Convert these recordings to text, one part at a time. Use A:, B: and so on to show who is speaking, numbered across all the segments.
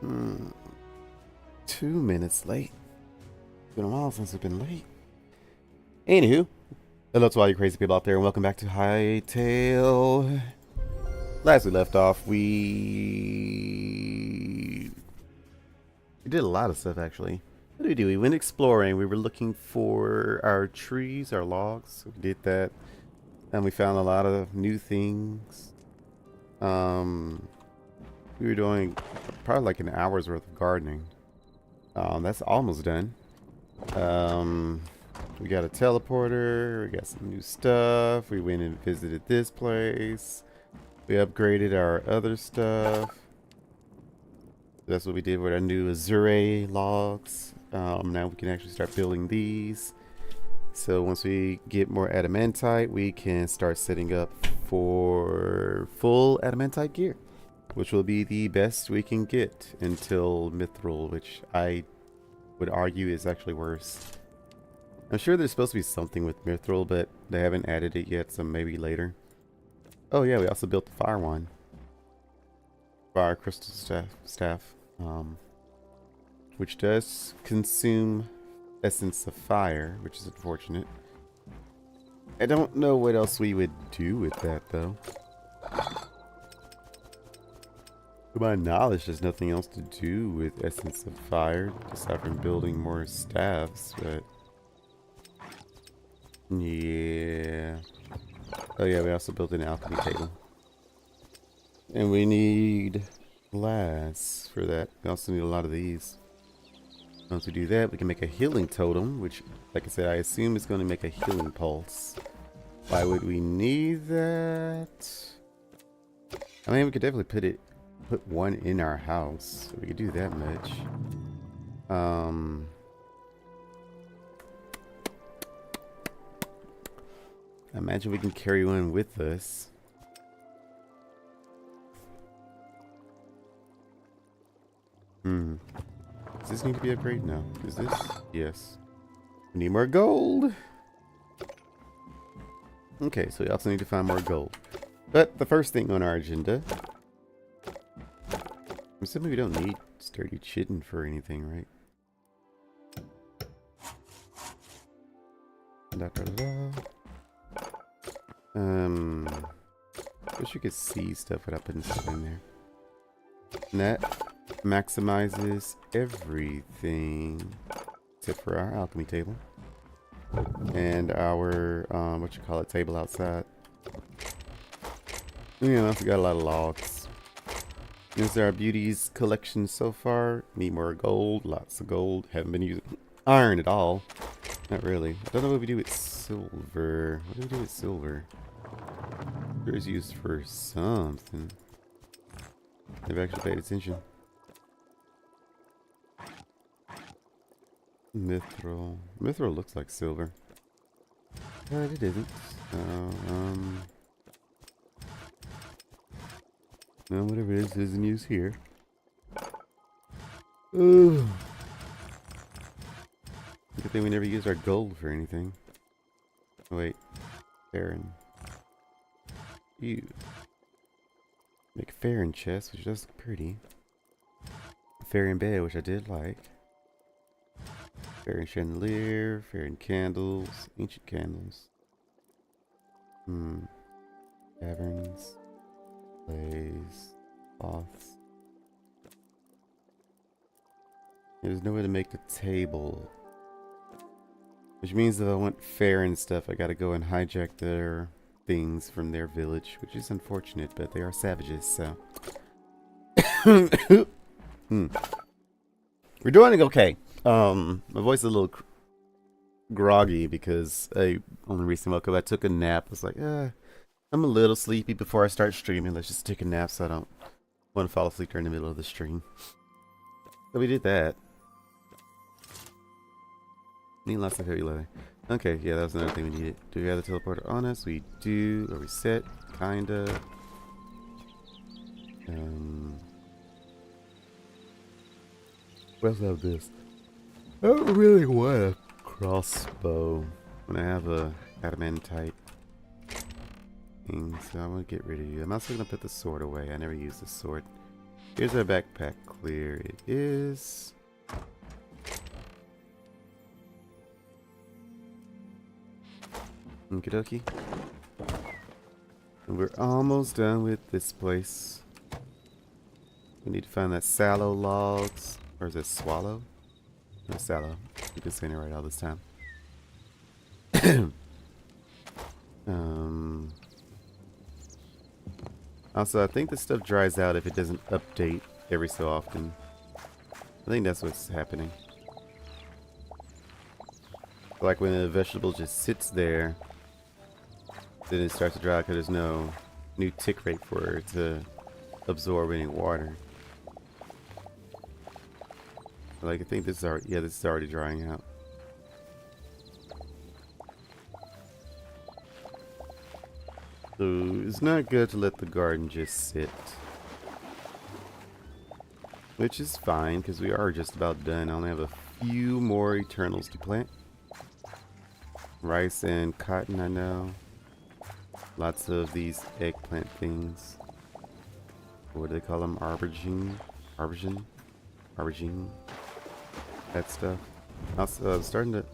A: Hmm, 2 minutes late. Been a while since I've been late. Anywho, hello to all you crazy people out there, and welcome back to Hytale. Last we left off, we did a lot of stuff actually. What did we do? We went exploring. We were looking for our trees, our logs. We did that, and we found a lot of new things. We were doing probably like an hour's worth of gardening. That's almost done. We got a teleporter, we got some new stuff, we went and visited this place, we upgraded our other stuff. That's what we did with our new Azure logs. Now we can actually start building these. So once we get more adamantite, we can start setting up for full adamantite gear, which will be the best we can get until mithril, which I would argue is actually worse. I'm sure there's supposed to be something with mithril, but they haven't added it yet, so maybe later. Oh yeah, we also built the fire one. Fire crystal staff, which does consume essence of fire, which is unfortunate. I don't know what else we would do with that though. To my knowledge, there's nothing else to do with essence of fire, aside from building more staffs, but yeah. Oh yeah, we also built an alchemy table. And we need glass for that. We also need a lot of these. Once we do that, we can make a healing totem, which, like I said, I assume is going to make a healing pulse. Why would we need that? I mean, we could definitely put one in our house. So we could do that much. I imagine we can carry one with us. Does this need to be upgraded? No. Is this? Yes. We need more gold. Okay, so we also need to find more gold. But the first thing on our agenda, I'm assuming we don't need sturdy chitin for anything, right? Da, da, da, da. Wish you could see stuff without putting stuff in there. And that maximizes everything except for our alchemy table and our table outside. We also got a lot of logs. This is our Budies collection so far. Need more gold, lots of gold. Haven't been using iron at all. Not really. I don't know what we do with silver. What do we do with silver? Silver is used for something. Never actually paid attention. Mithril. Mithril looks like silver. But it isn't. No, whatever it is in use here. Ooh. Good thing we never used our gold for anything. Oh, wait. Farron. Ew. Make a Farron chest, which does look pretty. Farron bed, which I did like. Farron chandelier, Farron candles, ancient candles. Caverns. Plays. Cloths. There's no way to make the table. Which means that I want Farron stuff, I gotta go and hijack their things from their village, which is unfortunate, but they are savages, so. We're doing okay. My voice is a little groggy because I only recently woke up. I took a nap. I was like, I'm a little sleepy before I start streaming. Let's just take a nap so I don't want to fall asleep during the middle of the stream. So we did that. Need lots of heavy leather. Okay, yeah, that was another thing we needed. Do we have the teleporter on us? We do. Are we set? Kinda. Let's have this. I don't really want a crossbow when I have a adamantite thing, so I'm gonna get rid of you. I'm also gonna put the sword away. I never use the sword. Here's our backpack clear. It is. Okie dokie. And we're almost done with this place. We need to find that sallow logs. Or is it swallow? No, sallow. You've been saying it right all this time. Also, I think this stuff dries out if it doesn't update every so often. I think that's what's happening. Like when a vegetable just sits there, then it starts to dry because there's no new tick rate for it to absorb any water. Like I think this is already, yeah, this is already drying out. So it's not good to let the garden just sit. Which is fine because we are just about done. I only have a few more Eternals to plant. Rice and cotton, I know. Lots of these eggplant things. What do they call them? Aubergine? Aubergine? Aubergine? That stuff. Also, starting to...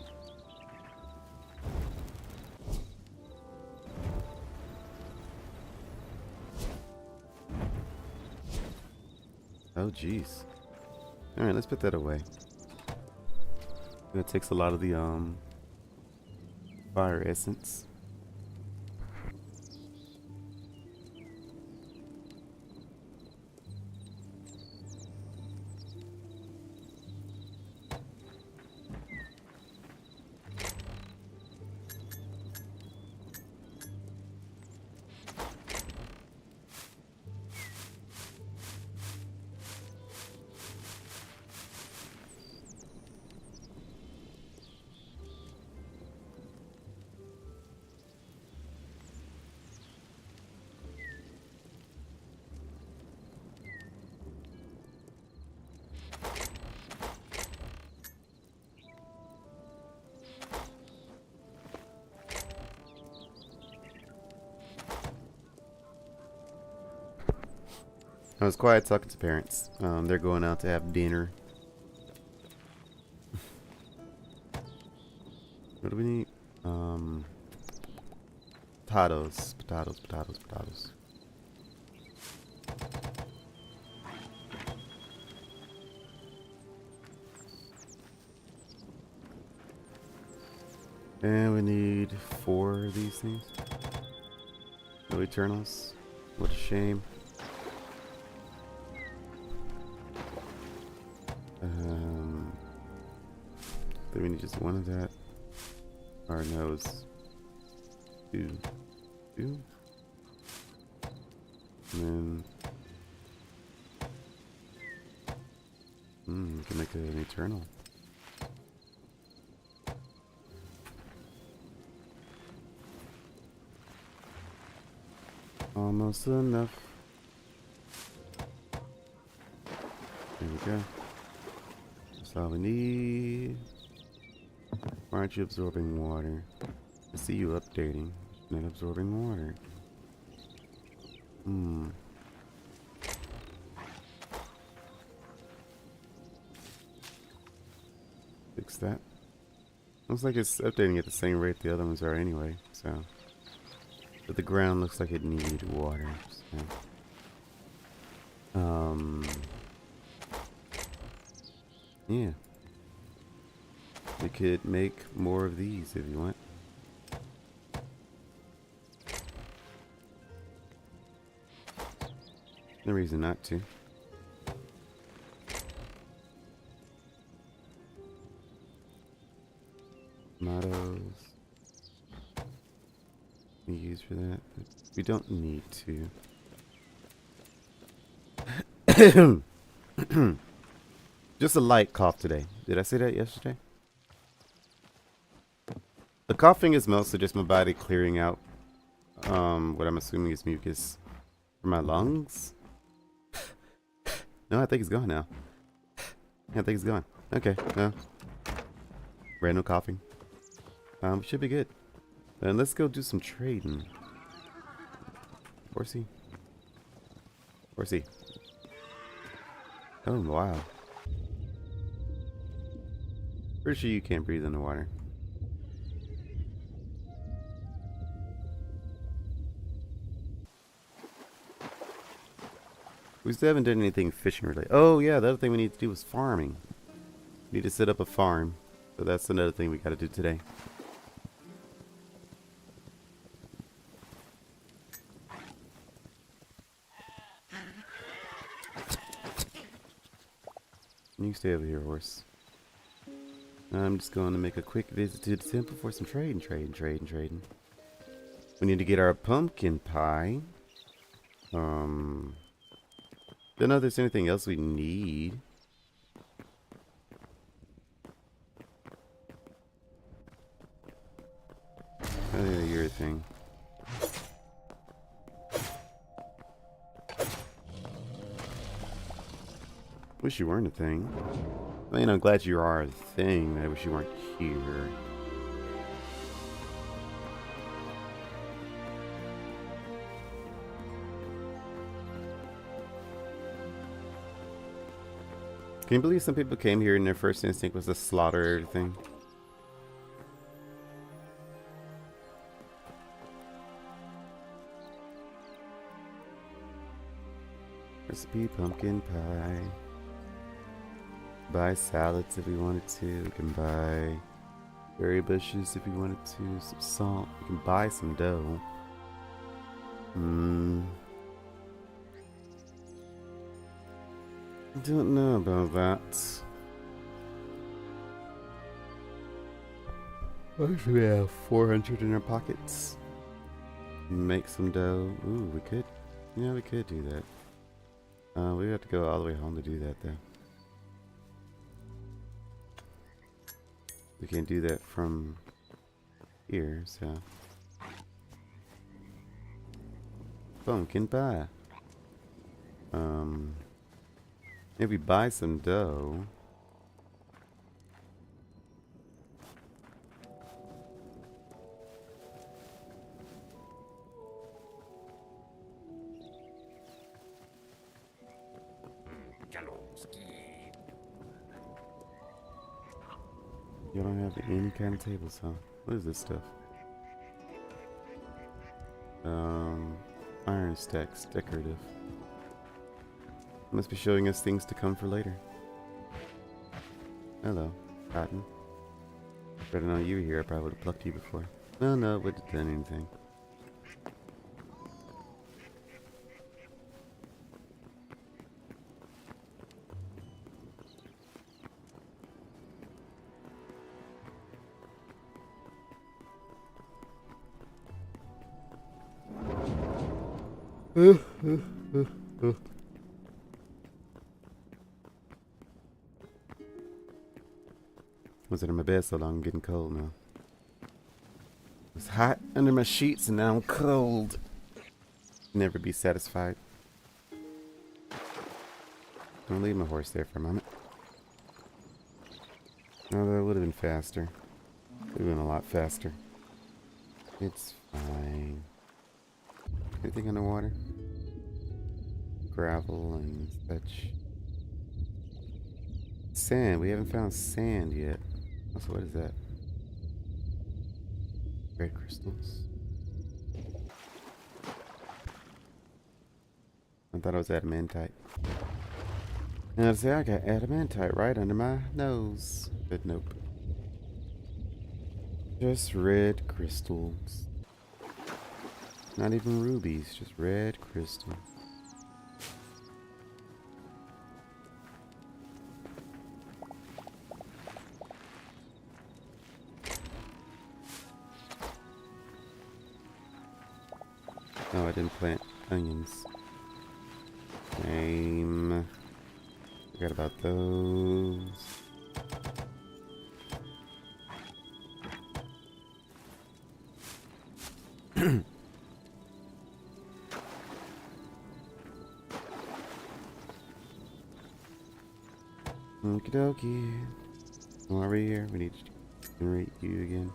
A: Oh, jeez. Alright, let's put that away. That takes a lot of the, fire essence. I was quiet talking to parents. They're going out to have dinner. What do we need? Potatoes. Potatoes, potatoes, potatoes. And we need 4 of these things. No Eternals. What a shame. Then we need just 1 of that. Our nose. 2. 2. And then we can make an Eternal. Almost enough. There we go. That's all we need. Why aren't you absorbing water? I see you updating. Not absorbing water. Fix that. Looks like it's updating at the same rate the other ones are anyway, so. But the ground looks like it needed water, so. Yeah. We could make more of these if you want. No reason not to. Tomatoes. We use for that. But we don't need to. Just a light cough today. Did I say that yesterday? The coughing is mostly just my body clearing out what I'm assuming is mucus from my lungs. No, I think it's gone now. Yeah, I think it's gone. Okay, no. Random coughing. Should be good. Then let's go do some trading. Horsey. Horsey. Oh, wow. Pretty sure you can't breathe in the water. We still haven't done anything fishing related. Oh, yeah, the other thing we need to do is farming. We need to set up a farm. So that's another thing we gotta do today. You stay over here, horse. I'm just going to make a quick visit to the temple for some trading. We need to get our pumpkin pie. Don't know if there's anything else we need. Oh yeah, you're a thing. Wish you weren't a thing. I mean, I'm glad you are a thing, but I wish you weren't here. Can you believe some people came here and their first instinct was to slaughter everything? Recipe pumpkin pie. Buy salads if we wanted to. We can buy berry bushes if we wanted to. Some salt. We can buy some dough. I don't know about that. What should we have? 400 in our pockets. Make some dough. Ooh, we could. Yeah, we could do that. We have to go all the way home to do that, though. We can't do that from here, so. Pumpkin pie. Maybe buy some dough. You don't have any kind of tables, huh? What is this stuff? Iron stacks, decorative. Must be showing us things to come for later. Hello, Cotton. If I didn't know you were here, I probably would have plucked you before. No, it wouldn't have done anything. Was it in my bed so long? I'm getting cold now. It was hot under my sheets and now I'm cold. Never be satisfied. Don't leave my horse there for a moment. No, that would have been faster. Would have been a lot faster. It's fine. Anything underwater? Gravel and such. Sand. We haven't found sand yet. So what is that? Red crystals. I thought it was adamantite. And I'd say I got adamantite right under my nose. But nope. Just red crystals. Not even rubies, just red crystal. Oh, I didn't plant onions. Shame. Forgot about those. Okie dokie. Come over here. We need to generate you again.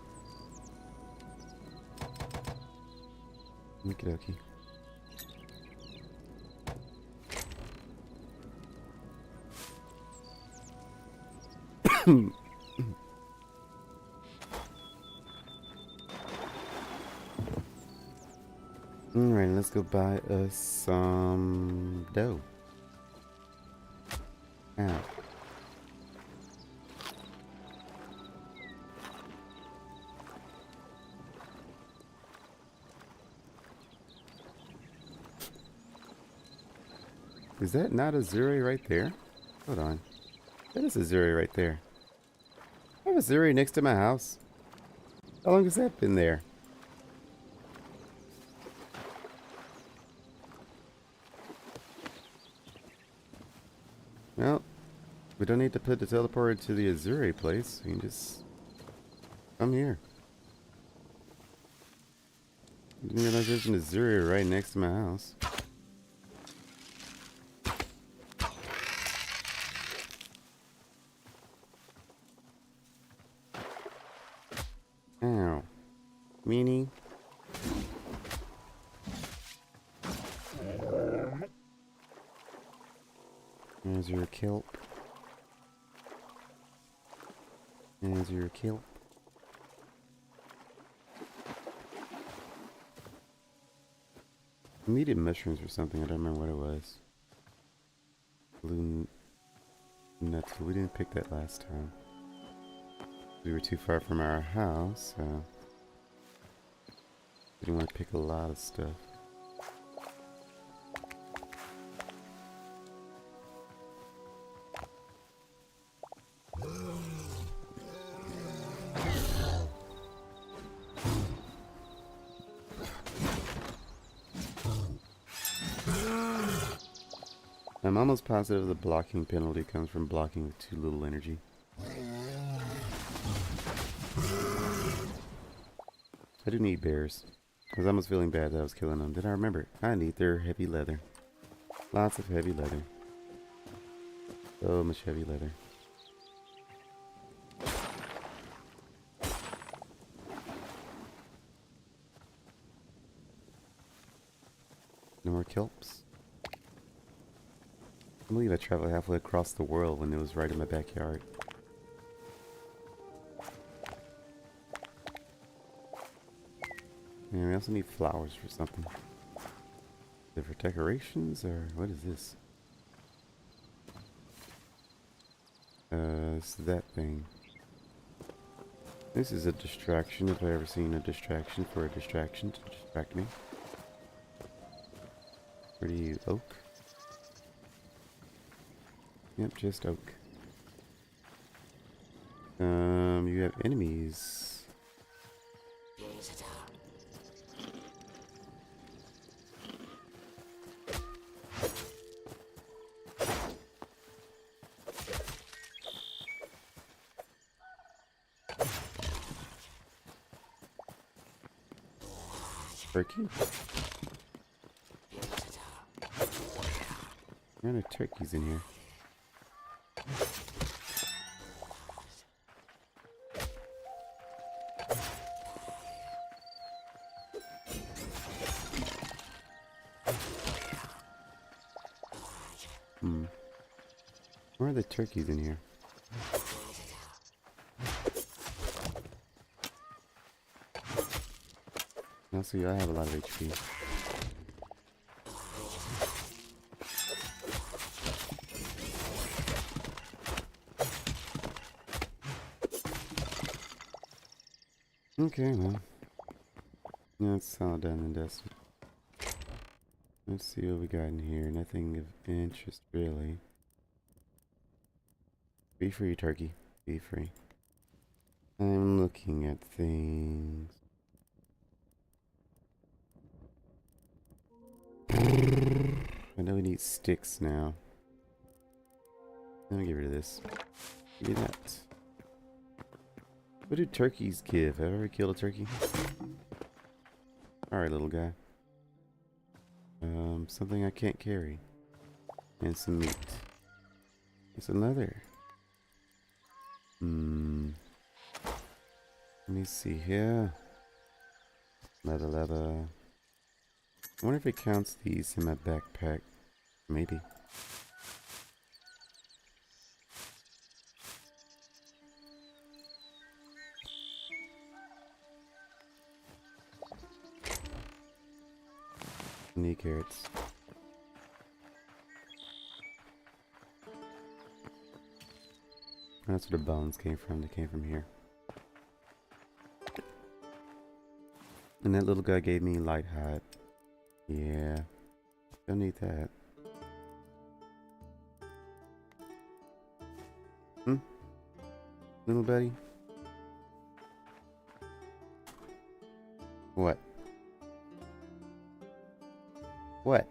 A: Okie dokie. Alright, let's go buy us some dough. Ow. Is that not a Zuri right there? Hold on. That is a Zuri right there. I have a Zuri next to my house. How long has that been there? Well, we don't need to put the teleporter to the Azuri place. We can just come here. I didn't realize there's an Azuri right next to my house. Ow. Meanie. There's your kelp. There's your kelp. I needed mushrooms or something. I don't remember what it was. Blue nuts. We didn't pick that last time. We were too far from our house, so we didn't want to pick a lot of stuff. I'm almost positive the blocking penalty comes from blocking with too little energy. I do need bears. I was almost feeling bad that I was killing them. Then I remembered, I need their heavy leather. Lots of heavy leather. So much heavy leather. No more kelps. I believe I traveled halfway across the world when it was right in my backyard. And we also need flowers for something. Is it for decorations or what is this? It's that thing. This is a distraction if I ever seen a distraction for a distraction to distract me. Where do you oak? Yep, just oak. You have enemies. Turkey? There are no turkeys in here. Where are the turkeys in here? Also, I have a lot of HP. Okay, well. Yeah, it's all done and dusted. Let's see what we got in here. Nothing of interest, really. Be free, turkey. Be free. I'm looking at things. I know we need sticks now. Let me get rid of this. Give me that. What do turkeys give? Have I ever killed a turkey? Alright, little guy. Something I can't carry. And some meat. It's another. Let me see here. Leather. I wonder if it counts these in my backpack. Maybe. need carrots. That's where the bones came from. They came from here. And that little guy gave me light hide. Yeah. Don't need that. Little buddy? What? What?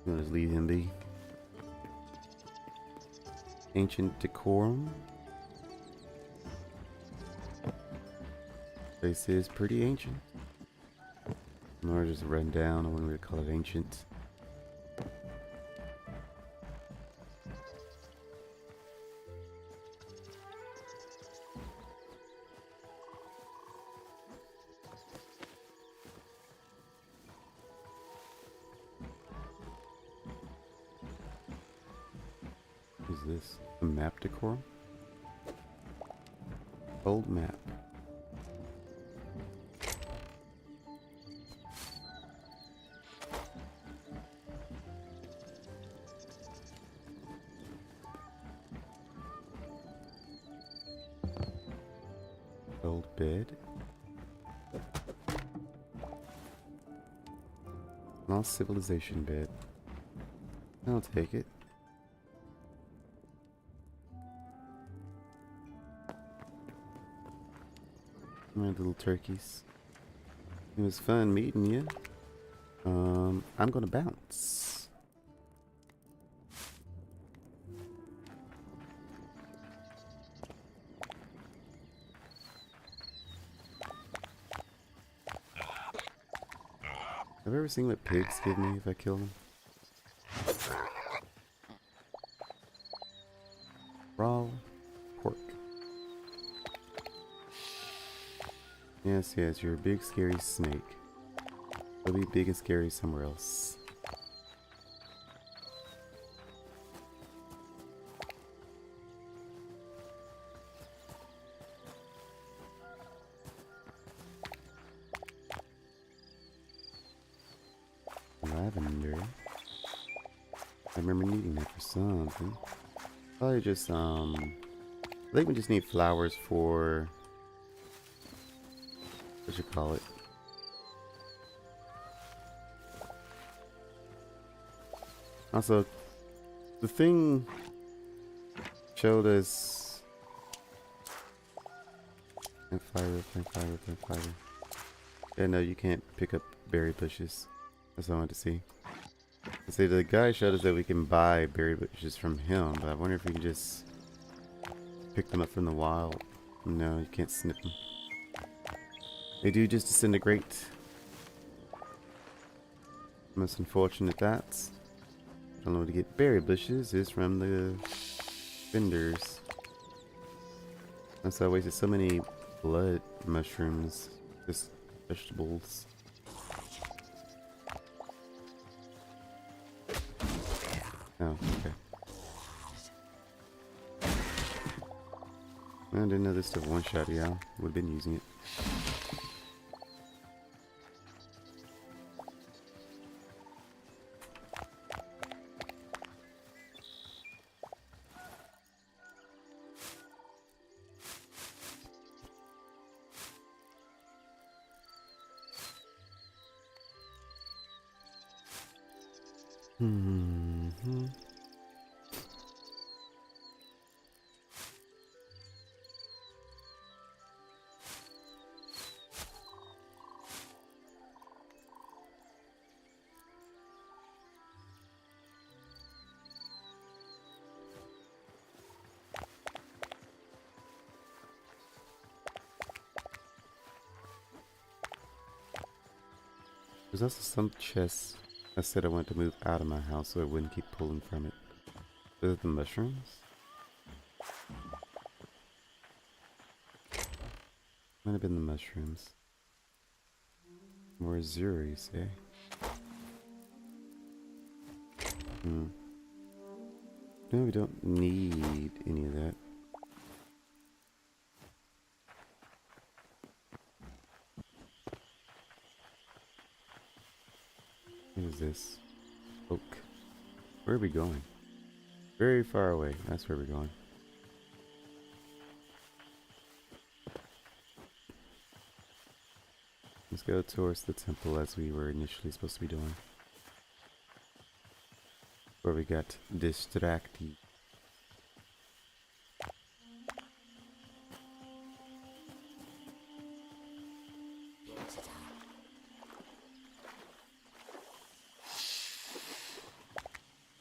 A: I'm gonna just leave him be. Ancient decorum. This is pretty ancient. Or just run down. I wouldn't really call it ancient. What is this? A map decorum? Old map. Old bed. Lost civilization bed. I'll take it. My little turkeys. It was fun meeting you. I'm gonna bounce. Have you ever seen what pigs give me if I kill them? Raw pork. Yes, yes, you're a big scary snake. You'll be big and scary somewhere else. Lavender. I remember needing that for something. Probably just, I think we just need flowers for, what you call it? Also, the thing showed us plant fiber. Yeah, no, you can't pick up berry bushes. That's what I wanted to see. I say the guy showed us that we can buy berry bushes from him, but I wonder if we can just pick them up from the wild. No, you can't snip them. They do just disintegrate. Most unfortunate that's. I don't know where to get berry bushes is from the vendors. That's why I wasted so many blood mushrooms, just vegetables. Oh, okay. I didn't know this stuff one-shot, yeah. Would have been using it. There's also some chests I said I wanted to move out of my house so I wouldn't keep pulling from it. Those are the mushrooms? Might have been the mushrooms. More Azuri, say. No, we don't need any of that. is this? Oak. Where are we going? Very far away. That's where we're going. Let's go towards the temple as we were initially supposed to be doing. Where we got distracted.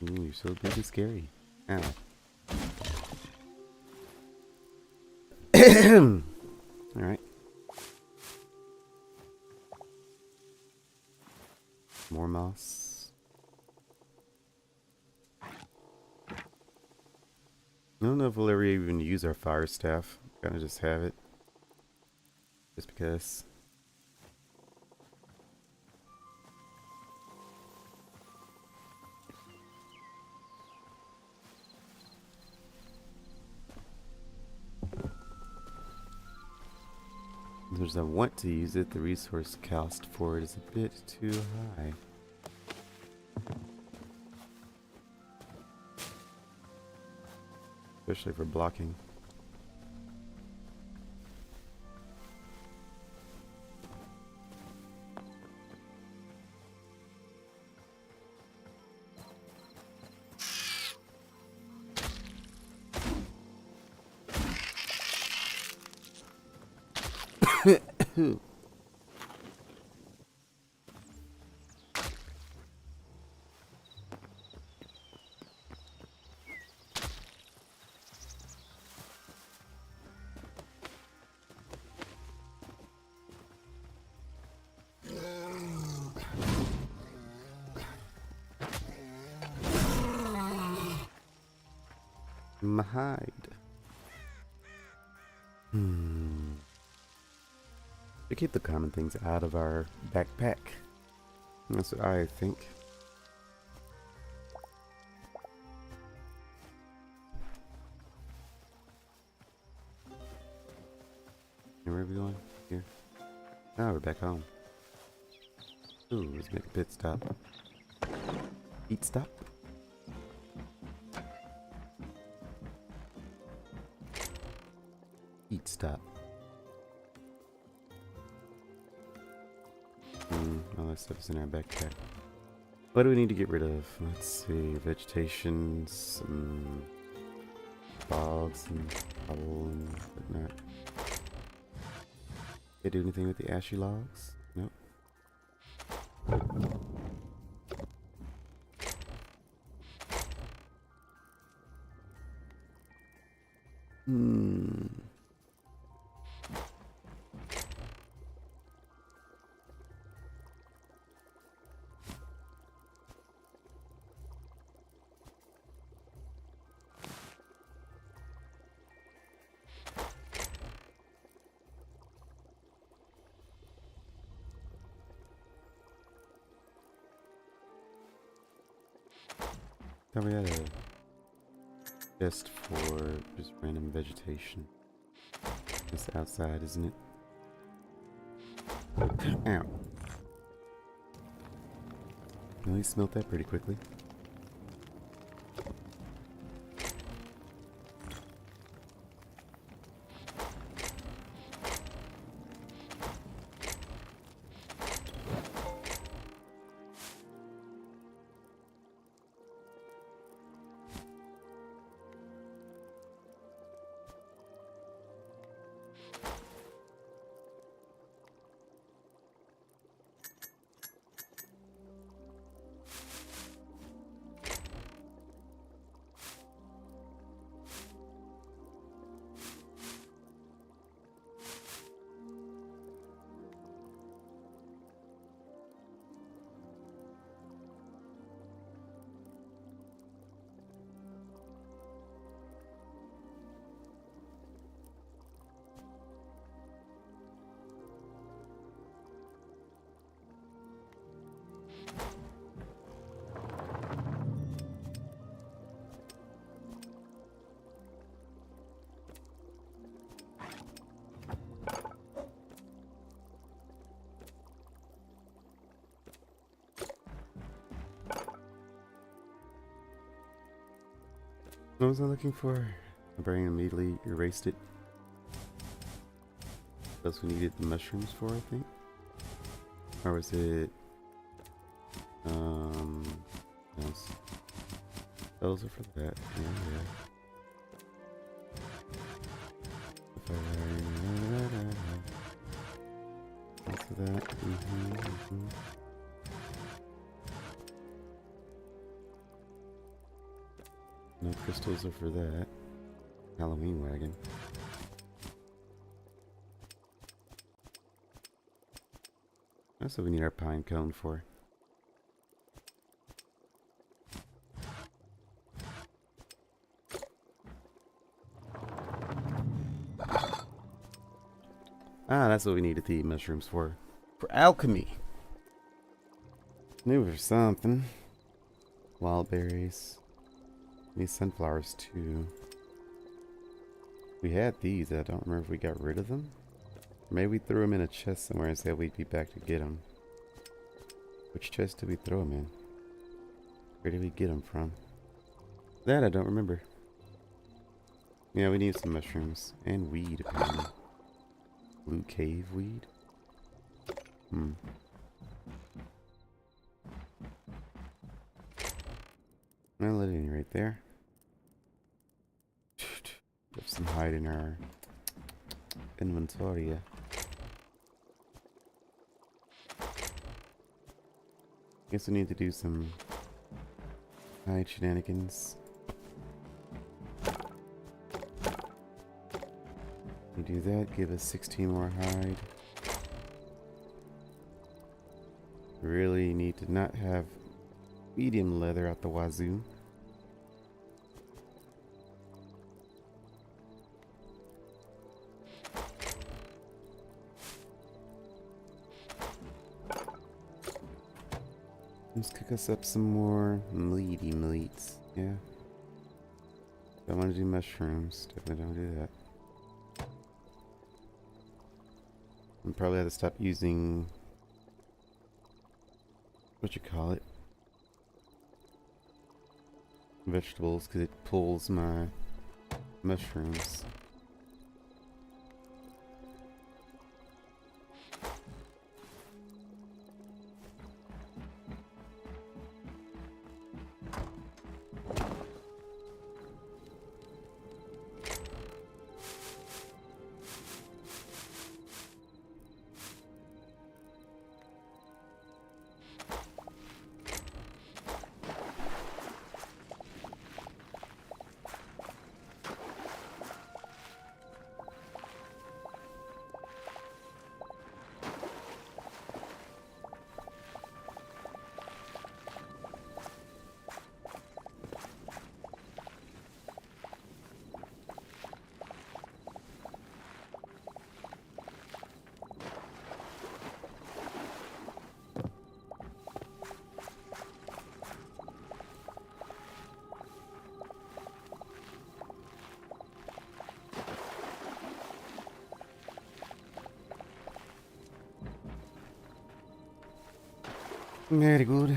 A: Ooh, you're so big and scary. Ow. Alright. More moss. I don't know if we'll ever even use our fire staff. Kind of just have it. Just because. As I want to use it, the resource cost for it is a bit too high. Especially for blocking. My hide. We keep the common things out of our backpack. That's what I think. And where are we going? Here. Oh, we're back home. Ooh, let's make a pit stop. Eat stop. Eat stop. All that stuff is in our backpack. What do we need to get rid of? Let's see. Vegetation, some bogs and stubble and whatnot. They do anything with the ashy logs? Nope. Thought we had a chest for just random vegetation. It's outside, isn't it? Ow. Well, he smelt that pretty quickly. What was I looking for? My brain immediately erased it. That's we needed the mushrooms for, I think. Or was it? Yes. Those are for that. Yeah. That's for that. No crystals are for that. Halloween wagon. That's what we need our pine cone for. Ah, that's what we needed the mushrooms for. For alchemy. Knew for something. Wild berries. Need sunflowers too. We had these. I don't remember if we got rid of them. Maybe we threw them in a chest somewhere and said we'd be back to get them. Which chest did we throw them in? Where did we get them from? That I don't remember. Yeah, we need some mushrooms. And weed, apparently. Blue cave weed? I'll let it in right there. Have some hide in our inventory. Guess we need to do some hide shenanigans. We do that, give us 16 more hide. Really need to not have medium leather out the wazoo. Let's cook us up some more meaty meats. Yeah. Don't want to do mushrooms. Definitely don't do that. I'll probably have to stop using what you call it, vegetables, because it pulls my mushrooms. Very good.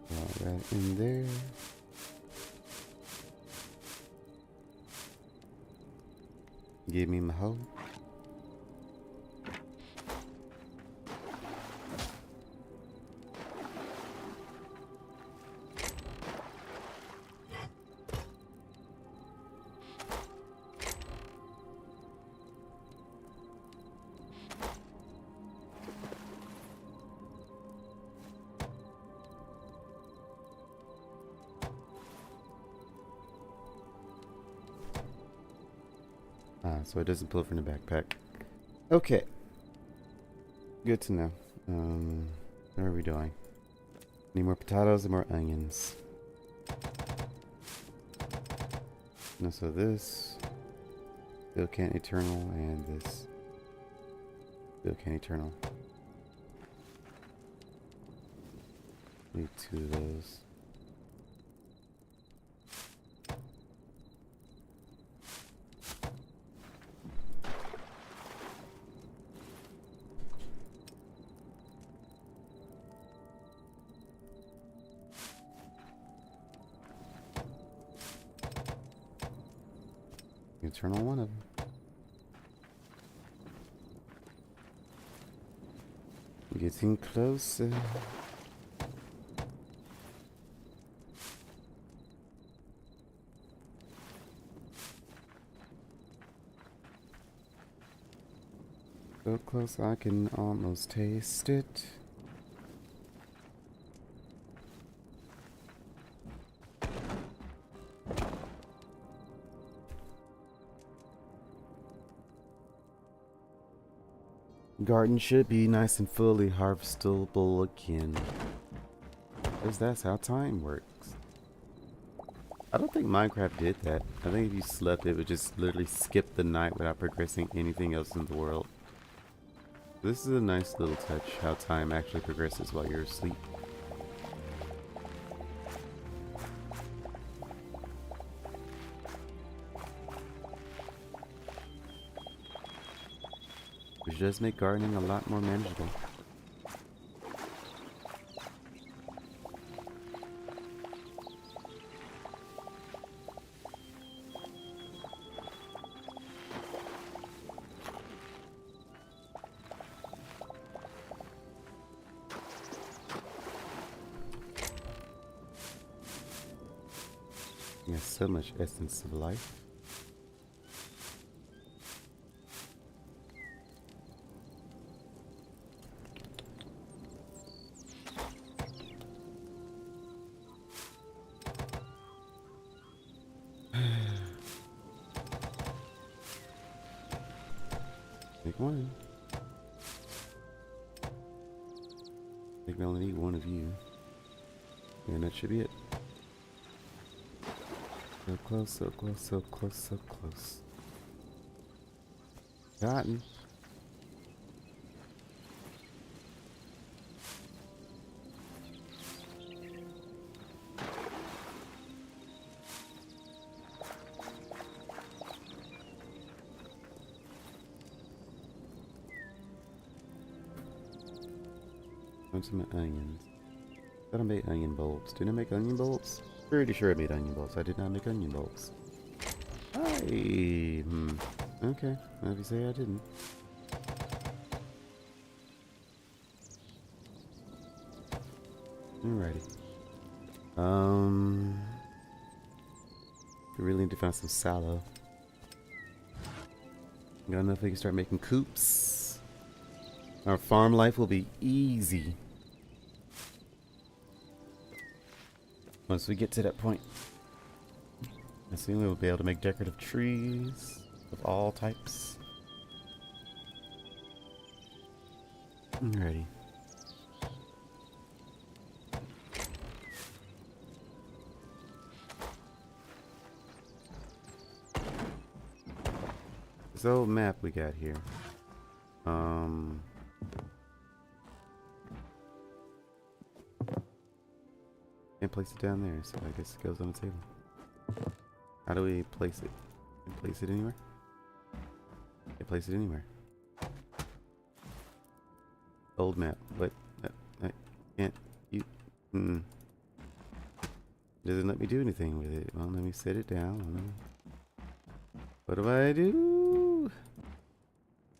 A: Put that in there. Give me my hoe. So it doesn't pull from the backpack. Okay. Good to know. What are we doing? Need more potatoes and more onions. No, so this. Bill Can Eternal and this. Bill Can Eternal. Need 2 of those. Eternal one of them. Getting closer. So close I can almost taste it. Garden should be nice and fully harvestable again. Because that's how time works. I don't think Minecraft did that. I think if you slept, it would just literally skip the night without progressing anything else in the world. This is a nice little touch, how time actually progresses while you're asleep. Which does make gardening a lot more manageable. Yes, so much essence of life. Take one. I think we only need one of you. And that should be it. So close, so close, so close, so close. Gotten. Want some onions. I thought I made onion bulbs. Didn't I make onion bulbs? Pretty sure I made onion bulbs. I did not make onion bulbs. Okay. Well, if you say I didn't. Alrighty. We really need to find some sallow. Got enough we can start making coops. Our farm life will be easy. Once we get to that point. I assume we'll be able to make decorative trees of all types. Alrighty. This old map we got here. Can't place it down there, so I guess it goes on the table. How do we place it? Can we place it anywhere? Can't place it anywhere. Old map. What? I can't. You. Doesn't let me do anything with it. Well, let me set it down. What do I do?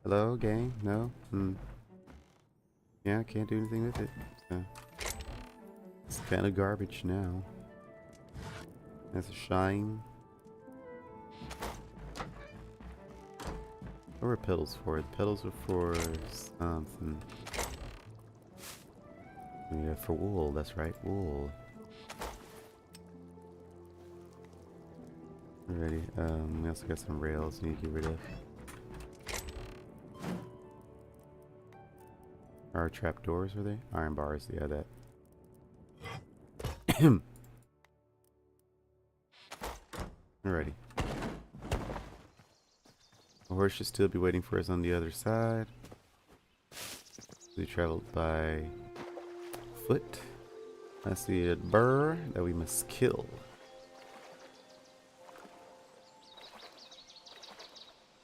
A: Hello, gang? No? Yeah, I can't do anything with it. So. It's kind of garbage now. That's a shine. What were pedals for? The pedals were for something. Yeah, for wool. That's right, wool. Alrighty. We also got some rails we need to get rid of. Our trapdoors, were they? Iron bars, yeah, that. Alrighty. The horse should still be waiting for us on the other side. We traveled by foot. I see a burr that we must kill.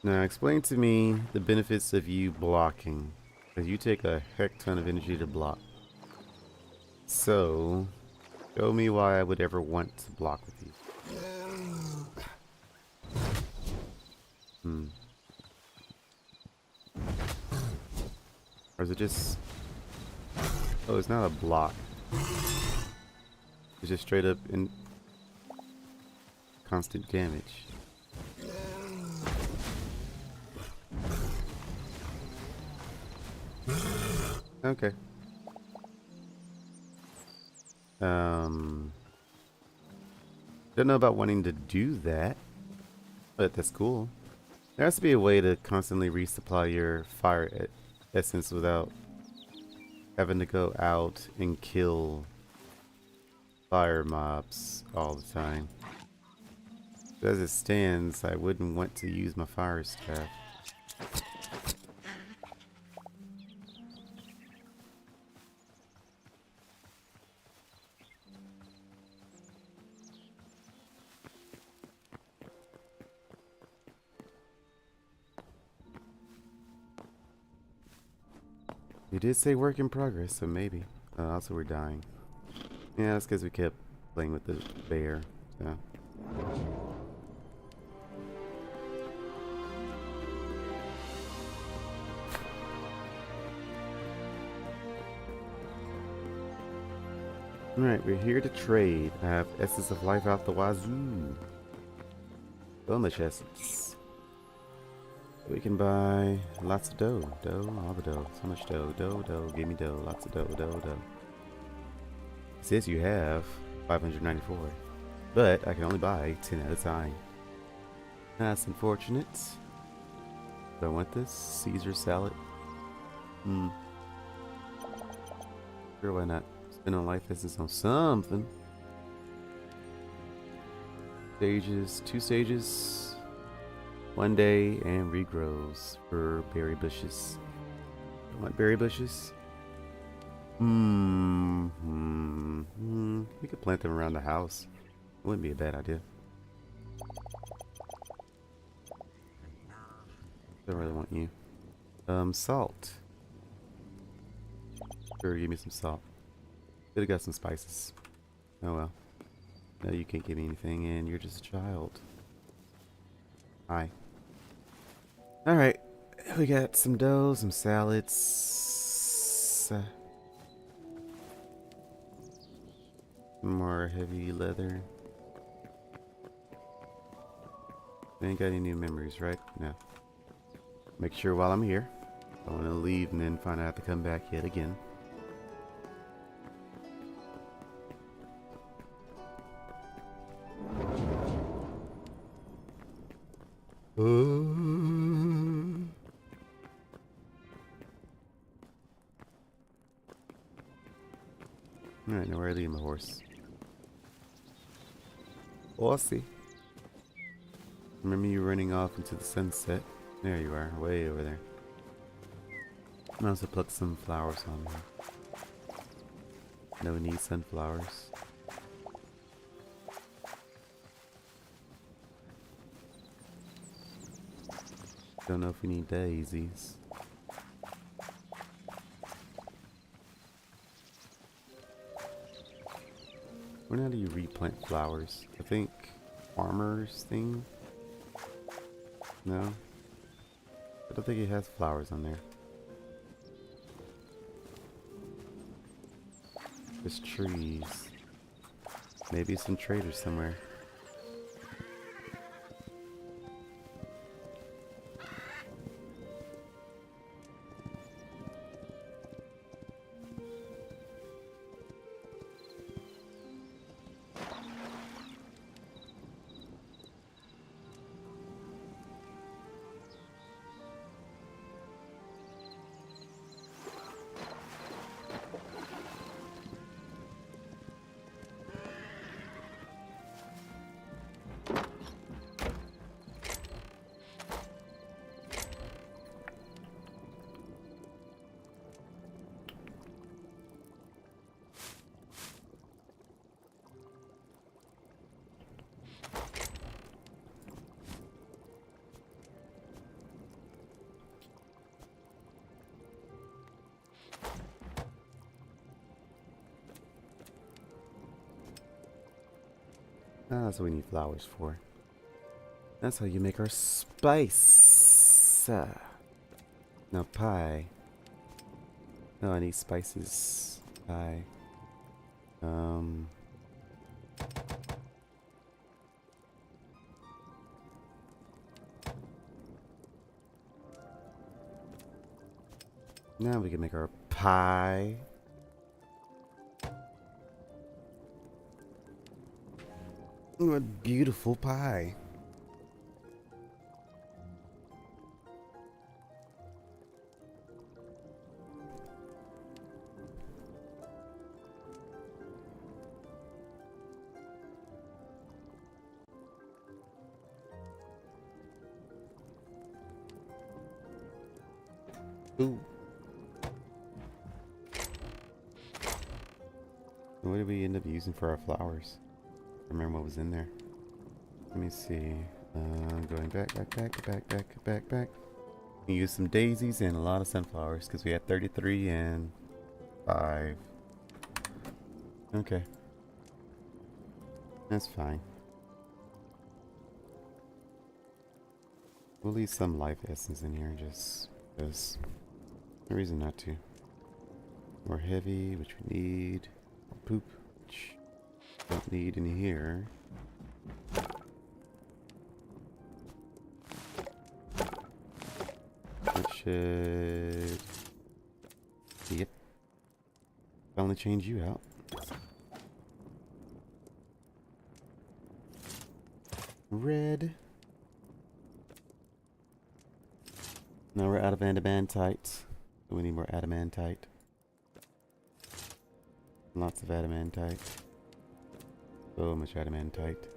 A: Now explain to me the benefits of you blocking. Because you take a heck ton of energy to block. So, show me why I would ever want to block with you. is it just... Oh, it's not a block. It's just straight up in constant damage. Okay. Don't know about wanting to do that, but that's cool. There has to be a way to constantly resupply your fire essence without having to go out and kill fire mobs all the time. As it stands, I wouldn't want to use my fire staff. You did say work in progress, so maybe. Also, we're dying. Yeah, that's because we kept playing with the bear. So. Alright, we're here to trade. I have Essence of Life out the wazoo. So much essence. We can buy lots of dough. All the dough. So much dough. Dough. Give me dough. Lots of dough. It says you have 594. But I can only buy 10 at a time. That's unfortunate. Do I want this? Caesar salad? Sure, why not? Spend on life essence on something. Stages. 2 stages. 1 day and regrows for berry bushes. You want berry bushes? We could plant them around the house. It wouldn't be a bad idea. Don't really want you. Salt. Sure, give me some salt. Could have got some spices. Oh well. No, you can't give me anything, and you're just a child. Hi. Alright, we got some dough, some salads. Some more heavy leather. We ain't got any new memories, right? No. Make sure while I'm here. I want to leave and then find out I have to come back yet again. Alright, now where I leave my horse. Horsey. Remember you running off into the sunset? There you are, way over there. I also pluck some flowers on there. No, we need sunflowers. Don't know if we need daisies. When how do you replant flowers? I think farmer's thing? No? I don't think it has flowers on there. Just trees. Maybe some traders somewhere. Ah, that's what we need flowers for. That's how you make our spice. Now pie. Oh, I need spices. Pie. Now we can make our pie. What beautiful pie. Ooh. What did we end up using for our flowers? I remember what was in there. Let me see. Going back. We used some daisies and a lot of sunflowers because we had 33 and 5. Okay. That's fine. We'll leave some life essence in here just because no reason not to. More heavy, which we need. More poop, which don't need in here. That should... Yep. Finally change you out. Red. Now we're out of adamantite. So we need more adamantite. Lots of adamantite. So much adamantite.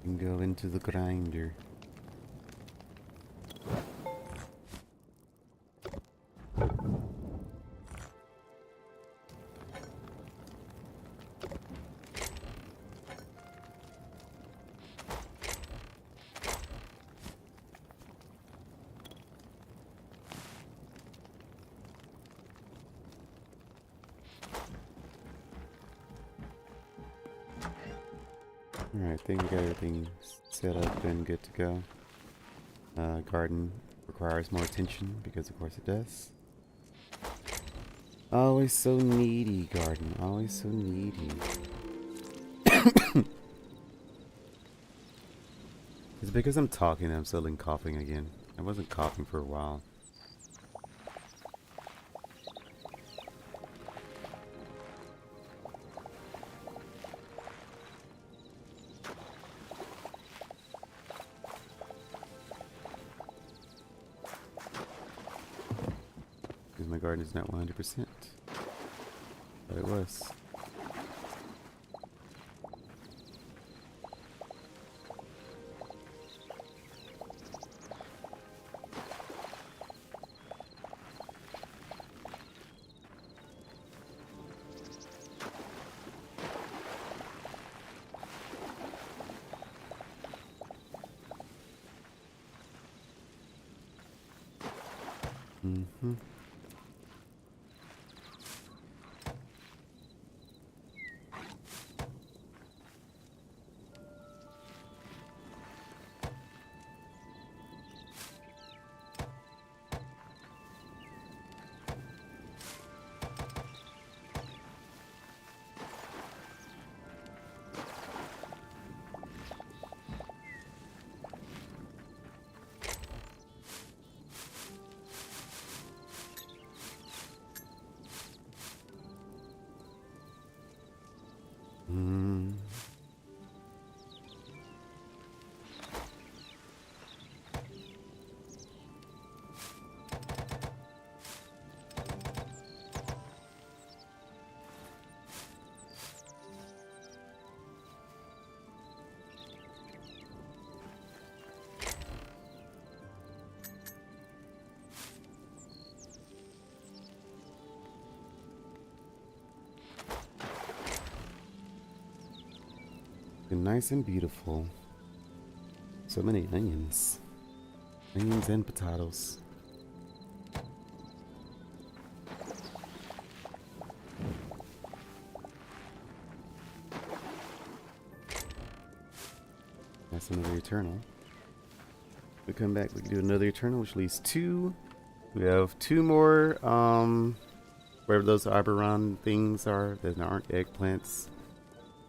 A: And go into the grinder. Alright, I think we got everything set up and good to go. Garden requires more attention because of course it does. Always so needy, garden. Always so needy. It's because I'm talking I'm suddenly coughing again. I wasn't coughing for a while. Because my garden is not 100%. But it was. Mm-hmm. Mm. And nice and beautiful. So many onions. Onions and potatoes. That's another eternal. We come back, we can do another Eternal, which leaves 2. We have 2 more, wherever those Arboron things are that aren't eggplants.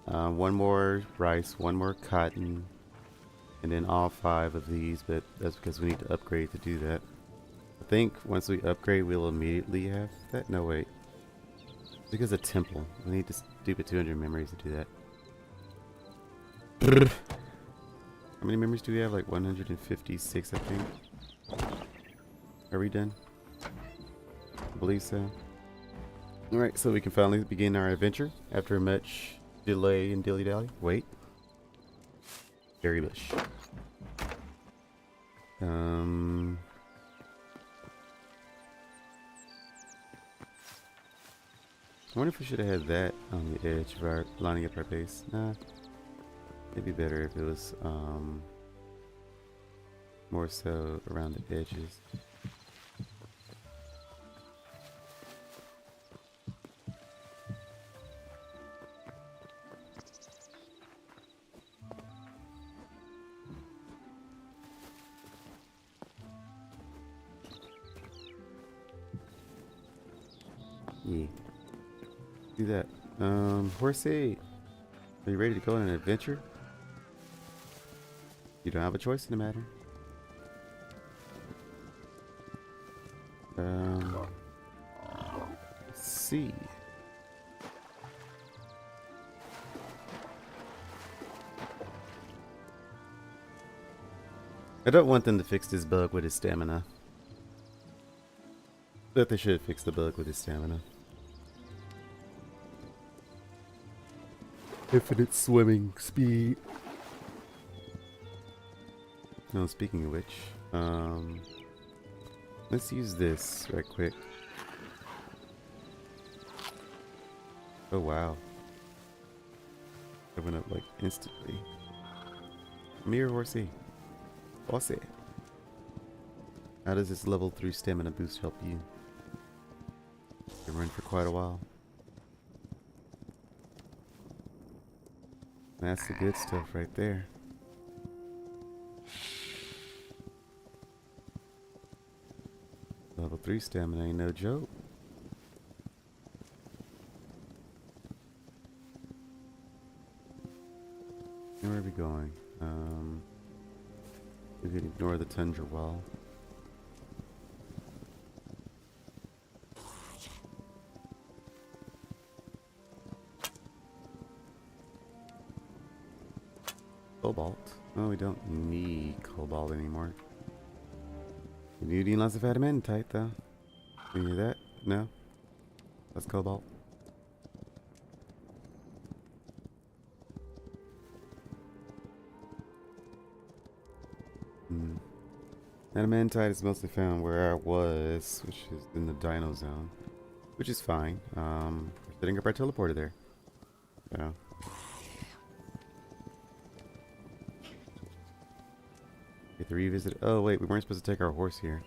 A: 1 more rice, 1 more cotton, and then all 5 of these, but that's because we need to upgrade to do that. I think once we upgrade, we'll immediately have that. No, wait. Because a temple. We need to stupid 200 memories to do that. How many memories do we have? Like 156, I think. Are we done? I believe so. Alright, so we can finally begin our adventure after much delay and dilly-dally. Wait. Berry bush. I wonder if we should have had that on the edge of our lining up our base. Nah. It'd be better if it was more so around the edges. Yeah. Do that. Horsey, are you ready to go on an adventure? You don't have a choice in the matter. Let's see. I don't want them to fix this bug with his stamina. But they should fix the bug with his stamina. Infinite swimming speed. No, speaking of which, let's use this right quick. Oh wow. It went up like instantly. Come here, horsey. Horsey. How does this level 3 stamina boost help you? You've run for quite a while. That's the good stuff right there. Level 3 stamina ain't no joke. Where are we going? We can ignore the tundra wall. Cobalt. Oh, we don't need cobalt anymore. We do need lots of adamantite though. Can you hear that? No? That's cobalt. Adamantite is mostly found where I was, which is in the Dino zone. Which is fine. We're setting up our teleporter there. So. Get to revisit. Oh wait, we weren't supposed to take our horse here.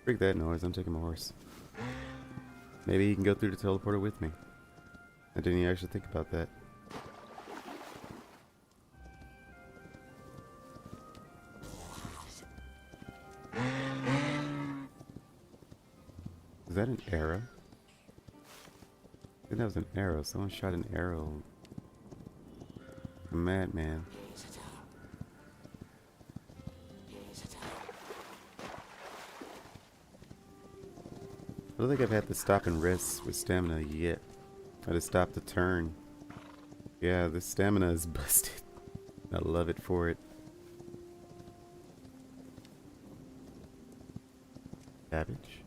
A: Freak that noise, I'm taking my horse. Maybe he can go through the teleporter with me. I didn't even actually think about that. Is that an arrow? I think that was an arrow. Someone shot an arrow. A madman. I don't think I've had to stop and rest with stamina yet. I just stopped to turn. Yeah, this stamina is busted. I love it for it. Cabbage.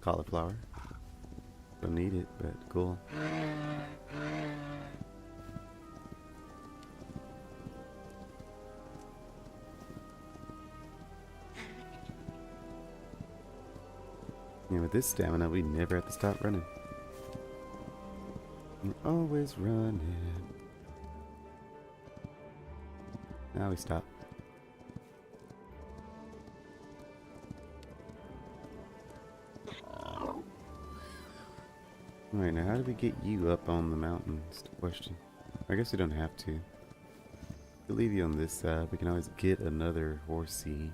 A: Cauliflower. Don't need it, but cool. Yeah, with this stamina, we never have to stop running. We're always running. Now we stop. Alright, now how do we get you up on the mountain? That's the question. I guess we don't have to. We'll leave you on this side. We can always get another horsey.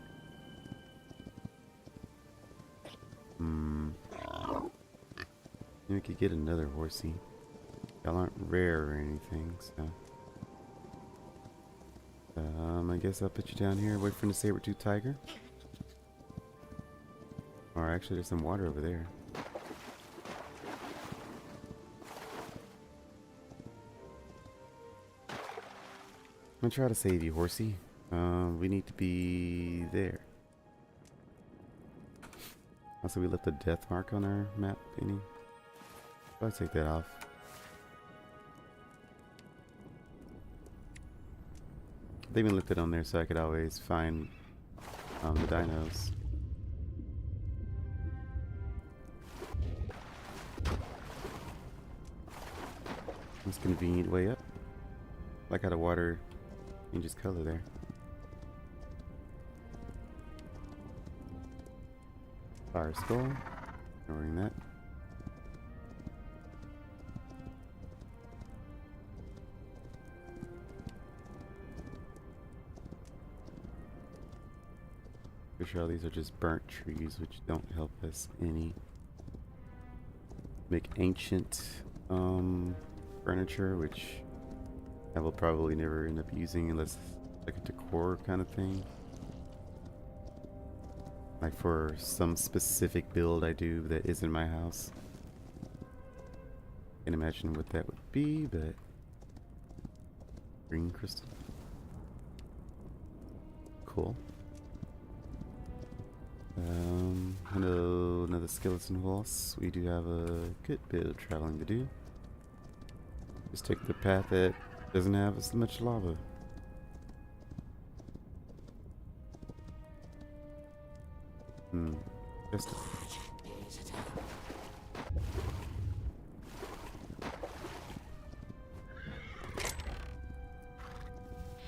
A: We could get another horsey. Y'all aren't rare or anything, so. I guess I'll put you down here. Wait for the saber-tooth tiger. Or actually, there's some water over there. I'm gonna try to save you, horsey. We need to be there. Also, we left a death mark on our map painting. I'll take that off. They even left it on there so I could always find the dinos. That's a convenient way up. Like how the water changes color there. Fire skull. Ignoring that. Pretty sure all these are just burnt trees, which don't help us any. Make ancient furniture, which I will probably never end up using unless like a decor kind of thing. Like for some specific build I do that is in my house. Can't imagine what that would be, but green crystal. Cool. Hello, another skeleton horse. We do have a good bit of traveling to do. Just take the path that doesn't have as much lava. Just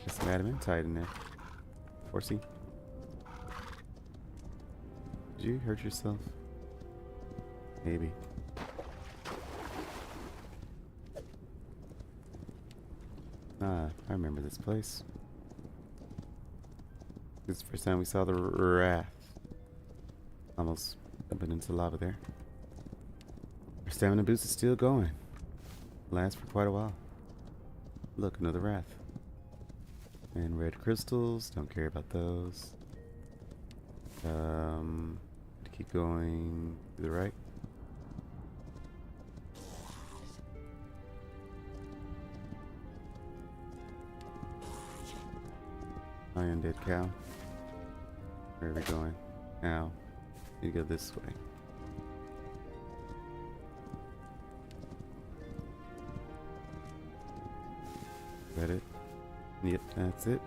A: some adamantite in there. Horsey. Did you hurt yourself? Maybe. Ah, I remember this place. This is the first time we saw the wrath. Almost jumping into lava there. Our stamina boost is still going. Lasts for quite a while. Look, another wrath. And red crystals, don't care about those. Keep going to the right. Hi, undead cow. Where are we going? Now, you go this way. Is that it? Yep, that's it.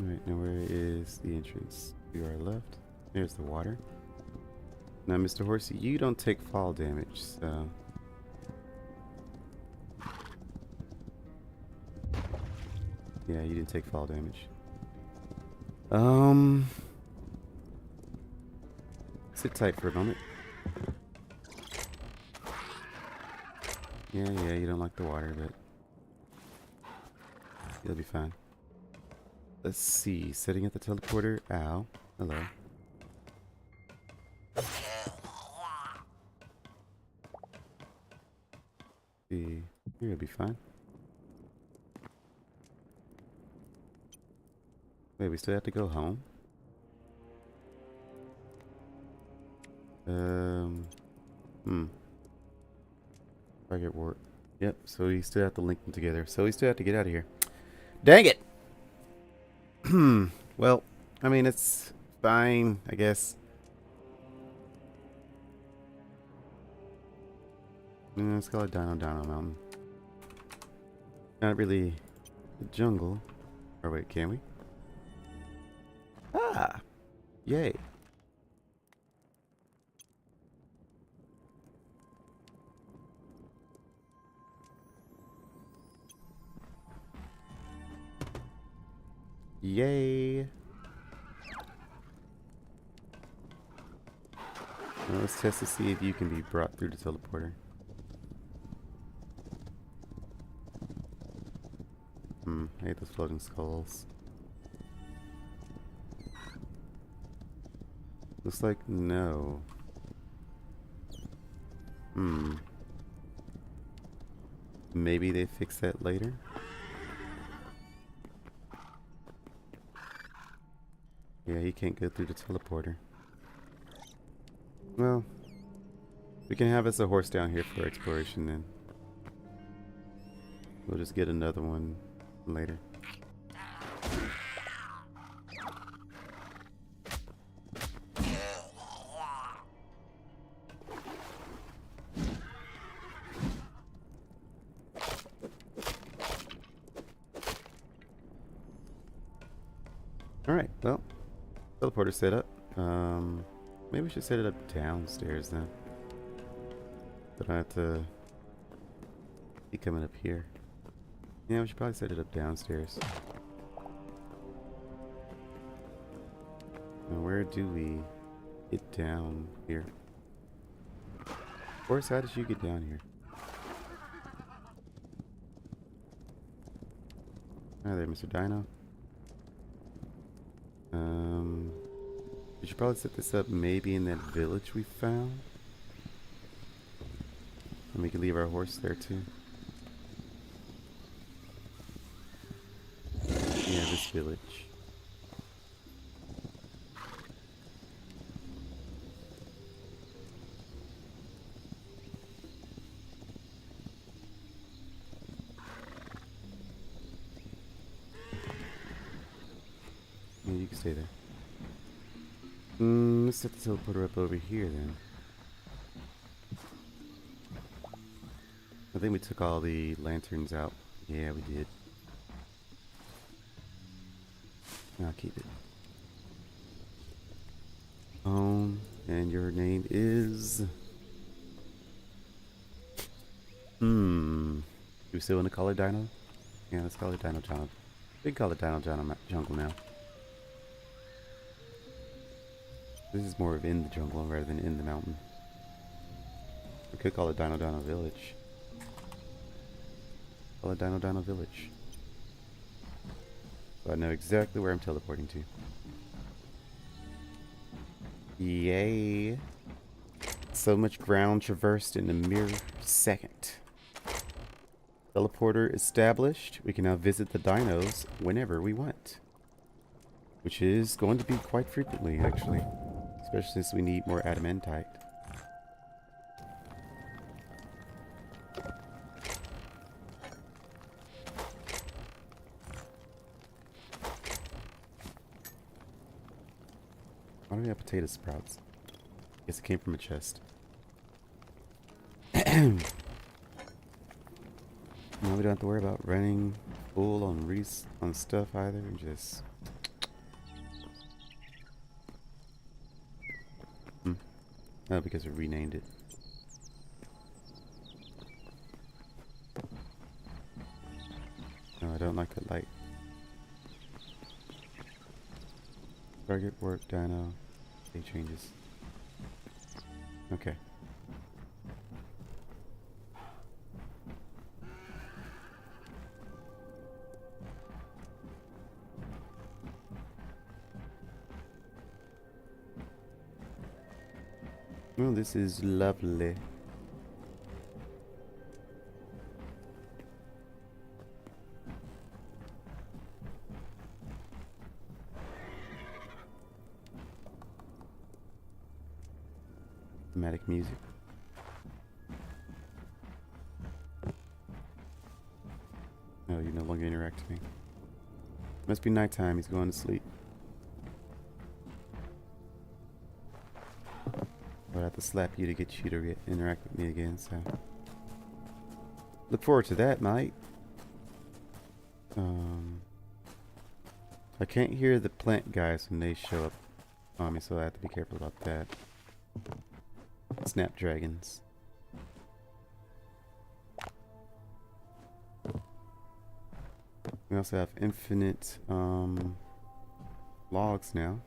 A: Alright, now where is the entrance? To our left. There's the water. Now, Mr. Horsey, you don't take fall damage, so... Yeah, you didn't take fall damage. Sit tight for a moment. Yeah, you don't like the water, but... you'll be fine. Let's see, setting at the teleporter. Ow. Hello. See, you'll be fine. Wait, we still have to go home? Target warp. Yep, so we still have to link them together. So we still have to get out of here. Dang it! Well, I mean, it's fine, I guess. Let's call it Dino Mountain. Not really the jungle. Or wait, can we? Ah! Yay. Yay! Now let's test to see if you can be brought through the teleporter. I hate those floating skulls. Looks like no. Maybe they fix that later? Yeah, he can't go through the teleporter. Well, we can have us a horse down here for exploration then. We'll just get another one later. Alright, well, teleporter set up. Maybe we should set it up downstairs then. But I have to be coming up here. Yeah, we should probably set it up downstairs. Now where do we get down here? Of course, how did you get down here? Hi there, Mr. Dino. We should probably set this up maybe in that village we found. And we can leave our horse there too. Yeah, this village. Yeah, you can stay there. Let's set the teleporter up over here then. I think we took all the lanterns out. Yeah, we did. I'll keep it. And your name is... You still want to call it Dino? Yeah, let's call it Dino Jungle. We can call it Dino Jungle now. This is more of in the jungle rather than in the mountain. We could call it Dino Village. Call it Dino Village. So I know exactly where I'm teleporting to. Yay! So much ground traversed in a mere second. Teleporter established. We can now visit the dinos whenever we want. Which is going to be quite frequently, actually. Especially since we need more adamantite. Why do we have potato sprouts? Guess it came from a chest. Now we don't have to worry about running full on stuff either. Just no, because we renamed it. No, I don't like that light. Target work dino. State changes. Okay. Well, this is lovely. Dramatic music. Oh, you no longer interact with me. Must be nighttime. He's going to sleep. I'll have to slap you to get you to interact with me again, so... Look forward to that, mate. I can't hear the plant guys when they show up on me, so I have to be careful about that. Snapdragons. We also have infinite, logs now.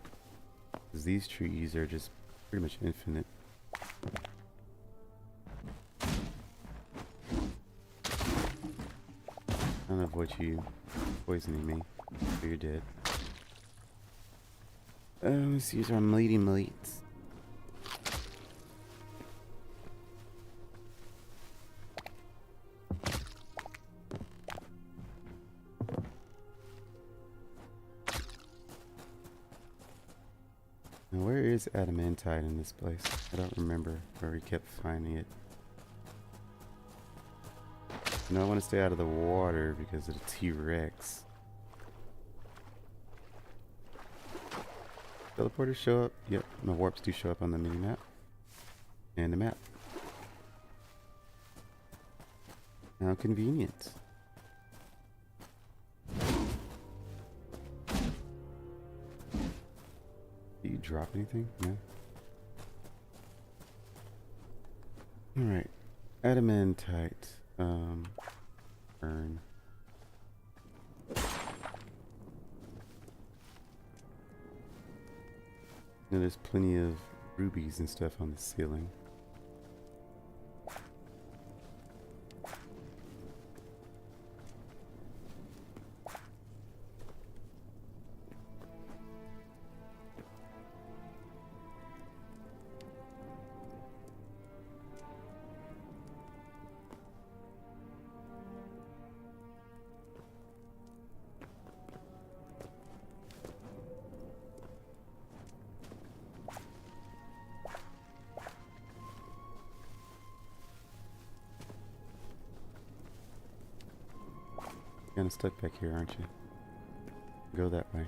A: Because these trees are just pretty much infinite. I don't avoid you poisoning me. So you're dead. Let's use our meaty meat. Now where is adamantite in this place? I don't remember where we kept finding it. No, I want to stay out of the water because of the T-Rex. Teleporters show up. Yep, my warps do show up on the mini-map. And the map. How convenient. Do you drop anything? No? Alright. Adamantite. Burn. Now there's plenty of rubies and stuff on the ceiling. Kind of stuck back here, aren't you? Go that way.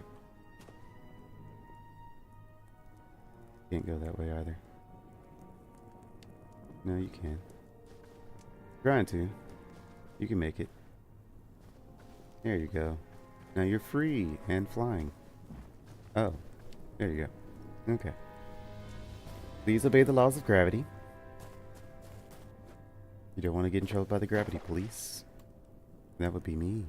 A: Can't go that way either. No, you can. Trying to. You can make it. There you go. Now you're free and flying. Oh, there you go. Okay. Please obey the laws of gravity. You don't want to get in trouble by the gravity police. That would be me.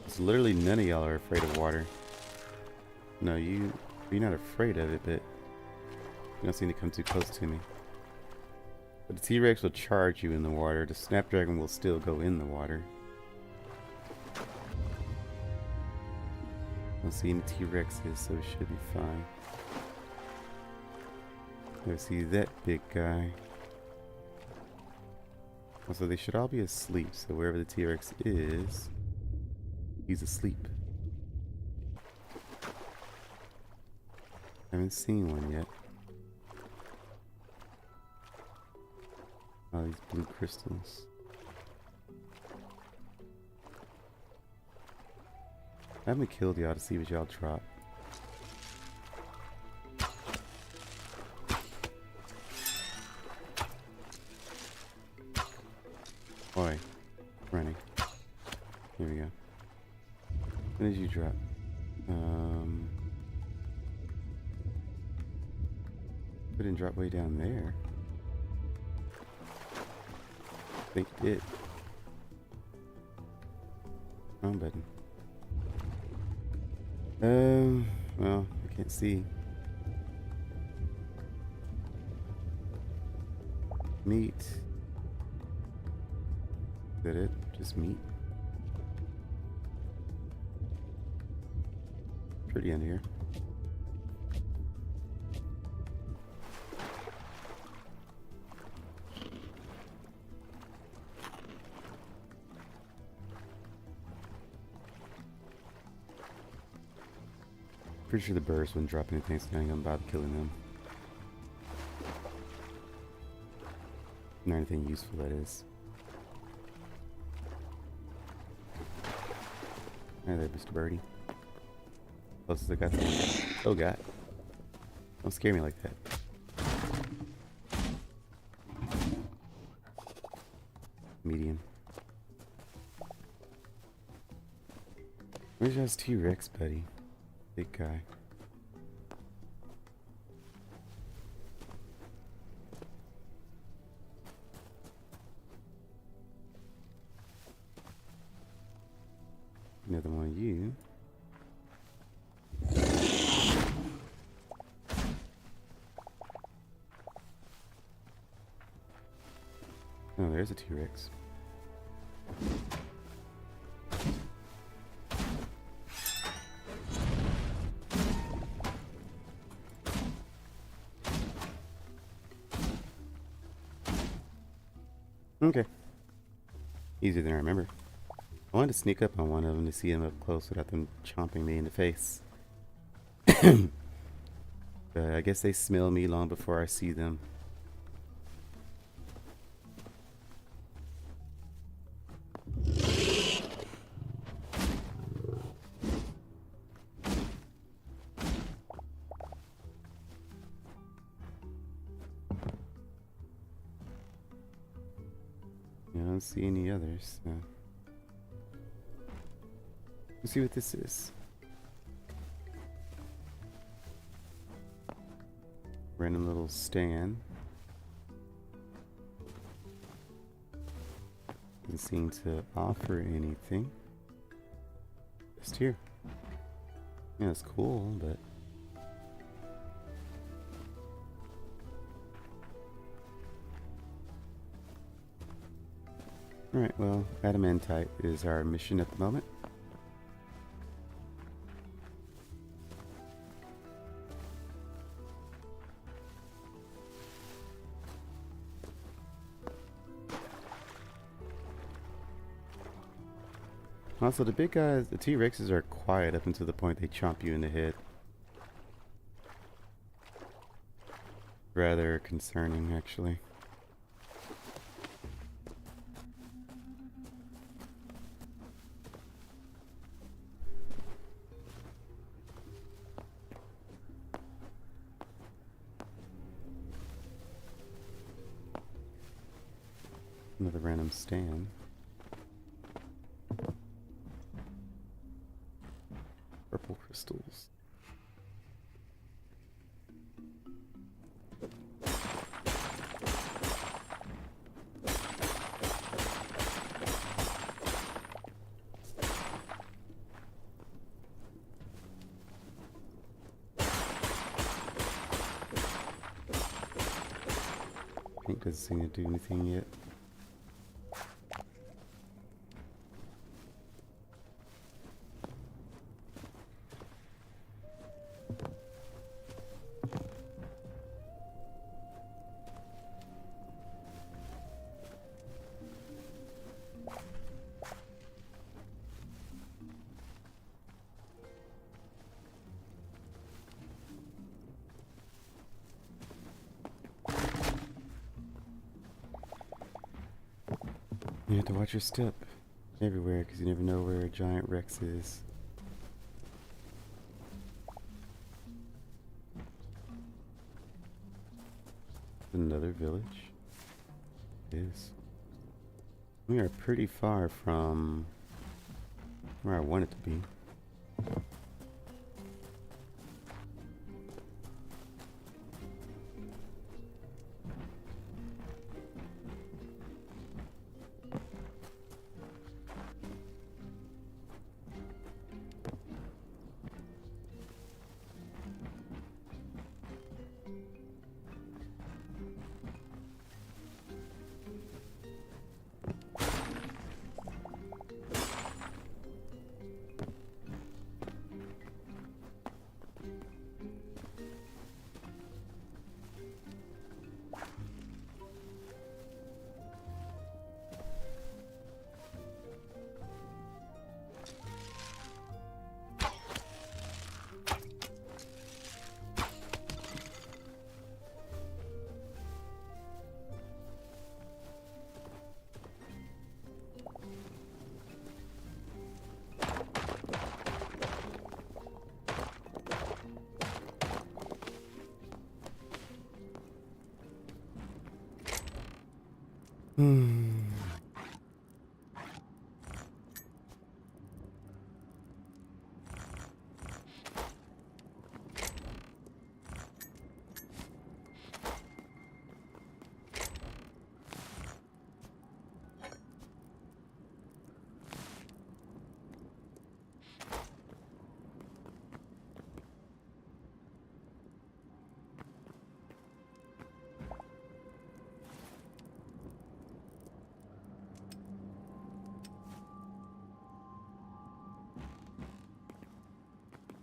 A: It's literally none of y'all are afraid of water. No, you're not afraid of it, but you don't seem to come too close to me. But the T-Rex will charge you in the water. The Snapdragon will still go in the water. I don't see any T-Rexes, so it should be fine. I see that big guy. Also, they should all be asleep, so wherever the T-Rex is, he's asleep. I haven't seen one yet. Oh, these blue crystals. I haven't killed y'all to see what y'all drop. Boy, running. Here we go. What did you drop? It didn't drop way down there. I think it did. Wrong button. Well, I can't see. Meat. Is that it? Just meat? Pretty in here. Pretty sure the birds wouldn't drop anything, so I ain't gonna bother killing them. Not anything useful, that is. Hi there, Mr. Birdie. Closest I got to one. Oh god. Don't scare me like that. Medium. Where's your T-Rex, buddy? Big guy. Another one of you. Oh, there's a T-Rex. Okay. Easier than I remember. I wanted to sneak up on one of them to see him up close without them chomping me in the face. But I guess they smell me long before I see them. I don't see any others. So. Let's see what this is. Random little stand. Doesn't seem to offer anything. Just here. Yeah, it's cool, but alright, well, adamantite is our mission at the moment. Also, the big guys, the T-Rexes are quiet up until the point they chomp you in the head. Rather concerning, actually. Another random stand. Purple crystals. Pink doesn't seem to do anything yet. You have to watch your step everywhere because you never know where a giant Rex is. Another village. It is. We are pretty far from where I want it to be.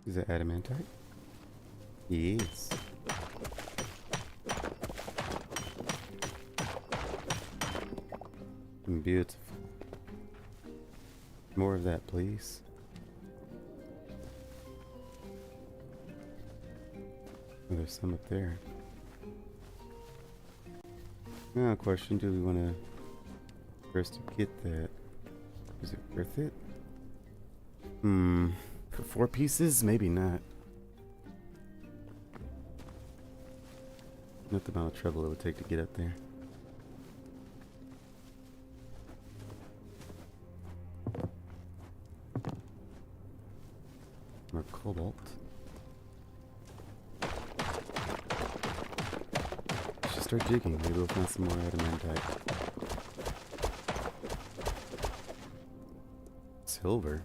A: Is that adamantite? Yes. Beautiful. More of that, please. Oh, there's some up there. Now, question: do we want to first get that? Is it worth it? For 4 pieces, maybe not. Not the amount of trouble it would take to get up there. More cobalt. Just start digging. Maybe we'll find some more adamantite. Silver.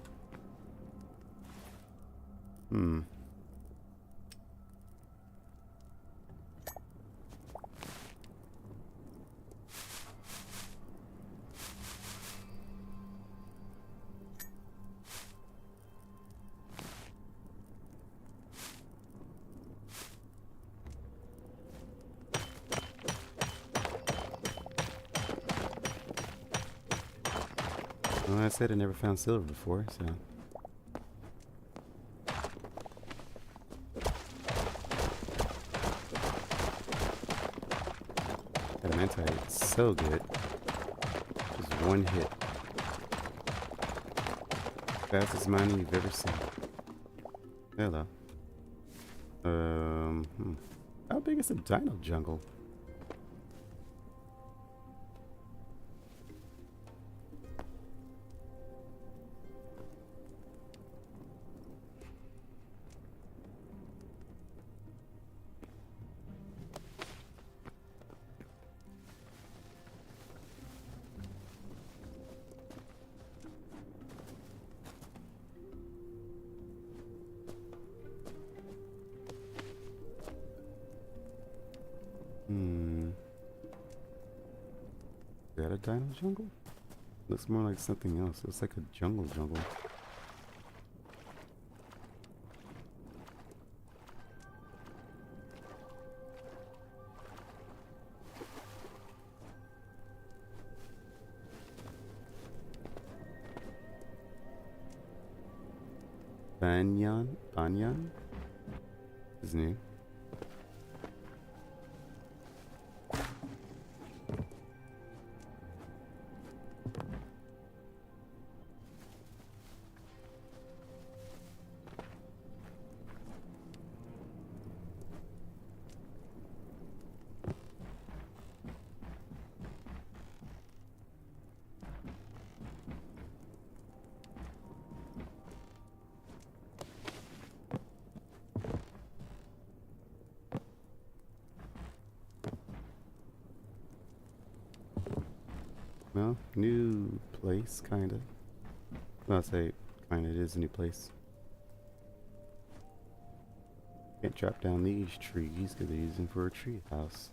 A: Well, I said I never found silver before, so... Adamantite is so good. Just one hit. Fastest mining you've ever seen. Hello. How big is the Dino jungle? Is that a Dino jungle? Looks more like something else. Looks like a jungle. Banyan? His name. Well, new place, kinda. Well, I'll say kinda, it is a new place. Can't chop down these trees because they're using for a tree house.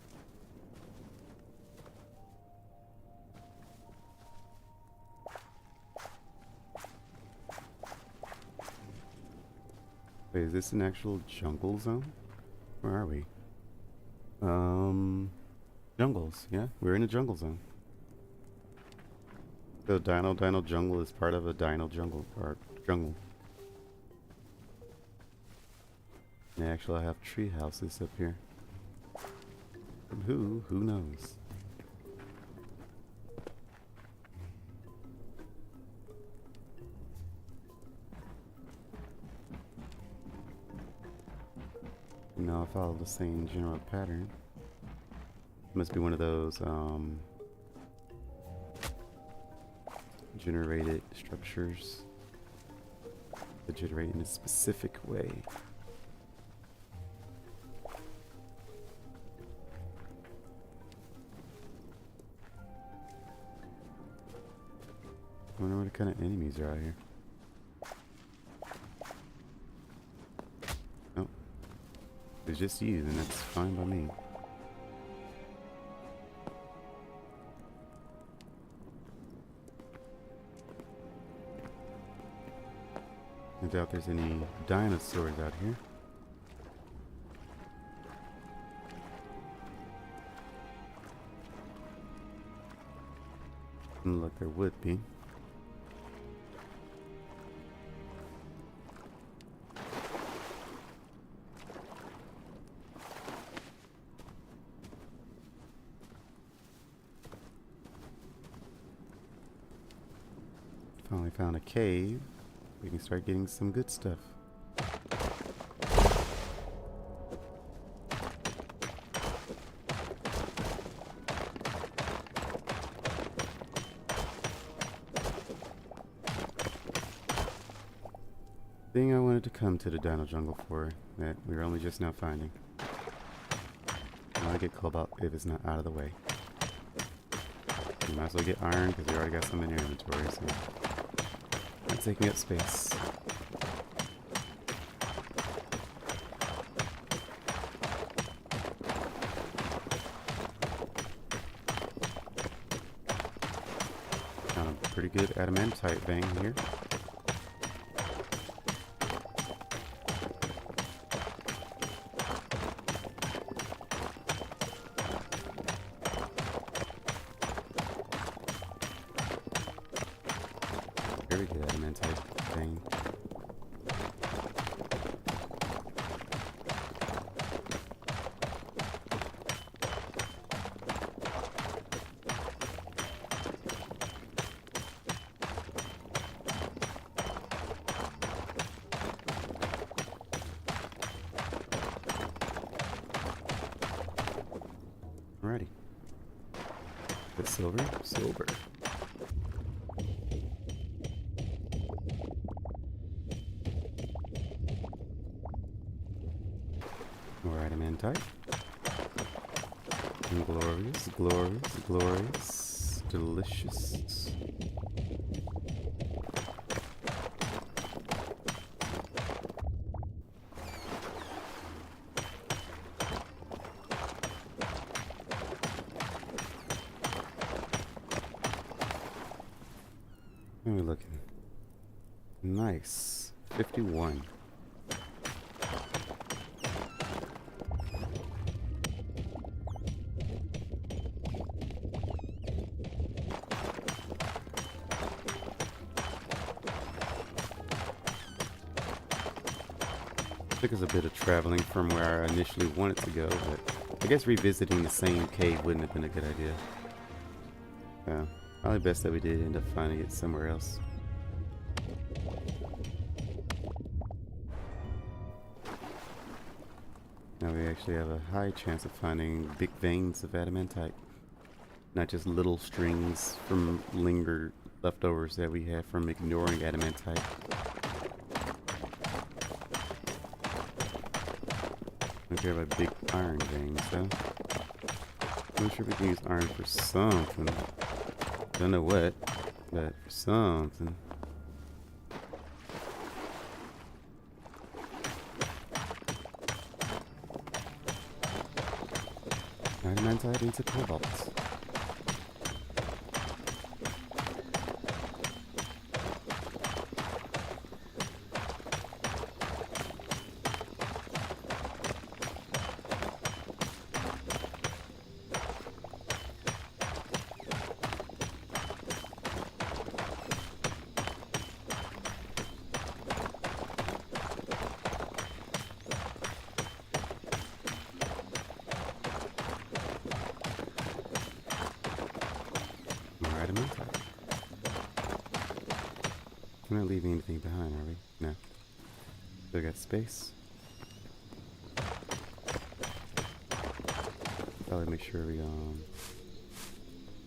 A: Wait, is this an actual jungle zone? Where are we? Jungles, yeah, we're in a jungle zone. The Dino jungle is part of a Dino jungle park jungle. And actually I have tree houses up here. From who? Who knows? You know, I follow the same general pattern. Must be one of those generated structures that generate in a specific way. I wonder what kind of enemies are out here. Oh, it's just you, and that's fine by me. I doubt there's any dinosaurs out here. Doesn't look like there would be. Finally found a cave. We can start getting some good stuff. Thing I wanted to come to the Dino Jungle for that we're only just now finding. I want to get cobalt if it's not out of the way. You might as well get iron because we already got some in your inventory, so not taking up space. Found a pretty good adamantite vein here. Very good adamantite vein. Alrighty. Good silver, silver. More adamantite. And glorious, glorious, glorious, delicious. How are we looking? Nice. 51. Took us a bit of traveling from where I initially wanted to go, but I guess revisiting the same cave wouldn't have been a good idea. Probably best that we did end up finding it somewhere else. Now we actually have a high chance of finding big veins of adamantite, not just little strings from lingered leftovers that we had from ignoring adamantite. I don't care about big iron veins, though. I'm sure we can use iron for something. Don't know what, but for something. Adamantite into cobalt. We're not leaving anything behind, are we? No. Still got space. Probably make sure we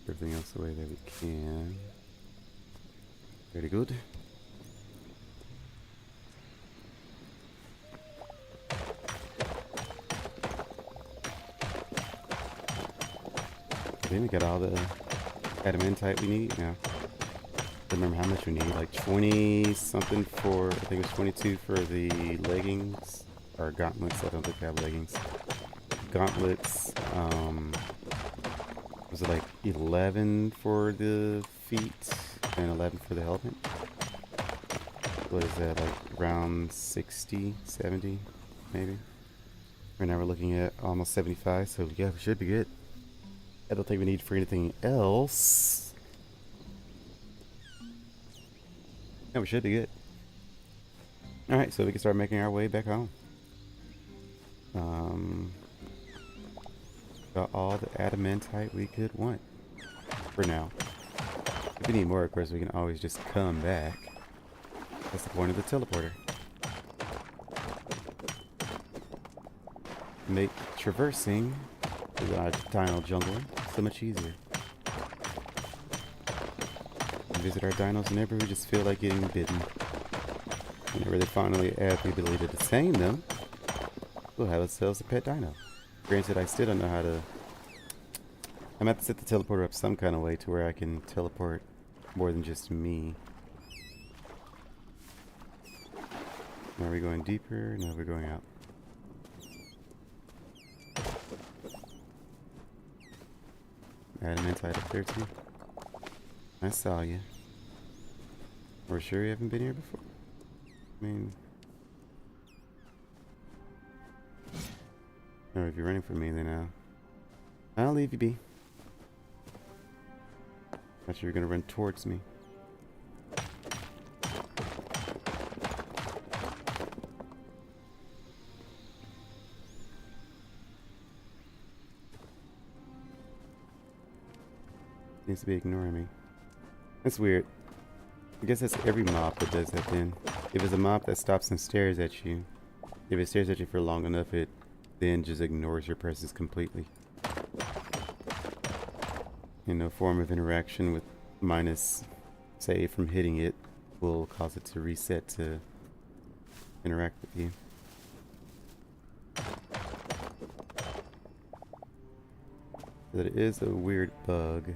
A: everything else the way that we can. Very good. Then we got all the adamantite we need now. I don't remember how much we need, like 20 something for, I think it was 22 for the leggings, or gauntlets. I don't think they have leggings. Gauntlets, was it like 11 for the feet and 11 for the helmet? What is that, like round 60, 70, maybe? Right now we're looking at almost 75, so yeah, we should be good. I don't think we need for anything else. Yeah, we should be good. Alright, so we can start making our way back home. Got all the adamantite we could want. For now. If we need more, of course, we can always just come back. That's the point of the teleporter. Make traversing through our Dino jungle so much easier. We visit our dinos whenever we just feel like getting bitten. Whenever they finally add the ability to tame them, we'll have ourselves a pet dino. Granted, I still don't know how to... I'm going to have to set the teleporter up some kind of way to where I can teleport more than just me. Are we going deeper? No, we're going out. Adamantite up there too. I saw you. We're sure you haven't been here before? I mean... Or if you're running from me, then I'll leave you be. Thought you were gonna run towards me. Seems to be ignoring me. That's weird. I guess that's every mob that does that then. If it's a mob that stops and stares at you, if it stares at you for long enough, it then just ignores your presence completely. And no form of interaction with minus, say, from hitting it will cause it to reset to interact with you. That it is a weird bug.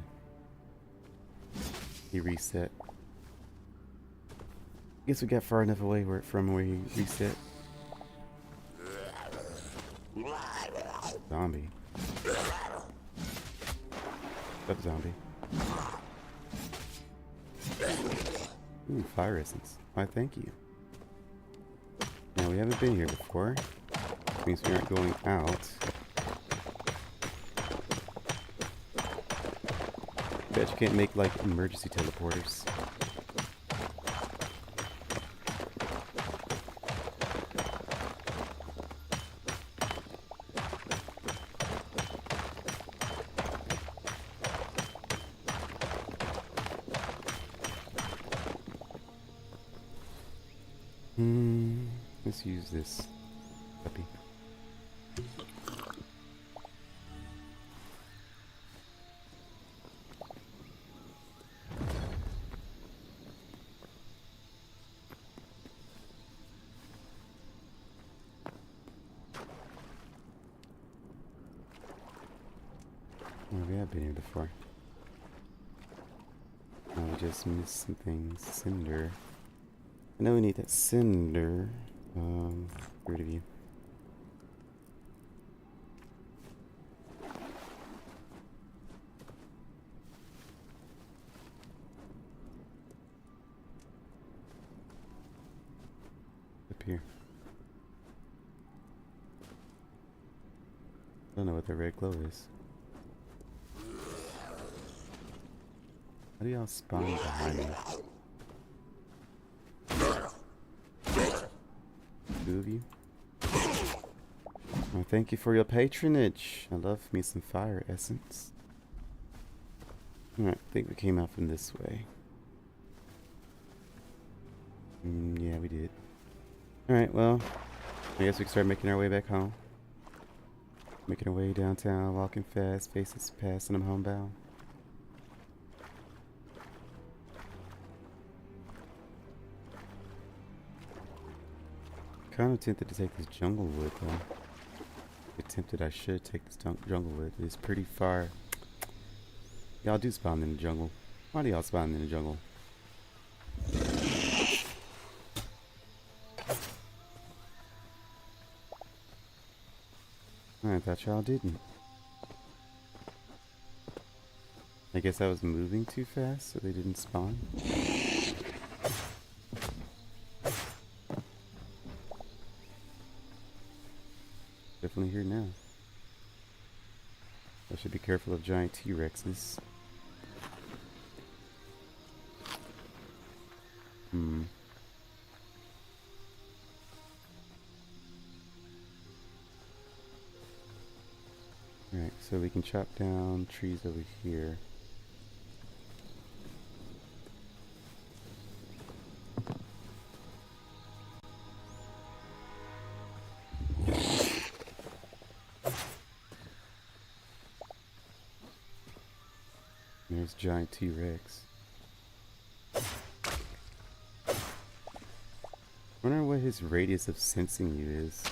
A: He reset. I guess we got far enough away from where he reset. Zombie. What's up, zombie? Ooh, fire essence. Why, thank you. Now, we haven't been here before. Which means we aren't going out. Bet you can't make, like, emergency teleporters. Let's use this puppy. Oh, we have been here before. Oh, we just missed some things. Cinder. I know we need that cinder. Get rid of you. Up here. I don't know what the red glow is. How do y'all spawn behind me? Two of you? Well, thank you for your patronage. I love me some fire essence. Alright, I think we came out from this way. Yeah, we did. Alright, well, I guess we can start making our way back home. Making our way downtown, walking fast, faces passing them homebound. Kind of tempted to take this jungle wood though. Tempted I should take this jungle wood. It's pretty far. Y'all do spawn in the jungle. Why do y'all spawn in the jungle? I thought y'all didn't. I guess I was moving too fast so they didn't spawn. definitely here now. I should be careful of giant T-Rexes. Alright, so we can chop down trees over here. There's giant T-Rex. Wonder what his radius of sensing you is.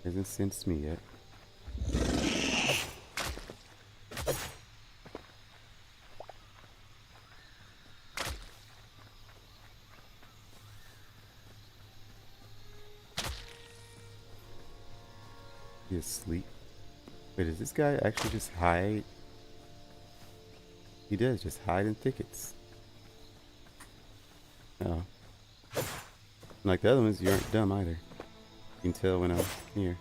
A: Hasn't sensed me yet. He asleep? Wait, does this guy actually just hide? He does just hide in thickets. Oh. Like the other ones, you aren't dumb either. You can tell when I'm here.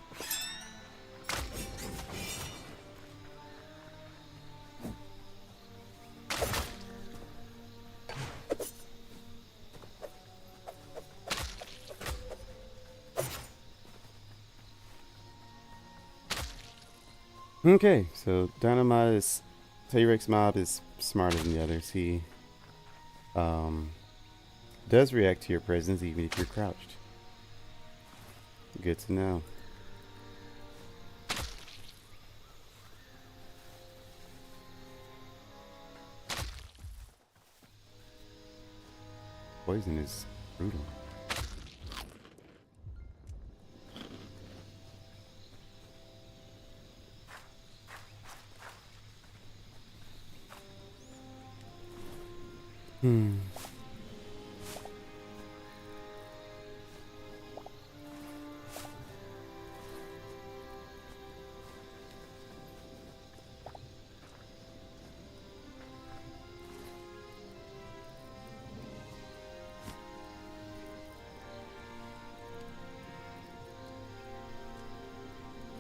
A: Okay, so T-Rex mob is smarter than the others. He does react to your presence even if you're crouched. Good to know. Poison is brutal.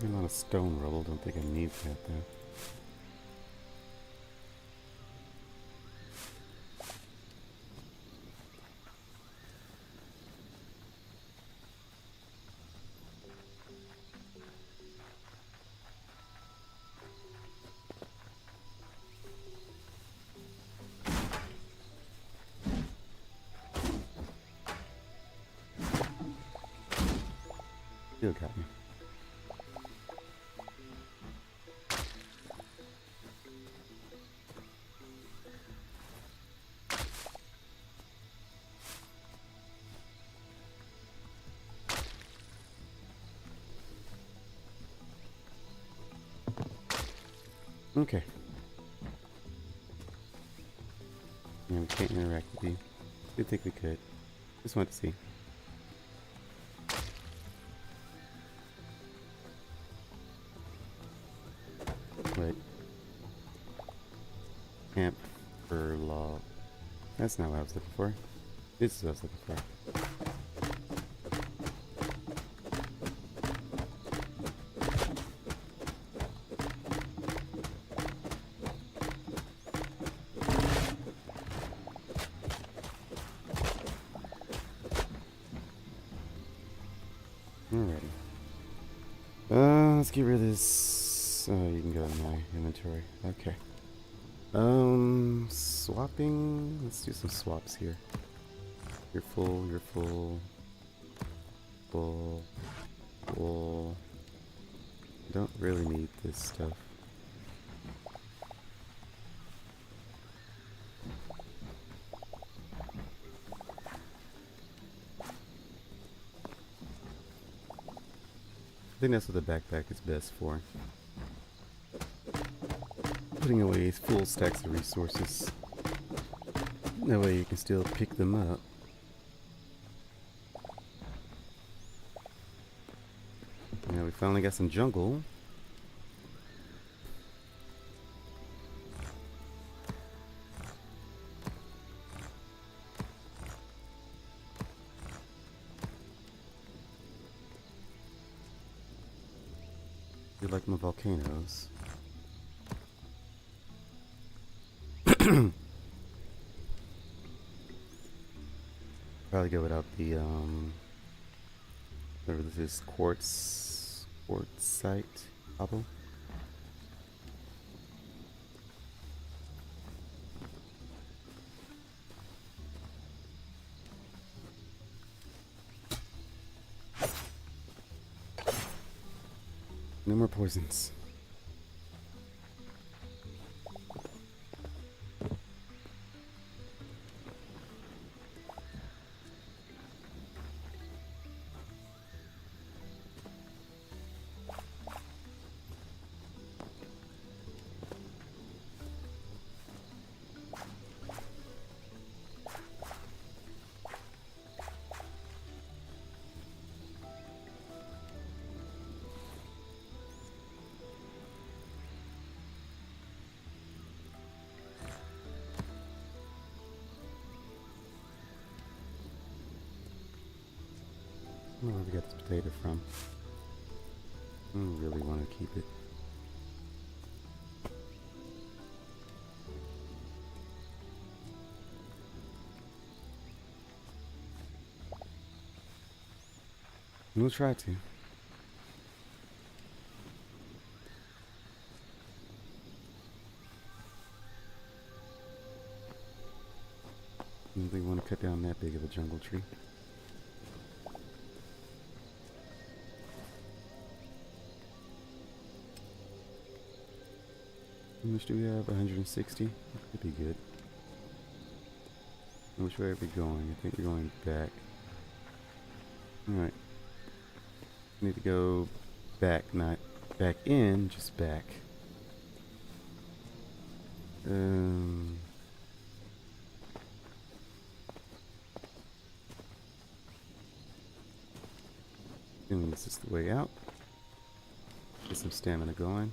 A: A lot of stone rubble. Don't think I need that though. Still got me. Okay. Yeah, we can't interact with you. Did think we could. Just want to see. Wait. Camp for log. That's not what I was looking for. This is what I was looking for. Alrighty. Let's get rid of this. Oh, you can go in my inventory. Okay. Swapping. Let's do some swaps here. You're full, you're full. Full. Full. Don't really need this stuff. I think that's what the backpack is best for. Putting away full stacks of resources. That way you can still pick them up. Now we finally got some jungle. You like my volcanoes. Probably go without the whatever this is, quartzite cobble. No more poisons. I don't know where we got this potato from. I don't really want to keep it. We'll try to. I don't think we want to cut down that big of a jungle tree. How much do we have? 160? That could be good. Which way are we going? I think we're going back. Alright. Need to go back, not back in, just back. And this is the way out. Get some stamina going.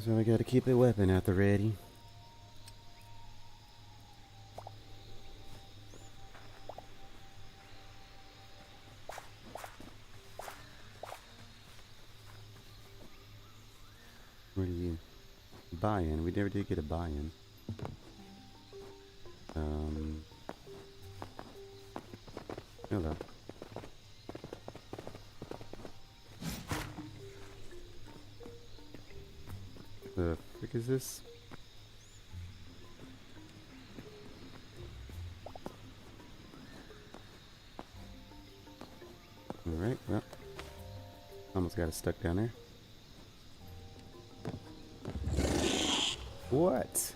A: So I gotta keep a weapon at the ready. Where do you buy in? We never did get a buy in. Hello. The frick is this? Alright, well. Almost got it stuck down there. What?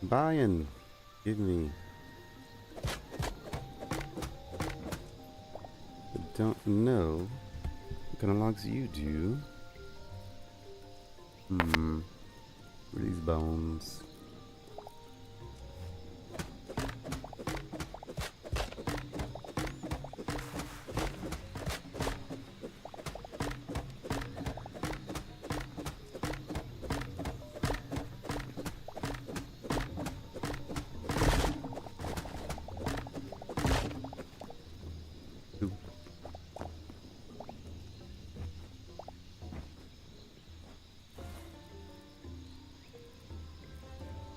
A: Buying. Give me. I don't know what kind of logs you do. What are these bones?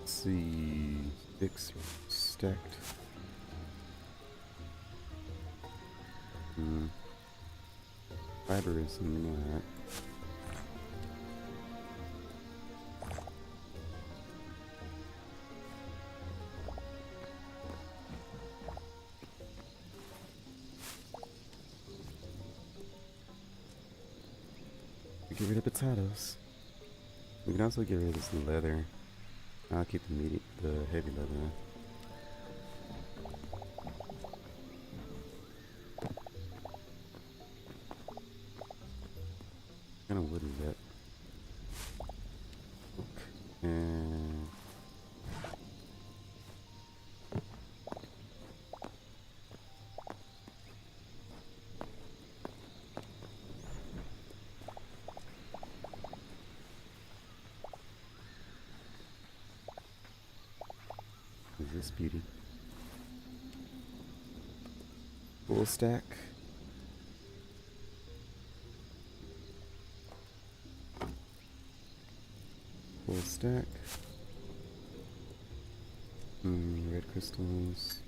A: See, sticks stacked. Fiber is not. Get rid of potatoes. We can also get rid of this leather. I'll keep the heavy leather. kind of wood is that? Oak. And what is this beauty? Full stack. Full stack. Red crystals.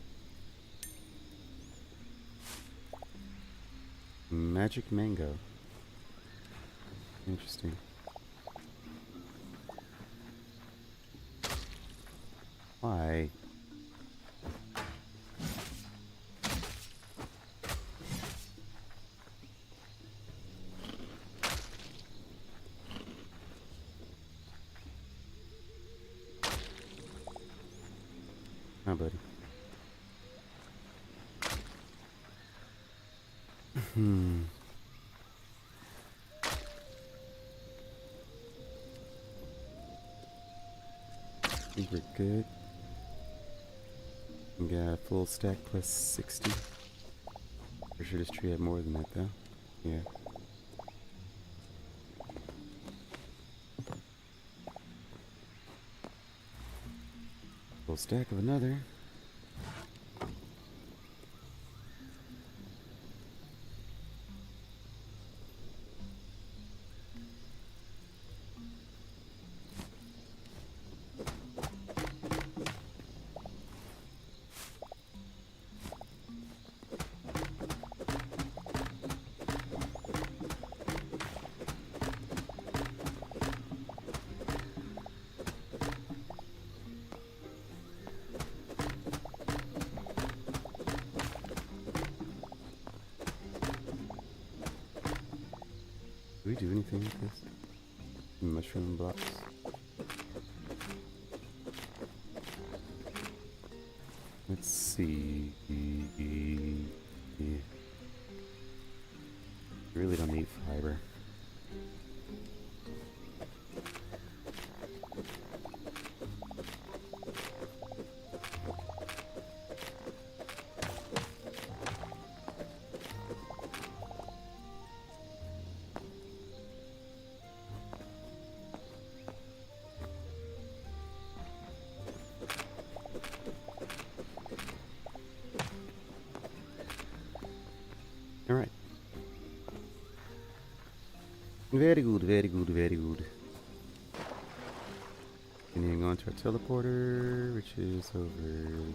A: Magic mango. Interesting. Why? Hi, buddy. I think we're good. We got a full stack plus 60. For sure this tree had more than that though. Yeah. Full stack of another. Do we do anything with this? Mushroom blocks? Let's see. Really don't need fiber. Alright. Very good, very good, very good. Continuing on to our teleporter, which is over.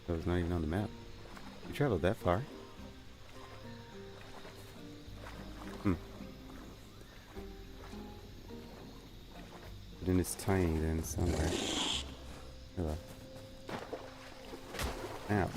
A: That was not even on the map. We traveled that far. But then it's tiny then somewhere. Hello. Ow.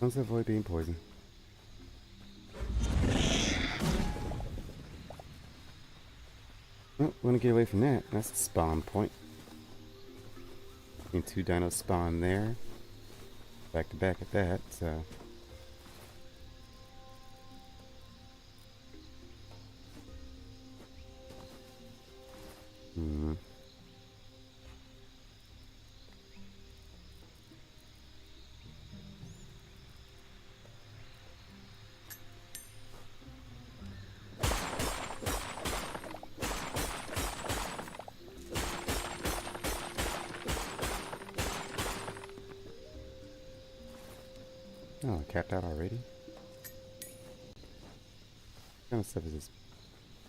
A: Let's avoid being poisoned. Oh, want to get away from that. That's a spawn point. And 2 dinos spawn there. Back to back at that, so. Oh, capped out already? What kind of stuff is this?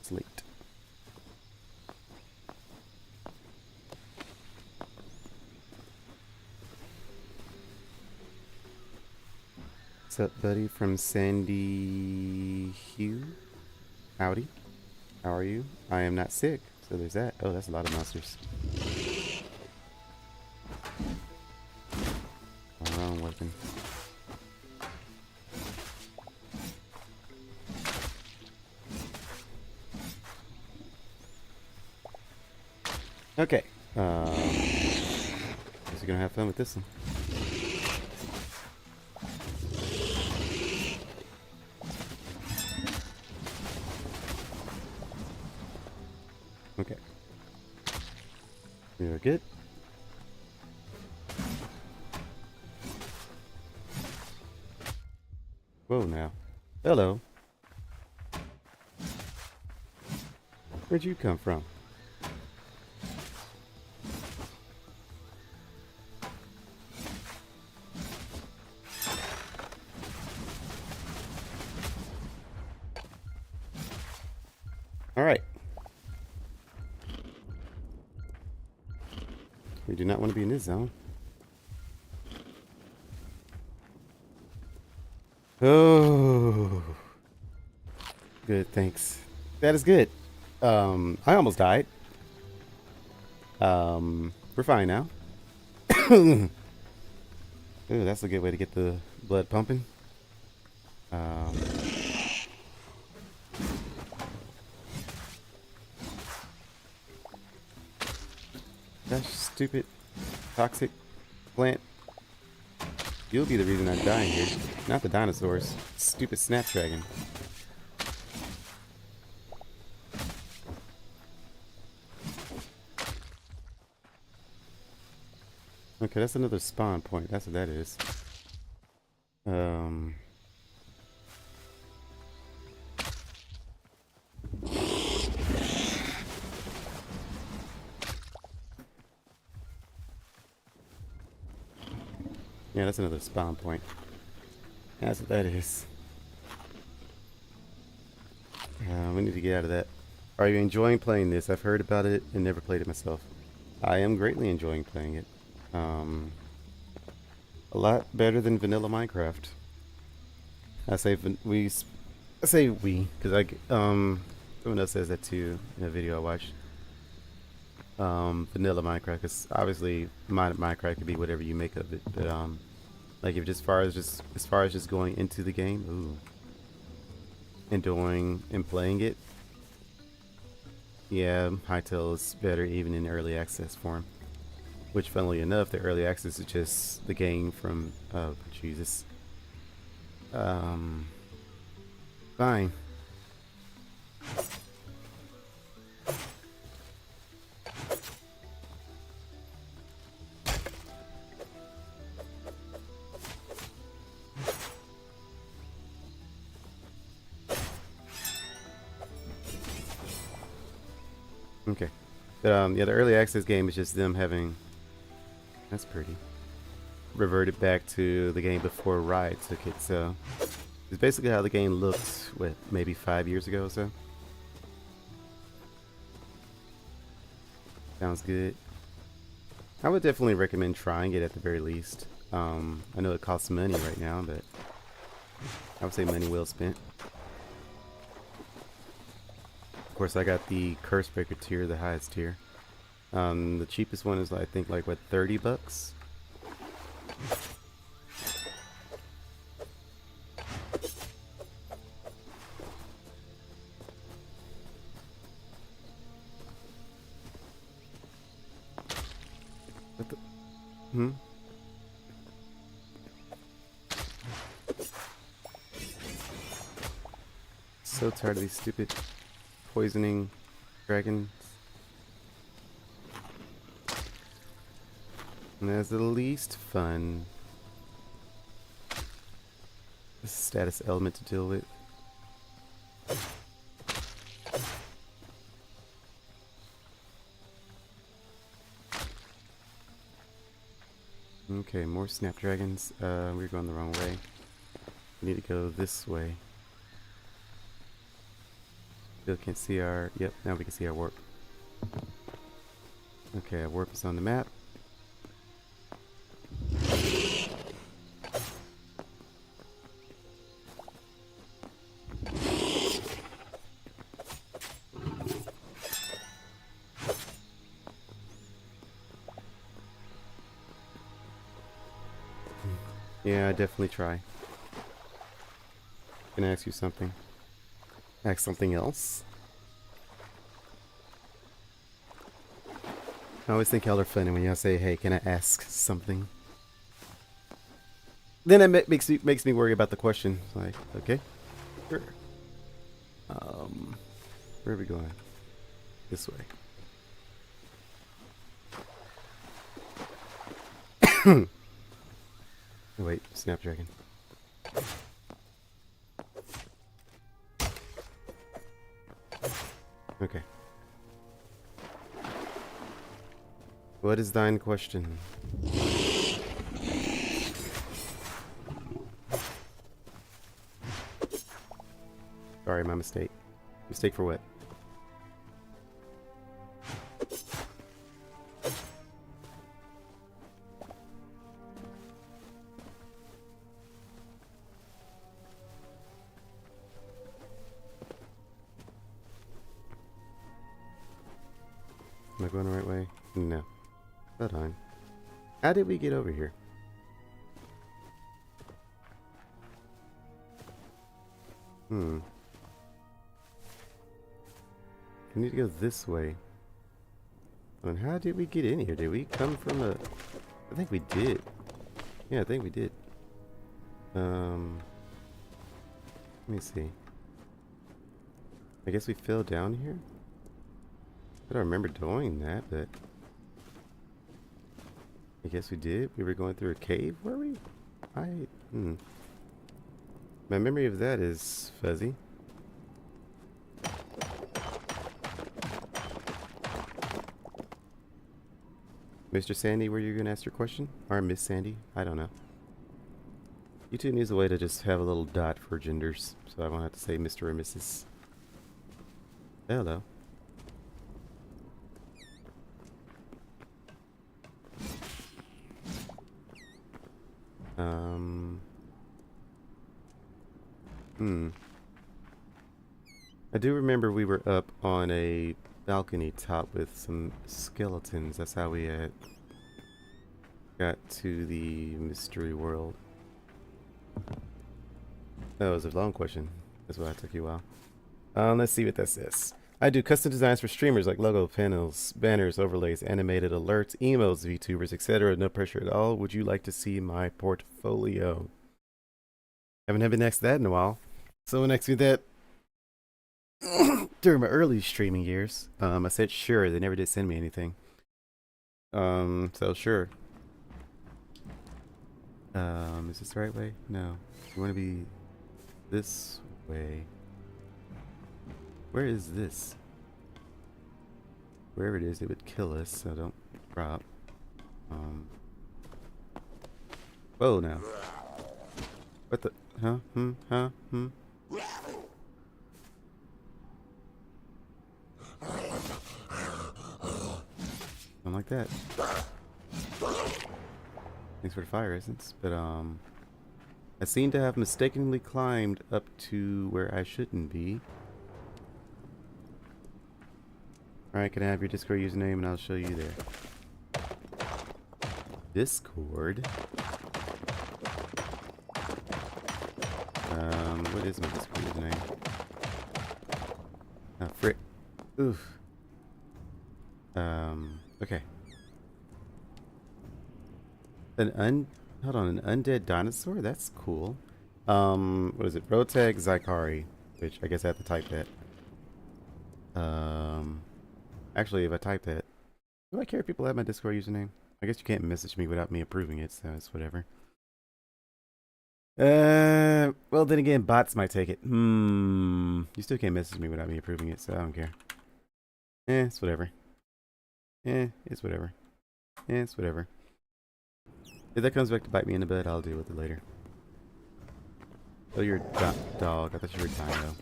A: Slate. What's up, buddy? From Sandy Hugh. Howdy. How are you? I am not sick, so there's that. Oh, that's a lot of monsters. Wrong weapon. Okay. Guess we're gonna have fun with this one. Okay. We're good. Whoa now. Hello. Where'd you come from? Alright. We do not want to be in this zone. Oh. Good, thanks. That is good. I almost died. We're fine now. Ooh, that's a good way to get the blood pumping. That stupid, toxic plant. You'll be the reason I'm dying here, not the dinosaurs. Stupid snapdragon. Okay, that's another spawn point. That's what that is. Yeah, that's another spawn point. That's what that is. We need to get out of that. Are you enjoying playing this? I've heard about it and never played it myself. I am greatly enjoying playing it. A lot better than vanilla Minecraft. I say we, because someone else says that too in a video I watched. Vanilla Minecraft, because obviously Minecraft could be whatever you make of it, but like if just as far as just going into the game, ooh, and doing and playing it, yeah, Hytale is better even in early access form. Which, funnily enough, the early access is just the game from, oh Jesus, fine. Okay. But, yeah, the early access game is just them having... That's pretty. Reverted back to the game before Riot took it, so... It's basically how the game looked, what, maybe 5 years ago or so? Sounds good. I would definitely recommend trying it at the very least. I know it costs money right now, but... I would say money well spent. Of course, I got the Curse Breaker tier, the highest tier. The cheapest one is, I think, like, what, 30 bucks? What the? So tired of these stupid poisoning dragons. And that's the least fun status element to deal with. Okay, more snapdragons. We're going the wrong way. We need to go this way. Still can't see our... Yep, now we can see our warp. Okay, our warp is on the map. Yeah, I definitely try. Can I ask you something? Ask something else? I always think y'all are funny when y'all say, "Hey, can I ask something?" Then it makes me worry about the question. Like, okay, sure. Where are we going? This way. Oh, wait, Snapdragon. Okay. What is thine question? Sorry, my mistake. Mistake for what? Am I going the right way? No. Hold on. How did we get over here? We need to go this way. And how did we get in here? Did we come from a... I think we did. Yeah, I think we did. Let me see. I guess we fell down here? I don't remember doing that, but... I guess we did. We were going through a cave, were we? My memory of that is fuzzy. Mr. Sandy, were you going to ask your question? Or Miss Sandy? I don't know. YouTube needs a way to just have a little dot for genders, so I won't have to say Mr. or Mrs. Hello. I do remember we were up on a balcony top with some skeletons. That's how we had got to the mystery world. That was a long question. That's why it took you a while. Let's see what that says. I do custom designs for streamers like logo, panels, banners, overlays, animated alerts, emotes, VTubers, etc. No pressure at all. Would you like to see my portfolio? Haven't been asked that in a while. Someone asked me that during my early streaming years. I said sure. They never did send me anything. So sure. Is this the right way? No. You want to be this way. Where is this? Wherever it is, it would kill us, so don't drop. Whoa now. What the? Huh? Something like that. Thanks for the fire essence, but I seem to have mistakenly climbed up to where I shouldn't be. Alright, can I have your Discord username and I'll show you there. Discord? What is my Discord username? Oh, frick. Oof. Okay. Hold on, an undead dinosaur? That's cool. What is it? Rotag Zykari, which I guess I have to type that. Actually, if I type that, do I care if people have my Discord username? I guess you can't message me without me approving it, so it's whatever. Well then again, bots might take it. You still can't message me without me approving it, so I don't care. It's whatever. It's whatever. It's whatever. If that comes back to bite me in the butt, I'll deal with it later. Oh, you're a dog. I thought you were Dino.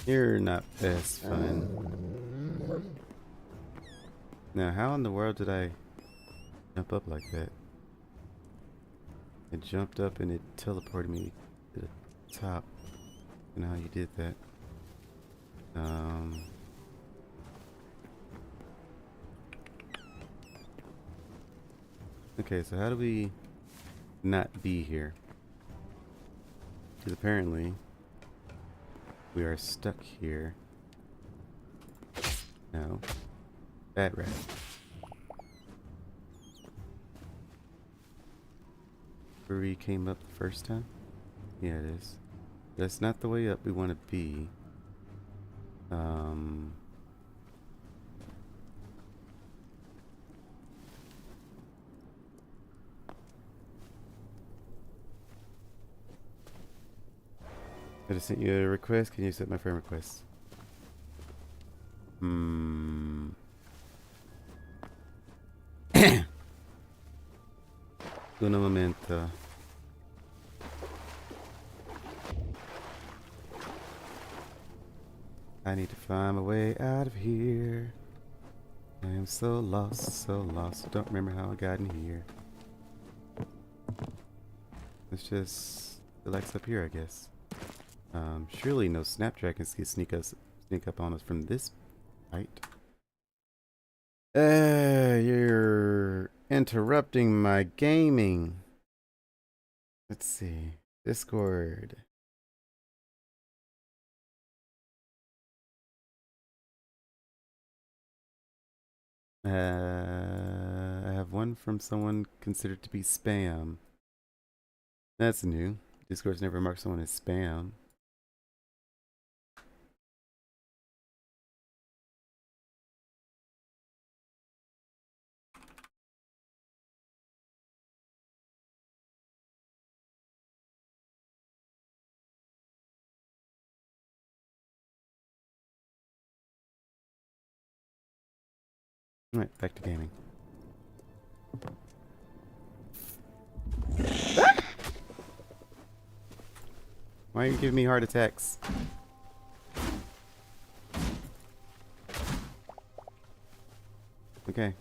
A: You're not as fun. Now, how in the world did I jump up like that? It jumped up and it teleported me to the top. I know how you did that. Okay, so how do we not be here? Because apparently we are stuck here. No. Bad rat. Where we came up the first time? Yeah, it is. That's not the way up we want to be. I just sent you a request. Can you accept my friend request? Uno momento. I need to find my way out of here. I am so lost, so lost. Don't remember how I got in here. Let's just relax up here, I guess. Surely no snapdragons can sneak up on us from this height. You're interrupting my gaming. Let's see. Discord. I have one from someone considered to be spam. That's new. Discord's never marked someone as spam. Alright, back to gaming. Why are you giving me heart attacks? Okay.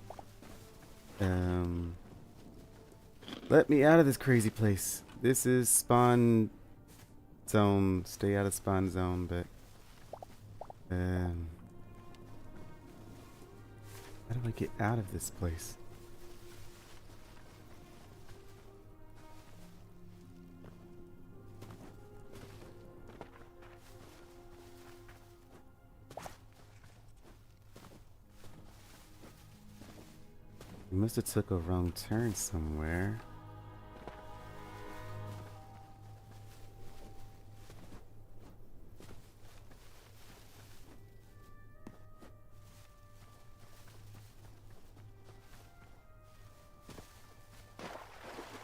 A: Let me out of this crazy place. This is spawn zone. Stay out of spawn zone, but how do I get out of this place? We must have took a wrong turn somewhere.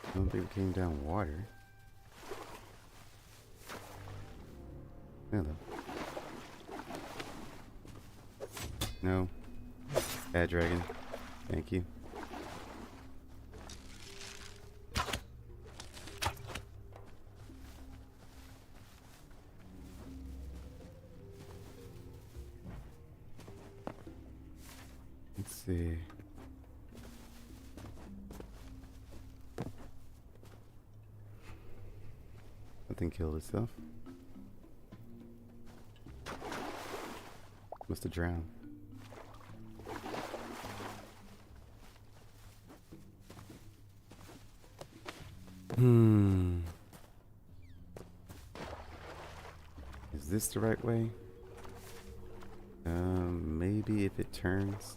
A: I don't think we came down water. Hello. No. Bad dragon. Thank you. Let's see. Something killed itself. Must have drowned. Is this the right way? Maybe if it turns.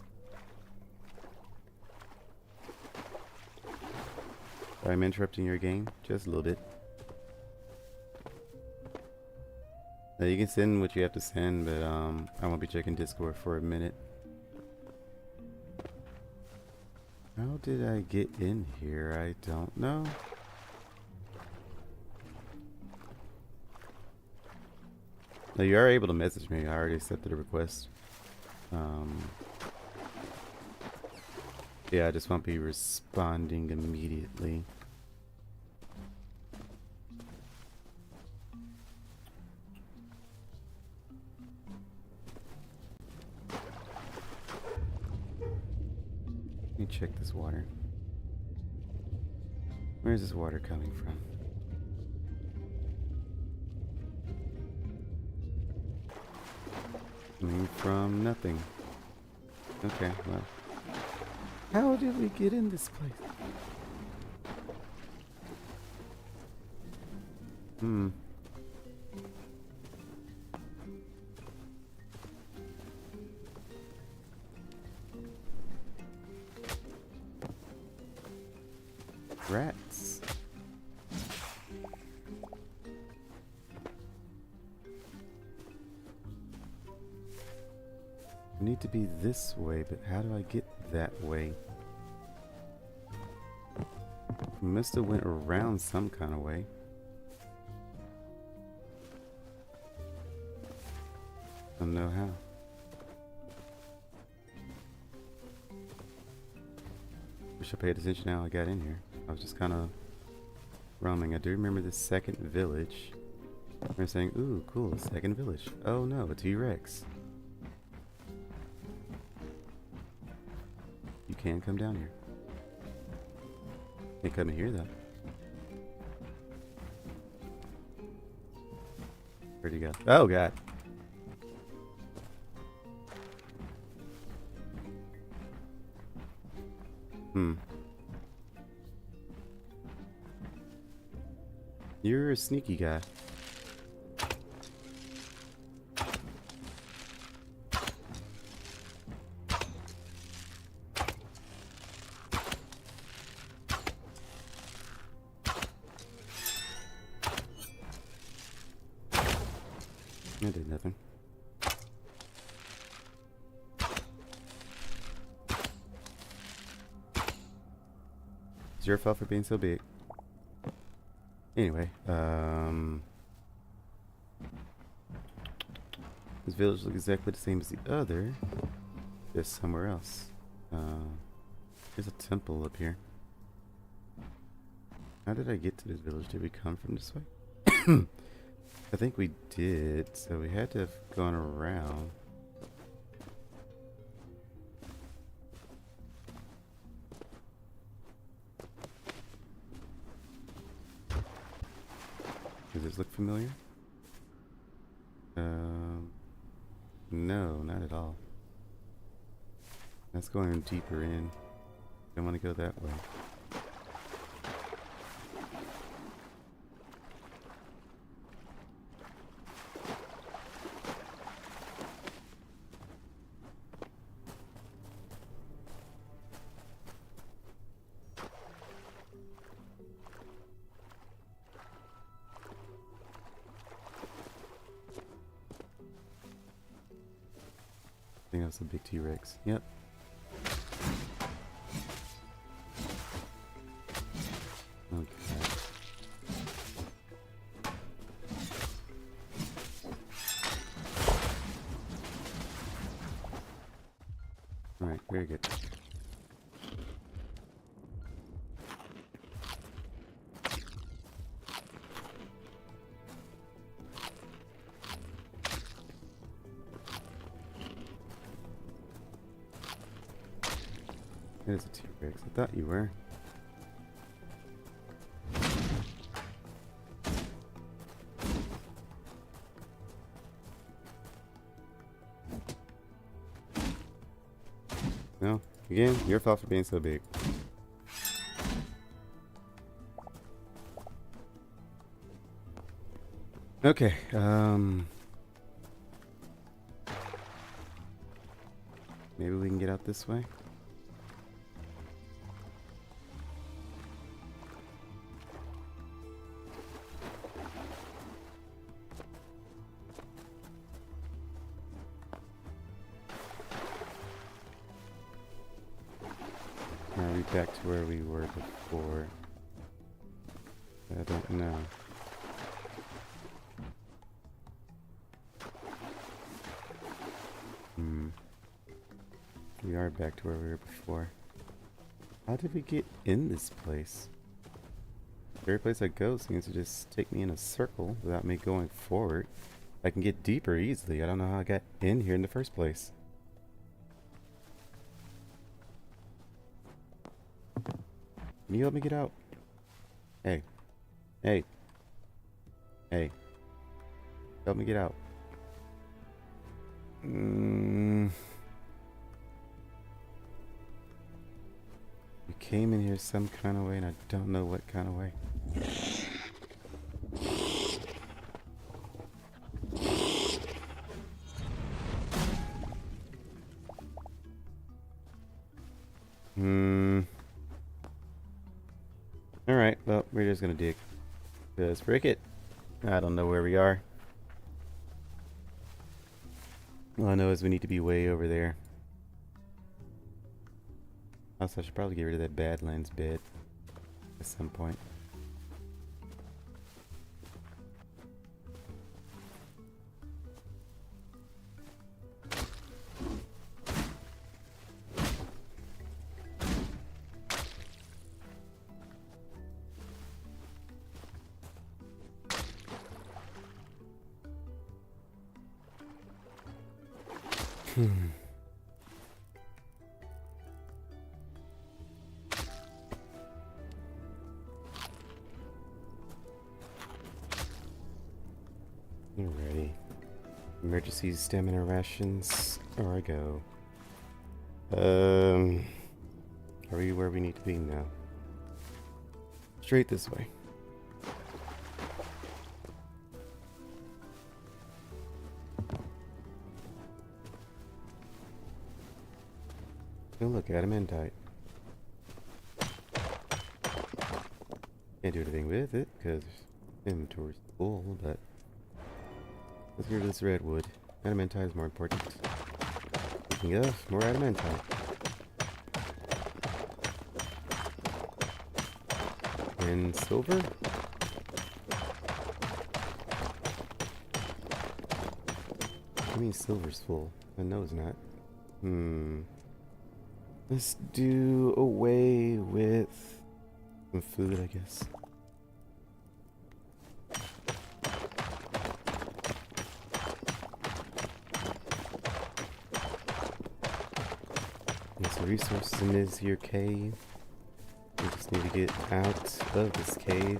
A: I'm interrupting your game just a little bit. Now you can send what you have to send, but I won't be checking Discord for a minute. How did I get in here? I don't know. No, you are able to message me. I already accepted a request. Yeah, I just won't be responding immediately. check this water. Where's this water coming from? Coming from nothing. Okay, well. How did we get in this place? Rats. I need to be this way, but how do I get that way? Must have went around some kind of way. Don't know how. Wish I paid attention how I got in here. I was just kind of roaming. I do remember this second village. We're saying, ooh, cool, a second village. Oh no, a T-Rex. You can come down here. Can't come in here though. Where'd he go? Oh god. You're a sneaky guy. I did nothing. It's your fault for being so big. Anyway, this village looks exactly the same as the other. There's somewhere else. There's a temple up here. How did I get to this village? Did we come from this way? I think we did, so we had to have gone around. Does this look familiar? No, not at all. That's going deeper in. Don't want to go that way. I think that's a big T-Rex. Yep. Okay. Alright, very good. There's a T-Rex. I thought you were. No, again, your fault for being so big. Okay, maybe we can get out this way. Are we back to where we were before? I don't know. We are back to where we were before. How did we get in this place? Every place I go seems to just take me in a circle without me going forward. I can get deeper easily. I don't know how I got in here in the first place. Can you help me get out? Hey. Hey. Hey. Help me get out. You came in here some kind of way, and I don't know what kind of way. Alright, well, we're just gonna dig. Because frick it. I don't know where we are. All I know is we need to be way over there. Also, I should probably get rid of that Badlands bed at some point. Alrighty. Emergency stamina rations. Or I go. Are we where we need to be now? Straight this way. Oh look, adamantite. Can't do anything with it because inventory's full, but let's get rid of this redwood. Adamantite is more important. Speaking of, more adamantite. And silver? I mean silver's full. I know it's not. Let's do away with some food, I guess. There's some resources in this here cave. We just need to get out of this cave.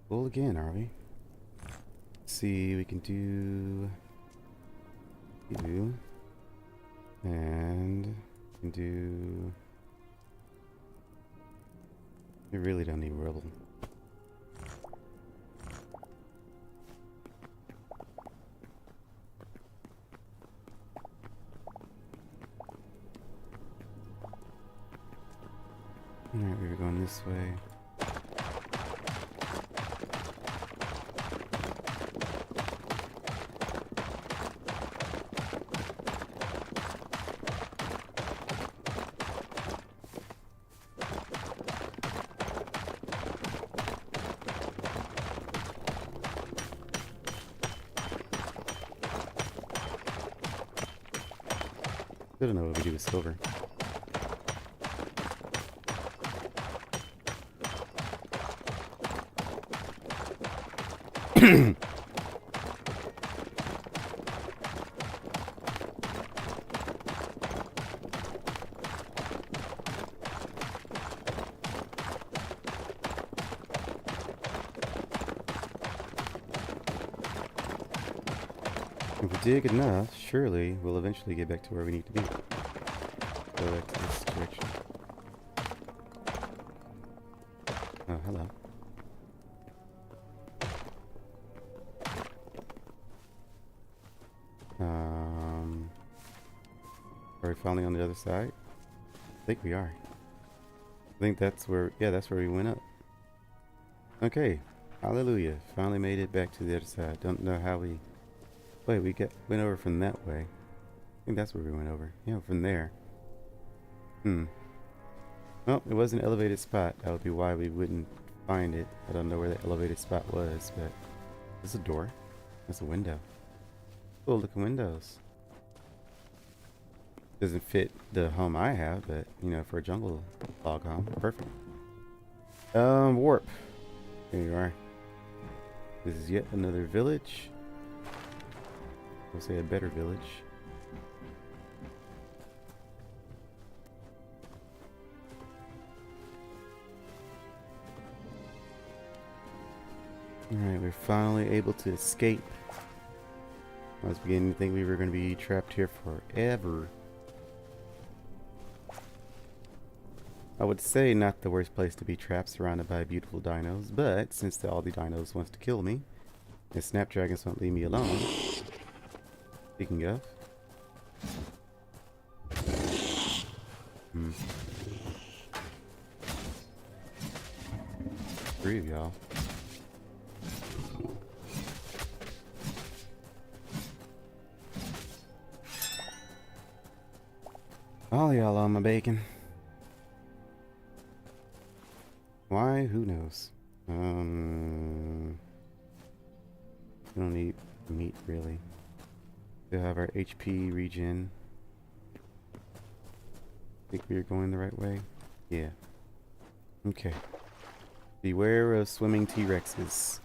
A: Full again, are we? Let's see, we can do you, and we can do. We really don't need rubble. Alright, we were going this way. I don't know what we do with silver. If we dig enough, surely we'll eventually get back to where we need to be. Go back to this direction. Oh, hello. Are we finally on the other side? I think we are. I think that's where, yeah, that's where we went up. Okay, hallelujah. Finally made it back to the other side. Don't know how we... Wait, we went over from that way. I think that's where we went over. Yeah, from there. Well, it was an elevated spot. That would be why we wouldn't find it. I don't know where the elevated spot was, but... There's a door. There's a window. Oh, look at windows. Doesn't fit the home I have, but you know, for a jungle log home, perfect. Warp. There you are. This is yet another village. I'll say a better village. Alright, we're finally able to escape. I was beginning to think we were going to be trapped here forever. I would say not the worst place to be trapped, surrounded by beautiful dinos, but since all the dinos wants to kill me, and snapdragons won't leave me alone. Speaking of. Three of y'all. All y'all on my bacon. Why? Who knows? We don't need meat really. We'll have our HP regen. Think we're going the right way? Yeah. Okay. Beware of swimming T-Rexes.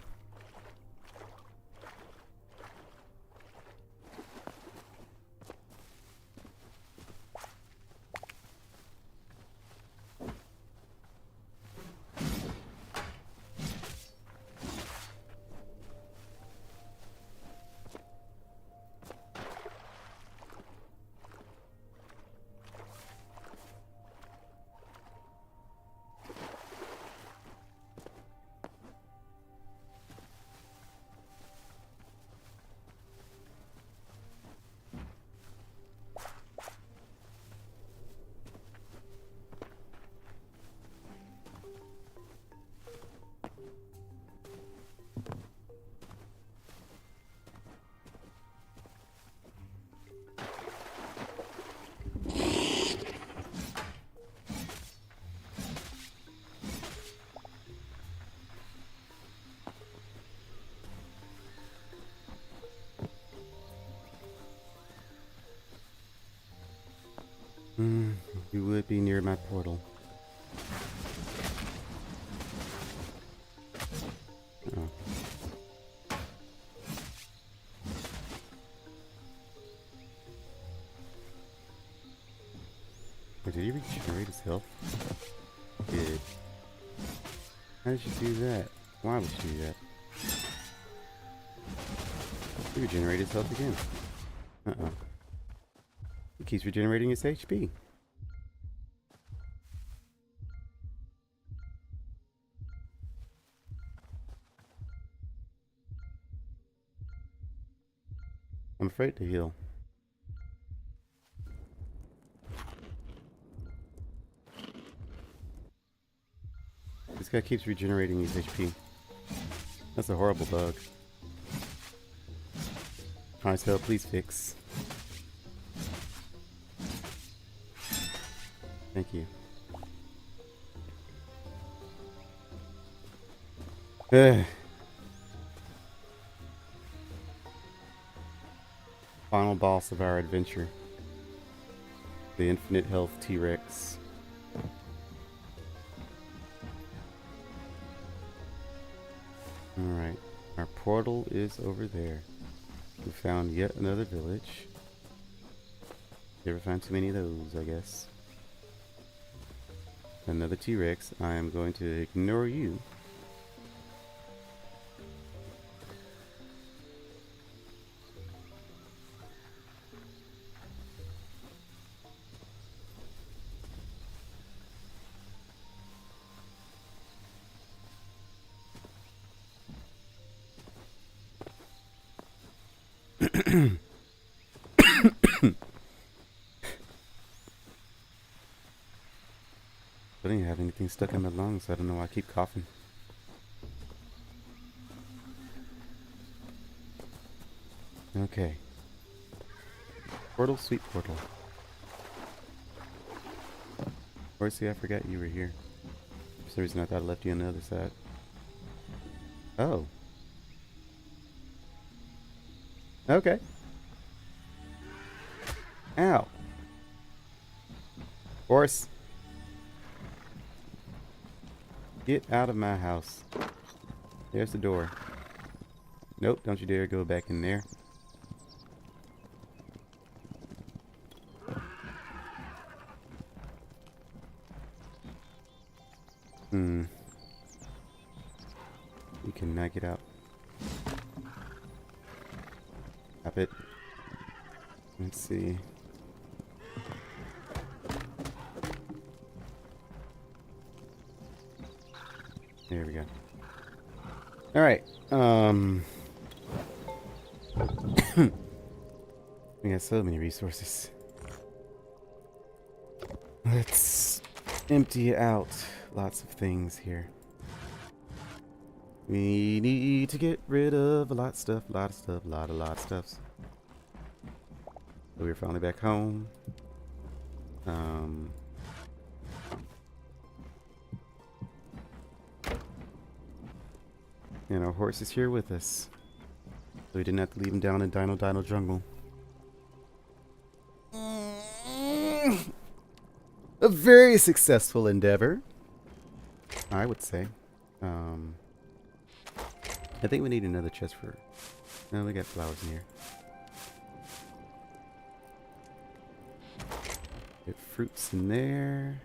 A: You would be near my portal. Oh. Wait, did he regenerate his health? He did. How did you do that? Why would you do that? He regenerated his health again. Uh-oh. He keeps regenerating his HP. I'm afraid to heal. This guy keeps regenerating his HP. That's a horrible bug. Hytale, please fix. Thank you. Final boss of our adventure. The infinite health T-Rex. Alright. Our portal is over there. We found yet another village. Never find too many of those, I guess. Another T-Rex. I am going to ignore you. I didn't have anything stuck in my lungs, so I don't know why I keep coughing. Okay. Portal, sweet portal. Horsey, I forgot you were here. For some reason I thought I left you on the other side. Oh. Okay. Ow. Horse, get out of my house. There's the door. Nope, don't you dare go back in there. You cannot get out. Stop it. Let's see. There we go. All right. We got so many resources. Let's empty out lots of things here. We need to get rid of a lot of stuff, lot of stuff. So we're finally back home. And our horse is here with us. So we didn't have to leave him down in Dino Jungle. A very successful endeavor, I would say. I think we need another chest for... No, we got flowers in here. Get fruits in there.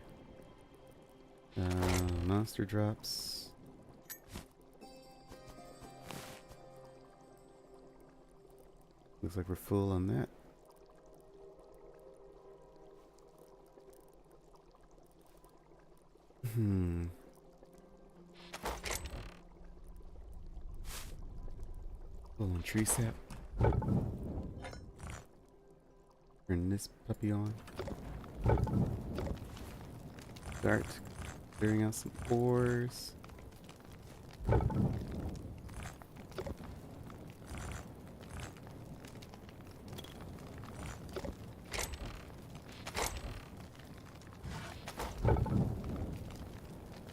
A: Monster drops. Looks like we're full on that. Full on tree sap. Turn this puppy on. Start clearing out some ores.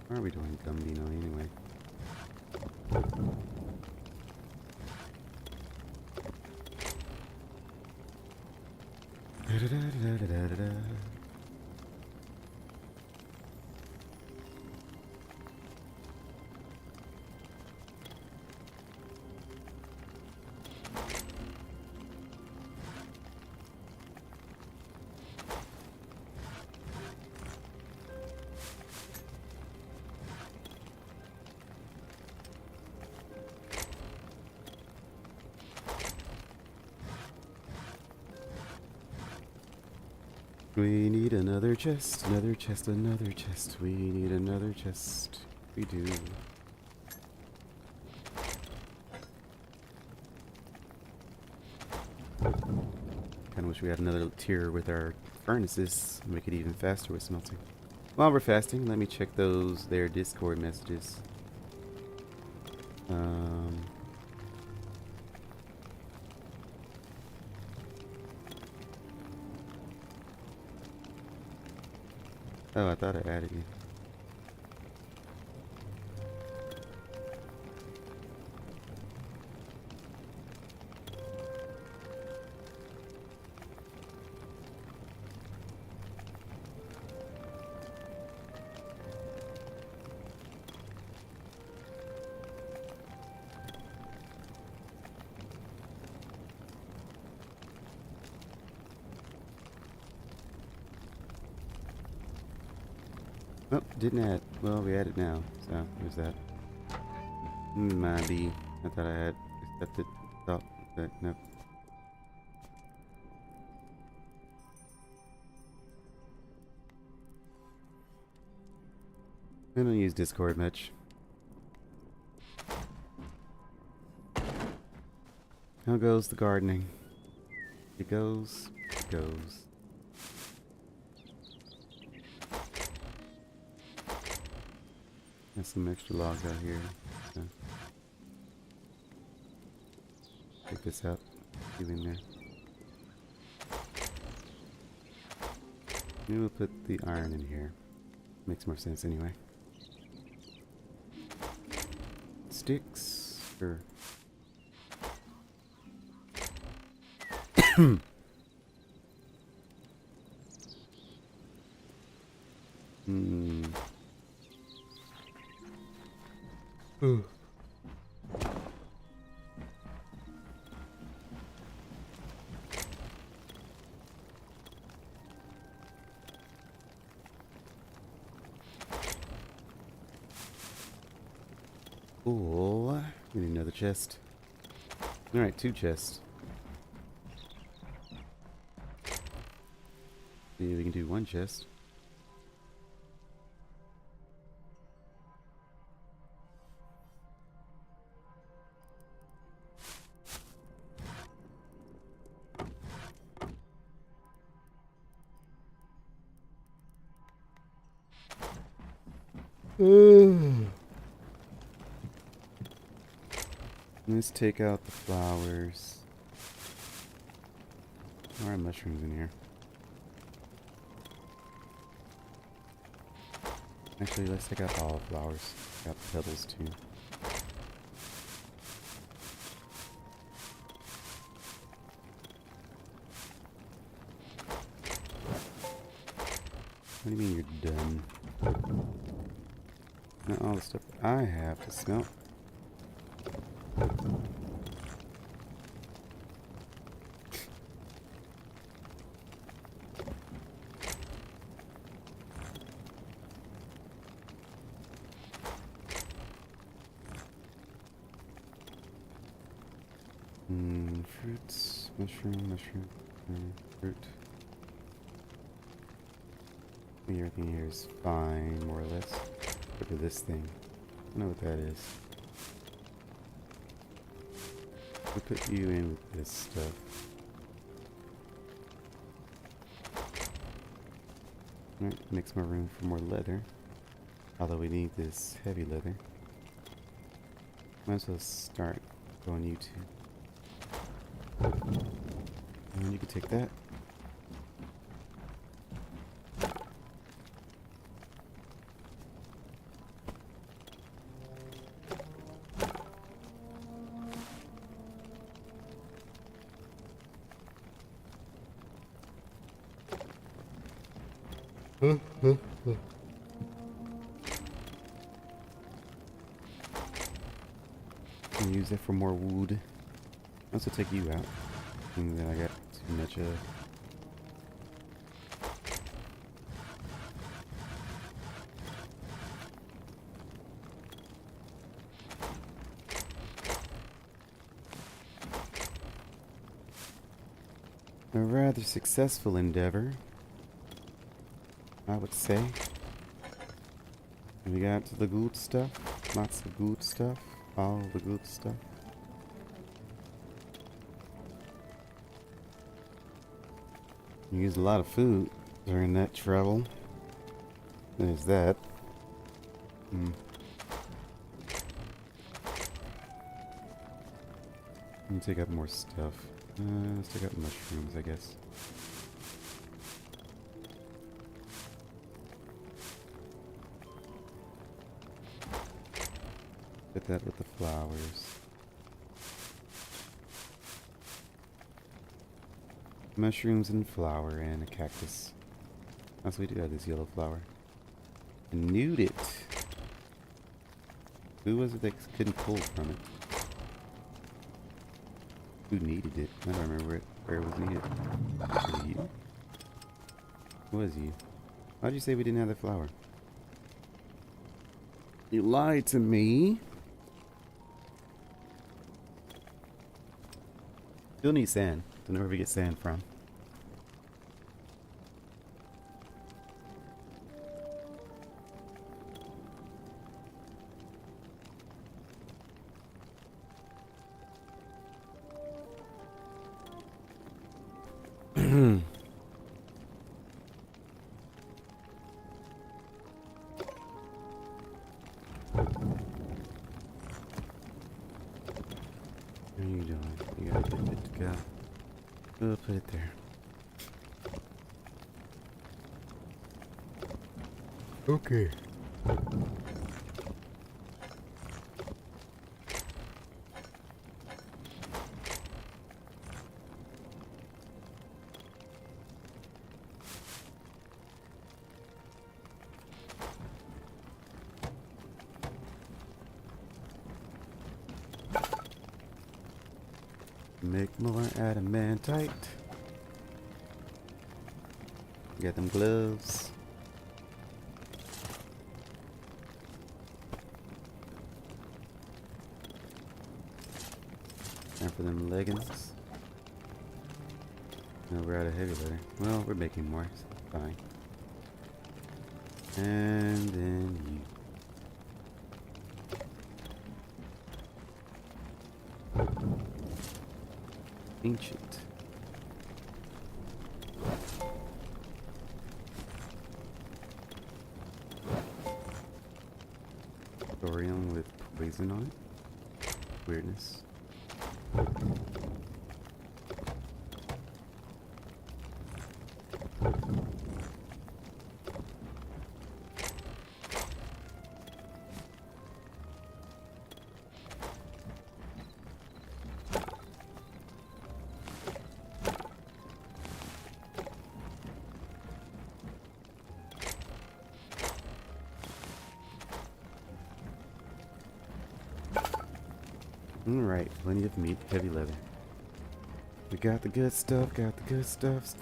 A: How are we doing, Dino, anyway? We need another chest, another chest, another chest. We need another chest. We do. Kinda wish we had another tier with our furnaces. Make it even faster with smelting. While we're fasting, let me check their Discord messages. Oh, I thought I added you. Oh, didn't add. Well, we add it now. So, there's that. Maybe. I thought I had accepted. Oh, but nope. I don't use Discord much. How goes the gardening? It goes. It goes. There's some extra logs out here. So pick this up. Get in there. Maybe we'll put the iron in here. Makes more sense anyway. Sticks. Sure. Hmm. Cool. We need another chest. Alright, 2 chests. Maybe we can do 1 chest. Let's take out the flowers. There are mushrooms in here. Actually, let's take out all the flowers. Got the petals too. What do you mean you're done? Not all the stuff I have to smelt. Fruits, mushroom, fruit. I think everything here is fine, more or less. Look at this thing. I know what that is. We'll put you in with this stuff. Alright, makes more room for more leather. Although we need this heavy leather. Might as well start going you two. And you can take that. And use that for more wood. I'll also take you out. And then I got too much of. A rather successful endeavor, I would say. And we got to the good stuff. Lots of good stuff. All the good stuff. You used a lot of food during that travel. There's that. Let me take out more stuff. Let's take out mushrooms, I guess. Put that with the flowers. Mushrooms and flower and a cactus. Also, we do have this yellow flower. I knew it. Who was it that couldn't pull from it? Who needed it? I don't remember where it was needed. Was it you? Who was you? Why'd you say we didn't have the flower? You lied to me. Still need sand. Don't know where we get sand from. What are you doing? You got it good to go. We'll put it there. Okay. Make more adamantite. Get them gloves. Time for them leggings. No, we're out of heavy leather. Well, we're making more, so fine. And then you. Ancient. Thorium with poison on it. Weirdness. Alright, plenty of meat, heavy leather. We got the good stuff, got the good stuff.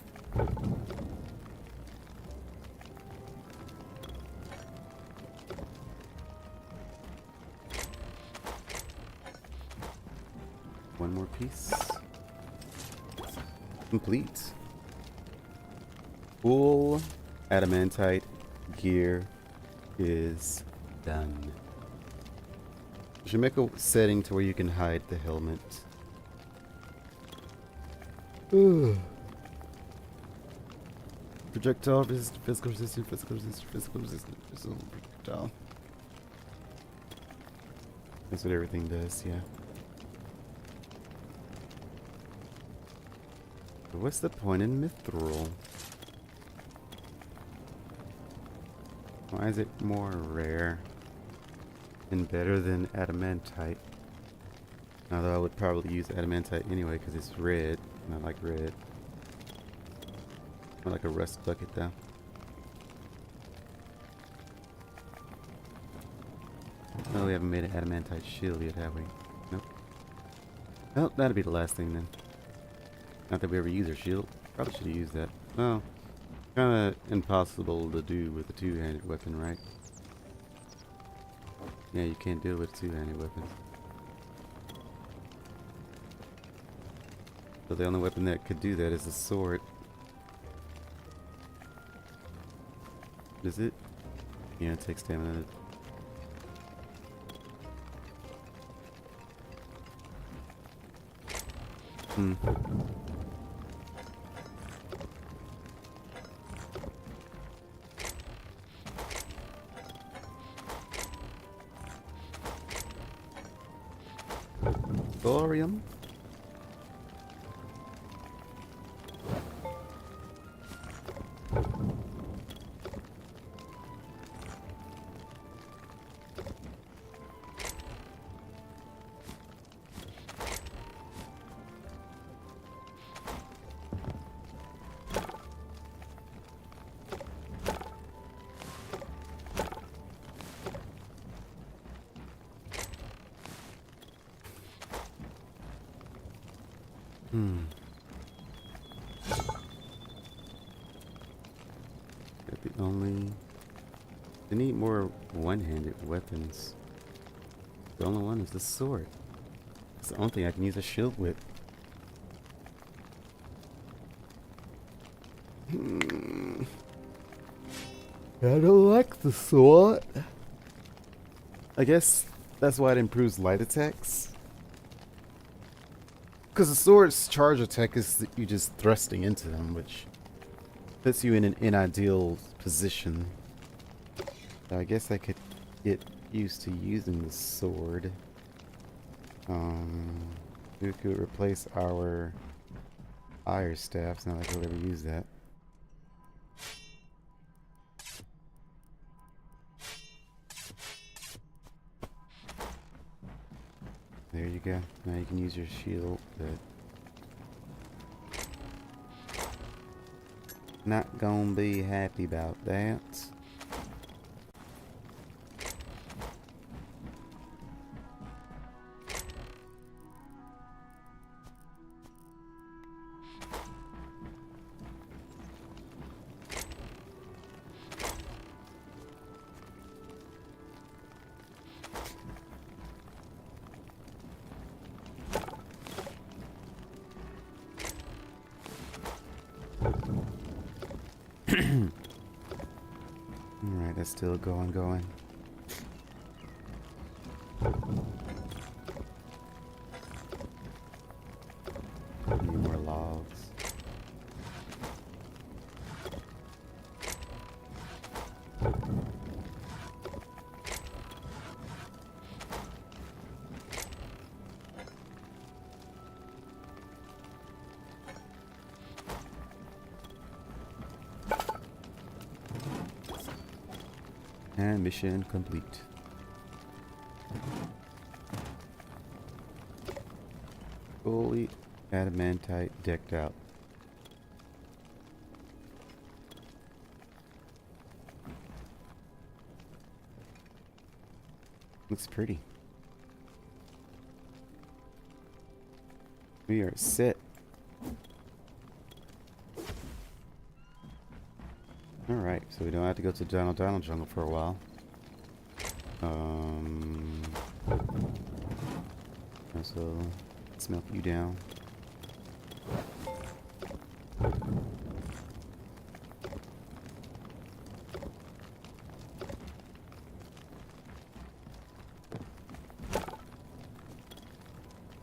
A: One more piece. Complete. Full adamantite gear is done. You should make a setting to where you can hide the helmet. Projectile resistant, physical resistant, physical resistant, physical resistant, physical projectile. That's what everything does, yeah. But what's the point in mithril? Why is it more rare and better than adamantite? Although I would probably use adamantite anyway because it's red, and I like red. I like a rust bucket though. Oh, we haven't made an adamantite shield yet, have we? Nope. Well, that'll be the last thing then. Not that we ever use our shield. Probably should have used that. Oh, kind of impossible to do with a two-handed weapon, right? Yeah, you can't do it with a two-handed weapon. So the only weapon that could do that is a sword. Is it? Yeah, it takes stamina. Thorium. Got the only... I need more one-handed weapons. The only one is the sword. It's the only thing I can use a shield with. I don't like the sword. I guess that's why it improves light attacks. Because the sword's charge attack is you just thrusting into them, which puts you in an unideal position. So I guess I could get used to using the sword. We could replace our fire staffs. Not like we'll ever use that. There you go. Now you can use your shield, but not gonna be happy about that. Alright, that's still going. Need more logs. And mission complete. Fully adamantite decked out. Looks pretty. We are set. Alright, so we don't have to go to Dino Jungle for a while. So let's melt you down.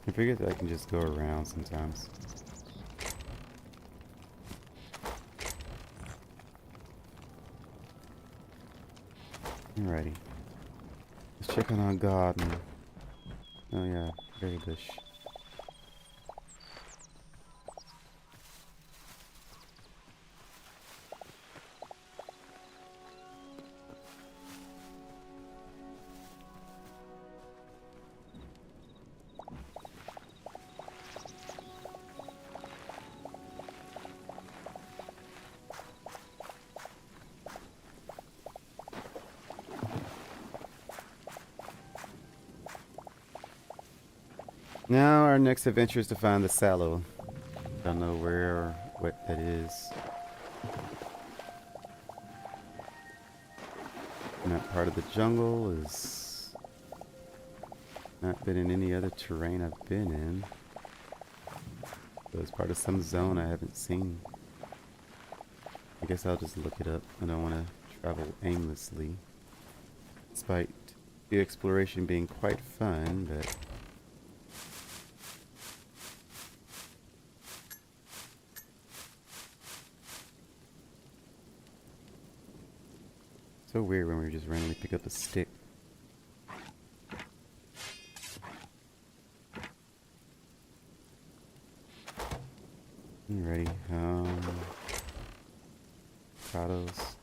A: I figured that I can just go around sometimes. Alrighty. Let's check on our garden. Oh yeah, berry bush. Now our next adventure is to find the sallow. Don't know where or what that is. And that part of the jungle is not been in any other terrain I've been in. So it's part of some zone I haven't seen. I guess I'll just look it up. I don't want to travel aimlessly. Despite the exploration being quite fun, but so weird when we just randomly pick up a stick. Alrighty, avocados.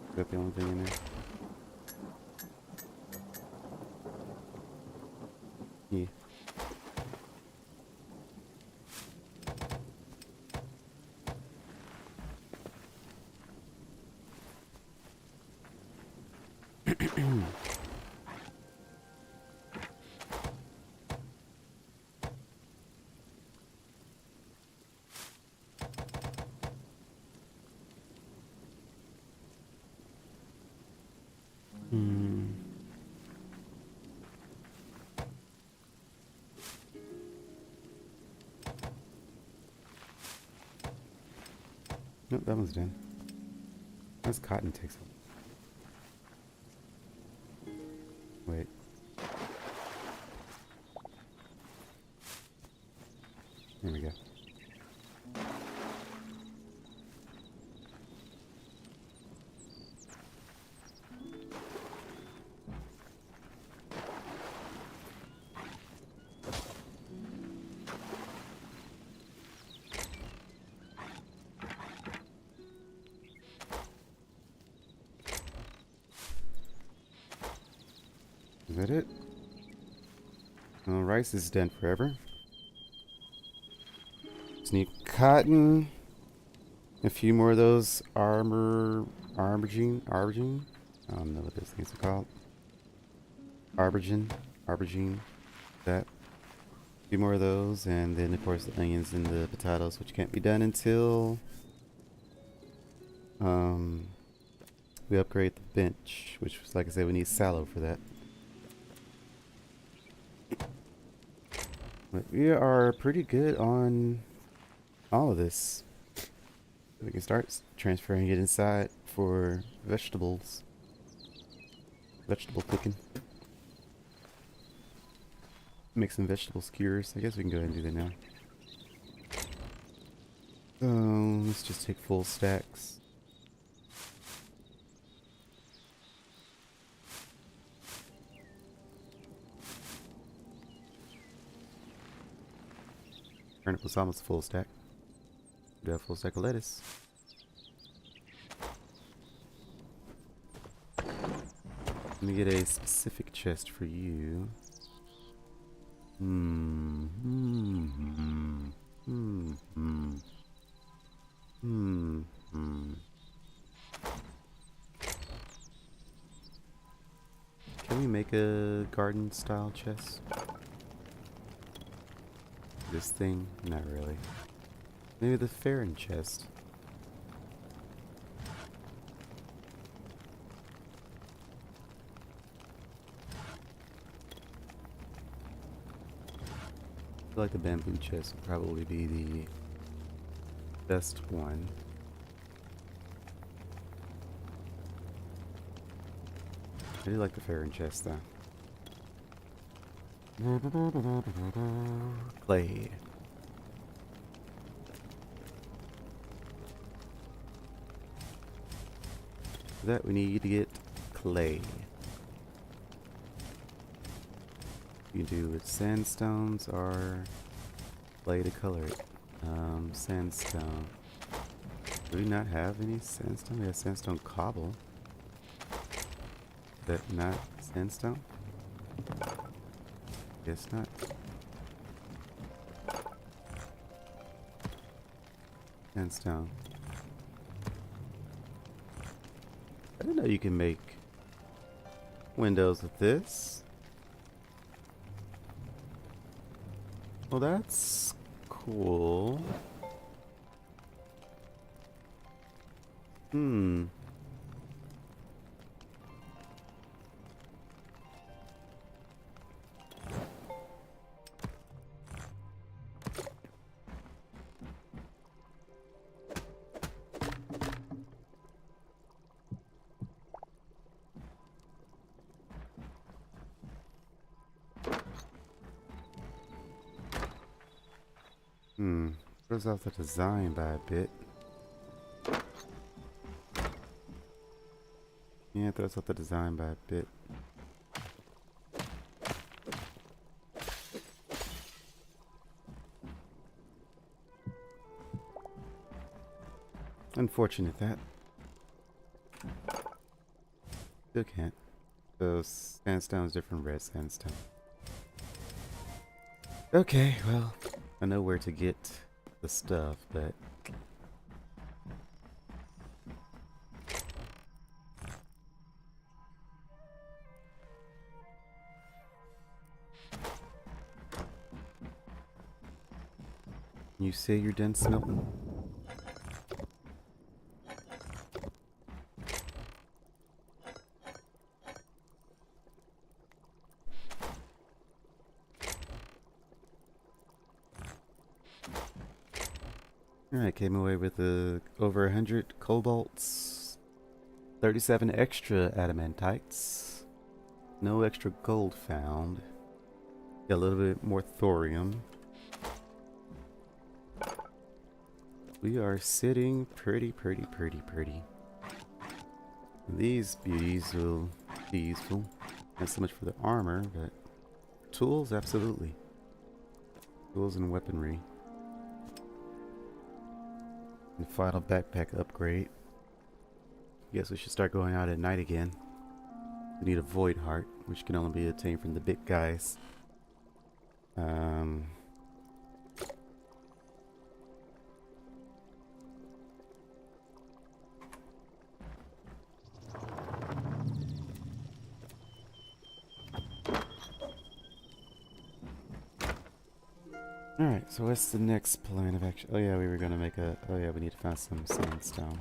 A: Is that the only thing in there? Yeah. Nope, that one's done. This cotton takes a... Wait. There we go. Is that it? Well, rice is done forever. Just need cotton. A few more of those aubergine. I don't know what those things are called. Aubergine. That. A few more of those, and then of course the onions and the potatoes, which can't be done until we upgrade the bench, which was, like I said, we need sallow for that. But we are pretty good on all of this. We can start transferring it inside for vegetables. Vegetable cooking. Make some vegetable skewers. I guess we can go ahead and do that now. So let's just take full stacks. Turnip was almost a full stack. Do a full stack of lettuce. Let me get a specific chest for you. Can we make a garden style chest? This thing? Not really. Maybe the Farron chest. I feel like the bamboo chest would probably be the best one. I do like the Farron chest though. Clay. For that we need to get clay. You can do with sandstones or clay to color it. Sandstone. Do we not have any sandstone? We have sandstone cobble. Is that not sandstone? Guess not. Sandstone. I didn't know you can make windows with this. Well, that's cool. Throws off the design by a bit. Yeah, it throws off the design by a bit. Unfortunate that. Still can't. So sandstone is different from red sandstone. Okay, well, I know where to get the stuff, but you say you're done smelting? Alright, came away with over 100 cobalts, 37 extra adamantites, no extra gold found, got a little bit more thorium. We are sitting pretty. These beauties will be useful. Not so much for the armor, but tools, absolutely. Tools and weaponry. And final backpack upgrade. Guess we should start going out at night again. We need a void heart, which can only be obtained from the big guys. Alright, so what's the next plan of action? Oh yeah, we were gonna make a... Oh yeah, we need to find some sandstone.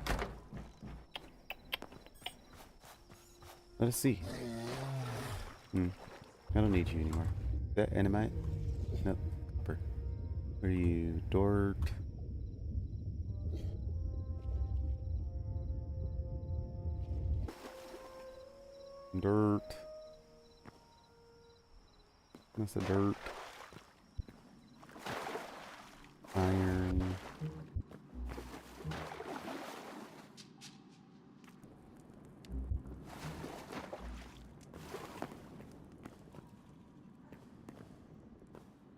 A: Let us see. I don't need you anymore. Is that animite? Nope. Copper. Where are you? Dirt. Dirt. That's a dirt. Iron.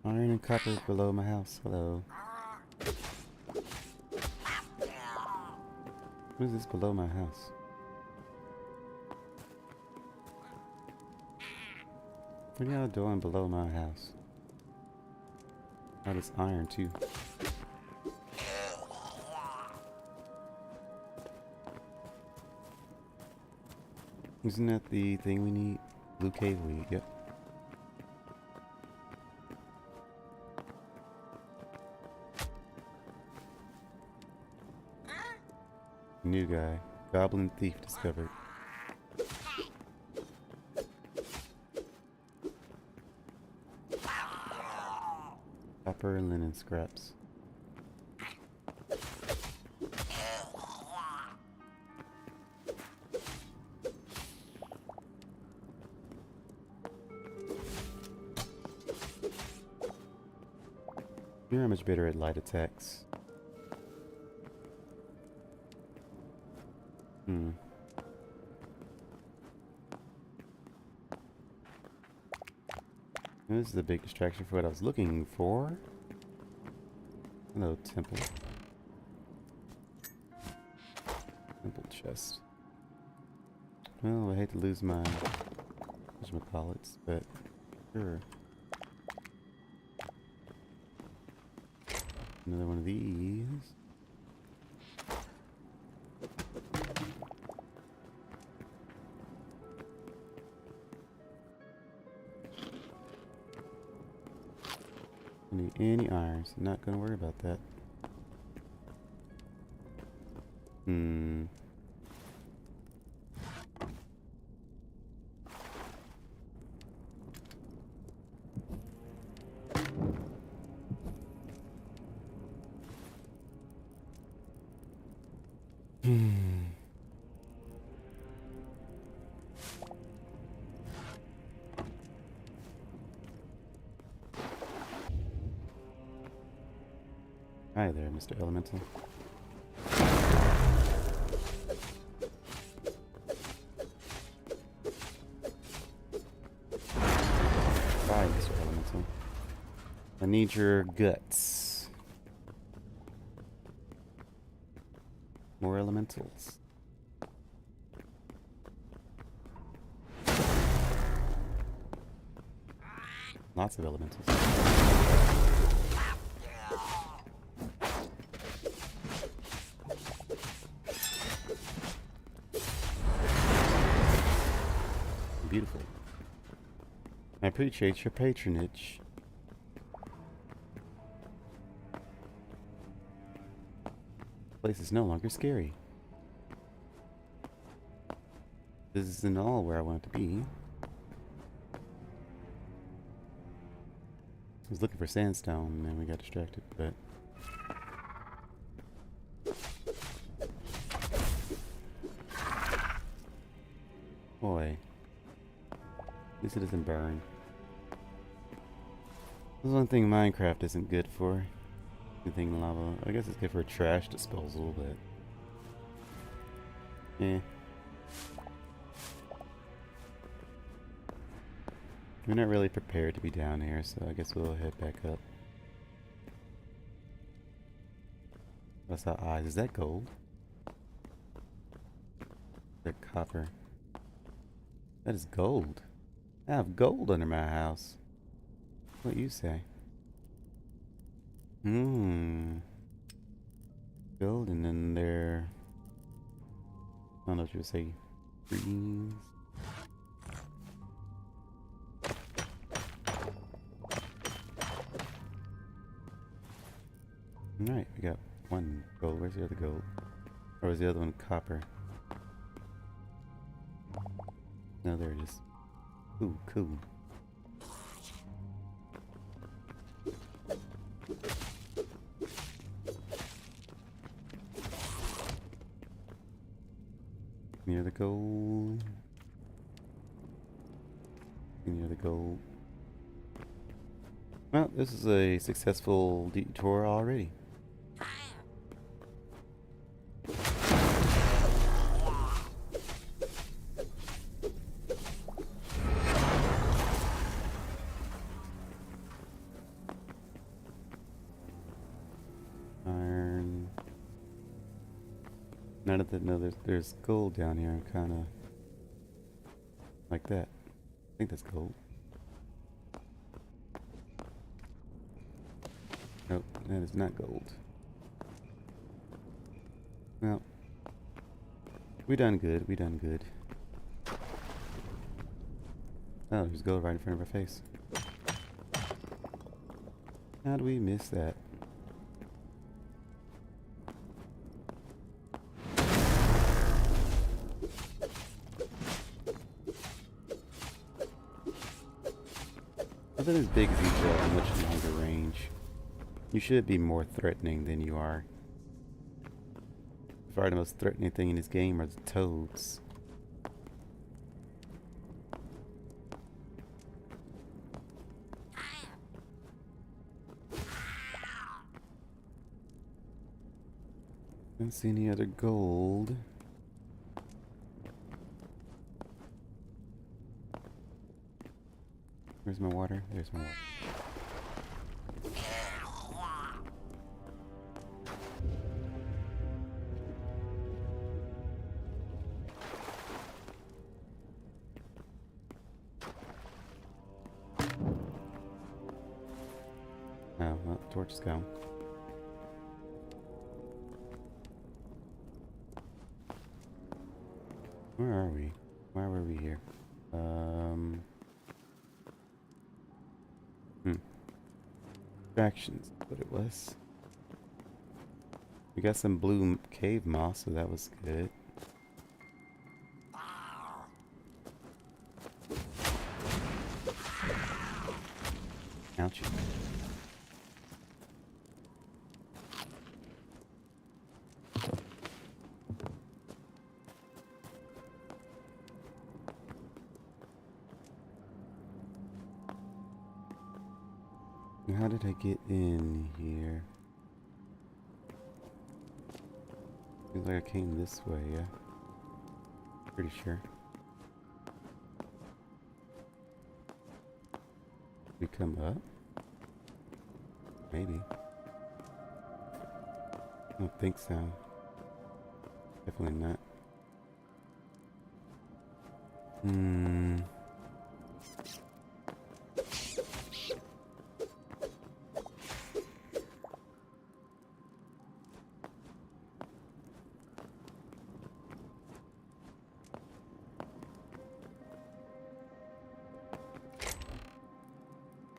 A: Iron and copper below my house. Hello. What is this below my house? What are y'all doing below my house? Oh, it's iron too. Isn't that the thing we need? Blue cave weed, yep. New guy. Goblin thief discovered. Copper and linen scraps. You're much better at light attacks. This is a big distraction for what I was looking for. Hello, temple. Temple chest. Well, I hate to lose my whatchamacallits, but sure. Another one of these. Don't need any irons. Not gonna worry about that. Hi there, Mr. Elemental. Hi, Mr. Elemental. I need your guts. More elementals. Lots of elementals. Beautiful. I appreciate your patronage. This place is no longer scary. This isn't all where I want it to be. I was looking for sandstone and we got distracted, but... Boy. At least it doesn't burn. There's one thing Minecraft isn't good for. Anything lava. I guess it's good for trash disposal, but... Eh. We're not really prepared to be down here, so I guess we'll head back up. What's that eyes? Is that gold? Is that copper? That is gold. I have gold under my house. What you say? Gold, and then there... I don't know what you would say. Greens. Alright, we got one gold. Where's the other gold? Or was the other one copper? No, there it is. Ooh, cool. Near the goal. Near the goal. Well, this is a successful detour already. Iron. None of the there's gold down here. I'm kind of like that. I think that's gold. Nope, that is not gold. Well, we done good. We done good. Oh, there's gold right in front of our face. How do we miss that? Nothing as big as each other, much longer range. You should be more threatening than you are. Far the most threatening thing in this game are the toads. Don't see any other gold. Where's my water? There's my water. Oh, well, torch is gone. Where are we? Why were we here? Distractions, what it was. We got some blue cave moss, so that was good. Ouchie. How did I get in here? Seems like I came this way, yeah? Pretty sure. We come up? Maybe. I don't think so. Definitely not.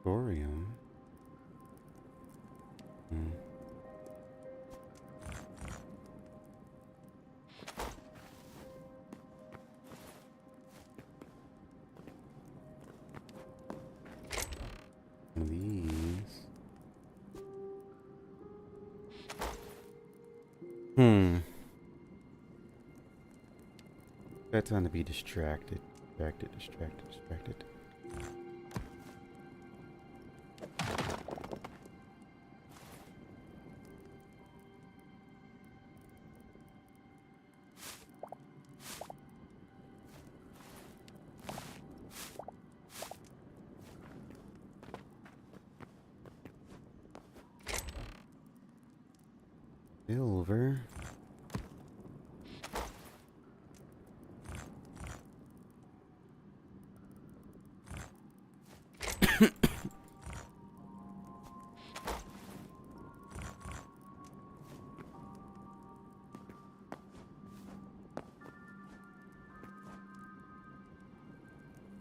A: Thorium. These. Got time to be distracted. Distracted. Silver.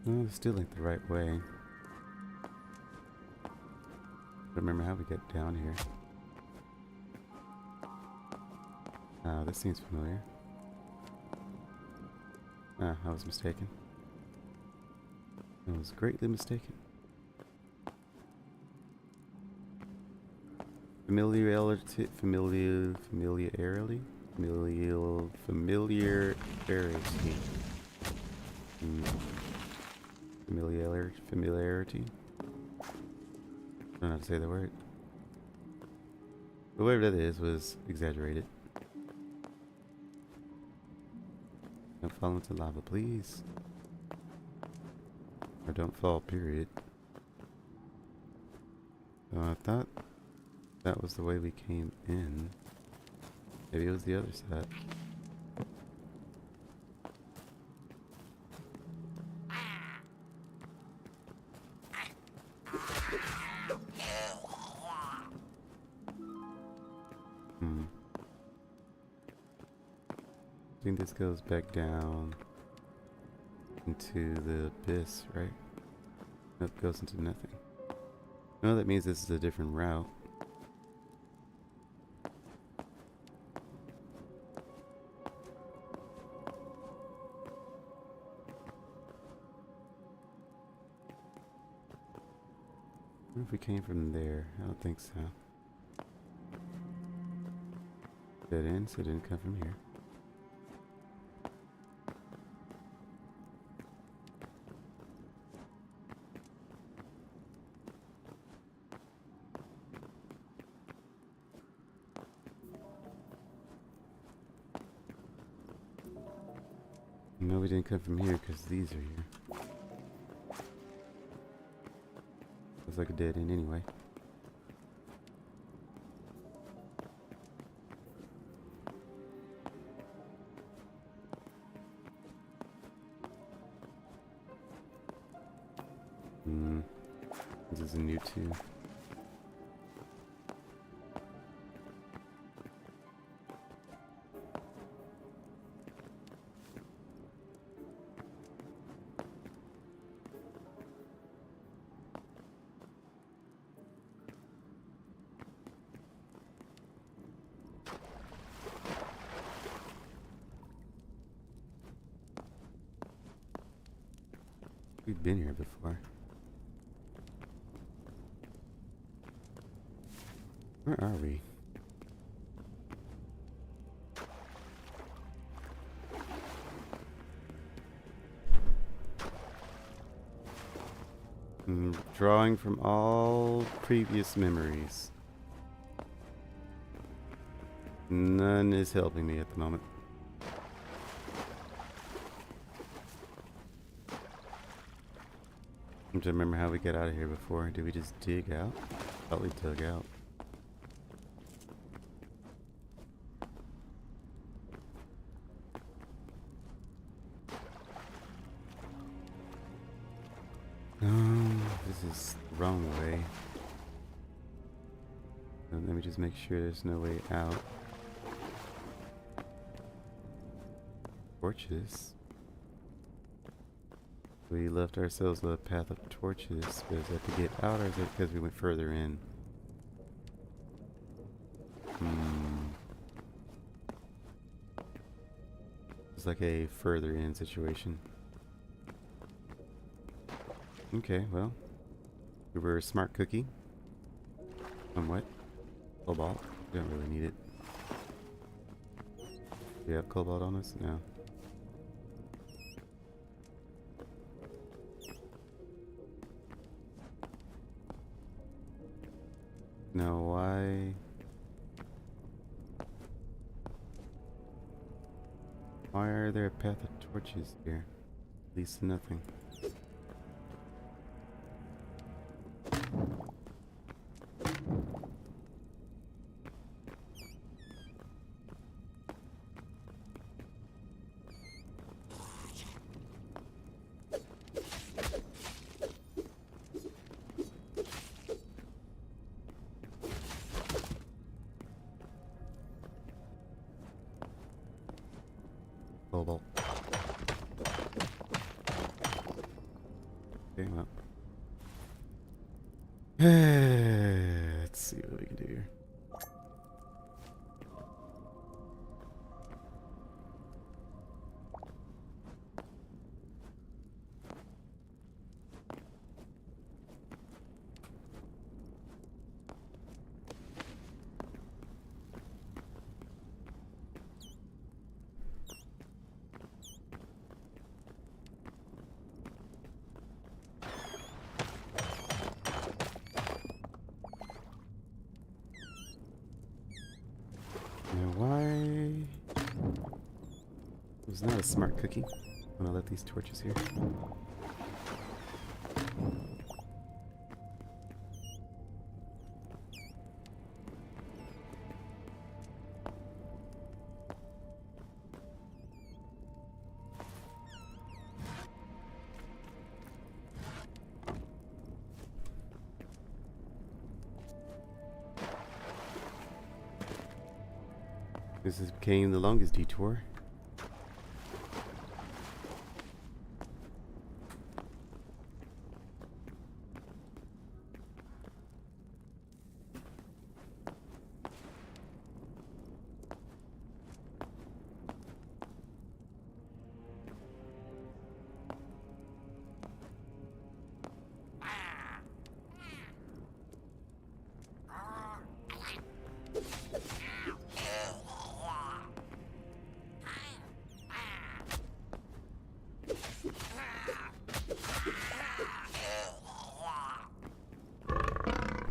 A: No, it's still like the right way. Remember how we got down here. Oh, this seems familiar. Ah, I was mistaken. I was greatly mistaken. Familiarity? Familiarity. Familiarity. I don't know how to say the word. But whatever that is was exaggerated. Don't fall into lava, please. Or don't fall, period. So I thought that was the way we came in. Maybe it was the other side. I think this goes back down into the abyss, right? Nope, goes into nothing. No, that means this is a different route. What if we came from there? I don't think so. Dead end, so it didn't come from here. No, we didn't come from here because these are here. Looks like a dead end anyway. This is a new two. We've been here before. Where are we? Drawing from all previous memories. None is helping me at the moment. I'm trying to remember how we got out of here before. Did we just dig out? Thought we dug out. This is the wrong way. Let me just make sure there's no way out. Torches. We left ourselves a path of torches, but is that to get out or is it because we went further in? It's like a further in situation. Okay, well, we were a smart cookie. Somewhat. Cobalt. We don't really need it. Do we have cobalt on us? No. Now why? Why are there a path of torches here? Leads to nothing. Cobalt. Okay, well. Let's see what we can do here. Was not a smart cookie. I'm gonna let these torches here. This became the longest detour.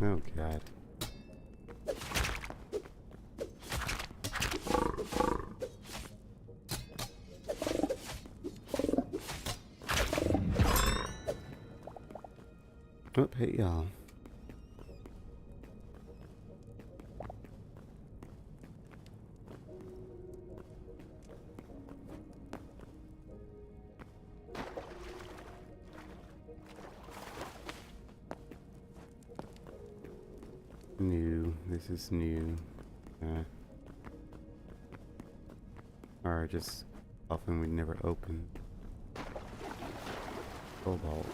A: Oh god. Oh, hey y'all. New. This is new. Or just often we never open. Cobalt.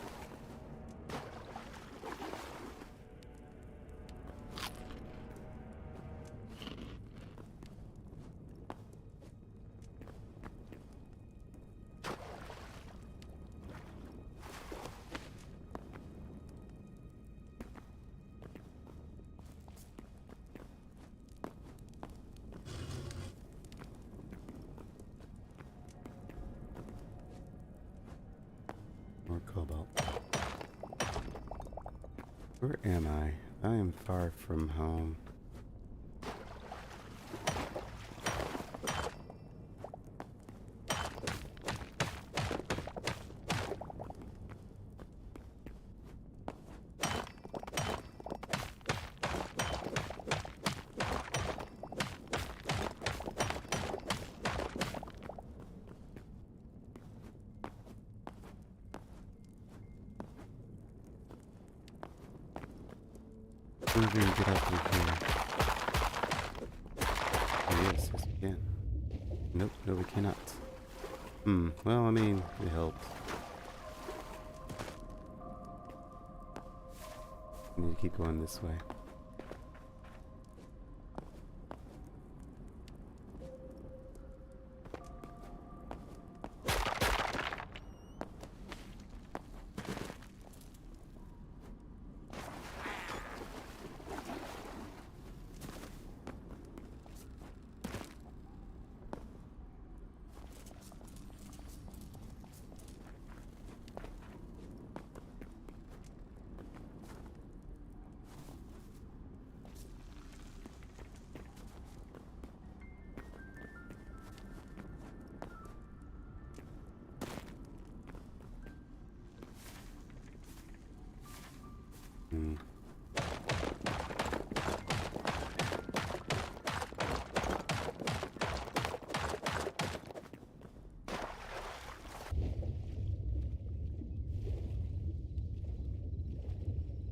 A: More cobalt. Where am I? I am far from home. I wonder if we can get out through here. Oh yes, yes we can. Nope, no we cannot. Well I mean, it helped. I need to keep going this way.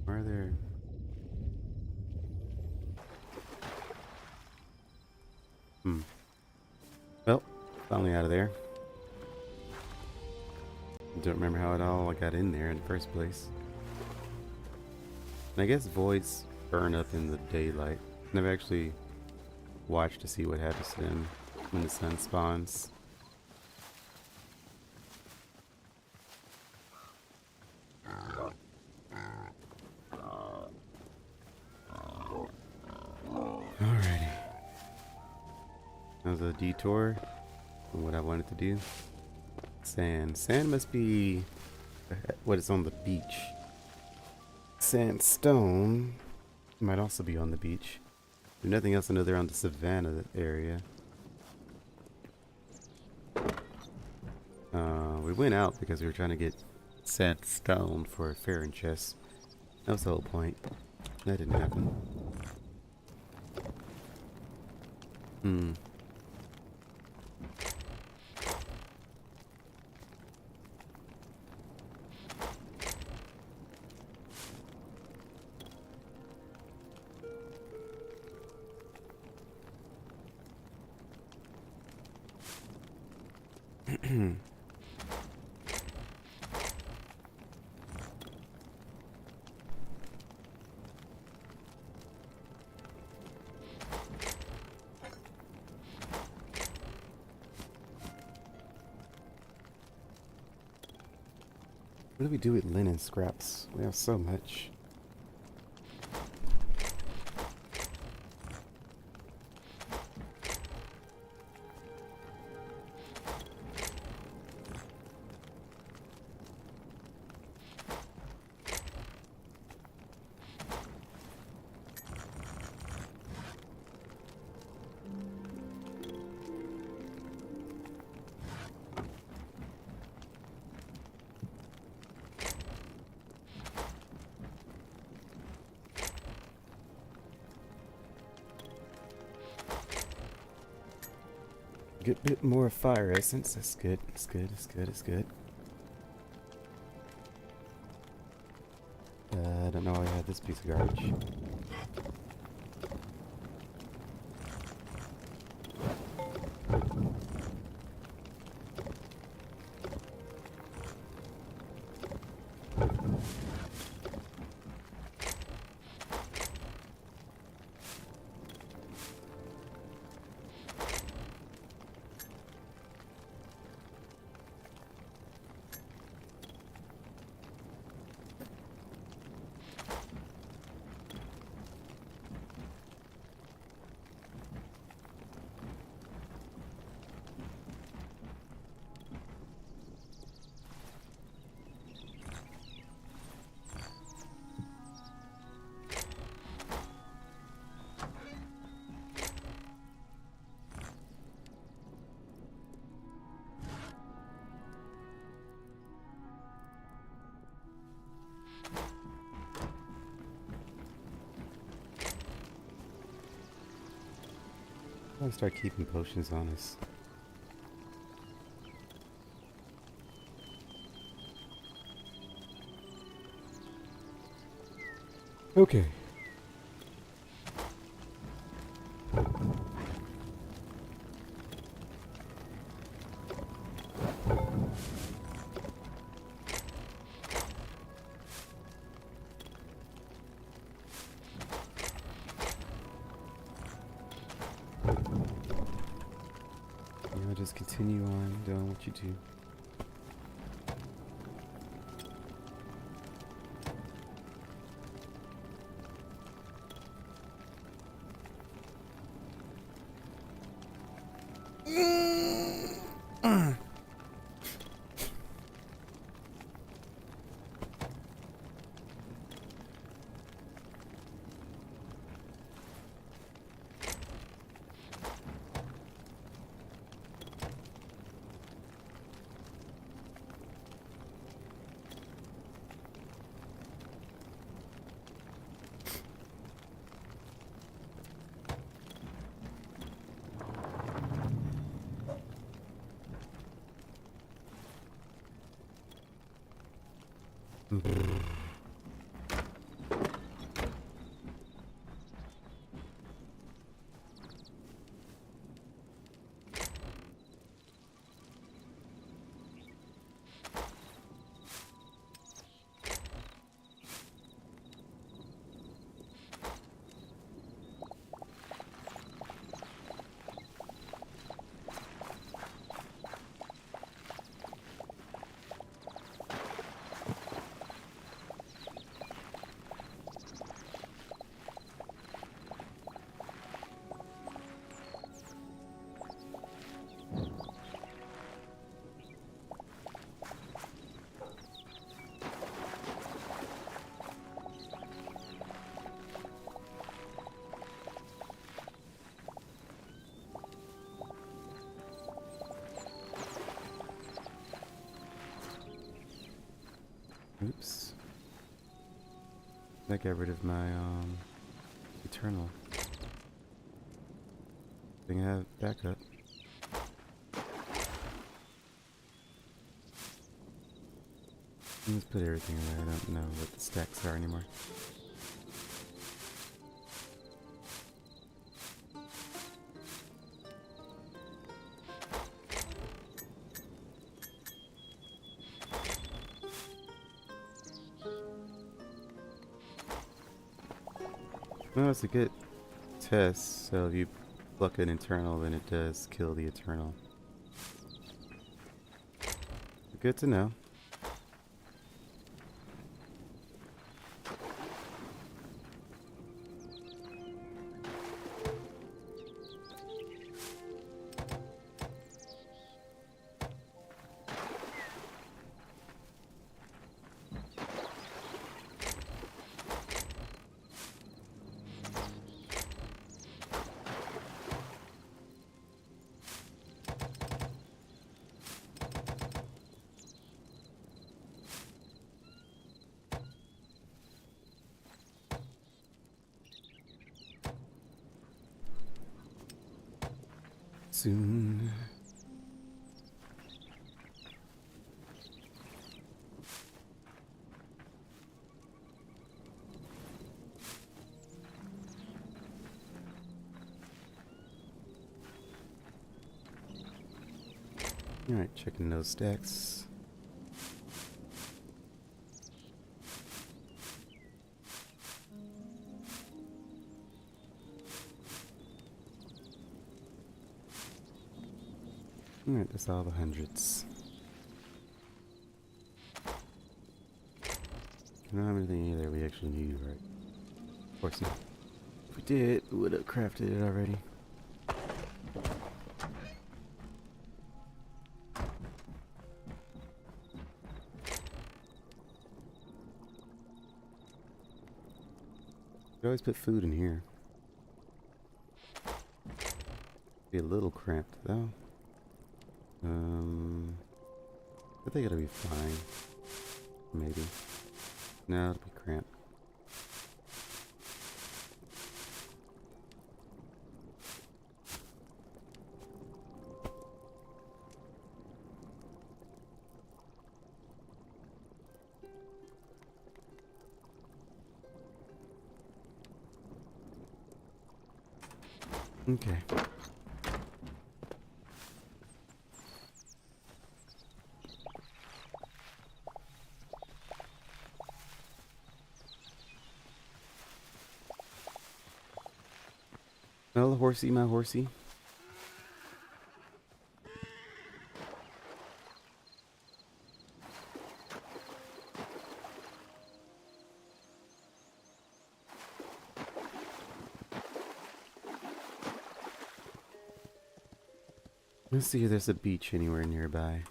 A: Where are there? Well, finally out of there. Don't remember how it all got in there in the first place. And I guess voids burn up in the daylight. Never actually watched to see what happens to them when the sun spawns. Alrighty. That was a detour from what I wanted to do. Sand. Sand must be what is on the beach. Sandstone might also be on the beach. If nothing else, I know they're on the savannah area. we went out because we were trying to get sandstone for a fairing chest. That was the whole point. That didn't happen. Hmm. What do we do with linen scraps? We have so much. Get a bit more fire essence. That's good. It's good. It's good. It's good. I don't know why I had this piece of garbage. I'll start keeping potions on us. Okay. I'll just continue on doing what you do. Oops. I got rid of my eternal. Thing I have backup. Let's put everything away. I don't know what the stacks are anymore. No, it's a good test. So if you pluck an internal, then it does kill the eternal. Good to know. Soon. Alright, checking those stacks. Alright, that's all the hundreds. I don't have anything either we actually need, right? Of course not. If we did, we would have crafted it already. You always put food in here. Be a little cramped though. I think it'll be fine. Maybe. No, it'll be cramped. Okay. Well, horsey, my horsey. Let's see if there's a beach anywhere nearby.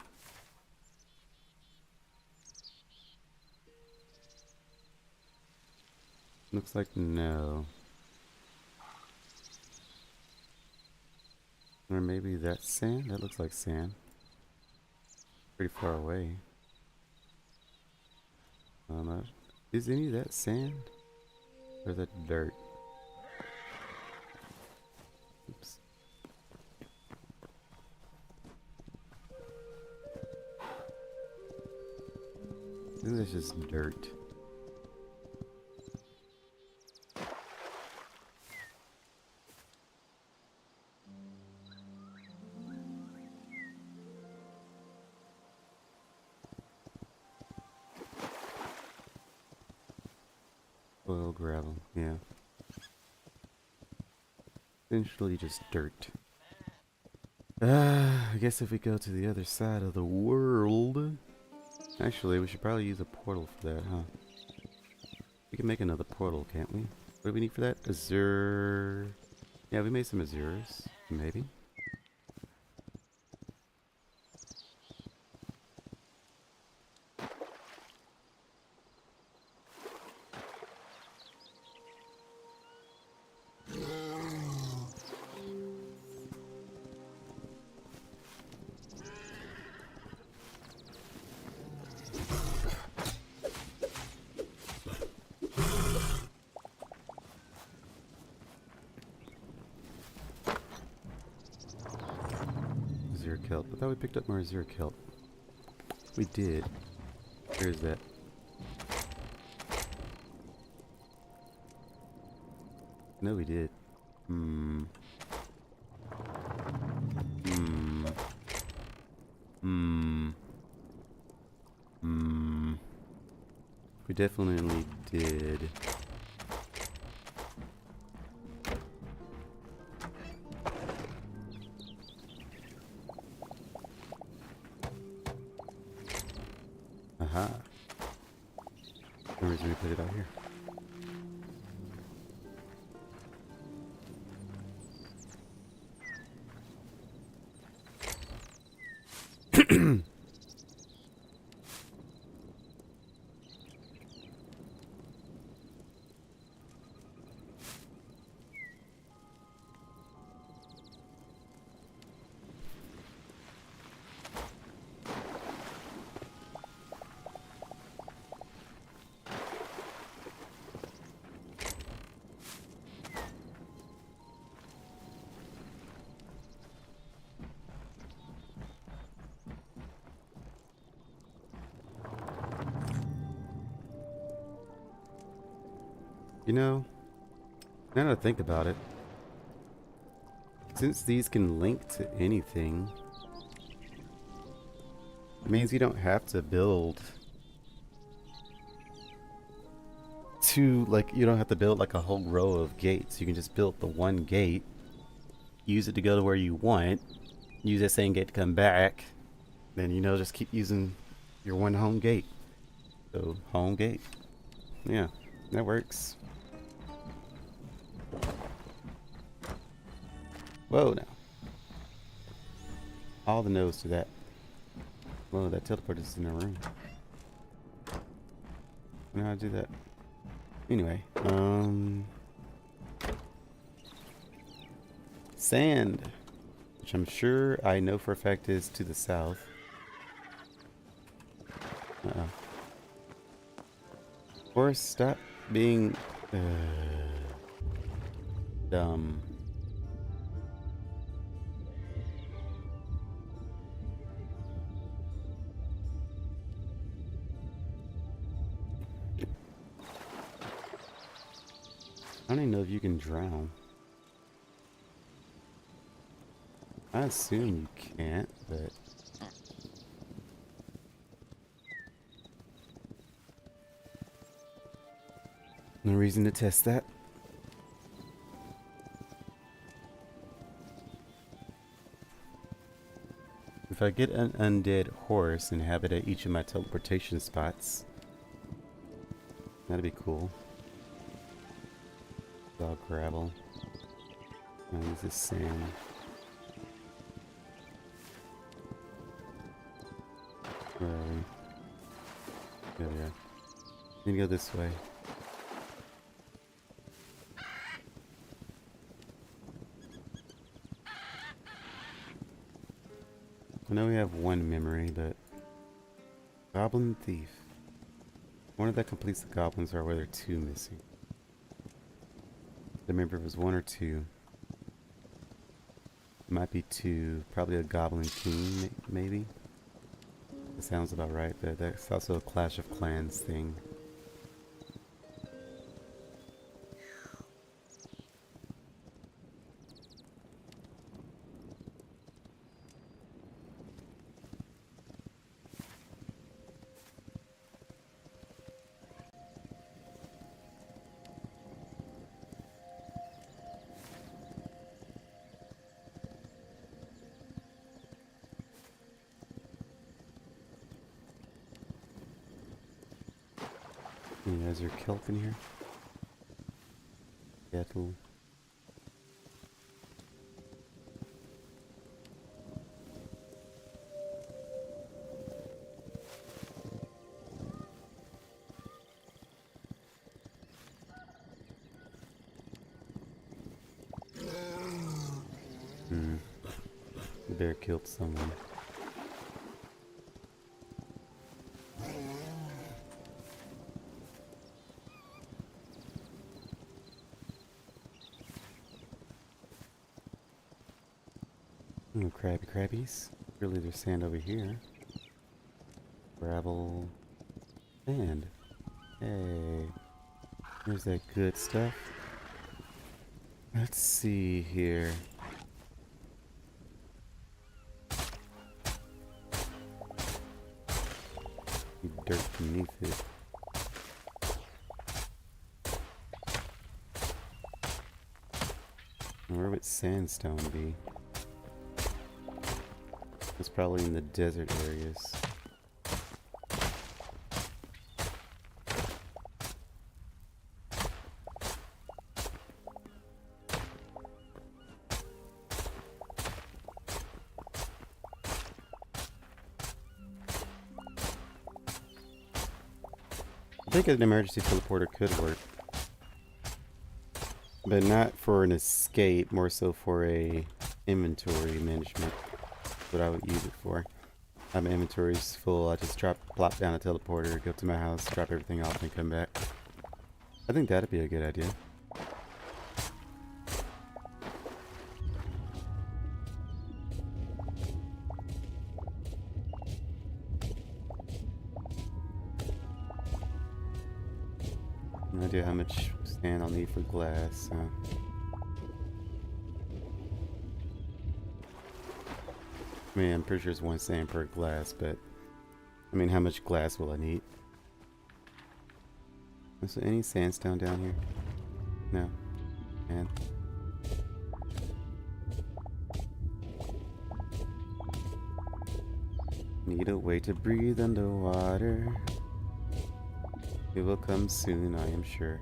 A: Looks like no. Or maybe that's sand? That looks like sand. Pretty far away. Is any of that sand? Or is that dirt? Oops. I think that's just dirt. Oil gravel, yeah. Essentially just dirt. I guess if we go to the other side of the world... Actually, we should probably use a portal for that, huh? We can make another portal, can't we? What do we need for that? Azure... Yeah, we made some azures, maybe. Azure kelp. I thought we picked up more Azure kelp. We did. Where is that? No, we did. Hmm. Hmm. Hmm. Hmm. We definitely did. Aha. No reason we put it out here. You know, now that I think about it, since these can link to anything, it means you don't have to build you don't have to build like a whole row of gates. You can just build the one gate, use it to go to where you want, use that same gate to come back, then, you know, just keep using your one home gate. So, home gate. Yeah, that works. Whoa, now. All the no's to that. Whoa, that teleport is in a room. I don't know how to do that. Anyway, sand, which I'm sure I know for a fact is to the south. Uh-oh. Or stop being dumb. I don't even know if you can drown. I assume you can't, but no reason to test that. If I get an undead horse and have it at each of my teleportation spots, that'd be cool. Dog gravel. I'll use this sand. Where are we? There we are. Need to go this way. I know we have one memory, but Goblin Thief. One of that completes the goblins, or were there two missing? I remember if it was one or two. It might be two. Probably a Goblin King, maybe. That sounds about right, but that's also a Clash of Clans thing. You guys are kelp in here? Kettle. The bear killed someone. Oh, crabby, crabby. babies. Really, there's sand over here. Gravel. Sand. Hey. Here's that good stuff. Let's see here. Dirt beneath it. Where would sandstone be? It's probably in the desert areas. I think an emergency teleporter could work. But not for an escape, more so for a inventory management. That's what I would use it for. My inventory's full, I just plop down a teleporter, go to my house, drop everything off, and come back. I think that'd be a good idea. No idea how much sand I'll need for glass. I mean, I'm pretty sure it's 1 sand per glass, but I mean, how much glass will I need? Is there any sandstone down here? No. Man. Need a way to breathe underwater. It will come soon, I am sure.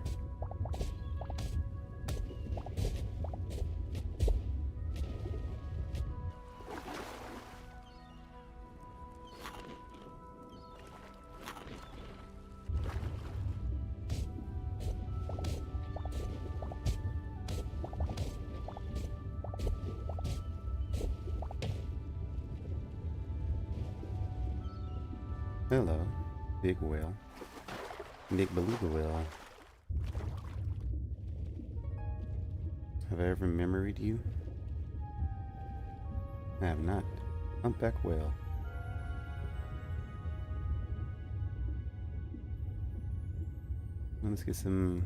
A: Hello, big whale. Big beluga whale. Have I ever memoried you? I have not. Humpback whale. Let's get some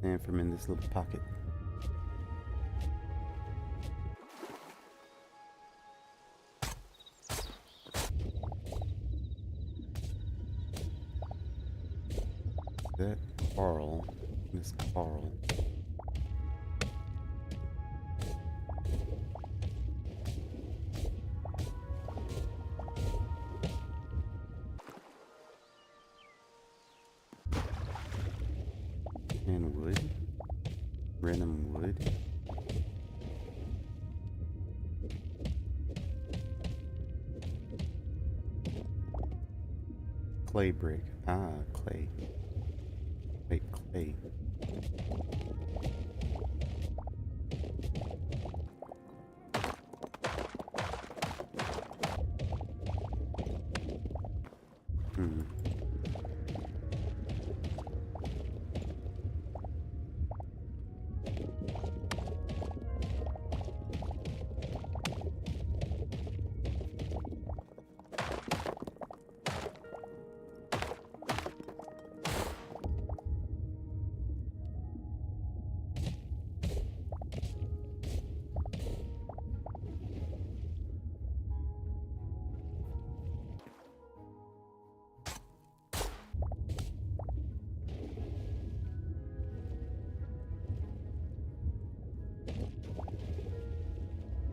A: sand from in this little pocket. That coral. This coral. And wood. Random wood. Clay brick. Ah, clay. Wait, clay.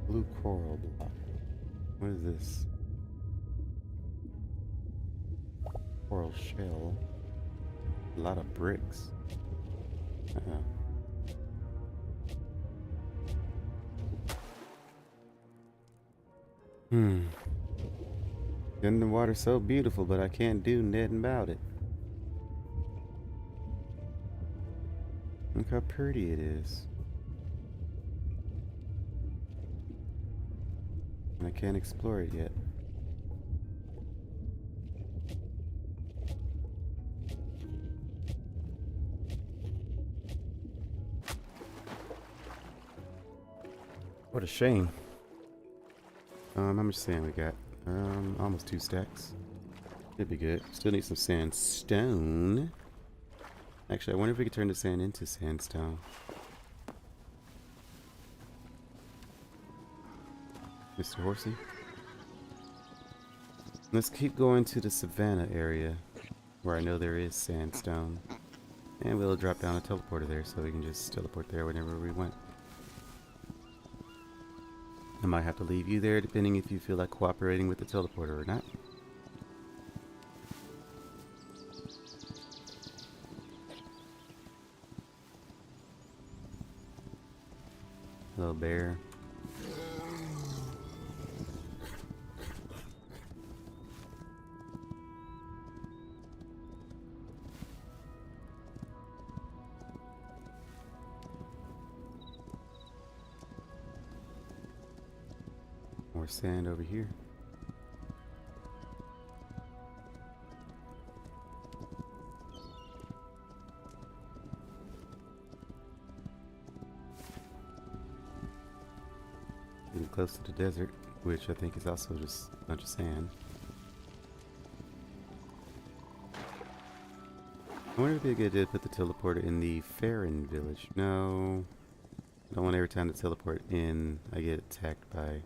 A: Blue coral block. What is this? Coral shell. A lot of bricks. Isn't the water so beautiful, but I can't do nothing about it. Look how pretty it is. And I can't explore it yet. What a shame. How much sand we got? Almost 2 stacks. Should be good. Still need some sandstone. Actually, I wonder if we could turn the sand into sandstone. Mr. Horsey. Let's keep going to the savannah area where I know there is sandstone. And we'll drop down a teleporter there so we can just teleport there whenever we want. I might have to leave you there depending if you feel like cooperating with the teleporter or not. Little bear. More sand over here. Getting close to the desert, which I think is also just a bunch of sand. I wonder if it'd be a good idea to put the teleporter in the Farron village. No. I don't want every time to teleport in, I get attacked by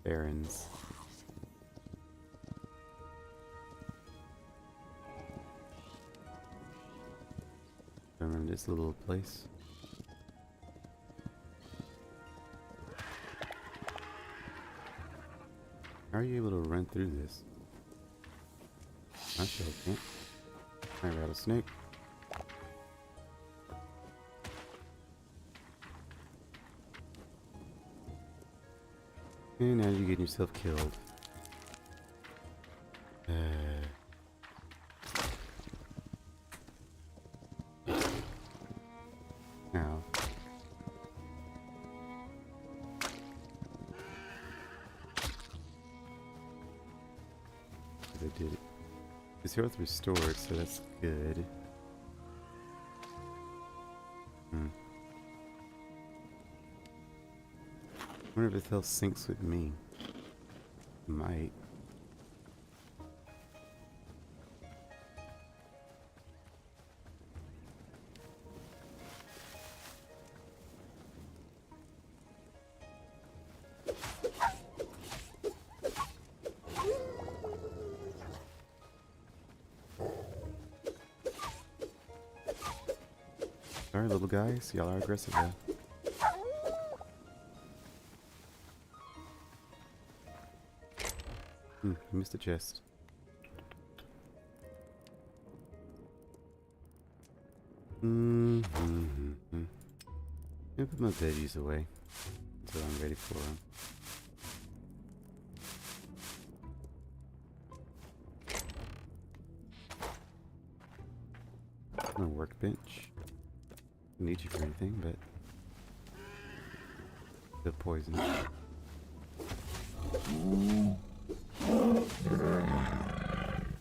A: Farrons. I remember this little place. How are you able to run through this? I sure can't. I rattlesnake. And now you're getting yourself killed. Ow. I did it. His health restored, so that's good. I wonder if his health syncs with me. Might. Sorry, little guys. Y'all are aggressive though. I missed the chest. I'll put my veggies away until I'm ready for them. No workbench. Don't need you for anything, but the poison.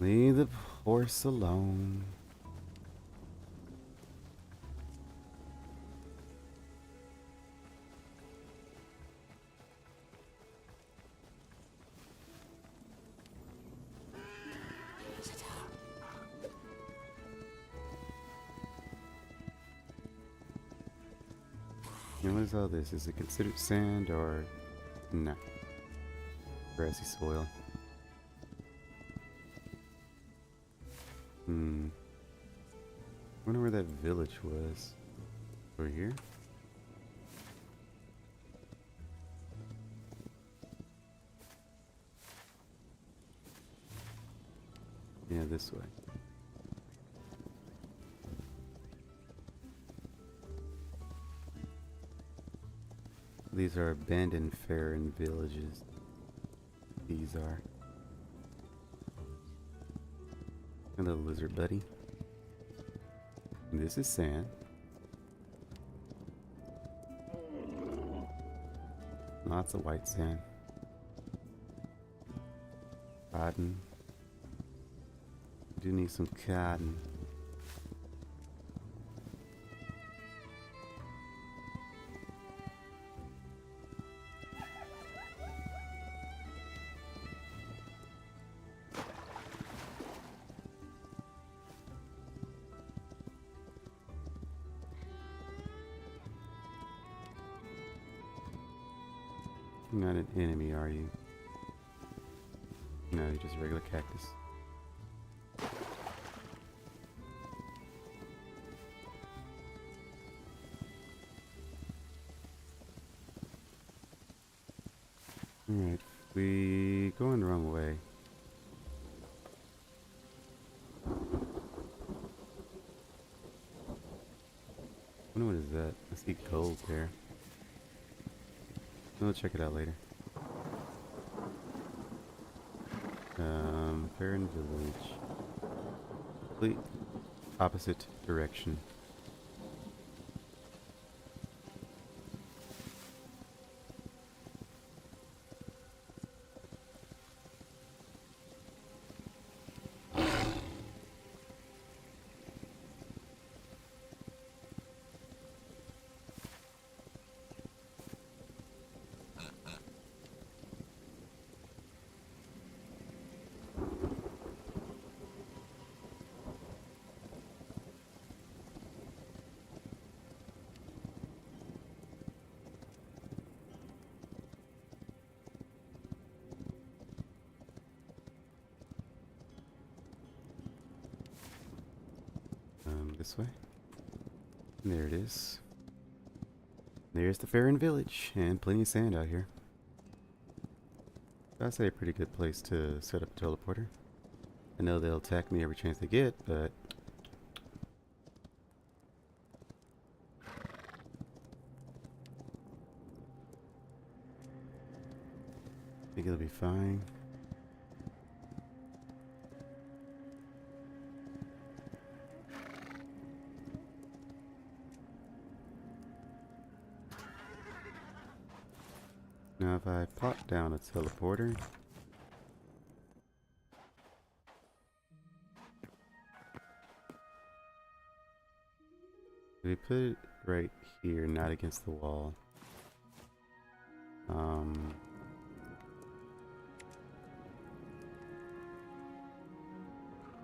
A: Leave the horse alone. And what is all this? Is it considered sand or no? Grassy soil. Wonder where that village was. Over here? Yeah, this way. These are abandoned Farron villages. These are. Hello, lizard buddy. This is sand. Lots of white sand. Cotton. Do need some cotton. You're not an enemy, are you? No, you're just a regular cactus. Alright, we going the wrong way. I wonder what is that? I see gold there. We'll check it out later. Farron Village. Complete opposite direction. This way. And there it is. There's the Farron Village, and plenty of sand out here. I'd say a pretty good place to set up a teleporter. I know they'll attack me every chance they get, but I think it'll be fine. Now if I pop down a teleporter, we put it right here, not against the wall.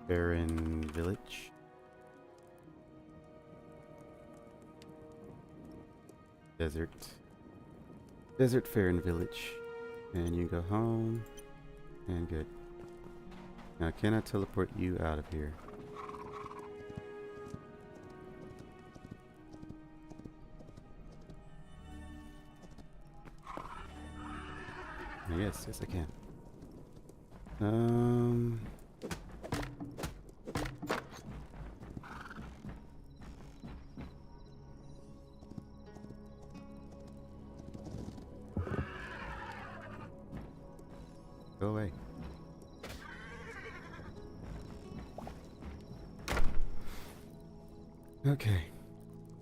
A: Barren Village. Desert Farron Village. And you go home. And good. Now can I teleport you out of here? Yes, I can. Go away. Okay.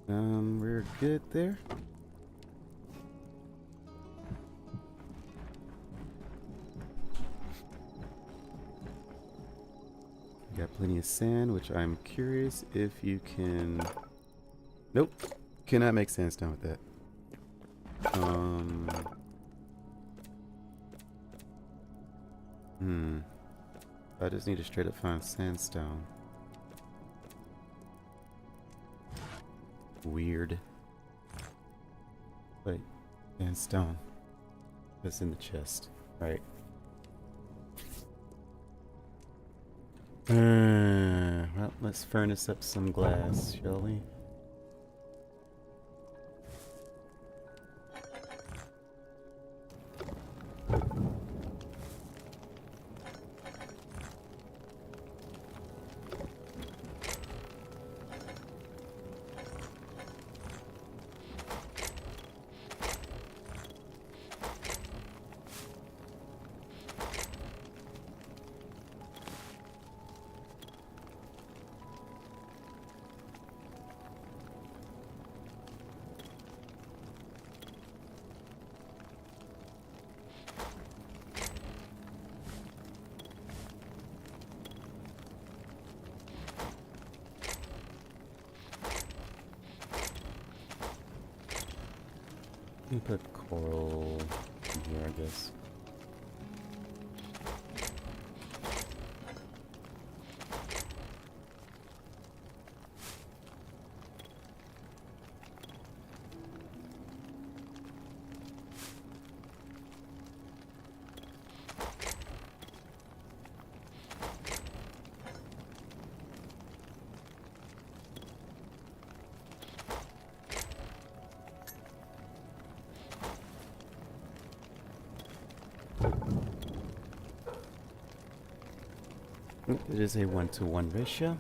A: We're good there. Got plenty of sand, which I'm curious if you can... Nope. Cannot make sandstone with that. I just need to straight up find sandstone. Weird. Wait. Sandstone. That's in the chest. Right. Well, let's furnace up some glass, shall we? You can put coral in here, I guess. It is a 1-to-1 ratio.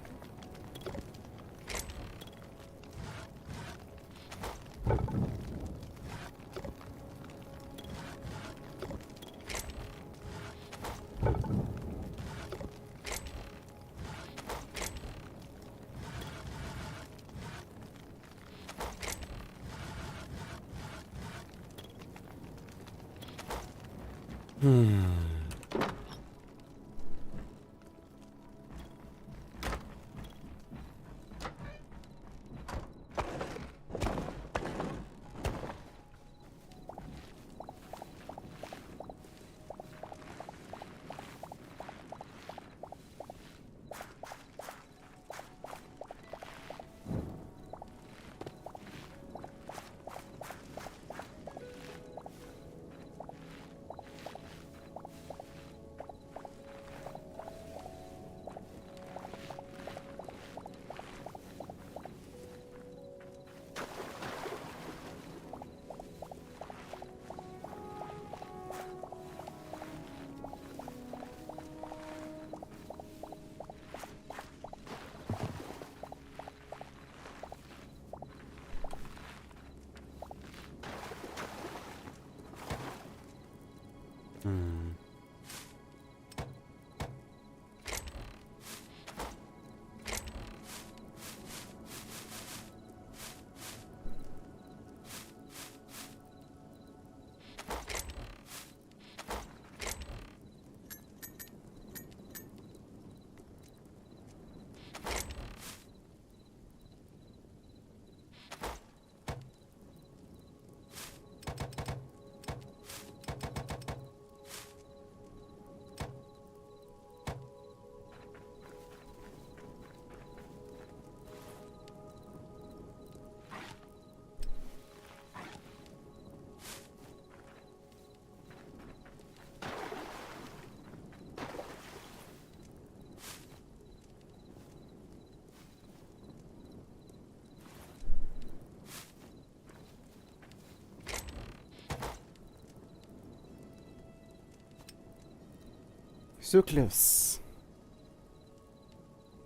A: So close.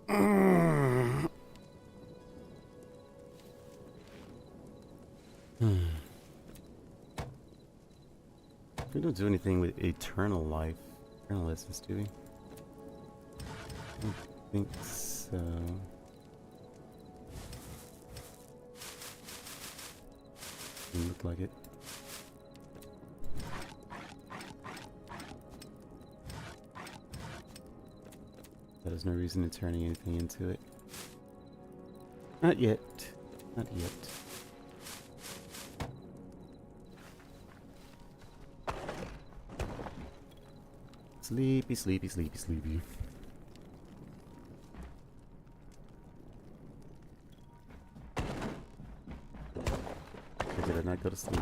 A: We don't do anything with eternal life. Eternal essence, do we? I don't think so. Doesn't look like it. There's no reason in turning anything into it. Not yet. Not yet. Sleepy, sleepy, sleepy, sleepy. Or did I not go to sleep?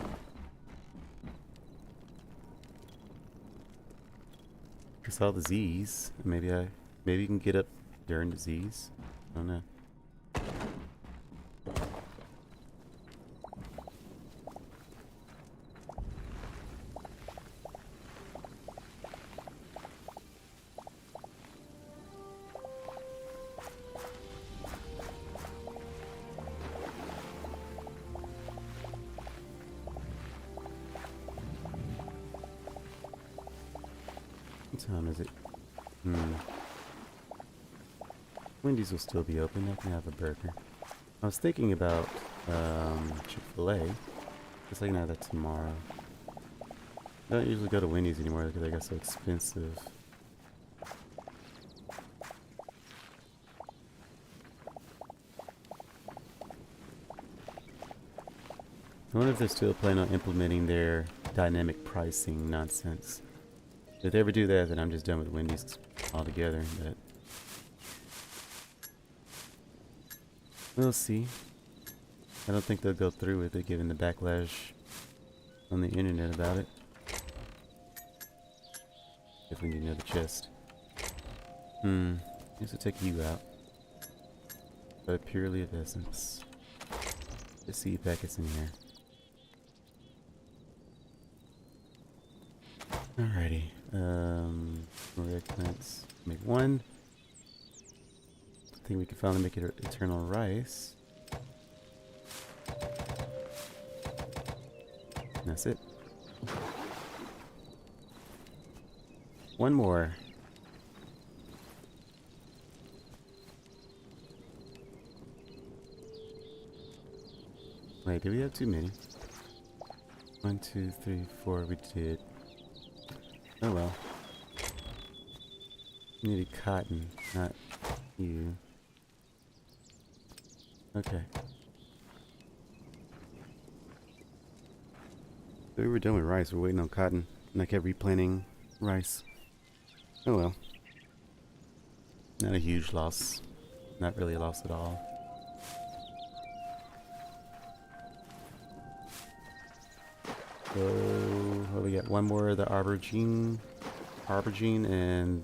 A: I saw the Z's. Maybe you can get up during the Z's. I don't know. What time is it? Wendy's will still be open. I can have a burger. I was thinking about Chick-fil-A. Just looking at that tomorrow. I don't usually go to Wendy's anymore because they got so expensive. I wonder if they're still planning on implementing their dynamic pricing nonsense. If they ever do that, then I'm just done with Wendy's altogether. But we'll see. I don't think they'll go through with it, given the backlash on the internet about it. If we need another chest. Guess we'll take you out. But purely of essence. Let's see if packets in here. Alrighty. More eggplants. Make one. think we can finally make it eternal rice. And that's it. One more. Wait, did we have too many? 1, 2, 3, 4, we did. Oh well. Needed cotton, not you. Okay. We were done with rice, we're waiting on cotton. And I kept replanting rice. Oh well. Not a huge loss. Not really a loss at all. So, well, we got one more of the aubergine, and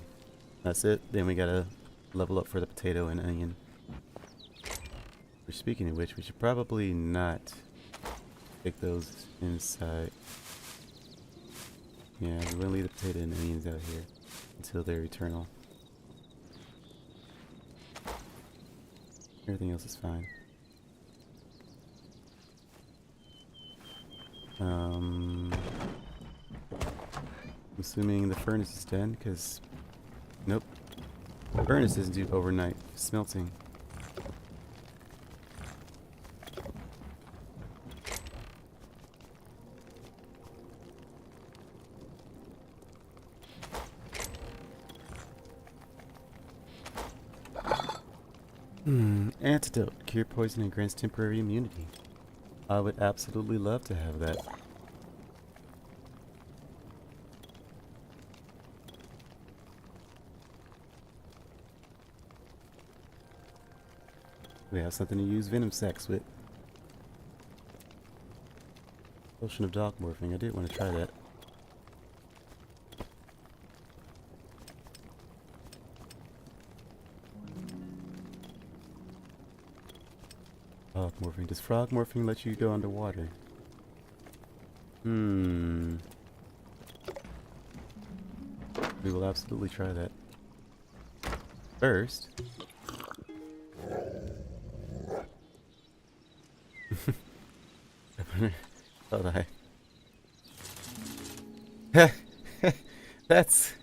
A: that's it. Then we gotta level up for the potato and onion. Speaking of which, we should probably not take those inside. Yeah, we're gonna leave the potato and onions out here until they're eternal. Everything else is fine. I'm assuming the furnace is done, because nope, the furnace doesn't do overnight smelting. Antidote. Cure poison and grants temporary immunity. I would absolutely love to have that. We have something to use venom sacs with. Potion of dog morphing. I did want to try that. Frog morphing. Does frog morphing let you go underwater? We will absolutely try that. First. Thought I. That's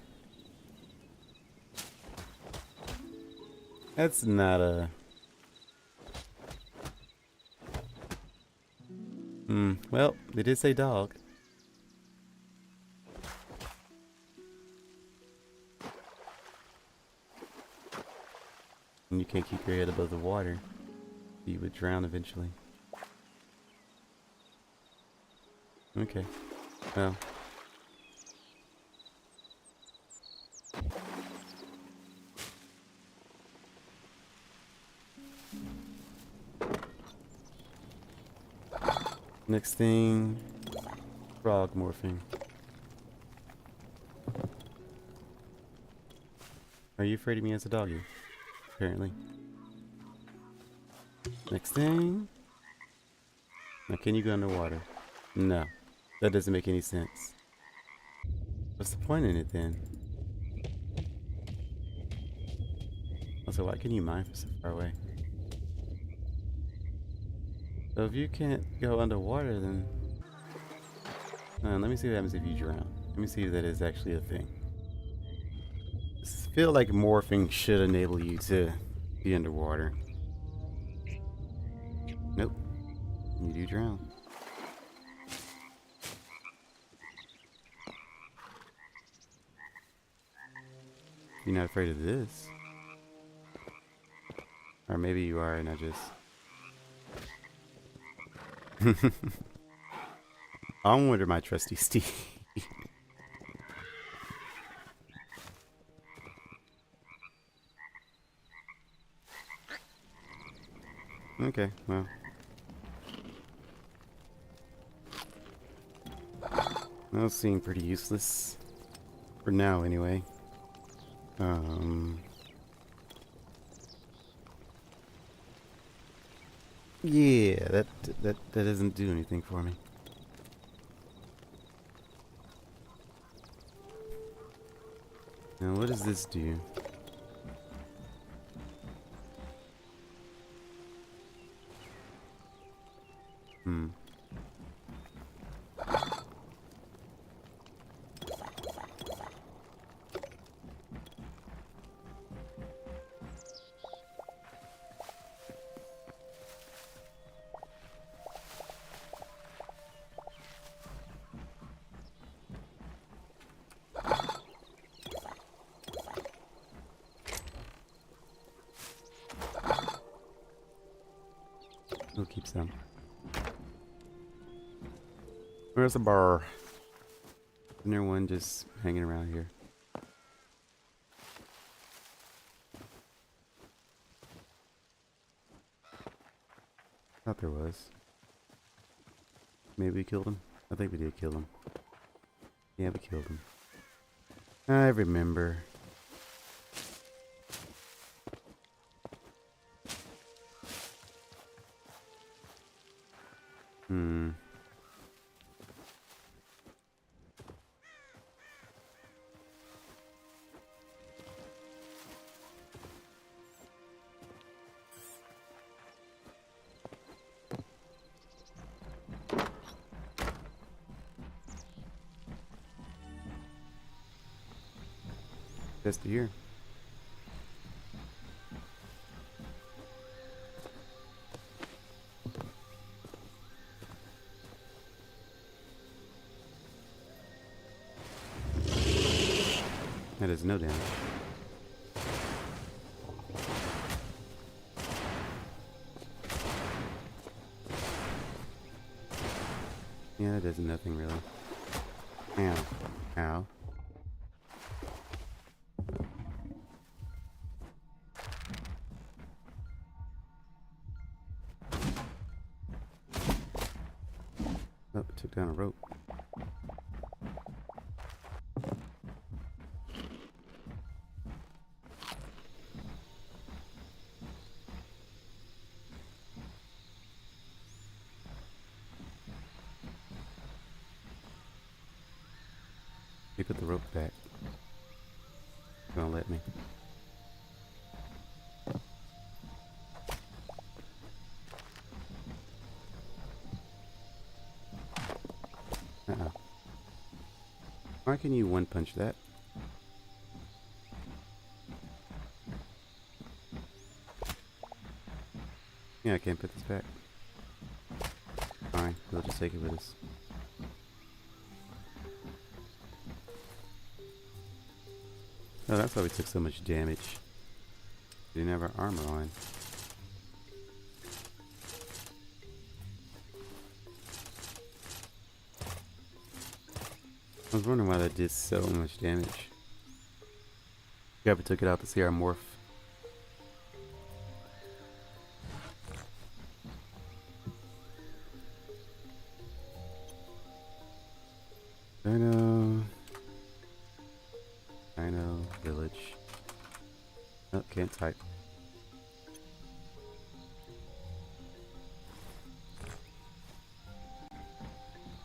A: not a. Well, they did say dog. And you can't keep your head above the water. You would drown eventually. Okay. Well. Next thing, frog morphing. Are you afraid of me as a doggy? Apparently. Next thing. Now can you go underwater? No. That doesn't make any sense. What's the point in it then? Also, why can you mine from so far away? So if you can't go underwater, then... let me see what happens if you drown. Let me see if that is actually a thing. I feel like morphing should enable you to be underwater. Nope. You do drown. You're not afraid of this. Or maybe you are and I just... Onward to my trusty steed. Okay, well. Those seem pretty useless. For now, anyway. Yeah, that doesn't do anything for me. Now, what does this do? We'll keep some. Where's the bar? Isn't there one just hanging around here? Thought there was. Maybe we killed him? I think we did kill him. Yeah, we killed him. I remember. Just to hear. That is no damage. Yeah, that does nothing really. Ow. Ow. Oh, it took down a rope. You put the rope back. Gonna let me. Uh-oh. Why can you one punch that? Yeah, I can't put this back. Fine, we'll just take it with us. Oh, that's why we took so much damage. We didn't have our armor on. I was wondering why that did so much damage. Yeah, we took it out to see our morph. Dino village. Oh, can't type.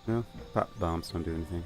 A: No, pop bombs don't do anything.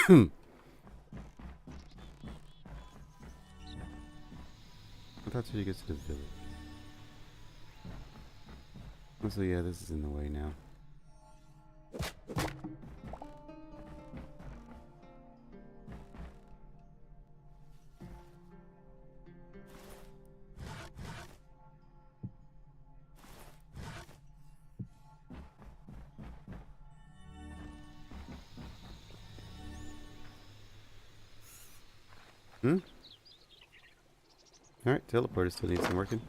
A: I thought till you get to the village. Oh, so yeah, this is in the way now. Alright, teleporter still needs some working.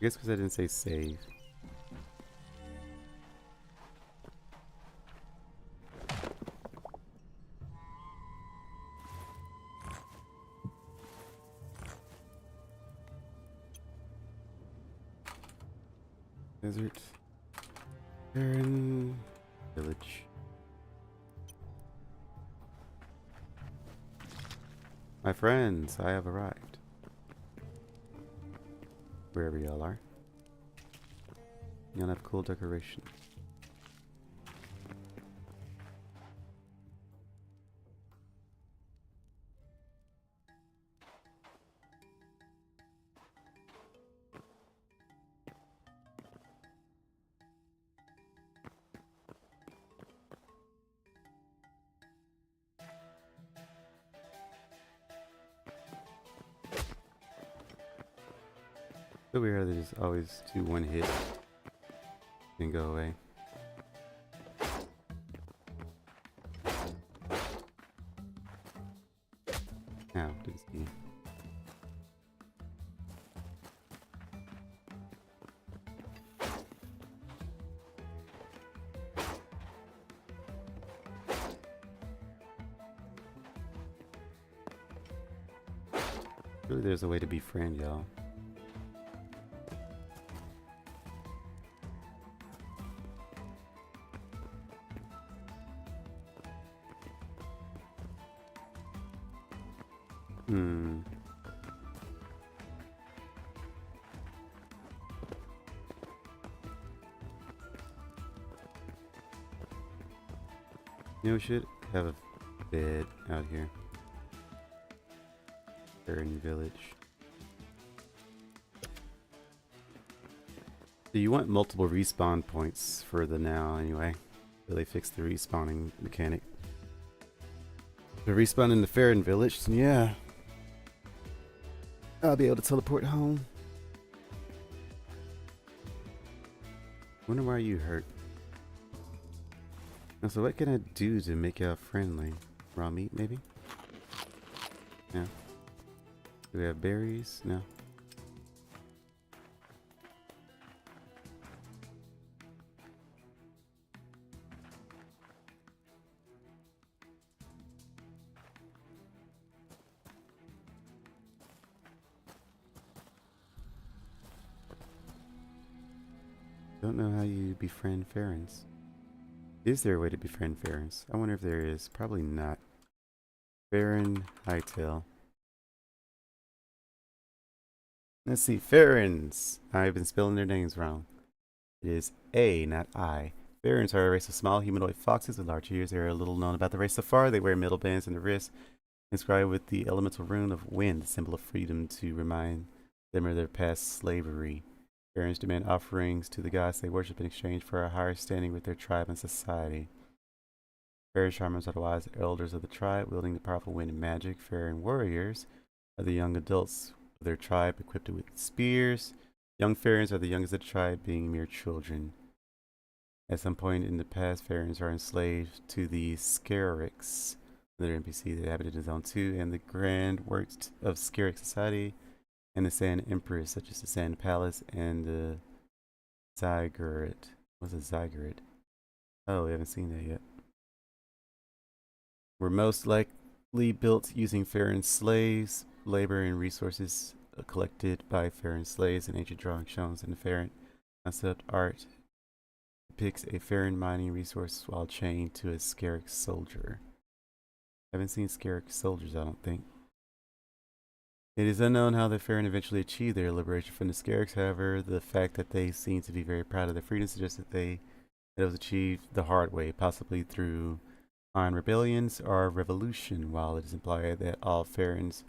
A: I guess because I didn't say save. Desert. Barren village. My friends, I have arrived. Wherever y'all are. Y'all have cool decorations. So weird how they just always do one hit and go away. Ow, didn't see. Really, there's a way to befriend y'all. Hmm. You know, we should have a bed out here. Barren village. So you want multiple respawn points for the now anyway. So they fixed the respawning mechanic. To respawn in the Farron village, then yeah. I'll be able to teleport home. Wonder why you hurt. Now, so what can I do to make y'all friendly? Raw meat, maybe? Yeah. Do we have berries? No. Don't know how you befriend Farrons. Is there a way to befriend Farrons? I wonder if there is. Probably not. Farron Hytale. Let's see. Farrons. I've been spelling their names wrong. It is A, not I. Farrons are a race of small humanoid foxes with large ears. They are little known about the race so far. They wear metal bands on their wrists, inscribed with the elemental rune of wind, the symbol of freedom, to remind them of their past slavery. Farrons demand offerings to the gods they worship in exchange for a higher standing with their tribe and society. Farron shamans are the wise elders of the tribe, wielding the powerful wind and magic. Farron warriors are the young adults of their tribe, equipped with spears. Young Farrons are the youngest of the tribe, being mere children. At some point in the past, Farrons are enslaved to the Scarix, another NPC that inhabited the Zone 2, and the grand works of Scarix society, and the Sand Empress, such as the Sand Palace and the Ziggurat. What's a Ziggurat? Oh, we haven't seen that yet. Were most likely built using Farron slaves, labor, and resources collected by Farron slaves. An ancient drawing shown in the Farron concept art depicts a Farron mining resource while chained to a Scarix soldier. Haven't seen Scarix soldiers, I don't think. It is unknown how the Farron eventually achieved their liberation from the Scarix. However, the fact that they seem to be very proud of their freedom suggests that it was achieved the hard way, possibly through armed rebellions or revolution. While it is implied that all Farrons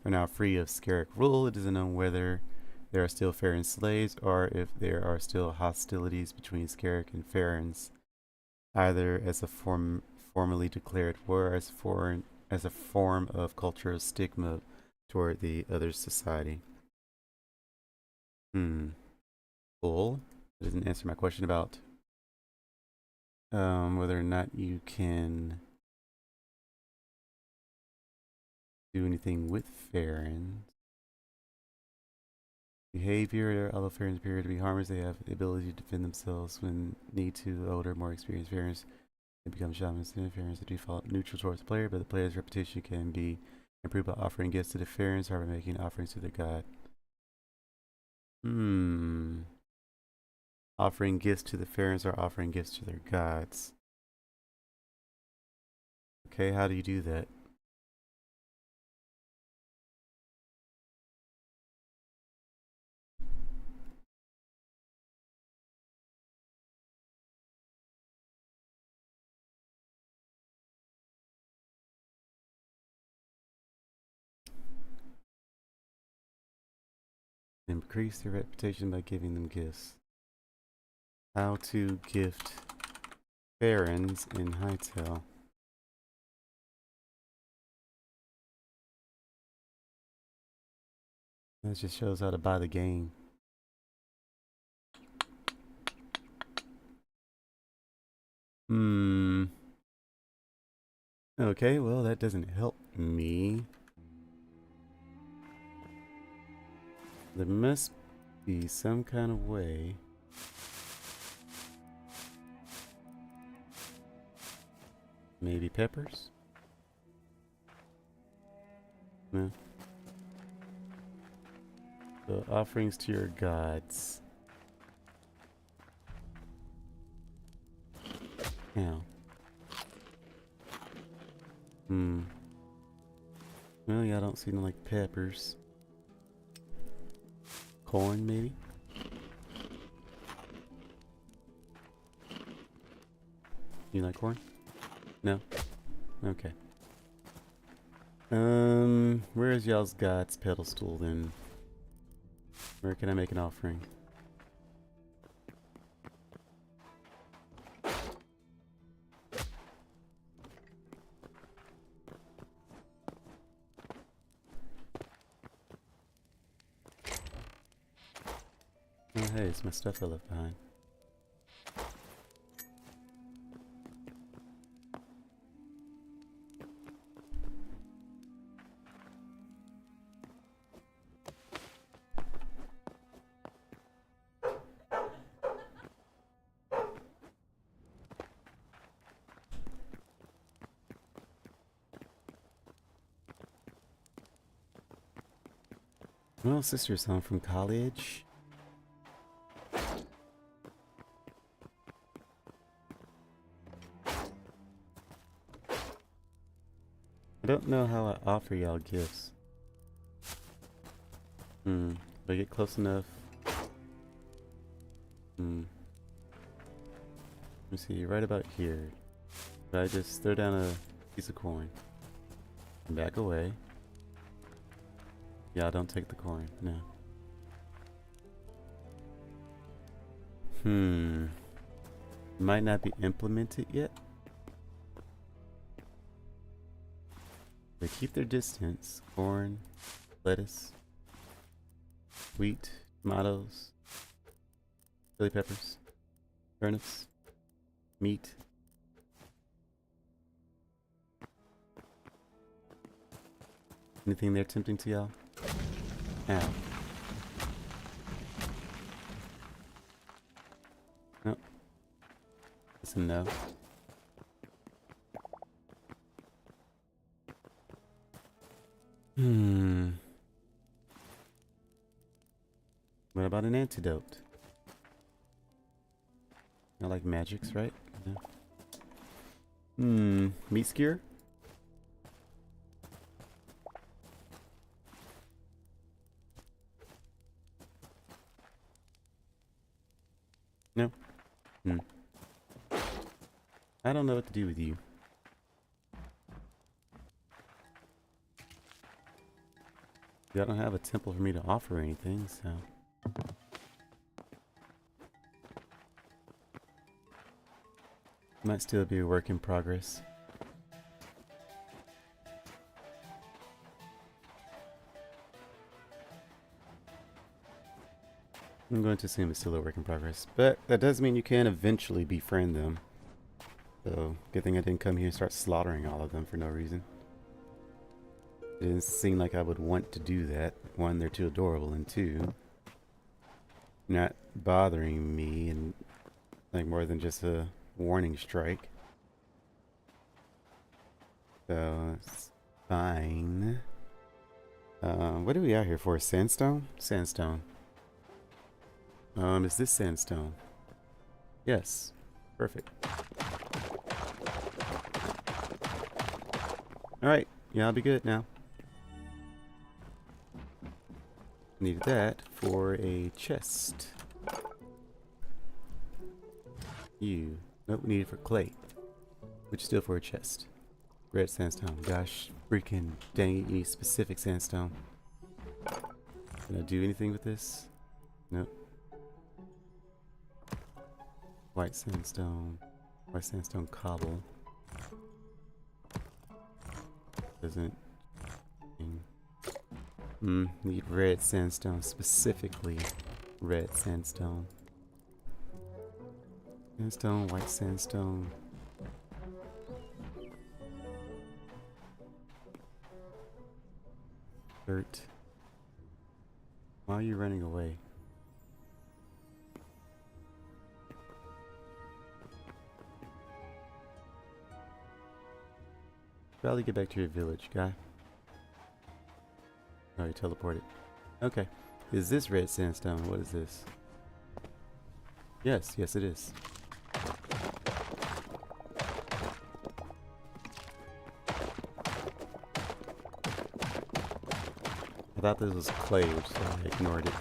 A: are now free of Scarix rule, it is unknown whether there are still Farron slaves or if there are still hostilities between Scarix and Farrons, either as a formally declared war or as a form of cultural stigma toward the other society. Cool. That doesn't answer my question about whether or not you can do anything with Farron. Behavior. Although fairies appear to be harmless, they have the ability to defend themselves when need to. Older, more experienced fairies they become shamans. Fairies are default neutral towards the player, but the player's reputation can be improved by offering gifts to the fairies or by making offerings to their god. Offering gifts to the fairies or offering gifts to their gods. Okay, how do you do that? Increase their reputation by giving them gifts. How to gift barons in Hytale. That just shows how to buy the game. Okay, well, that doesn't help me. There must be some kind of way. Maybe peppers? No. So, offerings to your gods. Now. Well, yeah, I don't see no like peppers. Corn, maybe? You like corn? No? Okay. Where is y'all's god's pedestal then? Where can I make an offering? Oh hey, it's my stuff I left behind. Well, sister's home from college. I don't know how I offer y'all gifts. If I get close enough. Let me see, right about here. If I just throw down a piece of coin and back away. Yeah, don't take the coin. No. Might not be implemented yet. They keep their distance. Corn, lettuce, wheat, tomatoes, chili peppers, turnips, meat. Anything there tempting to y'all? Ow. Nope. Listen, no. What about an antidote? I like magics, right? No. Meat skewer? No. I don't know what to do with you. I don't have a temple for me to offer anything, so... Might still be a work in progress. I'm going to assume it's still a work in progress, but that does mean you can eventually befriend them. So, good thing I didn't come here and start slaughtering all of them for no reason. It didn't seem like I would want to do that. One, they're too adorable, and two, not bothering me and like more than just a warning strike. So it's fine. What are we out here for? Sandstone? Sandstone. Is this sandstone? Yes. Perfect. Alright. Yeah, I'll be good now. Needed that for a chest. You. Nope, we need it for clay. Which is still for a chest. Red sandstone. Gosh, freaking dang it, you need specific sandstone. Can I do anything with this? Nope. White sandstone. White sandstone cobble. Doesn't. Need red sandstone, specifically red sandstone. Sandstone, white sandstone. Dirt. Why are you running away? Probably get back to your village, guy. Oh, you teleported. Okay. Is this red sandstone? What is this? Yes, yes it is. I thought this was clay, which so I ignored it.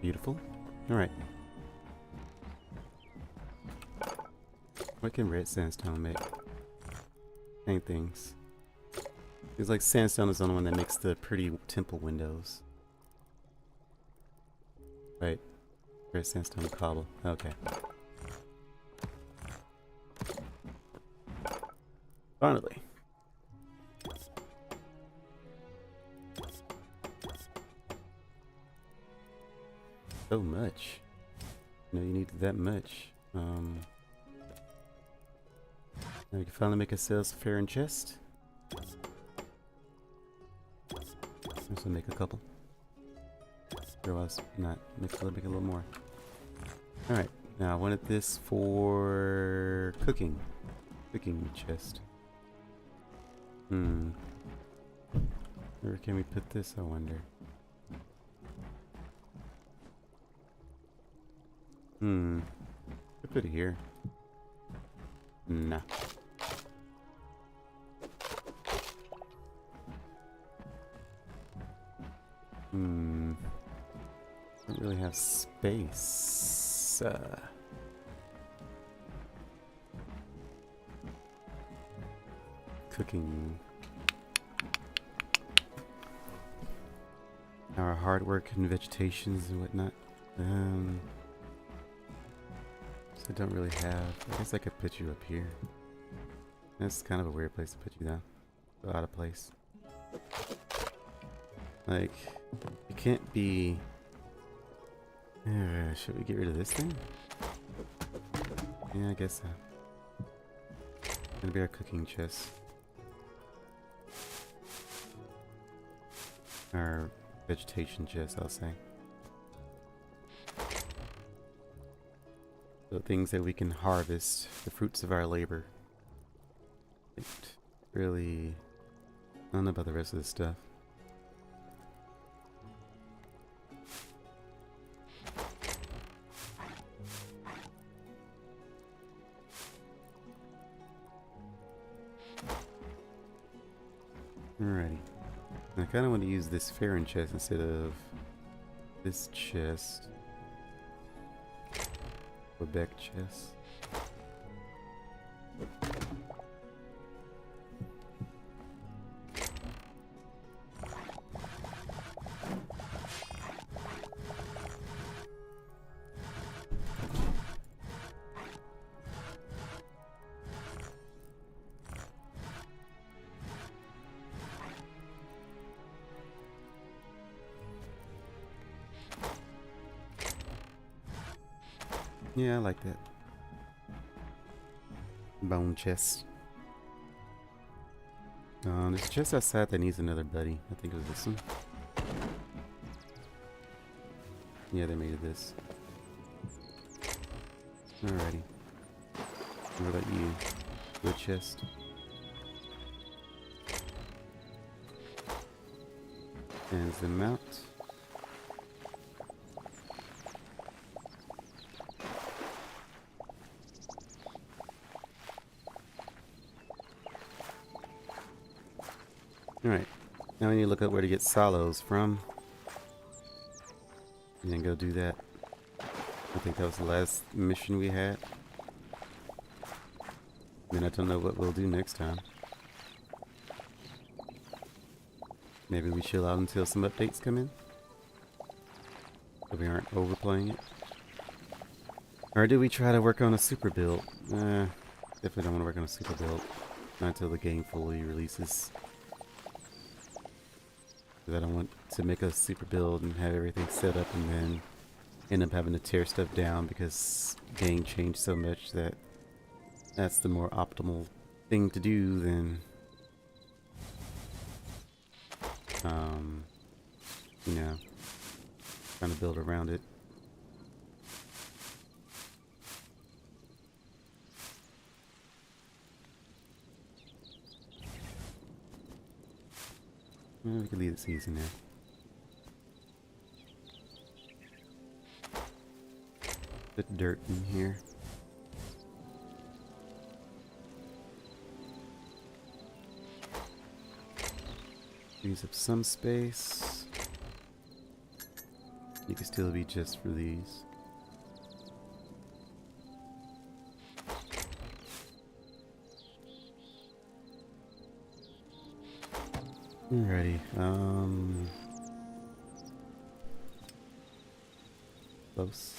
A: Beautiful. Alright. What can red sandstone make? Hang things. It's like sandstone is the only one that makes the pretty temple windows. Right. Red sandstone cobble. Okay. Finally. So much. No, you need that much. Now we can finally make ourselves a fair and chest. Also make a couple. Otherwise, not. Make a little more. Alright. Now I wanted this for cooking. Cooking chest. Where can we put this, I wonder? Could put it here. Nah. Don't really have space. Cooking. Our hard work and vegetations and whatnot. So I don't really have. I guess I could put you up here. That's kind of a weird place to put you down. Out of place. Like, it can't be. Should we get rid of this thing? Yeah, I guess so. Gonna be our cooking chest. Our vegetation chest, I'll say. So things that we can harvest, the fruits of our labor. Really, I don't know about the rest of this stuff. Alrighty. I kind of want to use this Farron chest instead of this chest. Quebec chest. Yeah, I like that. Bone chest. There's a chest outside that needs another buddy. I think it was this one. Yeah, they made it this. Alrighty. What about you? Wood chest. Hands them out. Alright. Now we need to look up where to get silos from. And then go do that. I think that was the last mission we had. Then I don't know what we'll do next time. Maybe we chill out until some updates come in. So we aren't overplaying it. Or do we try to work on a super build? Definitely don't want to work on a super build. Not until the game fully releases. Because I don't want to make a super build and have everything set up and then end up having to tear stuff down because the game changed so much that that's the more optimal thing to do than you know, trying to build around it. Well, we could leave the season there. Put dirt in here. Use up some space. You can still be just for these. Alrighty. Close.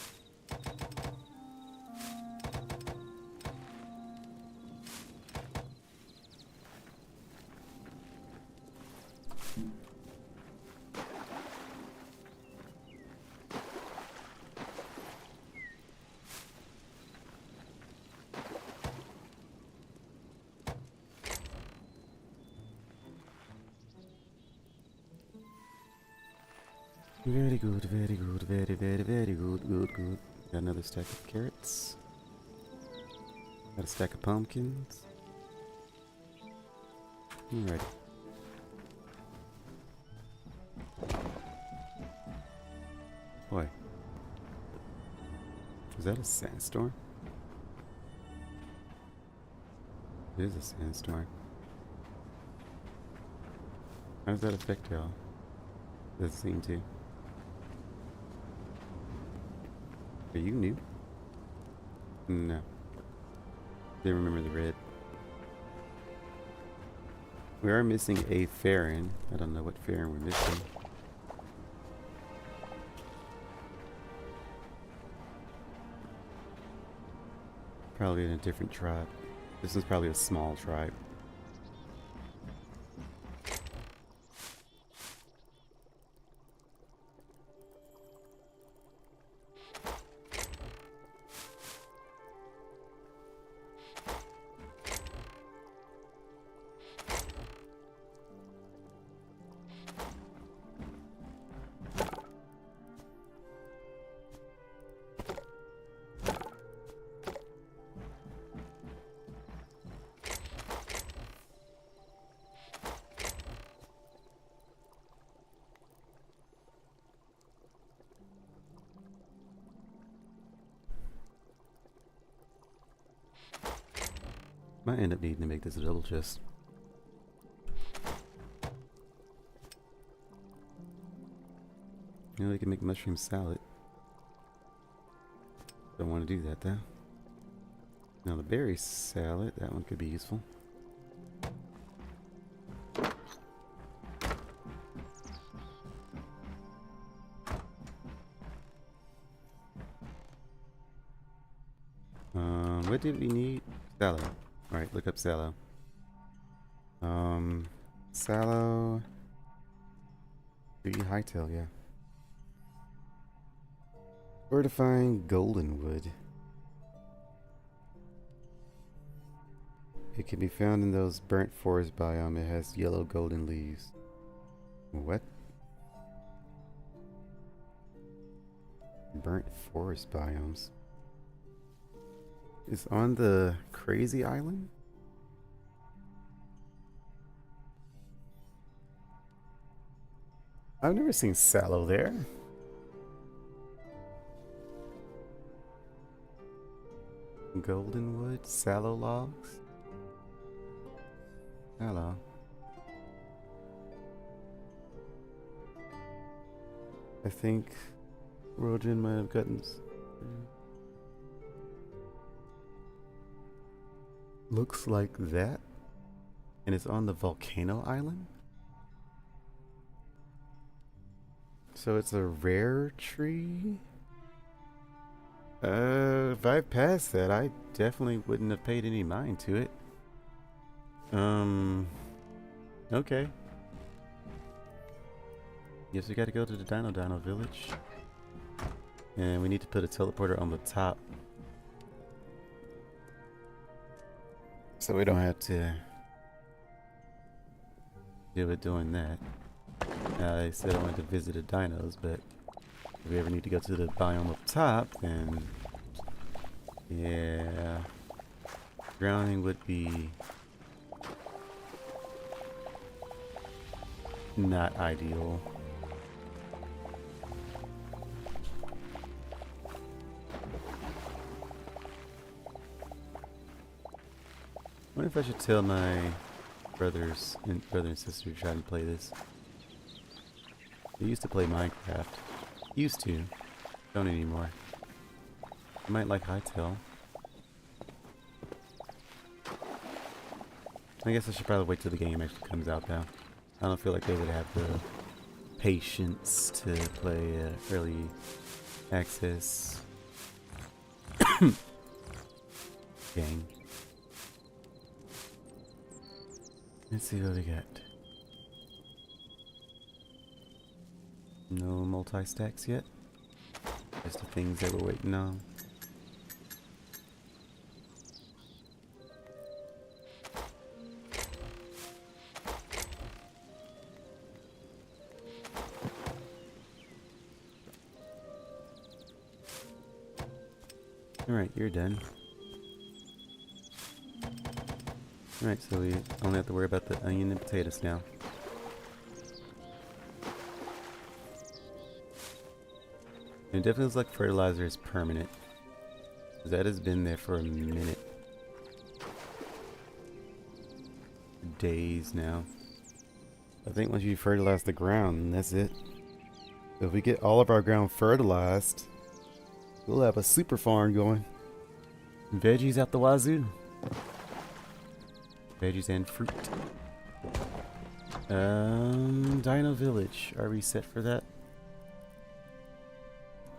A: Very good, very good, very good, good. Got another stack of carrots. Got a stack of pumpkins. Alright. Boy. Is that a sandstorm? It is a sandstorm. How does that affect y'all? Doesn't seem to. Are you new? No. Didn't remember the red. We are missing a Farron. I don't know what Farron we're missing. Probably in a different tribe. This is probably a small tribe. Might end up needing to make this a double chest. You know, we can make mushroom salad. Don't want to do that though. Now the berry salad, that one could be useful. What did we need? Salad. Alright, look up sallow. Sallow. Hytale, yeah. Fortifying golden wood. It can be found in those burnt forest biome. It has yellow golden leaves. What? Burnt forest biomes. It's on the crazy island? I've never seen sallow there. Goldenwood, sallow logs. Hello. I think Rojan might have gotten. Looks like that. And it's on the volcano island. So it's a rare tree? If I passed that, I definitely wouldn't have paid any mind to it. Okay. Guess we gotta go to the Dino village. And we need to put a teleporter on the top. So we don't have to do it doing that. I said I wanted to visit the dinos, but if we ever need to go to the biome up top, then yeah, drowning would be not ideal. I wonder if I should tell my brother and sister to try to play this. They used to play Minecraft. Used to. Don't anymore. I might like Hytale. I guess I should probably wait till the game actually comes out though. I don't feel like they would have the patience to play early access game. Let's see what we got. No multi-stacks yet. Just the things that we're waiting on. Alright, you're done. Alright, so we only have to worry about the onion and potatoes now. And it definitely looks like fertilizer is permanent. That has been there for a minute. For days now. I think once you fertilize the ground, that's it. So if we get all of our ground fertilized, we'll have a super farm going. Veggies out the wazoo. Veggies and fruit. Dino Village. Are we set for that?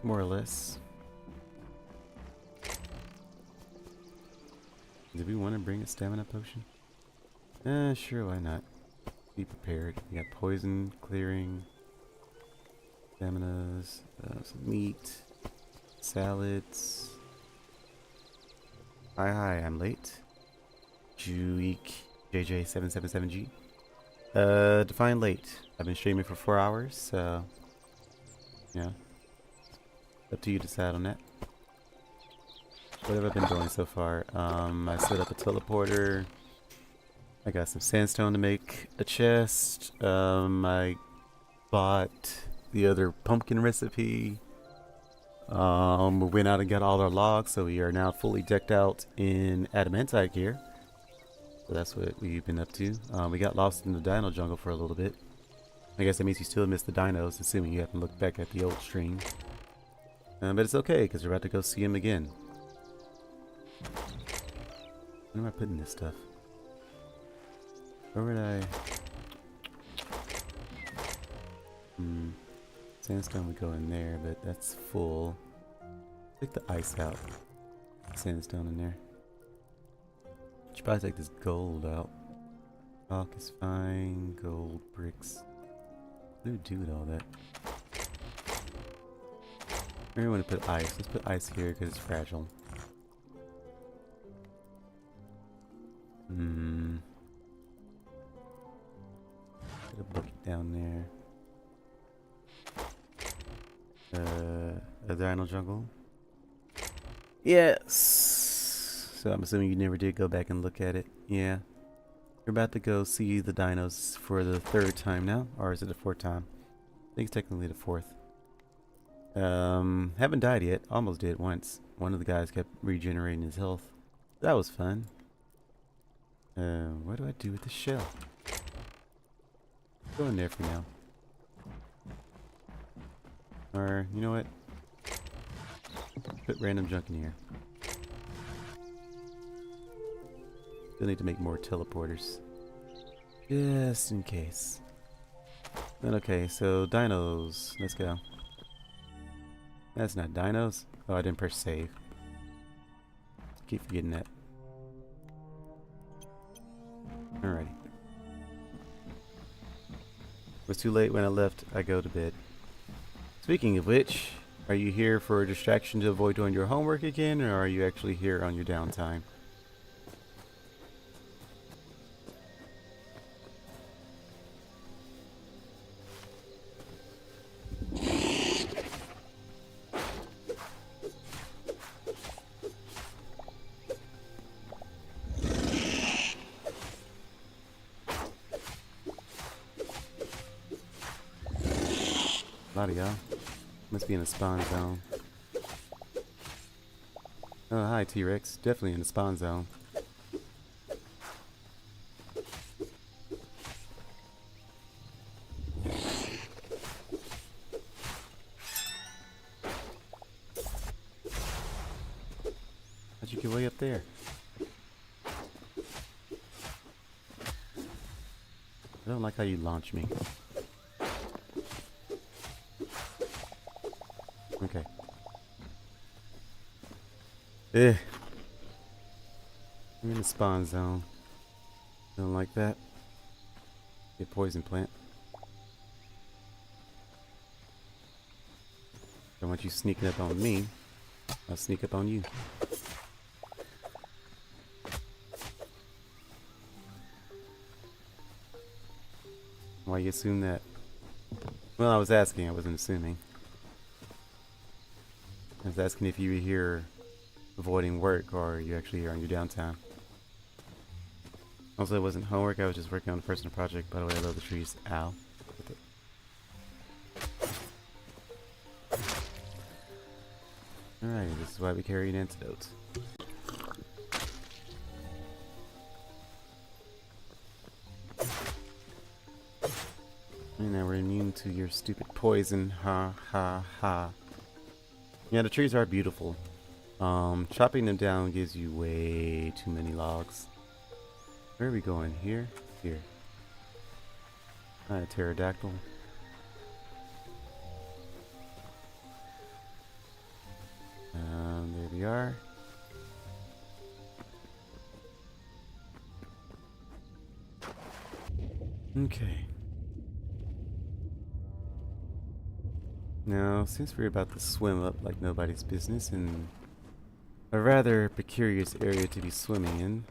A: More or less. Do we want to bring a stamina potion? Sure, why not? Be prepared. We got poison clearing, staminas, some meat, salads. Hi, I'm late. Juik JJ777G. Define late. I've been streaming for 4 hours, so yeah. Up to you to decide on that. What have I been doing so far? I set up a teleporter. I got some sandstone to make a chest. I bought the other pumpkin recipe. We went out and got all our logs, so we are now fully decked out in adamantite gear. So that's what we've been up to. We got lost in the dino jungle for a little bit. I guess that means you still miss the dinos, assuming you haven't looked back at the old stream. But it's okay, because we're about to go see him again. Where am I putting this stuff? Where would I... Sandstone would go in there, but that's full. Take the ice out. Sandstone in there. Should probably take this gold out. Chalk is fine. Gold bricks. What do we do with all that? I really want to put ice. Let's put ice here because it's fragile. Put a bucket down there. A dino jungle. Yes. So I'm assuming you never did go back and look at it. Yeah. You're about to go see the dinos for the 3rd time now, or is it the 4th time? I think it's technically the 4th. Haven't died yet. Almost did once. One of the guys kept regenerating his health. That was fun. What do I do with the shell? Go in there for now. Or, you know what? Put random junk in here. Still need to make more teleporters. Just in case. Then okay, so dinos. Let's go. That's not dinos. Oh, I didn't press save. Keep forgetting that. Alrighty. It was too late when I left. I go to bed. Speaking of which, are you here for a distraction to avoid doing your homework again, or are you actually here on your downtime? A lot of y'all. Must be in the spawn zone. Oh, hi T-Rex. Definitely in the spawn zone. How'd you get way up there? I don't like how you launch me. Okay. I'm in the spawn zone. Don't like that. Get poison plant. Don't want you sneaking up on me. I'll sneak up on you. Why you assume that? Well, I was asking. I wasn't assuming. I was asking if you were here avoiding work or are you actually here on your downtime. Also, it wasn't homework. I was just working on a personal project. By the way, I love the trees. Ow. Alright, this is why we carry an antidote. And now we're immune to your stupid poison. Ha ha ha. Yeah, the trees are beautiful. Chopping them down gives you way too many logs. Where are we going? Here? Here. Alright, pterodactyl. There we are. Okay. Now, since we're about to swim up like nobody's business in a rather precarious area to be swimming in,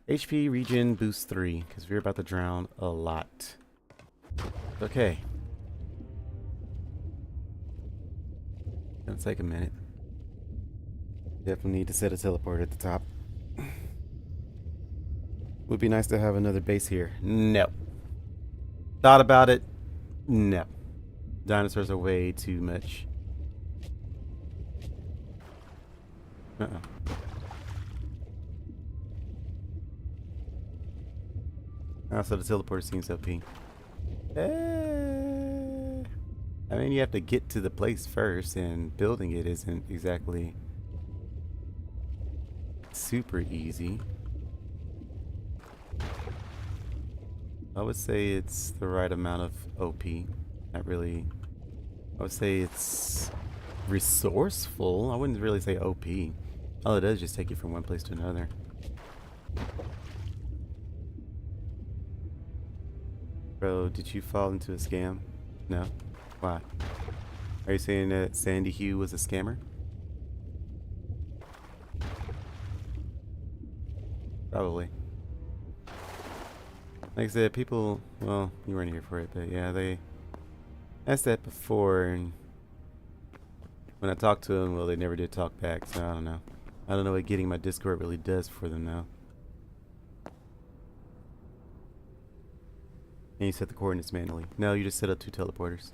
A: HP regen boost 3, because we're about to drown a lot. Okay. Gonna take a minute. Definitely need to set a teleporter at the top. Would be nice to have another base here. No. Thought about it. No. Dinosaurs are way too much. Also, the teleporter seems OP. I mean, you have to get to the place first, and building it isn't exactly super easy. I would say it's the right amount of OP. Not really. I would say it's resourceful. I wouldn't really say OP. All it does is just take you from one place to another. Bro, did you fall into a scam? No? Why? Are you saying that Sandy Hugh was a scammer? Probably. Like I said, people, well, you weren't here for it, but yeah, they asked that before, and when I talked to them, well, they never did talk back, so I don't know. I don't know what getting my Discord really does for them now. And you set the coordinates manually. No, you just set up 2 teleporters.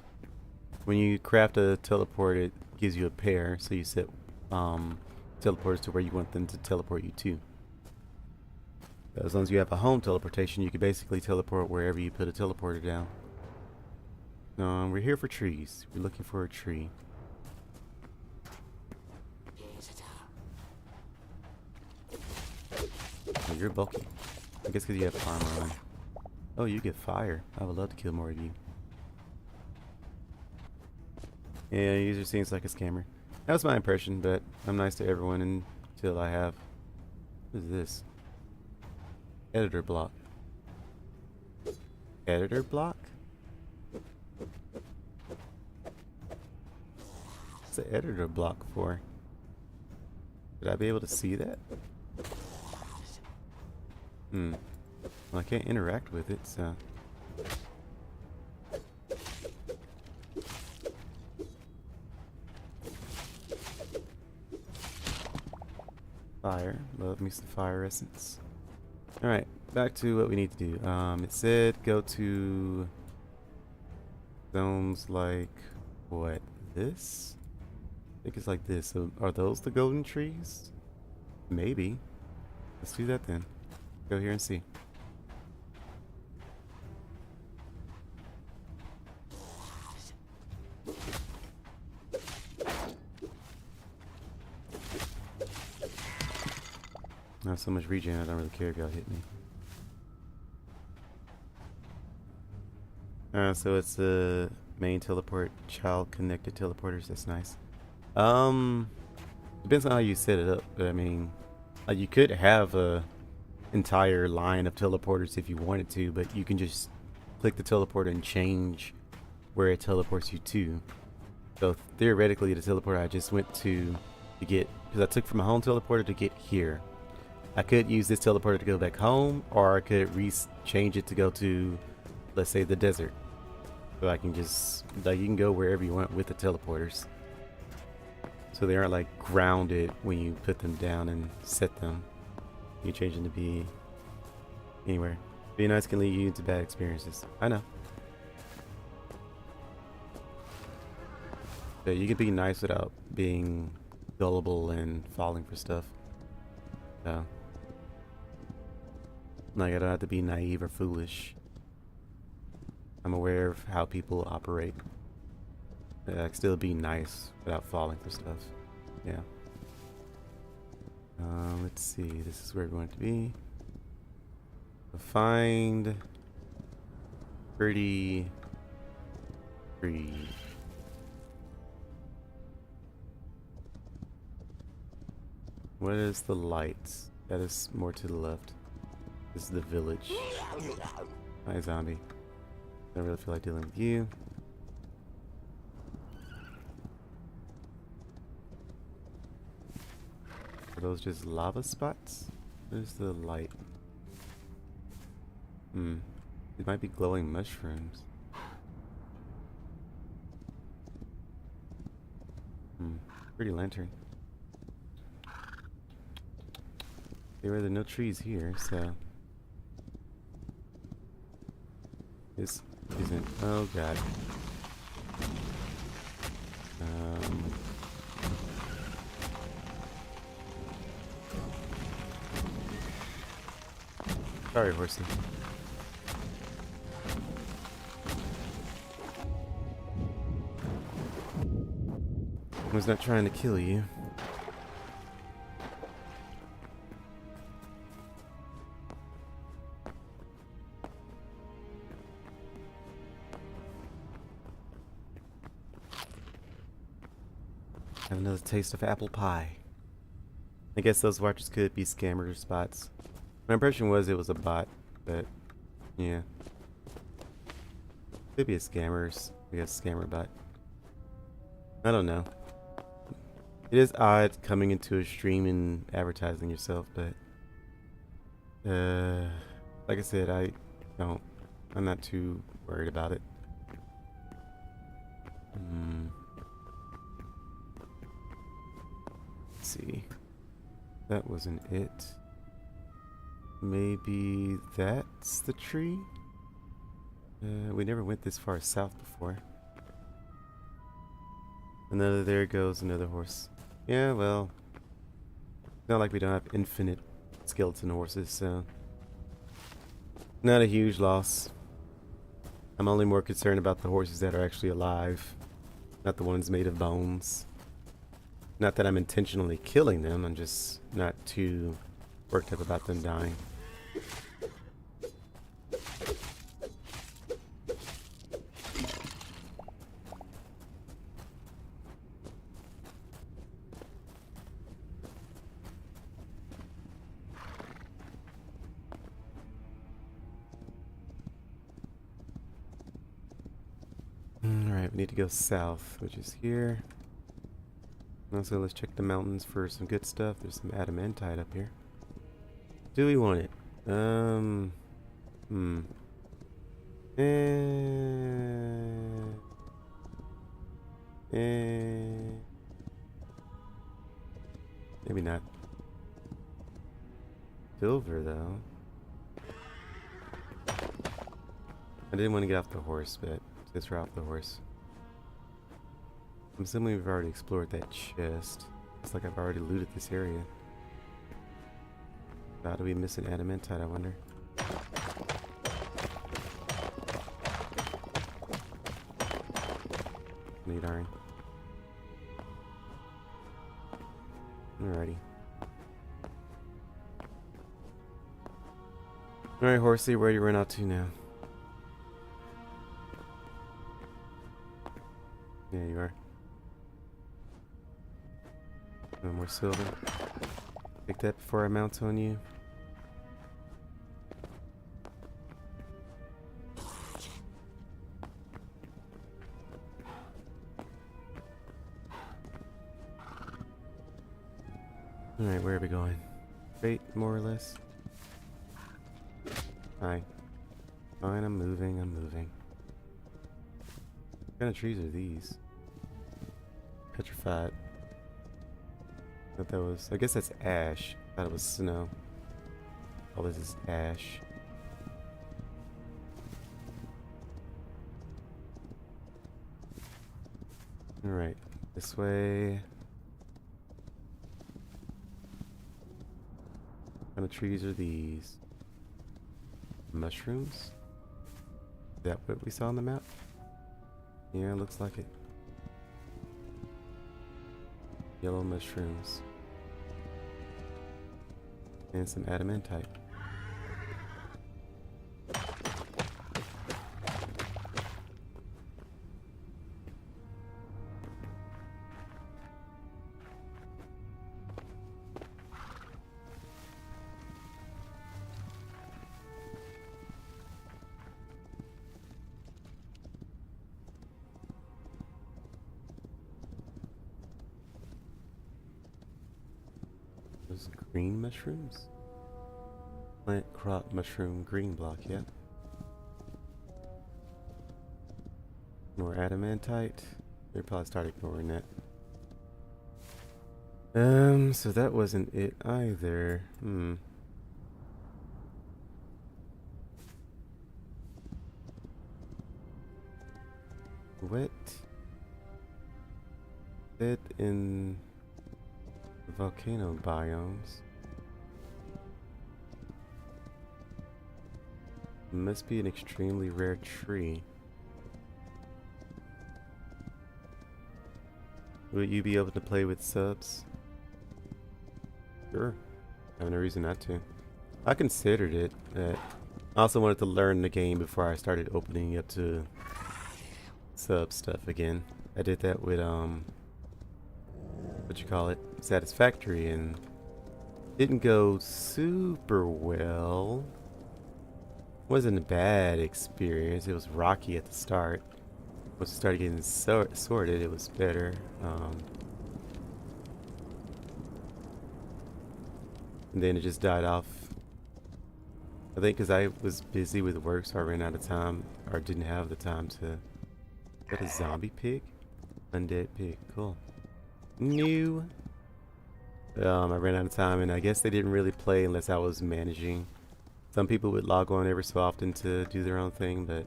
A: When you craft a teleport, it gives you a pair, so you set teleporters to where you want them to teleport you to. As long as you have a home teleportation, you can basically teleport wherever you put a teleporter down. We're here for trees. We're looking for a tree. Oh, you're bulky. I guess because you have armor on. Oh, you get fire. I would love to kill more of you. Yeah, user seems like a scammer. That was my impression, but I'm nice to everyone until I have... What is this? Editor block. Editor block? What's the editor block for? Should I be able to see that? Well, I can't interact with it, so... Fire. Love me some fire essence. Alright, back to what we need to do. It said go to zones like, what, this? I think it's like this. So are those the golden trees? Maybe. Let's do that then. Go here and see. Not so much regen, I don't really care if y'all hit me. So it's the main teleport, child connected teleporters, that's nice. Depends on how you set it up, but I mean, you could have a entire line of teleporters if you wanted to, but you can just click the teleporter and change where it teleports you to. So theoretically, the teleporter I just went to get, because I took from a home teleporter to get here. I could use this teleporter to go back home, or I could change it to go to, let's say, the desert. So I can just, like, you can go wherever you want with the teleporters. So they aren't like grounded when you put them down and set them. You change them to be anywhere. Being nice can lead you into bad experiences. I know. But you can be nice without being gullible and falling for stuff. So, like, I don't have to be naive or foolish. I'm aware of how people operate. I can still be nice without falling for stuff. Yeah. Let's see. This is where we want it to be. Find pretty tree. What is the lights? That is more to the left. This is the village. Hi, zombie. Don't really feel like dealing with you. Are those just lava spots? Where's the light? It might be glowing mushrooms. Pretty lantern. There are no trees here, so this isn't. Oh god. Sorry, horsey. I was not trying to kill you. Have another taste of apple pie. I guess those watchers could be scammer spots. My impression was it was a bot, but yeah. Could be a scammers. I guess scammer bot. I don't know. It is odd coming into a stream and advertising yourself, but like I said, don't. I'm not too worried about it. Let's see. That wasn't it. Maybe that's the tree? We never went this far south before. Another, there goes another horse. Yeah, well, it's not like we don't have infinite skeleton horses, so not a huge loss. I'm only more concerned about the horses that are actually alive, not the ones made of bones. Not that I'm intentionally killing them, I'm just not too worked up about them dying. Alright, we need to go south, which is here. Also, let's check the mountains for some good stuff. There's some adamantite up here. Do we want it? Maybe not. Silver, though. I didn't want to get off the horse, but since we're off the horse. I'm assuming we've already explored that chest. Looks like I've already looted this area. How do we miss an adamantite, I wonder? Need iron. Alrighty. Alright, horsey, where do you run out to now? Yeah, you are. No more silver. Take that before I mount on you. Alright, where are we going? Straight, more or less? Hi. Fine, I'm moving, I'm moving. What kind of trees are these? Petrified. Thought that was, I guess that's ash. Thought it was snow. All this is ash. Alright, this way. What kind of trees are these? Mushrooms? Is that what we saw on the map? Yeah, looks like it. Yellow mushrooms. And some adamantite. Those green mushrooms? Plant crop mushroom green block, yeah. More adamantite. They probably start ignoring that. So that wasn't it either. What? It in the volcano biomes. Must be an extremely rare tree. Will you be able to play with subs? Sure. I have no reason not to. I considered it. I also wanted to learn the game before I started opening up to sub stuff again. I did that with what you call it, Satisfactory, and didn't go super well. Wasn't a bad experience. It was rocky at the start. Once it started getting sorted, it was better. And then it just died off I think because I was busy with work, so I ran out of time, or didn't have the time to... Got a zombie pig? Undead pig. Cool. New. I ran out of time, and I guess they didn't really play unless I was managing. Some people would log on every so often to do their own thing, but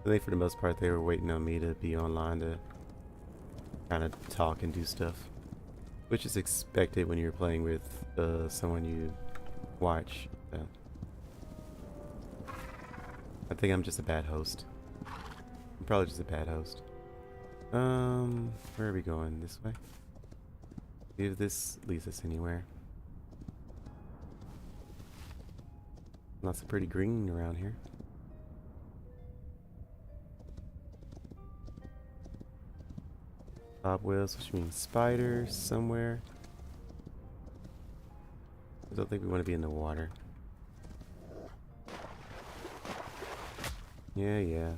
A: I think for the most part they were waiting on me to be online to kind of talk and do stuff, which is expected when you're playing with someone you watch. So. I think I'm just a bad host. I'm probably just a bad host. Where are we going? This way? See if this leads us anywhere. Lots of pretty green around here. Cobwebs, which means spiders somewhere. I don't think we want to be in the water. Yeah.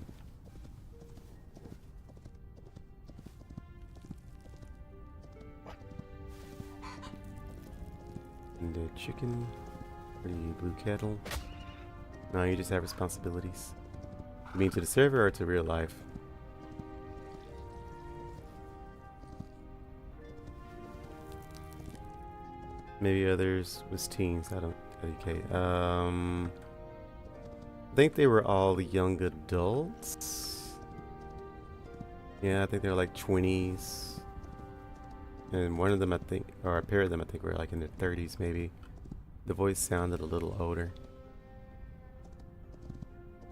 A: And a chicken. Pretty blue kettle. No, you just have responsibilities. You mean to the server or to real life? Maybe others was teens. I don't. Okay. I think they were all young adults. Yeah, I think they were like 20s. And one of them, I think, or a pair of them, I think, were like in their 30s, maybe. The voice sounded a little older.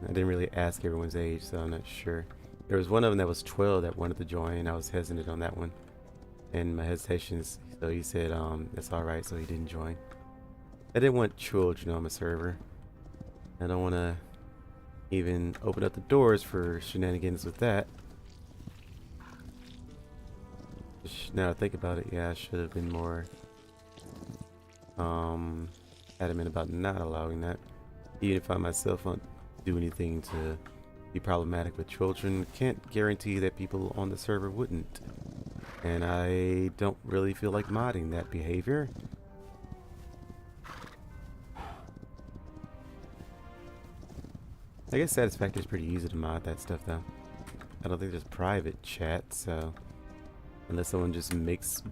A: I didn't really ask everyone's age, so I'm not sure. There was one of them that was 12 that wanted to join. I was hesitant on that one. And my hesitations, so he said, that's alright, so he didn't join. I didn't want children on my server. I don't want to even open up the doors for shenanigans with that. Now that I think about it, yeah, I should have been more adamant about not allowing that. Even if I myself won't do anything to be problematic with children, can't guarantee that people on the server wouldn't. And I don't really feel like modding that behavior. I guess Satisfactory is pretty easy to mod that stuff though. I don't think there's private chat, so unless someone just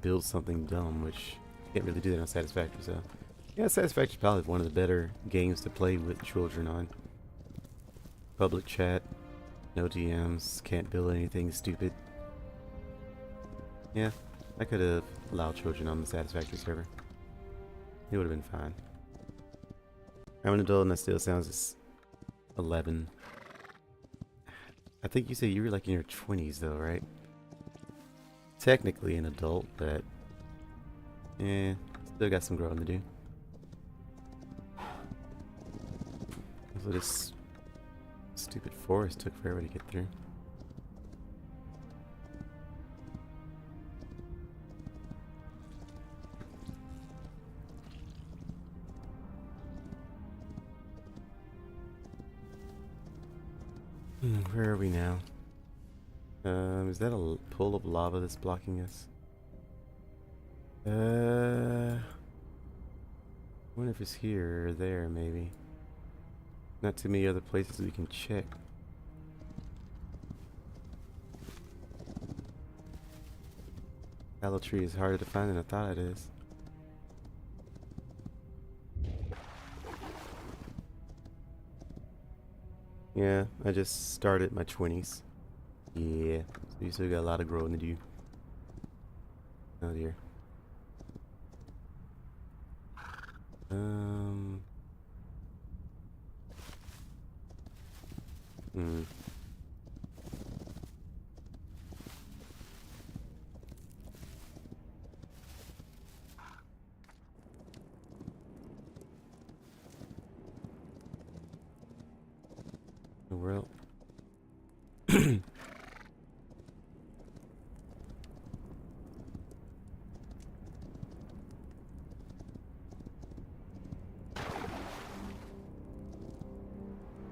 A: builds something dumb, which you can't really do that on Satisfactory, so yeah, Satisfactory is probably one of the better games to play with children on. Public chat, no DMs, can't build anything stupid. Yeah, I could have allowed children on the Satisfactory server. It would have been fine. I'm an adult and that still sounds 11. I think you said you were like in your 20s though, right? Technically an adult, but yeah, still got some growing to do. So this stupid forest took forever to get through. Where are we now? Is that a pool of lava that's blocking us? I wonder if it's here or there, maybe. Not too many other places we can check. Aloe tree is harder to find than I thought it is. Yeah, I just started my 20s. Yeah, so you still got a lot of growing to do. Oh dear. The world.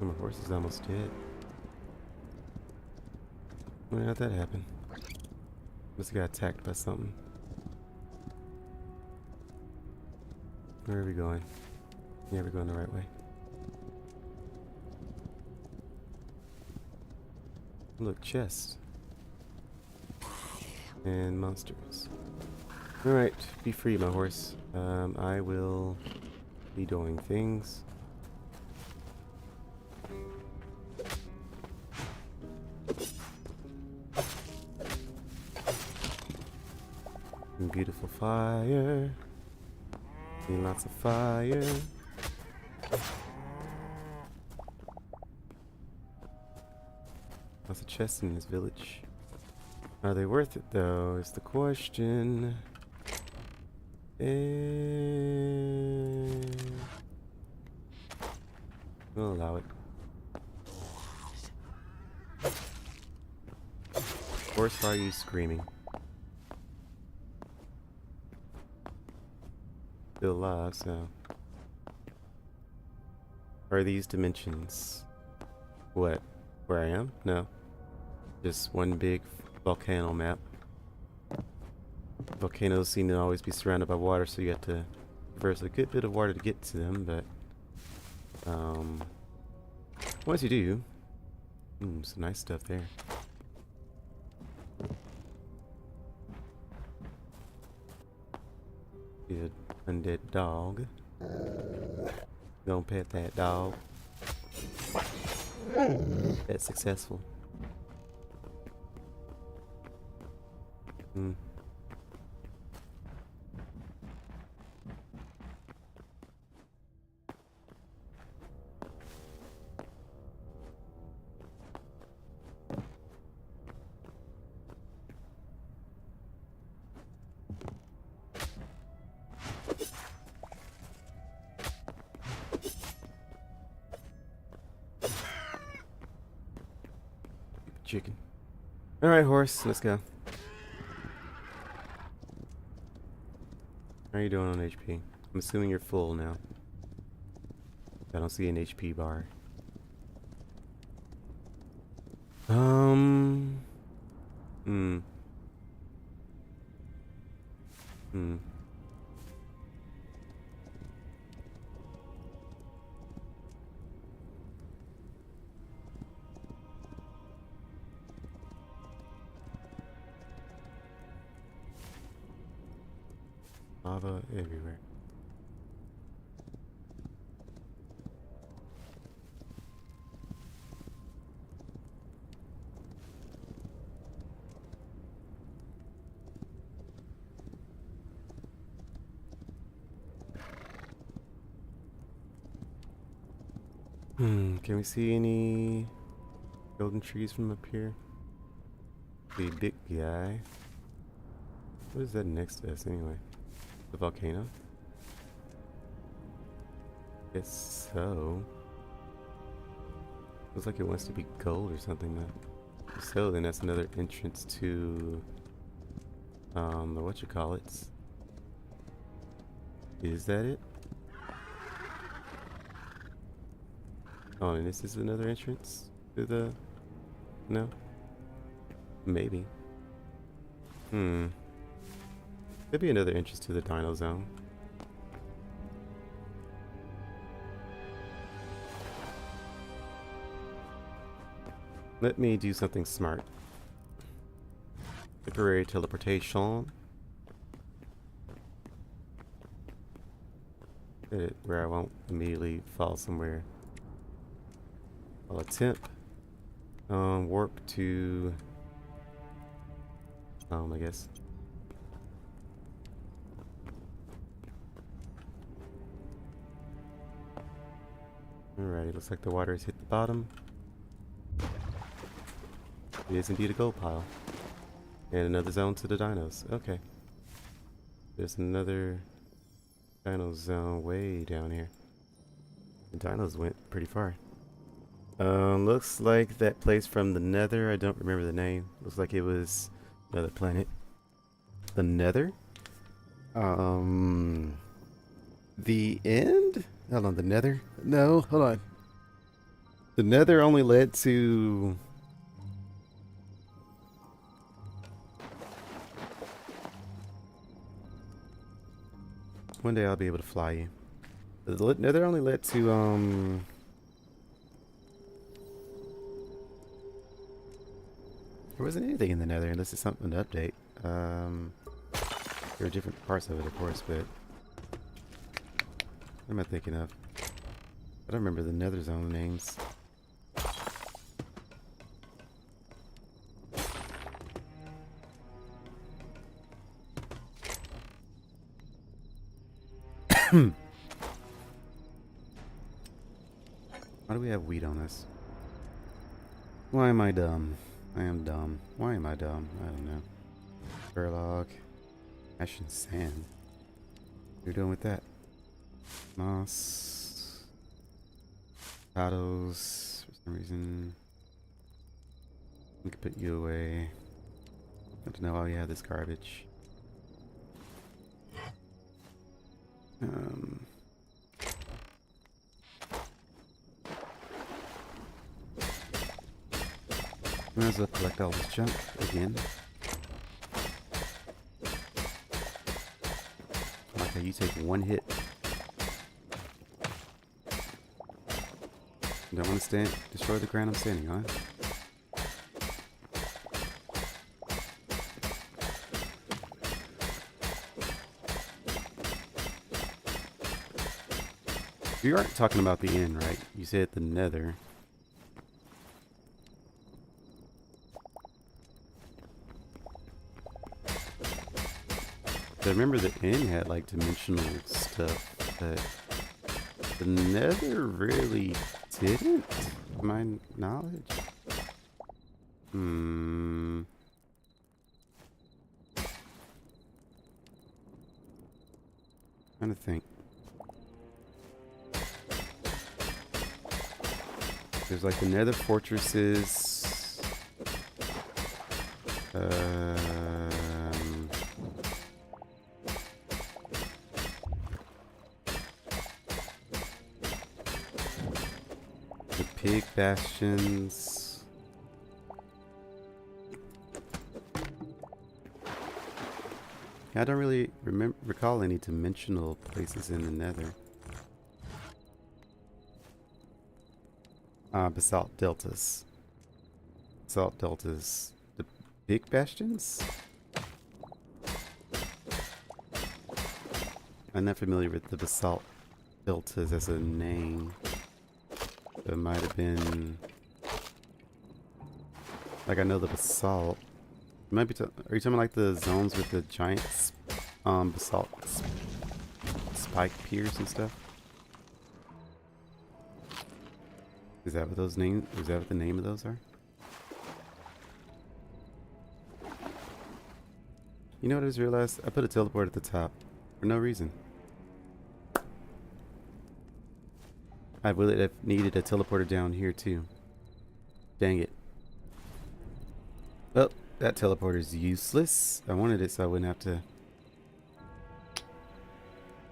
A: My horse is almost dead. Wonder how'd that happen? Must have got attacked by something. Where are we going? Yeah, we're going the right way. Look, chest. And monsters. Alright, be free, my horse. I will be doing things. And beautiful fire. Need lots of fire. Lots of chests in this village. Are they worth it though, is the question. And we'll allow it. Horse, why are you screaming? Still alive, so. Are these dimensions? What? Where I am? No. Just one big volcano map. Volcanoes seem to always be surrounded by water, so you have to traverse a good bit of water to get to them, but once you do, some nice stuff there. Good undead dog. Gonna pet that dog. That's successful. Chicken. Alright, horse, let's go. How are you doing on HP? I'm assuming you're full now. I don't see an HP bar. Lava everywhere. Can we see any golden trees from up here? The big guy. What is that next to us anyway? The volcano? Guess so. Looks like it wants to be gold or something. If so, then that's another entrance to the whatchamacallits. Is that it? Oh, and this is another entrance to the... No? Maybe. Could be another entrance to the Dino Zone. Let me do something smart. Temporary teleportation. Get it where I won't immediately fall somewhere. I'll attempt warp to I guess. Alright, looks like the water has hit the bottom. It is indeed a gold pile. And another zone to the dinos. Okay. There's another dino zone way down here. The dinos went pretty far. Looks like that place from the Nether. I don't remember the name. Looks like it was another planet. The Nether? The end? Hold on, the Nether? No, hold on. The Nether only led to... One day I'll be able to fly you. The Nether only led to, There wasn't anything in the nether unless it's something to update. There are different parts of it, of course, but what am I thinking of? I don't remember the nether zone names. Why do we have wheat on us? Why am I dumb? I am dumb. Why am I dumb? I don't know. Burlog. Ash and sand. What are you doing with that? Moss. Potatoes. For some reason. We could put you away. I don't know why we have this garbage. Might as well collect all this junk again. Like how you take one hit. Don't want to destroy the ground I'm standing on. You aren't talking about the end, right? You said the nether. I remember the end had like dimensional stuff, but the nether really didn't, to my knowledge. Trying to think. There's like the nether fortresses. The pig bastions. I don't really recall any dimensional places in the nether. Basalt deltas. Basalt deltas. The big bastions? I'm not familiar with the basalt deltas as a name. So it might have been... Like I know the basalt. It might be are you talking like the zones with the giant basalt spike piers and stuff? Is that what those names? Is that what the name of those are? You know what I just realized? I put a teleport at the top for no reason. I would have needed a teleporter down here too. Dang it. Well, that teleporter is useless. I wanted it so I wouldn't have to.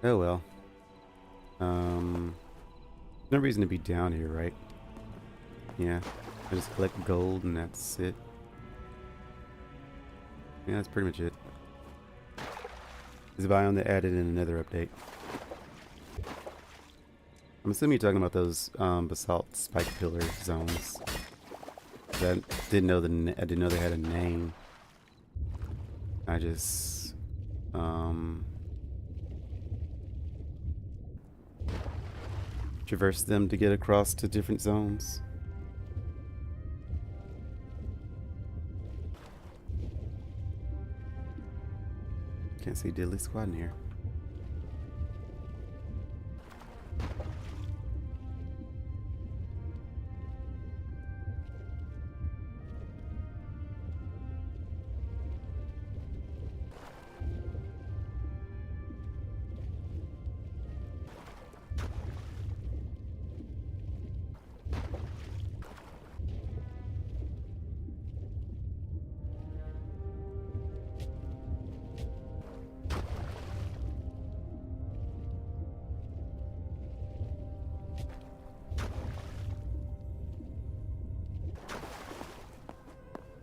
A: Oh well. No reason to be down here, right? Yeah, I just collect gold and that's it. Yeah, that's pretty much it. There's a biome that added in another update. I'm assuming you're talking about those basalt spike pillar zones. I didn't know I didn't know they had a name. I just traversed them to get across to different zones. Can't see diddly squad in here.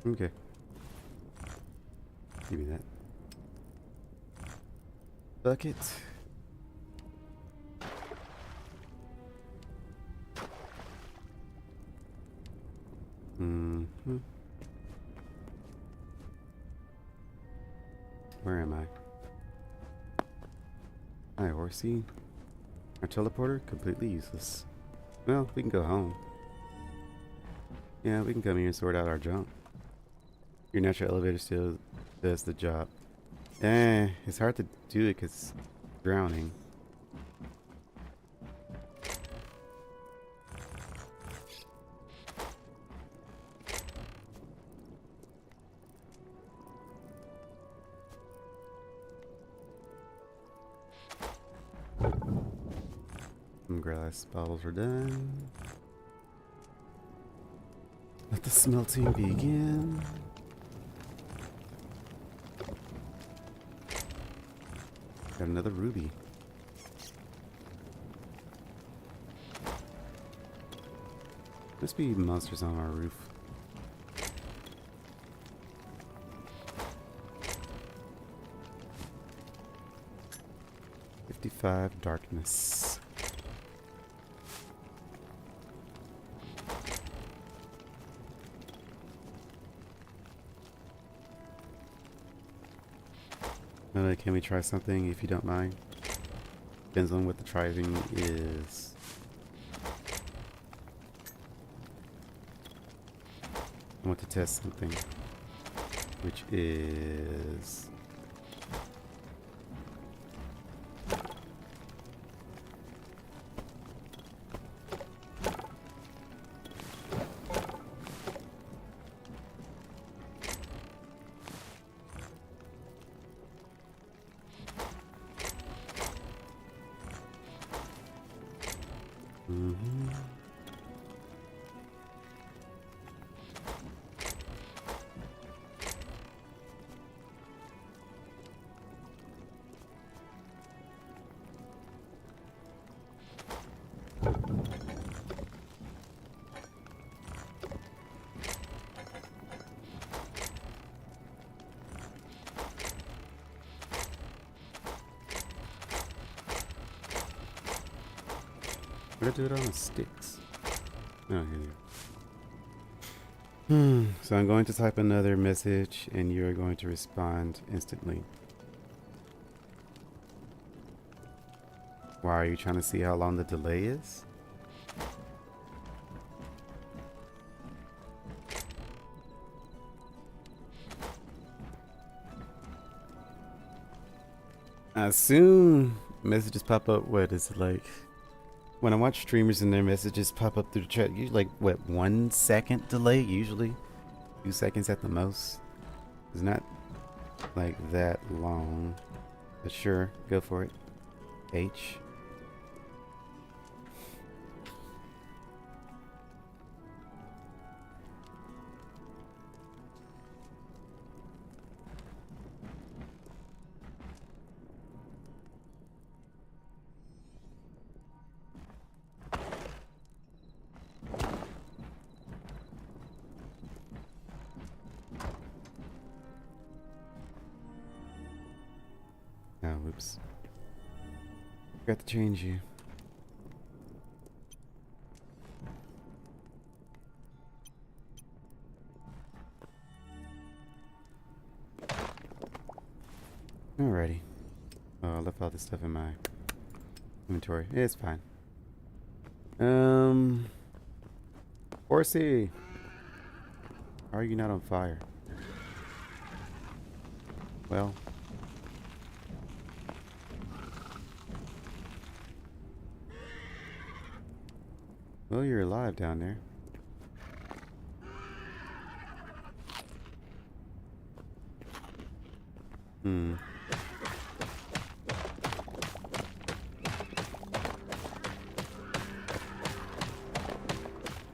A: Okay. Give me that. Bucket. Where am I? Hi, horsey. Our teleporter completely useless. Well, we can go home. Yeah, we can come here and sort out our junk. Your natural elevator still does the job. It's hard to do it because drowning. Some glass bottles are done. Let the smelting begin. Got another ruby. Must be monsters on our roof. "55 darkness." Can we try something if you don't mind? Depends on what the trying is. I want to test something, which is I'm gonna do it on the sticks. Oh, here we go. So I'm going to type another message and you're going to respond instantly. Why, are you trying to see how long the delay is? I assume messages pop up, what is it like? When I watch streamers and their messages pop up through the chat, usually like, what, 1 second delay usually? 2 seconds at the most. It's not like that long. But sure, go for it. H. Oh, whoops. Forgot to change you. Alrighty. Oh, I left all this stuff in my inventory. It's fine. Horsey! How are you not on fire? Well. Well, you're alive down there. Hmm.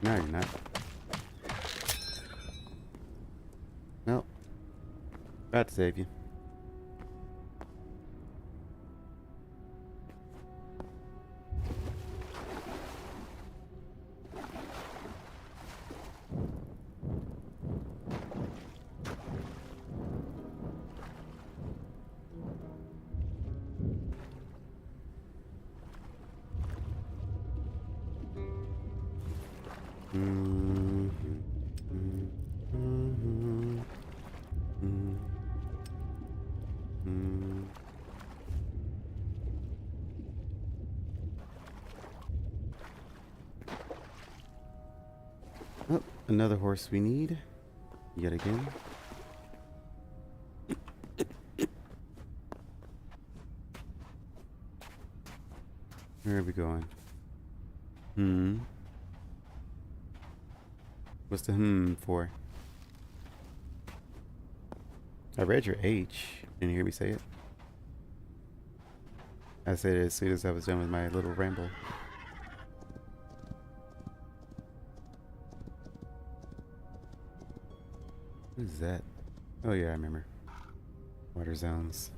A: No, you're not. Nope. About to save you. another horse we need. Yet again. Where are we going? What's the for? I read your H. Didn't you hear me say it? I said it as soon as I was done with my little ramble. What is that? Oh yeah, I remember. Water zones.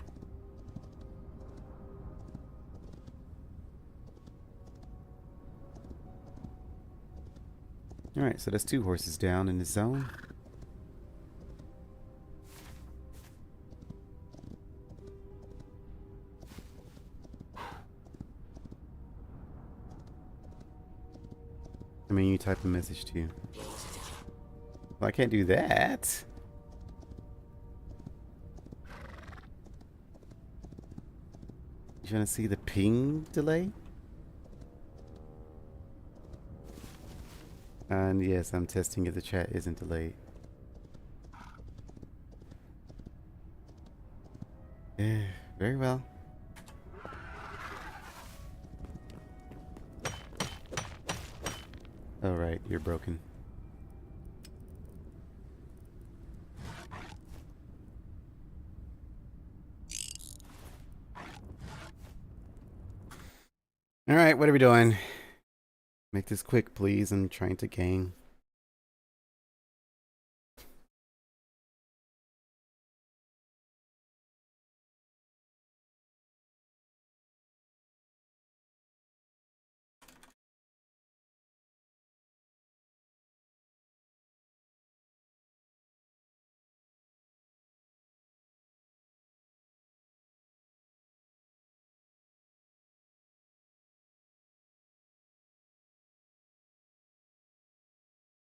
A: Alright, so that's 2 horses down in the zone. I mean, you type a message to you. Well, I can't do that. You trying to see the ping delay? And yes, I'm testing if the chat isn't delayed. Yeah, very well. Oh right, you're broken. Alright, what are we doing? Make this quick, please. I'm trying to gain.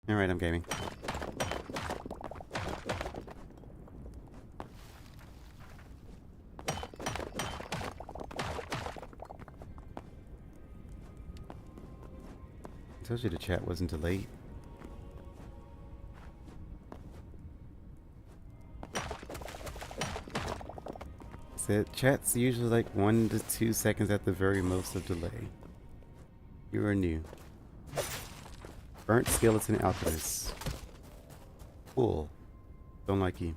A: Alright, I'm gaming. I told you the chat wasn't delayed. Said chat's usually like 1 to 2 seconds at the very most of delay. You are new. Burnt skeleton alchemist. Cool. Don't like you.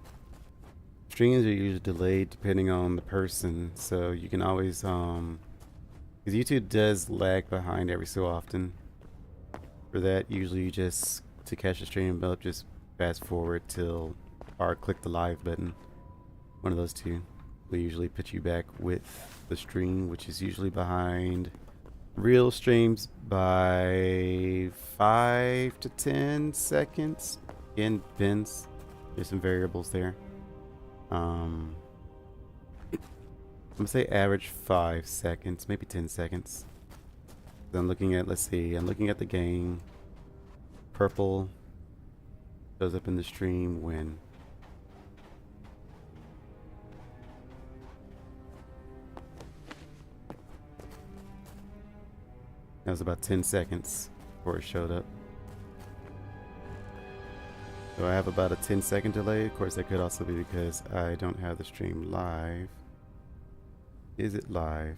A: Streams are usually delayed depending on the person, so you can always because YouTube does lag behind every so often. For that, usually you just, to catch the stream up, just fast forward till, or click the live button. One of those two will usually put you back with the stream, which is usually behind real streams by 5 to 10 seconds. Again, depends. There's some variables there. I'm gonna say average 5 seconds, maybe 10 seconds. I'm looking at, let's see, I'm looking at the game. Purple shows up in the stream when that was about 10 seconds before it showed up. So I have about a 10-second delay. Of course, that could also be because I don't have the stream live. Is it live?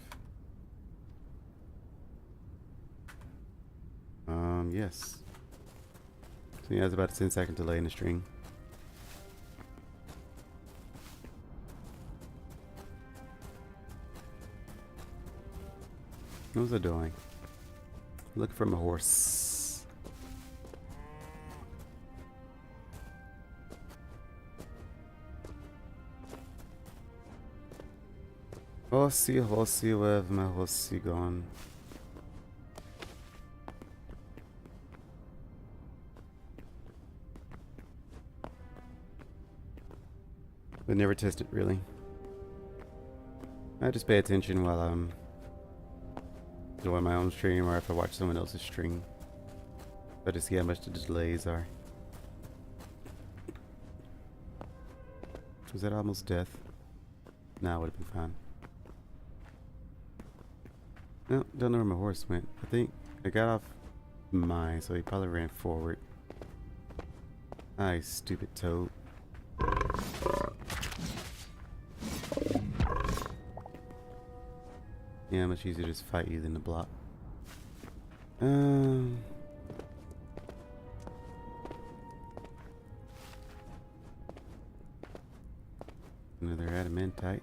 A: Yes. So yeah, it's about a 10-second delay in the stream. What was I doing? Looking for my horse. Horsey, horsey, where's my horsey gone? But never test it really. I just pay attention while I'm doing my own stream or if I watch someone else's stream. But to see how much the delays are. Was that almost death? Nah, would have been fine. No, don't know where my horse went. I think I got off mine, so he probably ran forward. Hi, stupid toad. Yeah, much easier to just fight you than to block. Another adamantite.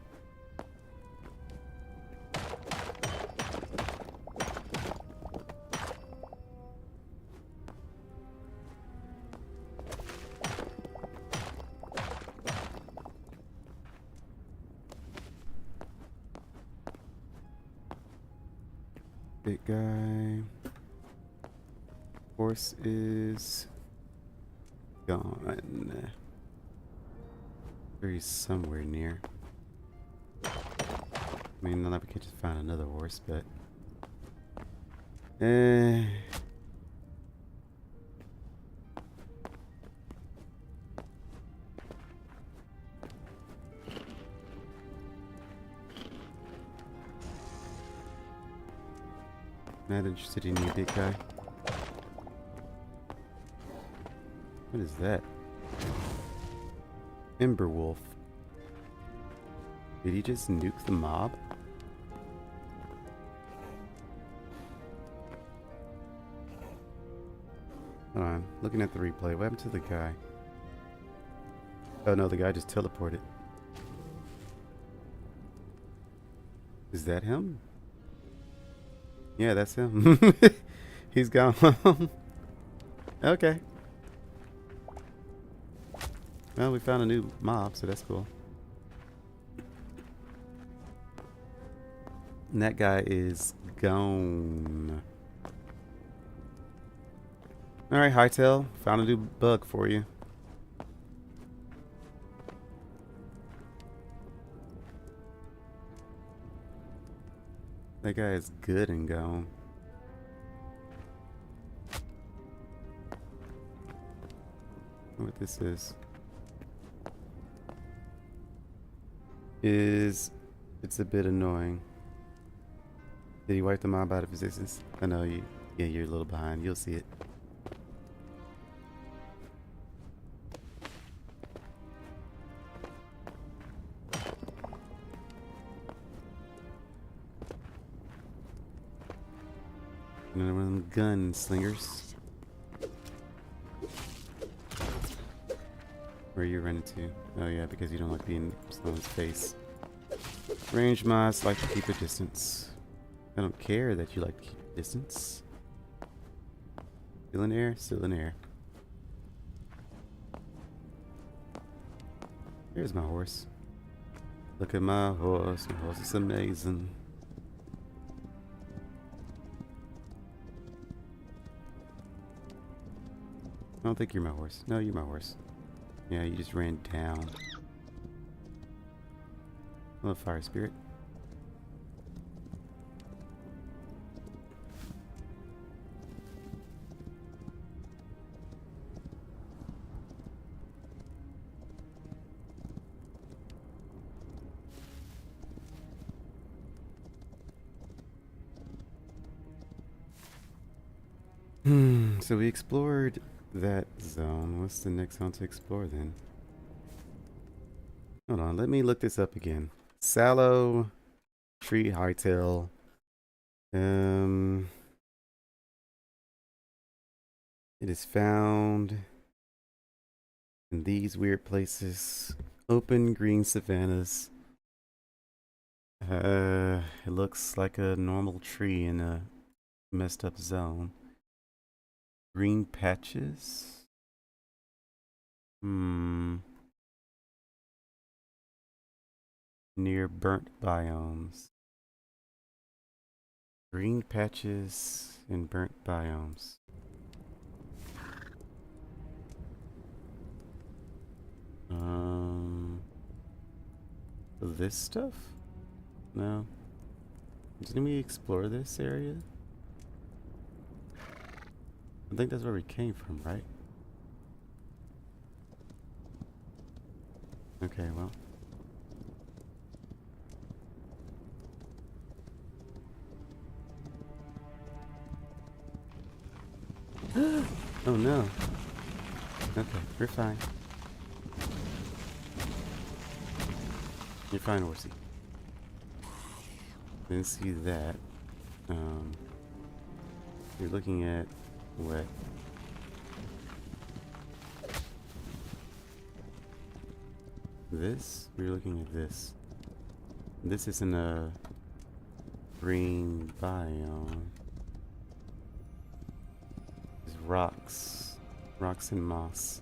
A: Big guy. Horse is gone. Or he's somewhere near. I mean, not that we could just find another horse, but not interested in you, big guy. What is that? Emberwolf. Did he just nuke the mob? Hold on, looking at the replay. What happened to the guy? Oh no, the guy just teleported. Is that him? Yeah, that's him. He's gone. Okay. Well, we found a new mob, so that's cool. And that guy is gone. Alright, Hytale. Found a new bug for you. That guy is good and gone. What this is it's a bit annoying. Did he wipe the mob out of existence? I know you. Yeah, you're a little behind. You'll see it. Another one of them gunslingers. Where are you running to? Oh yeah, because you don't like being in someone's face. Range mods like to keep a distance. I don't care that you like to keep a distance. Still in air? Still in air. Here's my horse. Look at my horse. My horse is amazing. I don't think you're my horse. No, you're my horse. Yeah, you just ran down. I'm a fire spirit. So we explored that zone. What's the next zone to explore then? Hold on, let me look this up again. Sallow Tree Hytale. It is found in these weird places. Open green savannas. It looks like a normal tree in a messed up zone. Green patches? Near burnt biomes. Green patches in burnt biomes. This stuff? No. Didn't we explore this area? I think that's where we came from, right? Okay, well. Oh no. Okay, we're fine. You're fine, horsey. Didn't see that. You're looking at what? This? You're looking at this. This isn't a green biome. It's rocks. Rocks and moss.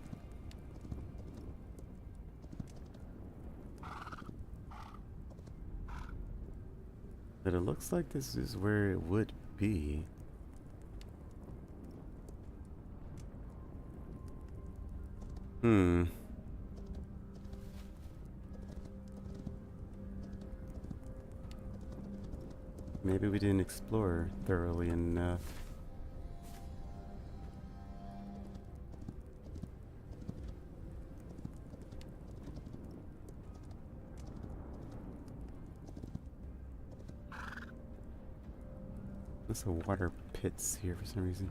A: But it looks like this is where it would be. Maybe we didn't explore thoroughly enough. There's a water pits here for some reason.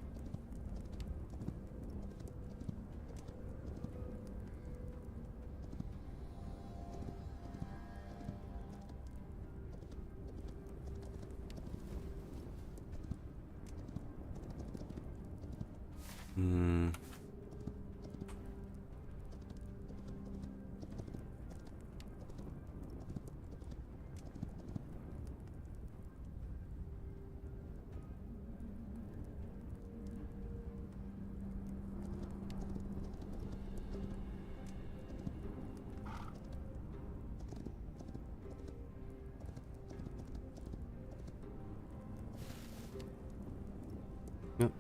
A: Nope.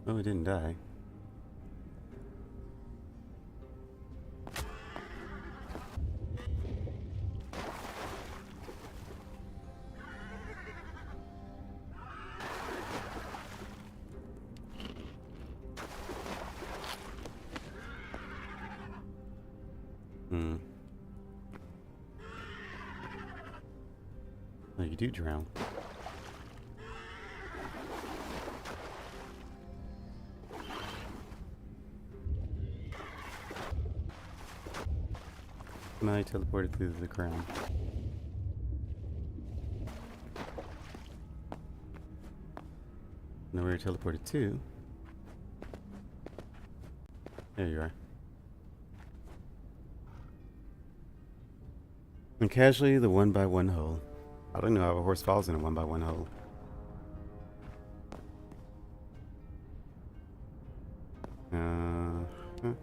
A: Oh, it didn't die. Oh, you do drown. And I teleported through the ground. Know where you teleported to? There you are. And casually, the 1x1 hole. I don't know how a horse falls in a 1x1 hole. Huh.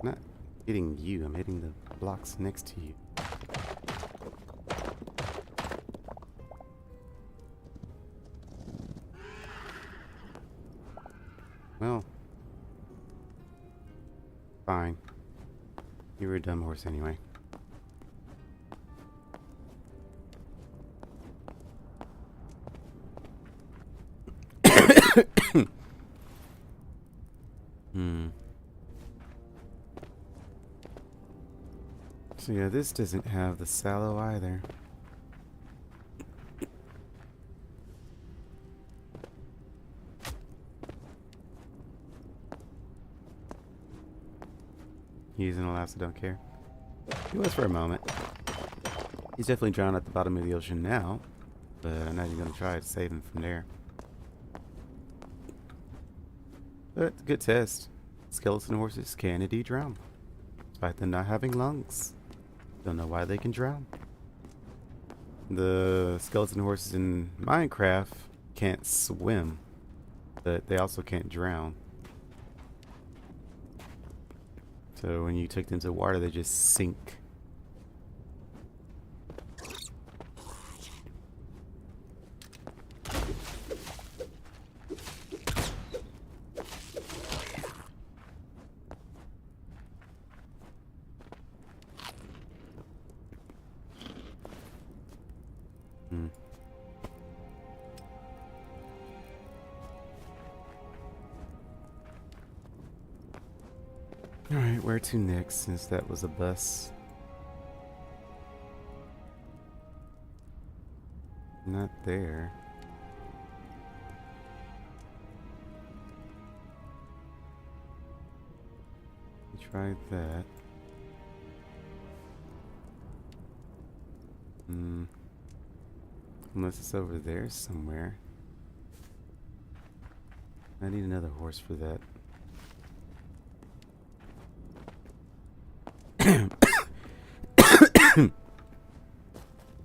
A: Not hitting you, I'm hitting the blocks next to you. Well, fine. You were a dumb horse anyway. So yeah, this doesn't have the sallow either. He's in Alaska, don't care. He was for a moment. He's definitely drowned at the bottom of the ocean now, but I'm not even going to try to save him from there. But good test. Skeleton horses can indeed drown, despite them not having lungs. Don't know why they can drown. The skeleton horses in Minecraft can't swim, but they also can't drown. So when you take them to water, they just sink. Alright, where to next since that was a bus? Not there. We tried that. Unless it's over there somewhere. I need another horse for that.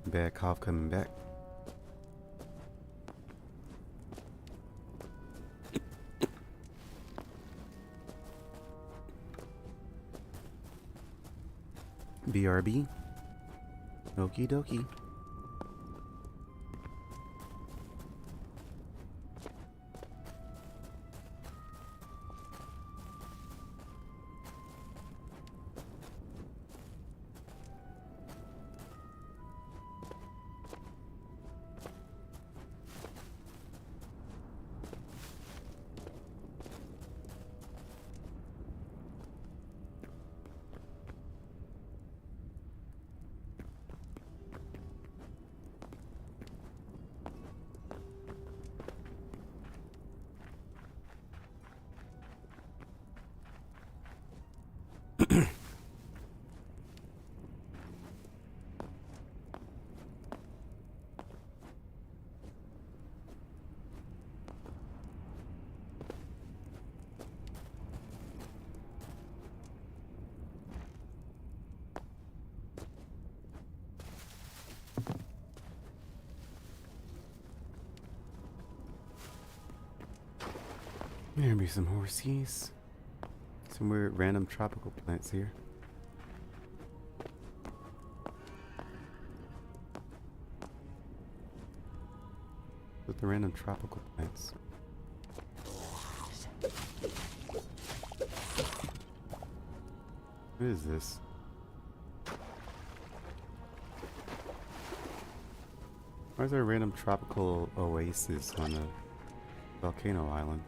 A: Bad cough coming back. BRB. Okie dokie. There be some horsies. Some weird random tropical plants here. With the random tropical plants. What is this? Why is there a random tropical oasis on a volcano island?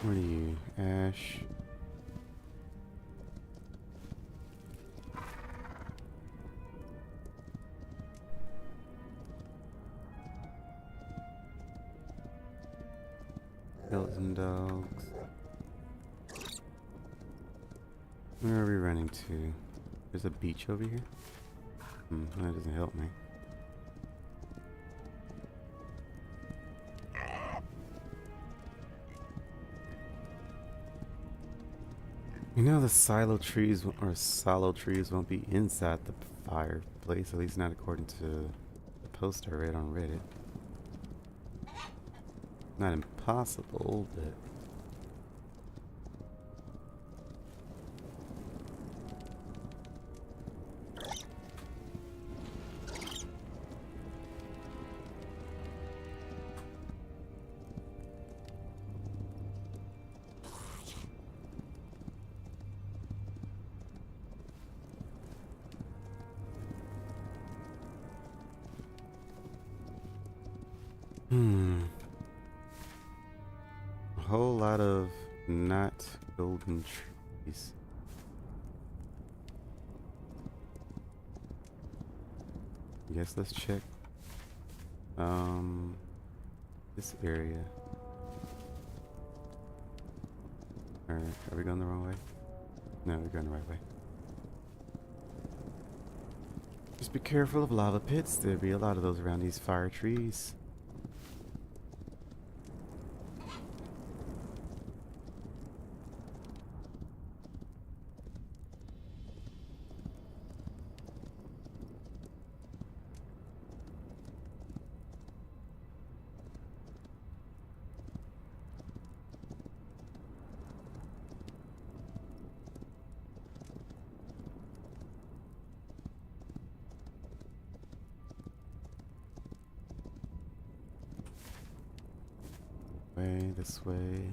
A: What are you, Ash? Skeleton dogs. Where are we running to? There's a beach over here? That doesn't help me. You know the silo trees won't be inside the fireplace, at least not according to the post I read on Reddit. Not impossible, but a whole lot of not golden trees. I guess let's check this area. Alright, are we going the wrong way? No, we're going the right way. Just be careful of lava pits. There'll be a lot of those around these fire trees. way, this way.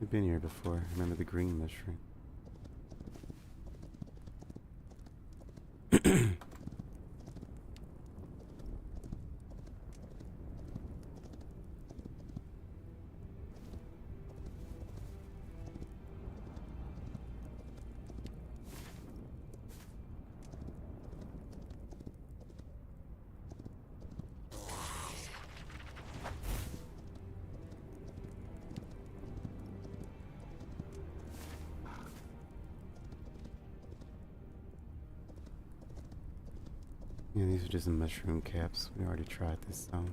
A: We've been here before. Remember the green mushroom? Yeah, these are just mushroom caps. We already tried this zone.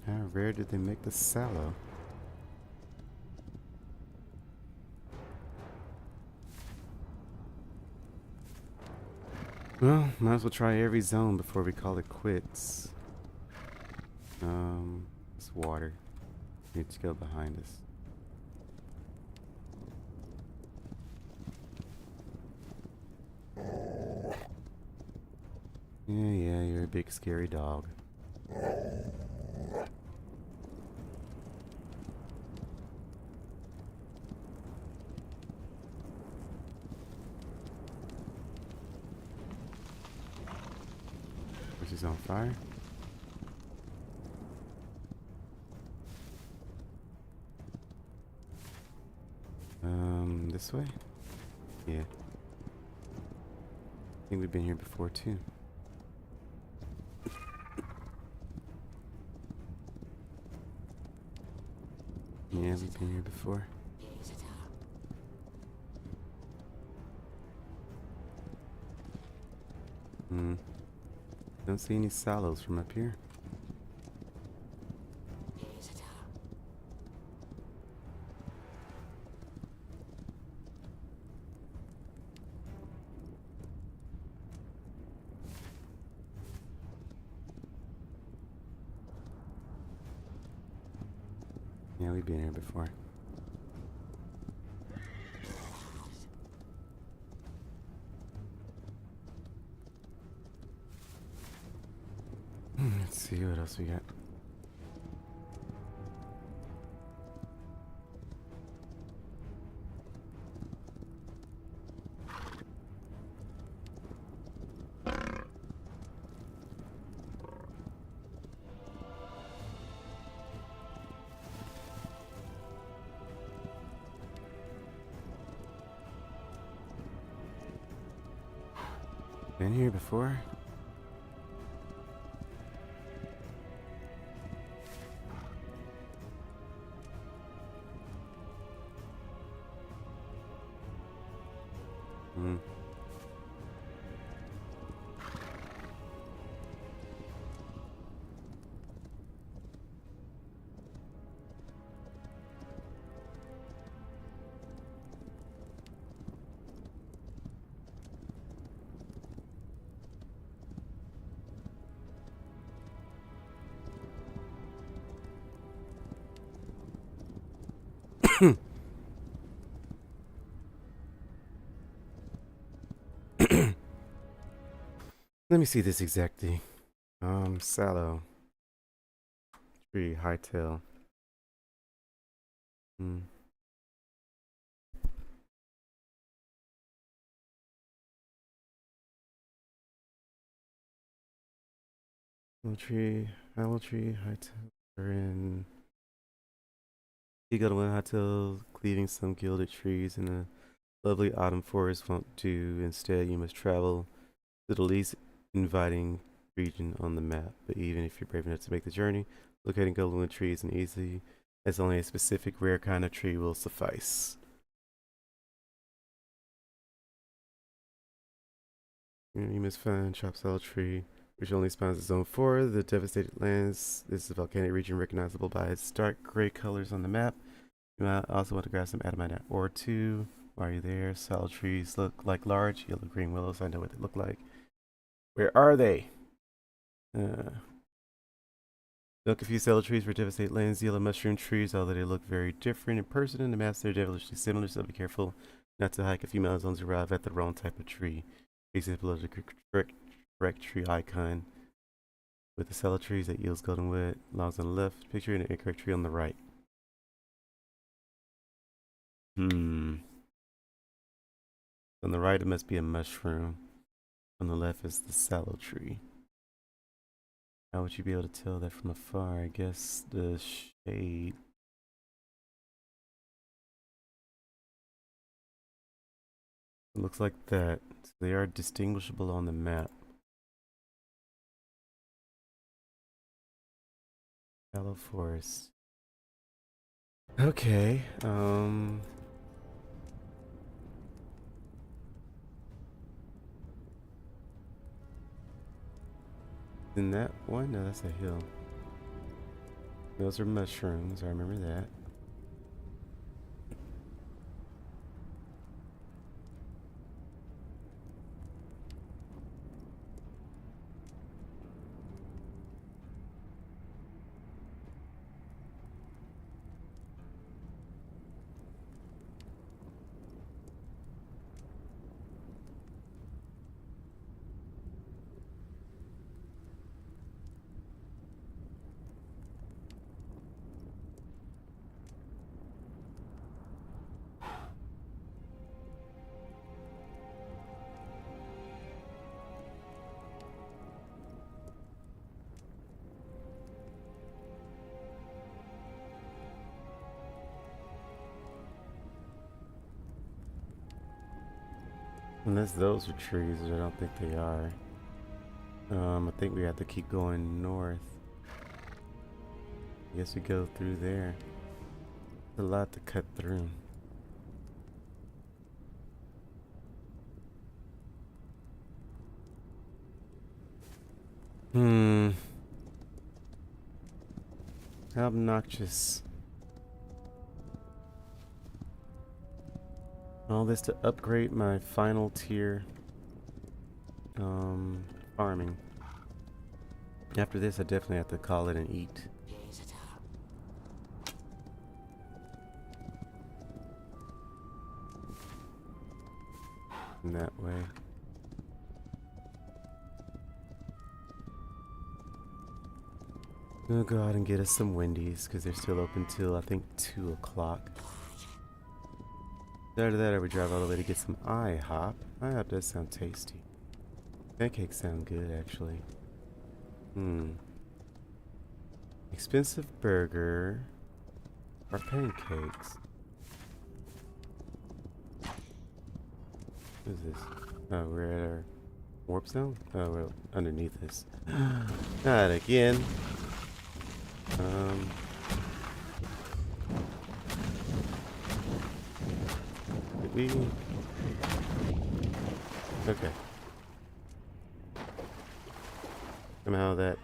A: How rare did they make the sallow? Well, might as well try every zone before we call it quits. It's water. Needs to go behind us. Yeah, you're a big scary dog. Which is on fire. This way? Yeah. I think we've been here before too. Yeah, we've been here before. Don't see any sallows from up here. Yeah, we've been here before. Let's see what else we got. Been here before? Let me see this exact thing. Sallow. Tree, Hytale. Apple tree, Hytale are in. You got one Hytale, cleaving some gilded trees in a lovely autumn forest won't do. Instead, you must travel to the least inviting region on the map. But even if you're brave enough to make the journey, locating golden trees and easily, as only a specific rare kind of tree will suffice. You must find Chopsal tree, which only spawns in Zone 4, the devastated lands. This is a volcanic region recognizable by its dark gray colors on the map. You might also want to grab some adamant ore too. While you're there, sallow trees look like large yellow-green willows. I know what they look like. Where are they? Don't confuse yellow trees for devastate lands. Yellow mushroom trees, although they look very different in person, in the mass they're devilishly similar, so be careful not to hike a few miles once you arrive at the wrong type of tree. Example of the correct tree icon with the cellar trees that yields golden wood. Logs on the left, picture and an incorrect tree on the right. On the right, it must be a mushroom. On the left is the sallow tree. How would you be able to tell that from afar? I guess the shade. It looks like that. So they are distinguishable on the map. Sallow forest. Okay. In that one? No, that's a hill. Those are mushrooms. I remember that. Unless those are trees, I don't think they are. I think we have to keep going north. I guess we go through there. There's a lot to cut through. How obnoxious. All this to upgrade my final tier farming. After this, I definitely have to call it and eat. In that way. We'll go out and get us some Wendy's because they're still open till I think 2 o'clock. After that, I would drive all the way to get some IHOP. IHOP does sound tasty. Pancakes sound good, actually. Expensive burger or pancakes? What is this? Oh, we're at our warp zone? Oh, we're underneath this. Not again. Did we? Okay. Somehow that...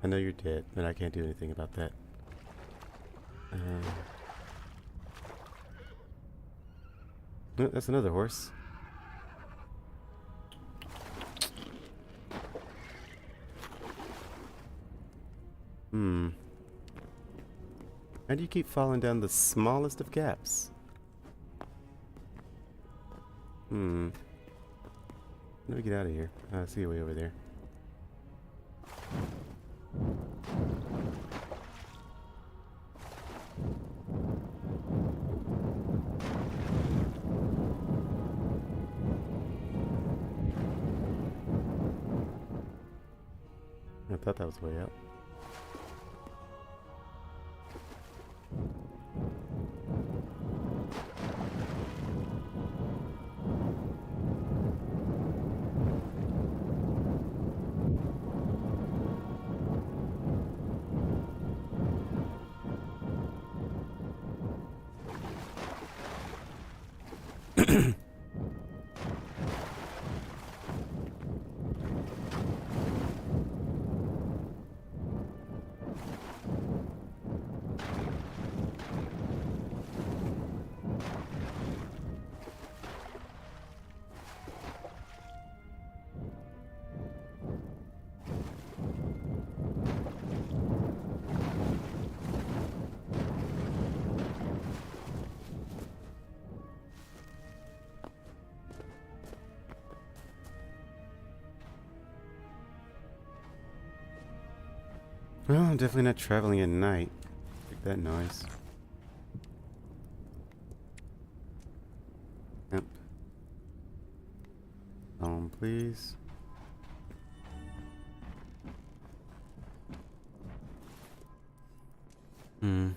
A: I know you're dead, but I can't do anything about that. Oh, that's another horse. How do you keep falling down the smallest of gaps? Let me get out of here. I see a way over there. I thought that was the way out. Well, I'm definitely not traveling at night. Like that noise. Yep. Please. Hmm.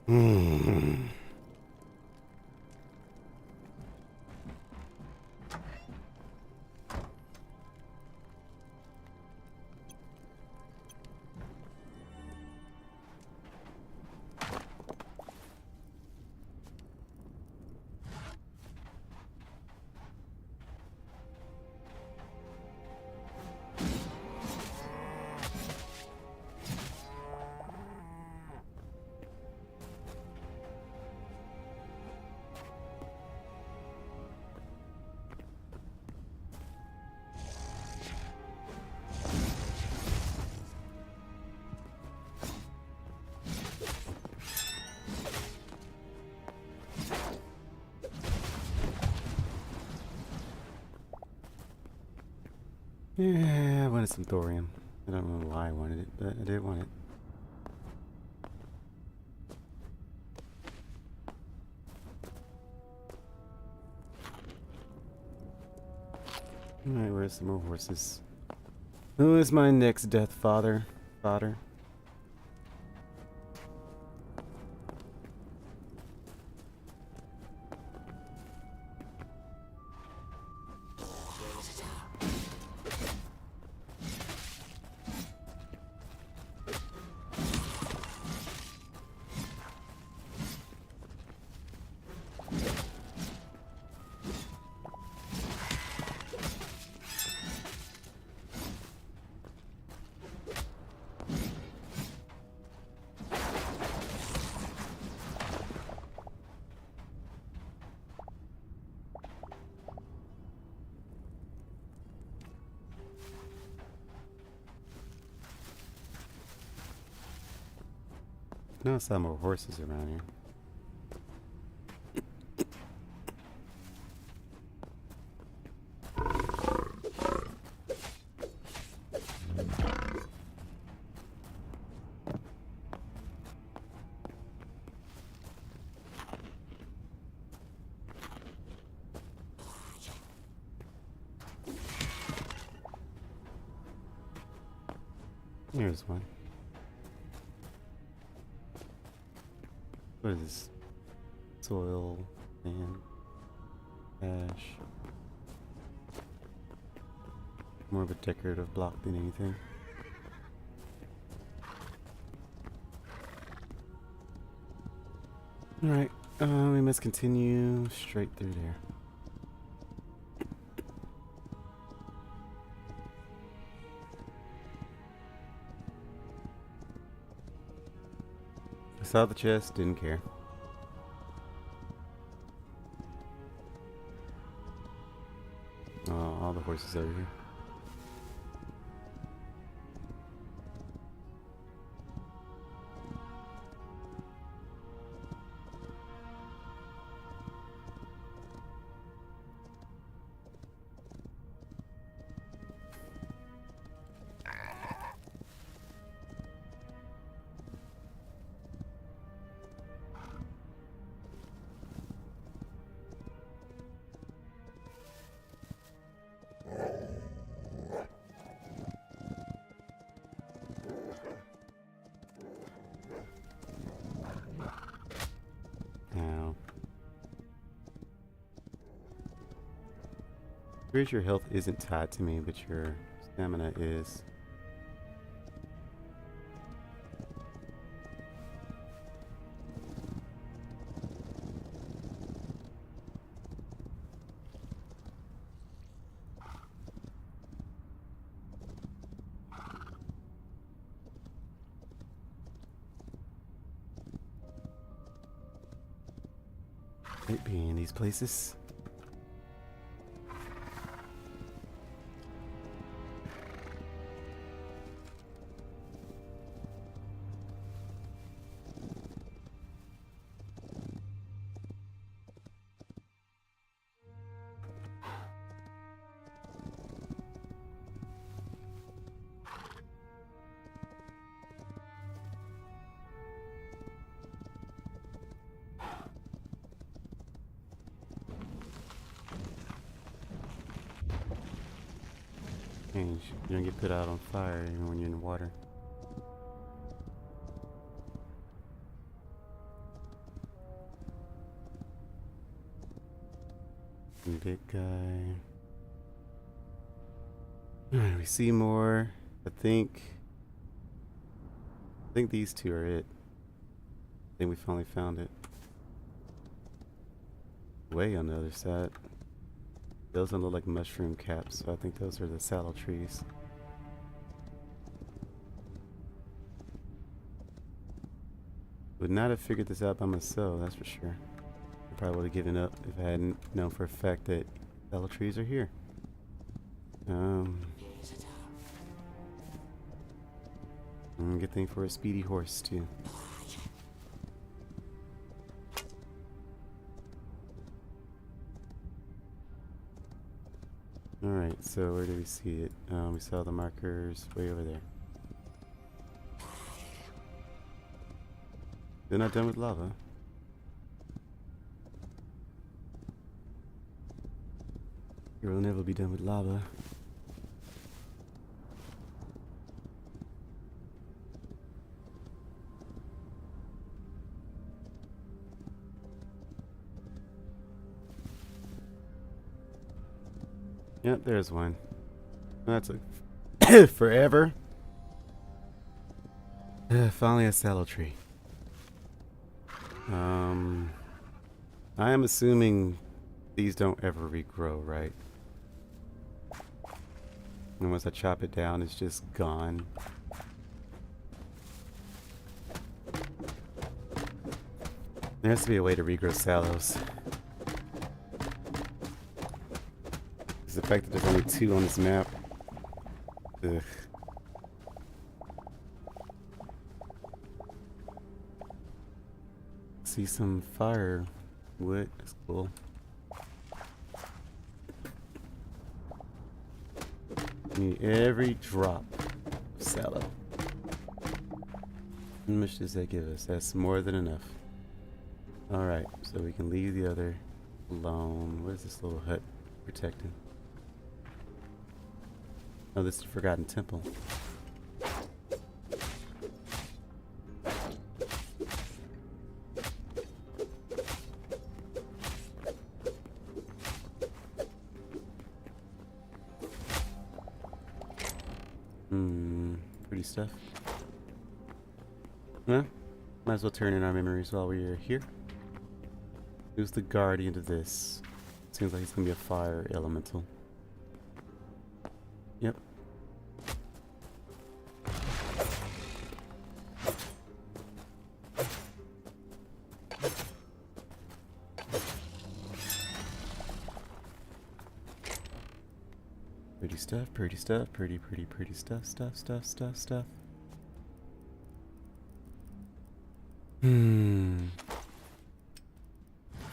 A: Hmm. Yeah, I wanted some thorium. I don't know why I wanted it, but I did want it. Alright, where's some more horses? Who is my next death fodder? No, I saw more horses around here. Here's one. What is this? Soil, sand, ash. More of a decorative block than anything. Alright, we must continue straight through there. I saw the chest, didn't care. Oh, all the horses over here. Pretty sure health isn't tied to me, but your stamina is. Might be in these places. You don't get put out on fire even when you're in the water. Big guy. Alright, we see more. I think these two are it. I think we finally found it. Way on the other side. Those don't look like mushroom caps, so I think those are the saddle trees. Would not have figured this out by myself, that's for sure. I probably would have given up if I hadn't known for a fact that saddle trees are here. Good thing for a speedy horse, too. Alright, so where do we see it? We saw the markers way over there. They're not done with lava. You'll never be done with lava. Yep, there's one. That took forever. Finally a saddle tree. I am assuming these don't ever regrow, right? And once I chop it down, it's just gone. There has to be a way to regrow sallows. It's the fact that there's only 2 on this map. Ugh. See some firewood. That's cool. Need every drop of sallow. How much does that give us? That's more than enough. Alright, so we can leave the other alone. What is this little hut protecting? Oh, this is the Forgotten Temple. Pretty stuff. Well, might as well turn in our memories while we're here. Who's the guardian to this? Seems like he's gonna be a fire elemental. Yep. Pretty stuff, pretty stuff, pretty stuff.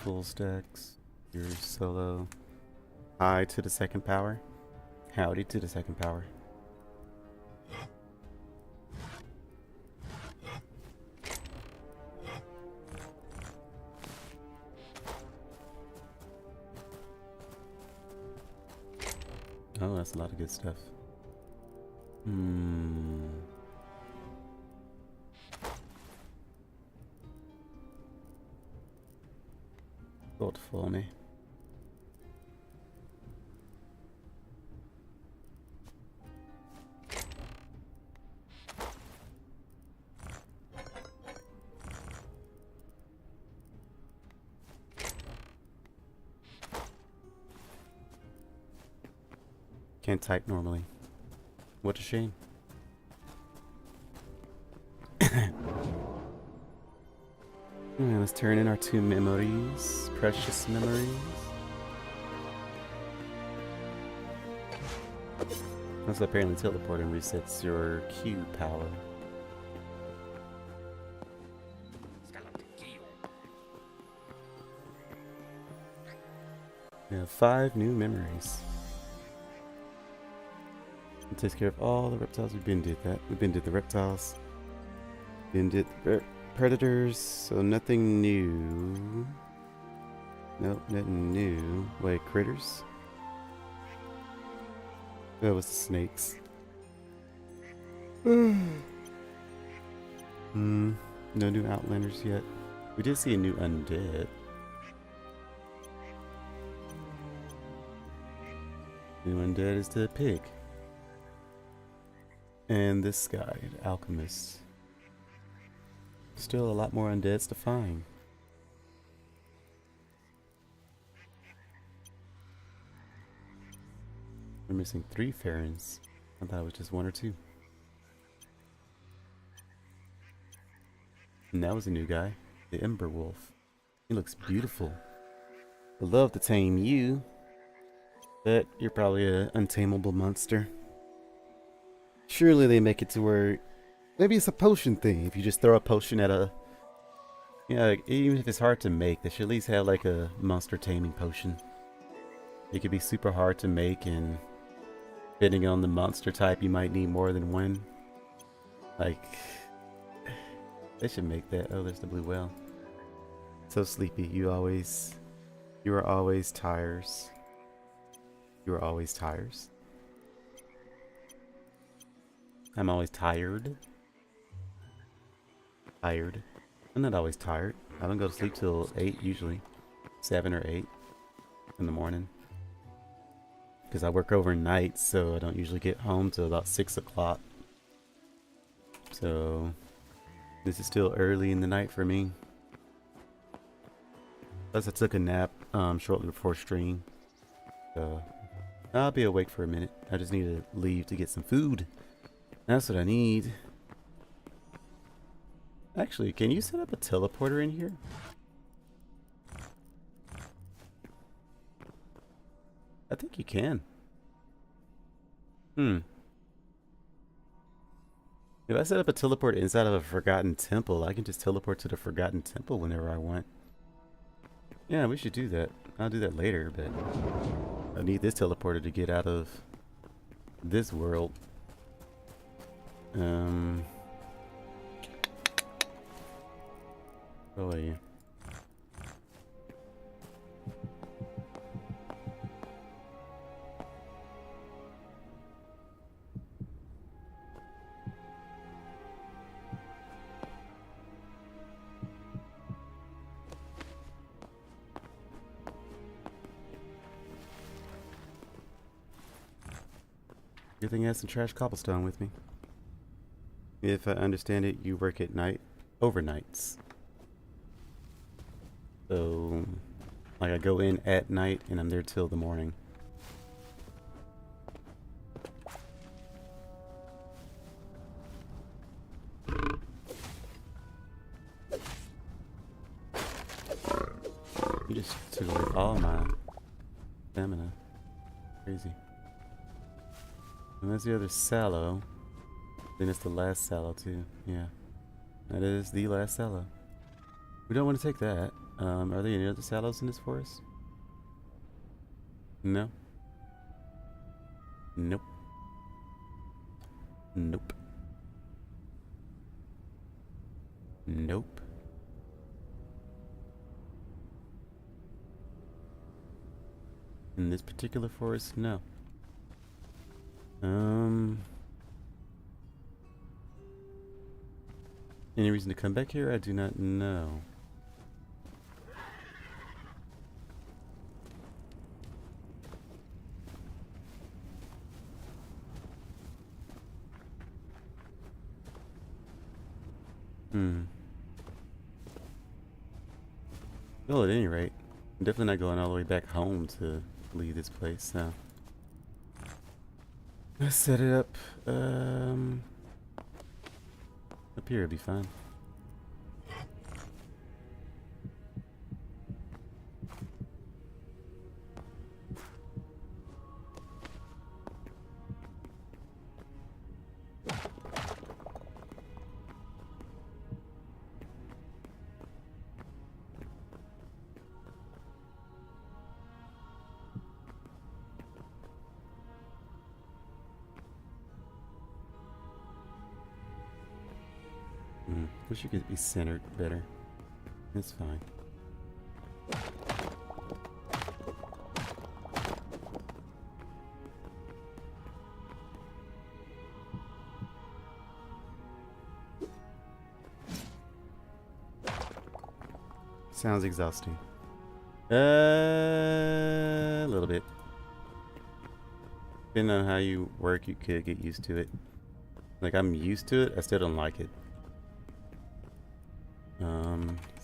A: Full stacks. You're solo. Hi to the second power. Howdy to the second power. Oh, that's a lot of good stuff. Gold for me. Can't type normally. What a shame. Alright, let's turn in our 2 memories. Precious memories. Also, apparently teleporting resets your Q power. We have 5 new memories. It takes care of all the reptiles. We've been did that. We've been did the reptiles. Been did the predators. So nothing new. Nope, nothing new. Wait, critters? That was the snakes. No new outlanders yet. We did see a new undead. New undead is the pig. And this guy, the alchemist. Still a lot more undeads to find. We're missing 3 Farons. I thought it was just 1 or 2. And that was a new guy, the Ember Wolf. He looks beautiful. I'd love to tame you, but you're probably an untamable monster. Surely they make it to where maybe it's a potion thing. If you just throw a potion at a, like, even if it's hard to make, they should at least have like a monster taming potion. It could be super hard to make, and depending on the monster type, you might need more than 1. Like, they should make that. Oh, there's the blue whale. So sleepy. You are always tires. You are always tires. I'm always tired. Tired. I'm not always tired. I don't go to sleep till 8 usually. 7 or 8 in the morning. Because I work overnight, so I don't usually get home till about 6 o'clock. So this is still early in the night for me. Plus I took a nap shortly before stream. So I'll be awake for a minute. I just need to leave to get some food. That's what I need. Actually, can you set up a teleporter in here? I think you can. If I set up a teleport inside of a forgotten temple, I can just teleport to the forgotten temple whenever I want. Yeah, we should do that. I'll do that later, but I need this teleporter to get out of this world. Oh yeah. good thing I have some trash cobblestone with me. If I understand it, you work at night, overnights. So, like I go in at night and I'm there till the morning. You just took away all my stamina. Crazy. And there's the other sallow. Then it's the last sallow too. Yeah. That is the last sallow. We don't want to take that. Are there any other sallows in this forest? No. Nope. Nope. Nope. In this particular forest, no. Any reason to come back here? I do not know. Well, at any rate, I'm definitely not going all the way back home to leave this place, so. Let's set it up, up here, it'll be fine. Wish you could be centered better. It's fine. Sounds exhausting. A little bit. Depending on how you work, you could get used to it. Like, I'm used to it, I still don't like it.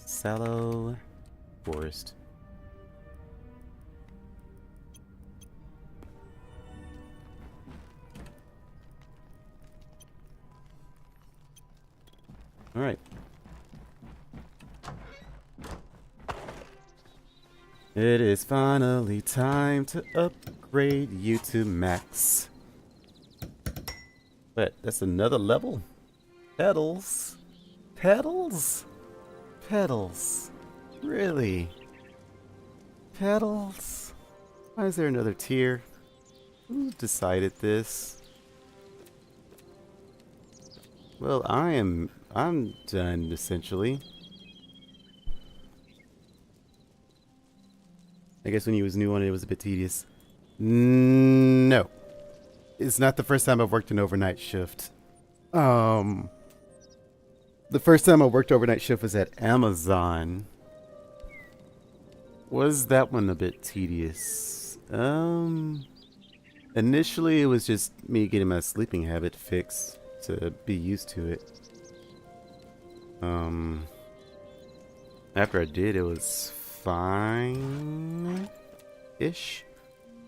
A: Sallow forest. All right. It is finally time to upgrade you to max. But that's another level. Petals. Petals? Petals. Really? Petals? Why is there another tier? Who decided this? Well, I'm done essentially. I guess when you was new on it, it was a bit tedious. No. It's not the first time I've worked an overnight shift. The first time I worked overnight shift was at Amazon. Was that one a bit tedious? Initially it was just me getting my sleeping habit fixed to be used to it. After I did, it was fine-ish.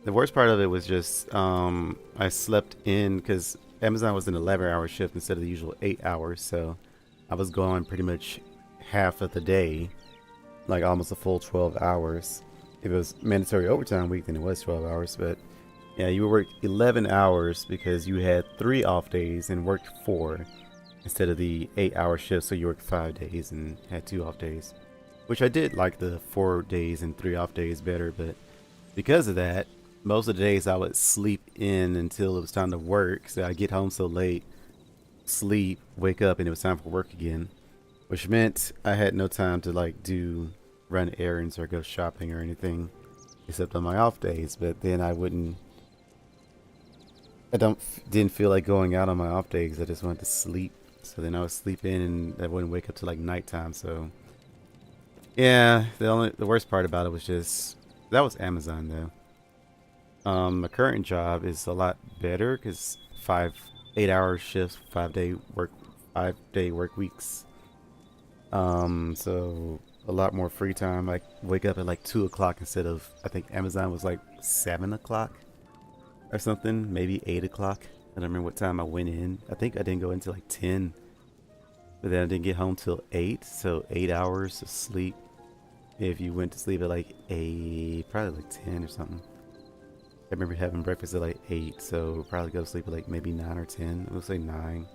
A: The worst part of it was just I slept in because Amazon was an 11-hour shift instead of the usual 8 hours, so I was gone pretty much half of the day, like almost a full 12 hours. If it was mandatory overtime week, then it was 12 hours, but yeah, you worked 11 hours because you had 3 off days and worked 4 instead of the 8-hour shift, so you worked 5 days and had 2 off days, which I did like the 4 days and 3 off days better, but because of that, most of the days I would sleep in until it was time to work, so I'd get home so late, sleep, wake up, and it was time for work again, which meant I had no time to like run errands or go shopping or anything except on my off days. But then didn't feel like going out on my off days. I just wanted to sleep, so then I would sleep in and I wouldn't wake up till like nighttime. So yeah, the worst part about it was just that was Amazon though. My current job is a lot better because 8 hour shifts, 5 day work weeks. So a lot more free time. Like wake up at like 2 o'clock instead of, I think Amazon was like 7 o'clock or something, maybe 8 o'clock. I don't remember what time I went in. I think I didn't go into like 10, but then I didn't get home till 8. So 8 hours of sleep. If you went to sleep at like 8, probably like 10 or something. I remember having breakfast at like 8, so probably go to sleep at like maybe 9 or 10. We'll say 9.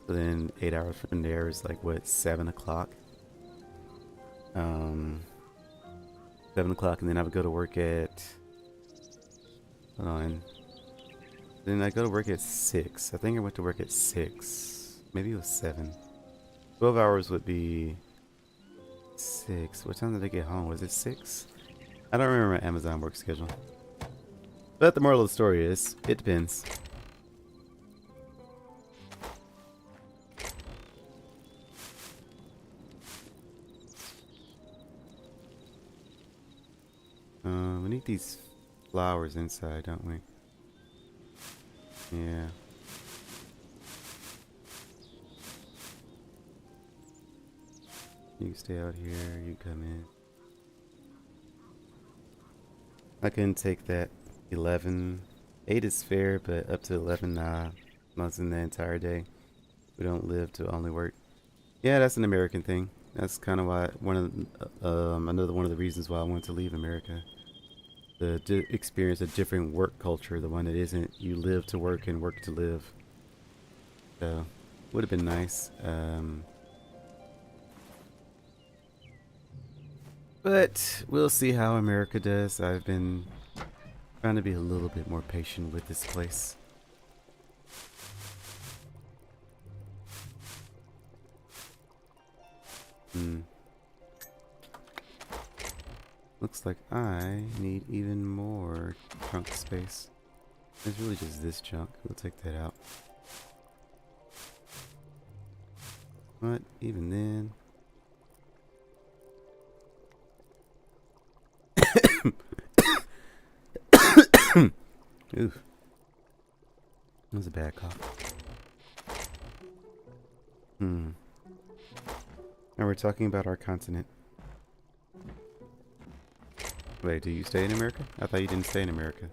A: So then 8 hours from there is like what, 7 o'clock? Um, 7 o'clock, and then I would go to work at, hold on. Then I go to work at 6. I think I went to work at 6. Maybe it was 7. 12 hours would be 6. What time did I get home? Was it 6? I don't remember my Amazon work schedule. But the moral of the story is, it depends. We need these flowers inside, don't we? Yeah. You stay out here, you come in. I couldn't take that 11. 8 is fair, but up to 11, nah. Not in the entire day. We don't live to only work. Yeah, that's an American thing. That's kind of why another one of the reasons why I wanted to leave America. To experience a different work culture, the one that isn't you live to work and work to live. So, would have been nice. But we'll see how America does. I've been trying to be a little bit more patient with this place. Looks like I need even more trunk space. It's really just this junk. We'll take that out. But even then... Oof. That was a bad cough. Now we're talking about our continent. Wait, do you stay in America? I thought you didn't stay in America.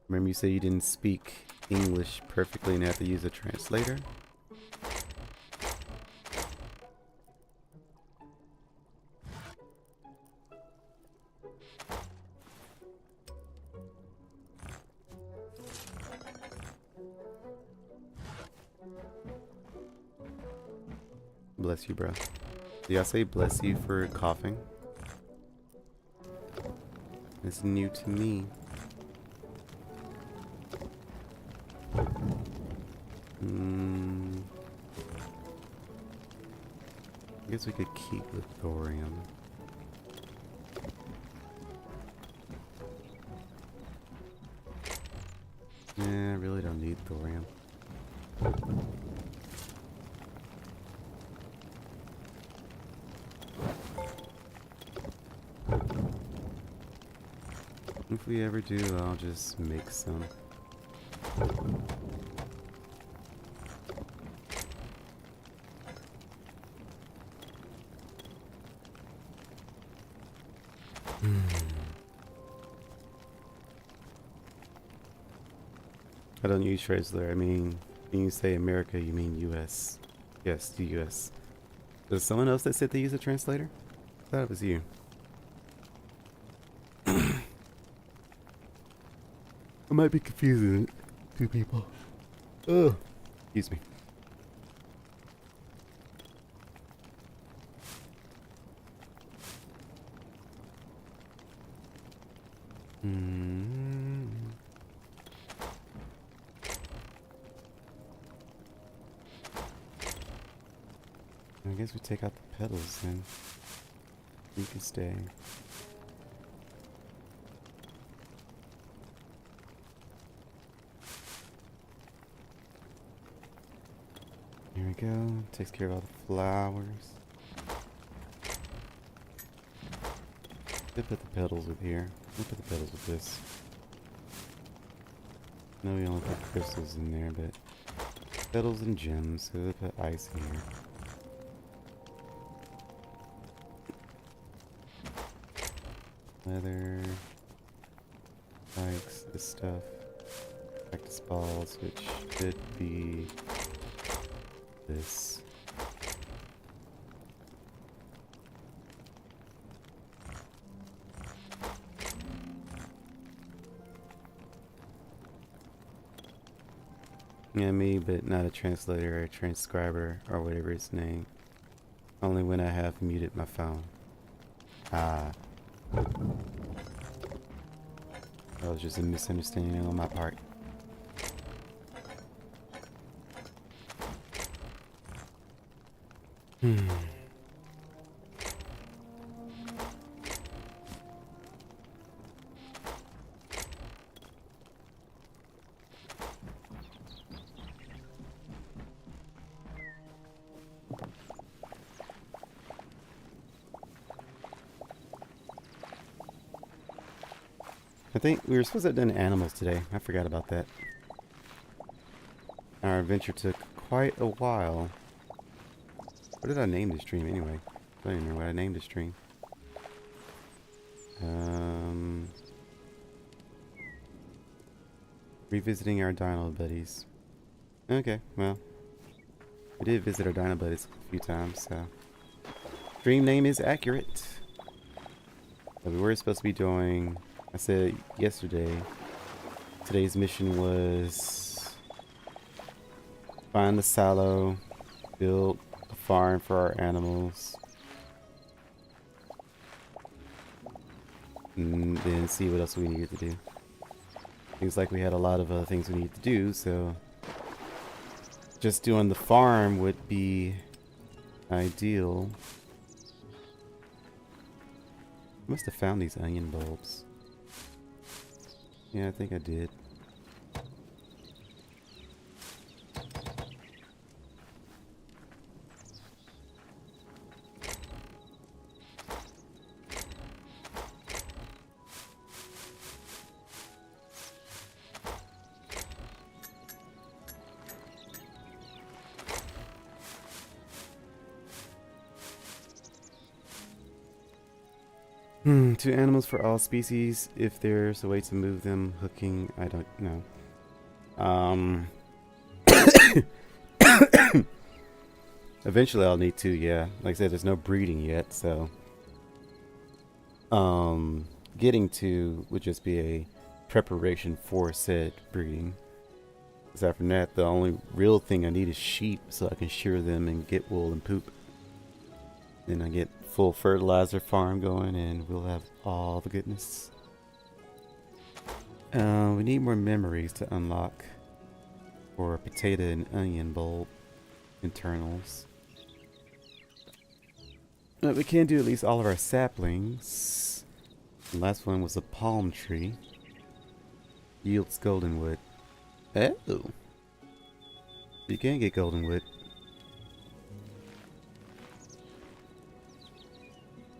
A: Remember you said you didn't speak English perfectly and have to use a translator? Bless you, bro. Do y'all say bless you for coughing? It's new to me. I guess we could keep the thorium. Yeah, I really don't need thorium. If we ever do, I'll just make some. I don't use translator. I mean, when you say America, you mean U.S. Yes, the U.S. There's someone else that said they use a translator? I thought it was you. I might be confusing two people. Oh, excuse me. I guess we take out the petals then. You can stay. Here we go. Takes care of all the flowers. They put the pedals with here. We'll put the pedals with this. No, we only put crystals in there, but petals and gems. So we'll put ice here. Leather. Spikes, this stuff. Practice balls, which should be this. Yeah, me, but not a translator or a transcriber or whatever it's named. Only when I have muted my phone. Ah. That was just a misunderstanding on my part. I think we were supposed to have done animals today. I forgot about that. Our adventure took quite a while. What did I name this stream anyway? I don't even remember what I named this stream. Revisiting our Dino buddies. Okay, well. We did visit our Dino buddies a few times, so. Stream name is accurate. But we were supposed to be doing, I said yesterday, today's mission was find the silo, build a farm for our animals, and then see what else we needed to do. Seems like we had a lot of other things we needed to do, so just doing the farm would be ideal. Must have found these onion bulbs. Yeah, I think I did. Two animals for all species. If there's a way to move them, hooking, I don't know. Eventually I'll need to, yeah. Like I said, there's no breeding yet, so getting to would just be a preparation for said breeding. Aside from that, the only real thing I need is sheep so I can shear them and get wool and poop. Then I get full fertilizer farm going and we'll have all the goodness. We need more memories to unlock for potato and onion bulb internals. But we can do at least all of our saplings. The last one was a palm tree. Yields golden wood. Oh! You can get golden wood.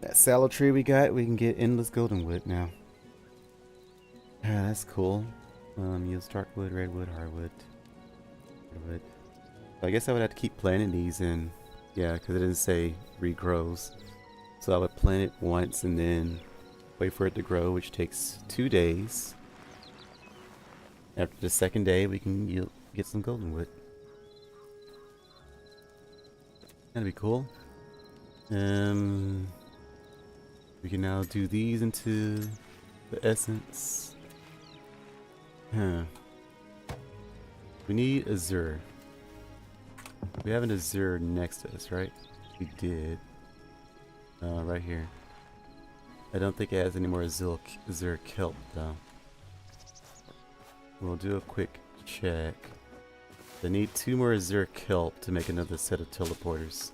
A: That sallow tree we got, we can get endless golden wood now. Ah, that's cool. Yields dark wood, redwood, hardwood. Redwood. So I guess I would have to keep planting these in. Yeah, because it didn't say regrows. So I would plant it once and then wait for it to grow, which takes 2 days. After the second day, we can get some golden wood. That'd be cool. We can now do these into the essence. Huh. We need azure. We have an azure next to us, right? We did. Right here. I don't think it has any more azure kelp, though. We'll do a quick check. I need 2 more azure kelp to make another set of teleporters.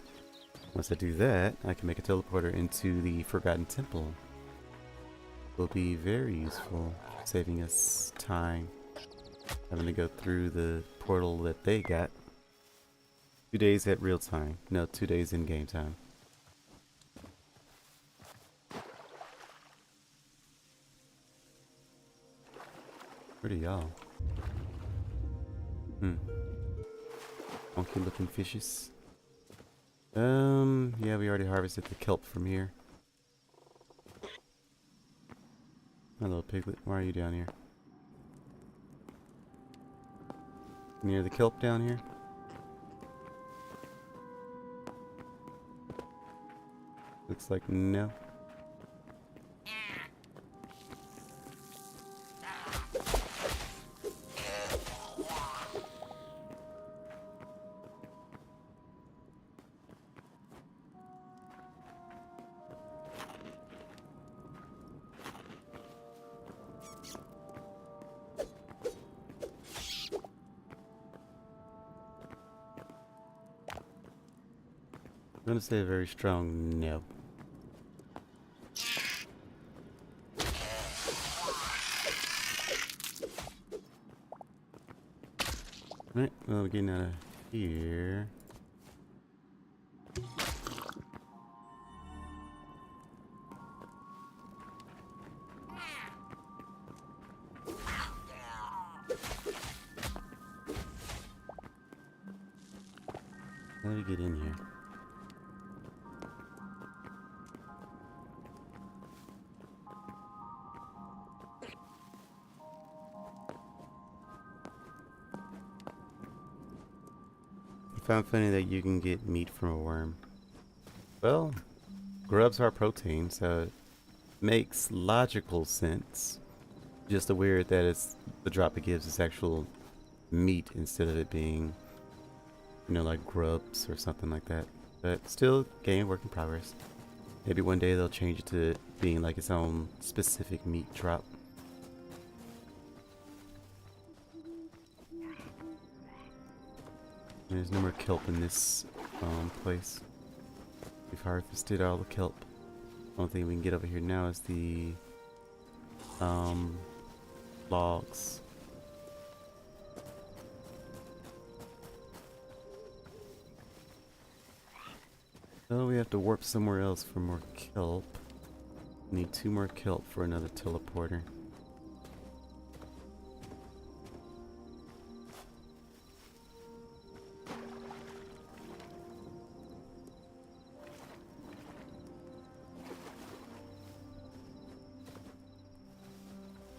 A: Once I do that, I can make a teleporter into the Forgotten Temple. Will be very useful, saving us time having to go through the portal that they got. 2 days at real time. No, 2 days in game time. Where are y'all? Funky looking fishes. Yeah, we already harvested the kelp from here. My little piglet, why are you down here? Near the kelp down here? Looks like no. I'm gonna say a very strong no. Alright, well, we're getting out of here. How do we get in here? I found funny that you can get meat from a worm. Well, grubs are protein, so it makes logical sense. Just weird that it's the drop it gives is actual meat instead of it being, you know, like grubs or something like that. But still, game work in progress. Maybe one day they'll change it to being like its own specific meat drop. There's no more kelp in this place. We've harvested all the kelp. Only thing we can get over here now is the logs. So we have to warp somewhere else for more kelp. Need 2 more kelp for another teleporter.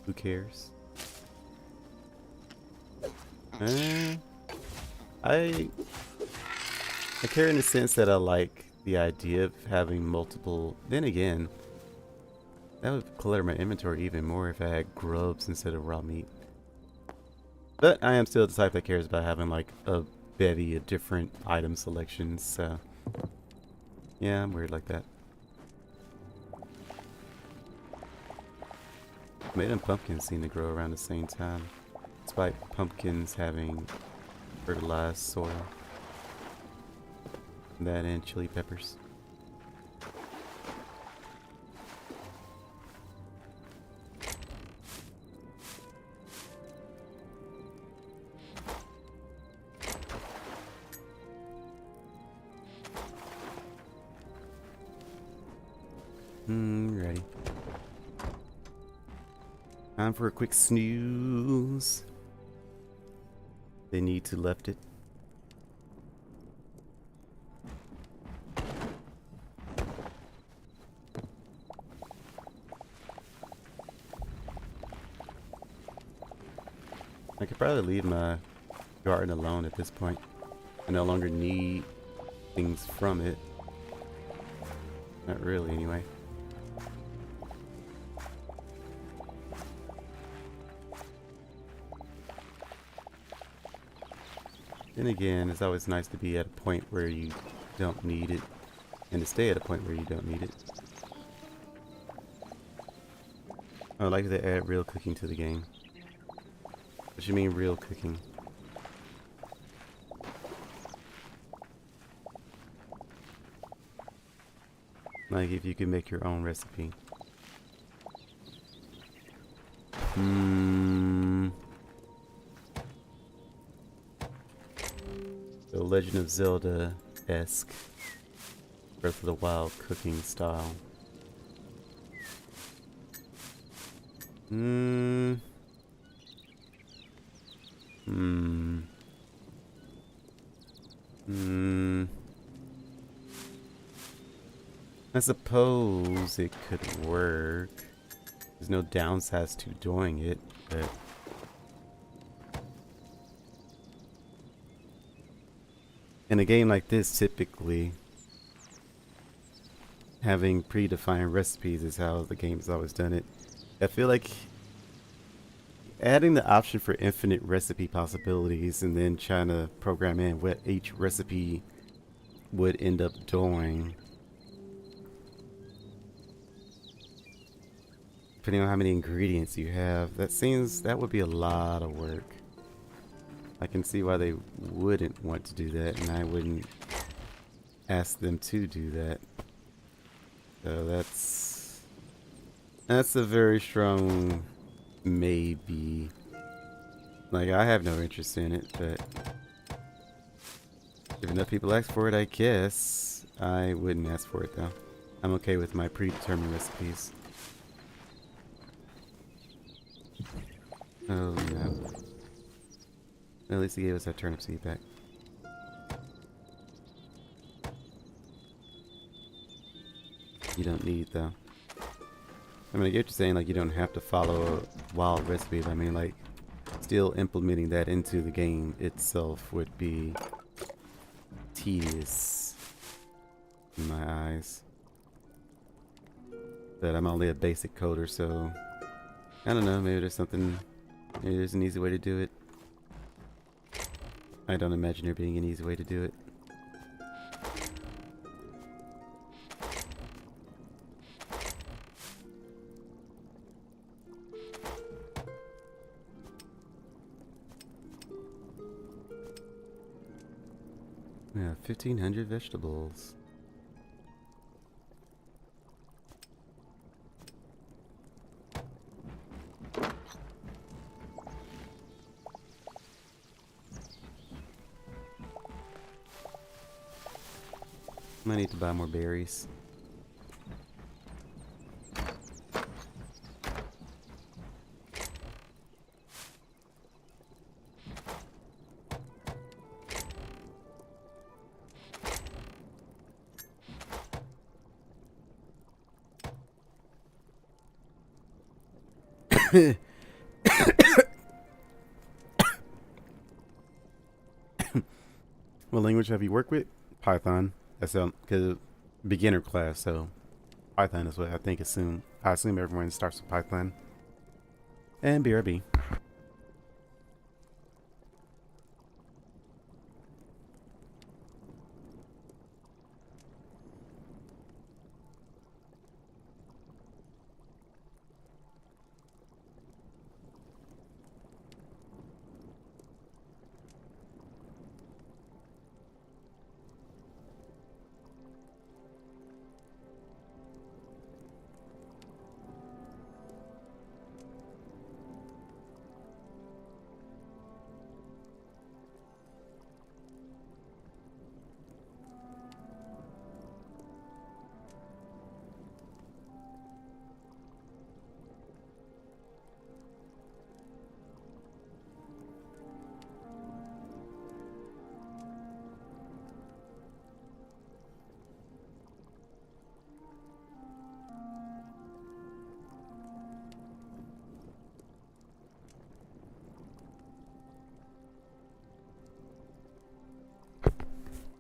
A: Who cares? I care in the sense that I like the idea of having multiple. Then again, that would clutter my inventory even more if I had grubs instead of raw meat. But I am still the type that cares about having like a bevy of different item selections, so yeah, I'm weird like that. Tomato and pumpkins seem to grow around the same time, despite pumpkins having fertilized soil. That and chili peppers. Ready. Time for a quick snooze. They need to left it. I could probably leave my garden alone at this point. I no longer need things from it. Not really, anyway. Then again, it's always nice to be at a point where you don't need it, and to stay at a point where you don't need it. I would like to add real cooking to the game. What you mean real cooking? Like if you could make your own recipe. The Legend of Zelda-esque Breath of the Wild cooking style. Hmm. Hmm. I suppose it could work. There's no downsides to doing it, but in a game like this, typically having predefined recipes is how the game's always done it. I feel like adding the option for infinite recipe possibilities and then trying to program in what each recipe would end up doing, depending on how many ingredients you have, that would be a lot of work. I can see why they wouldn't want to do that, and I wouldn't ask them to do that. So that's a very strong maybe. Like, I have no interest in it, but if enough people ask for it, I guess I wouldn't ask for it though. I'm okay with my predetermined recipes. Oh no. At least he gave us that turnip seed back. You don't need though. I mean, I get what you're saying, like you don't have to follow a wild recipe, but I mean, like, still implementing that into the game itself would be tedious in my eyes. But I'm only a basic coder, so I don't know, maybe there's an easy way to do it. I don't imagine there being an easy way to do it. Yeah, 1,500 vegetables. I need to buy more berries. What language have you worked with? Python. That's because beginner class, so Python is what I think I assume everyone starts with Python. And BRB.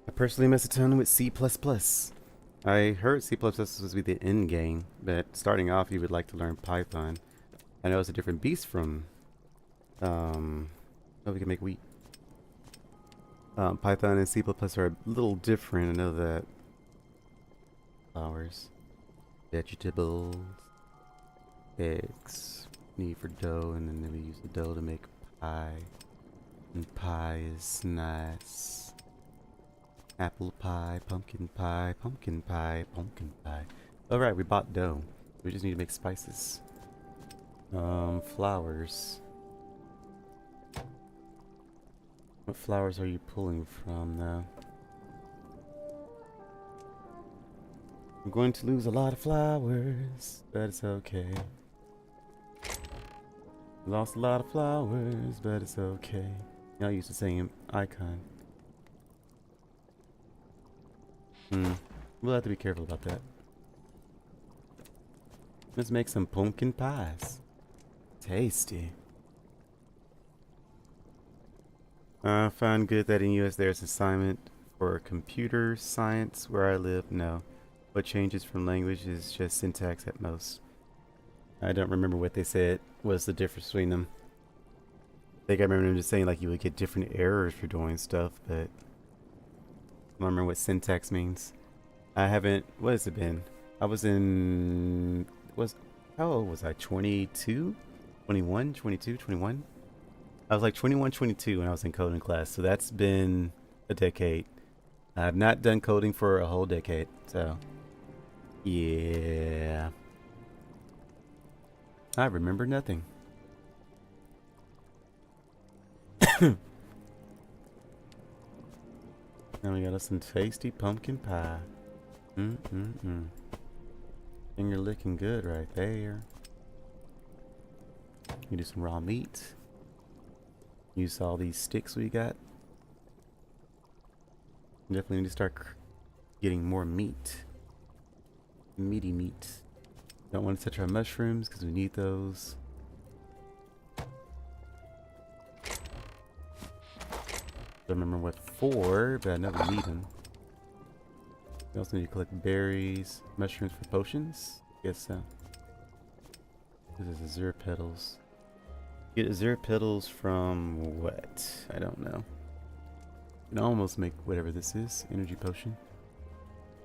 A: I personally mess a ton with C++. I heard C++ was supposed to be the end game, but starting off you would like to learn Python. I know it's a different beast from, oh, we can make wheat. Python and C++ are a little different, I know that. Flowers, vegetables, eggs, need for dough, and then we use the dough to make pie. And pie is nice. Apple pie, pumpkin pie, pumpkin pie, pumpkin pie. Alright, we bought dough. We just need to make spices. Flowers. What flowers are you pulling from now? I'm going to lose a lot of flowers, but it's okay. Lost a lot of flowers, but it's okay. I'll use the same icon. We'll have to be careful about that. Let's make some pumpkin pies. Tasty. I find good that in US there's assignment for computer science. Where I live, no. What changes from language is just syntax at most. I don't remember what they said was the difference between them. I think I remember them just saying like you would get different errors for doing stuff, but I don't remember what syntax means. I haven't, what has it been? I was in, how old was I? 22? 21? 22? 21? I was like 21, 22 when I was in coding class, so that's been a decade. I've not done coding for a whole decade, so yeah. I remember nothing. Now we got us some tasty pumpkin pie. Finger looking good right there. You do some raw meat. Use all these sticks we got. Definitely need to start getting more meat. Meaty meat. Don't want to touch our mushrooms because we need those. Don't remember what for, but I know we need them. We also need to collect berries, mushrooms for potions. Guess so. This is azure petals. Get azure petals from what? I don't know. You can almost make whatever this is. Energy potion.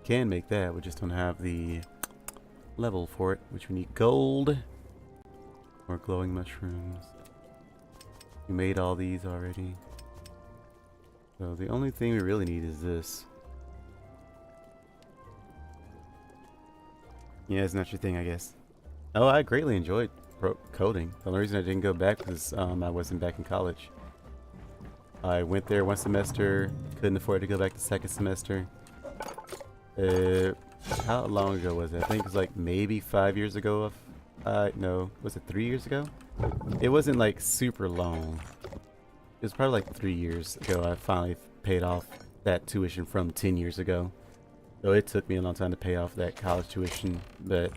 A: Can make that. We just don't have the level for it, which we need gold. More glowing mushrooms. We made all these already. So the only thing we really need is this. Yeah, it's not your thing, I guess. Oh, I greatly enjoyed coding. The only reason I didn't go back was I wasn't back in college. I went there one semester, couldn't afford to go back the second semester. How long ago was it? I think it was like maybe 5 years ago. No, was it 3 years ago? It wasn't like super long. It was probably like 3 years ago I finally paid off that tuition from 10 years ago. So it took me a long time to pay off that college tuition, but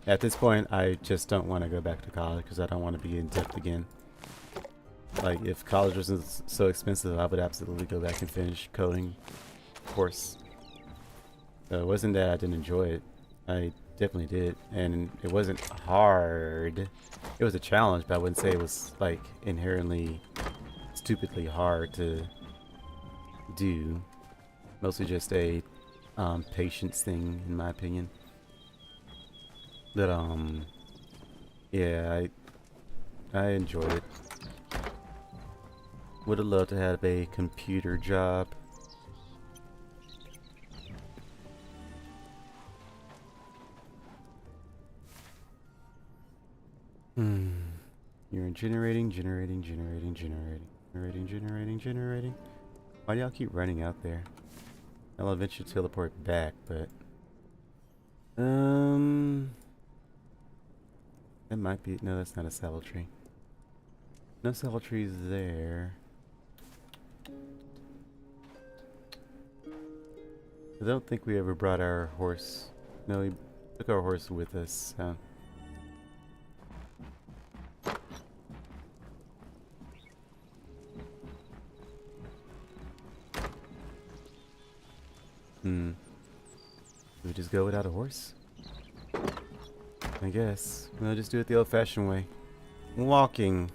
A: at this point I just don't want to go back to college because I don't want to be in debt again. Like, if college wasn't so expensive, I would absolutely go back and finish coding course. So it wasn't that I didn't enjoy it. I definitely did, and it wasn't hard. It was a challenge, but I wouldn't say it was like inherently stupidly hard to do. Mostly just a patience thing, in my opinion. But yeah, I enjoyed it. Would have loved to have a computer job. You're generating. Why do y'all keep running out there? I'll eventually teleport back, but that might be, no, that's not a sallow tree. No sallow trees there. I don't think we ever brought our horse. No, we took our horse with us. We just go without a horse? I guess. We'll just do it the old-fashioned way. Walking.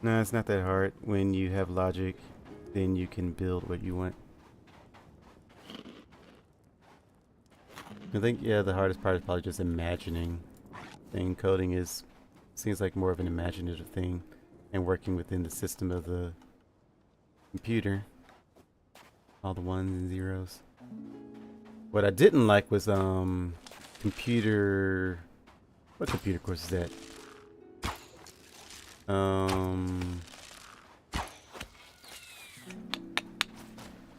A: No, it's not that hard. When you have logic, then you can build what you want. I think, yeah, the hardest part is probably just imagining. And coding seems like more of an imaginative thing, and working within the system of the computer. All the ones and zeros. What I didn't like was computer. What computer course is that?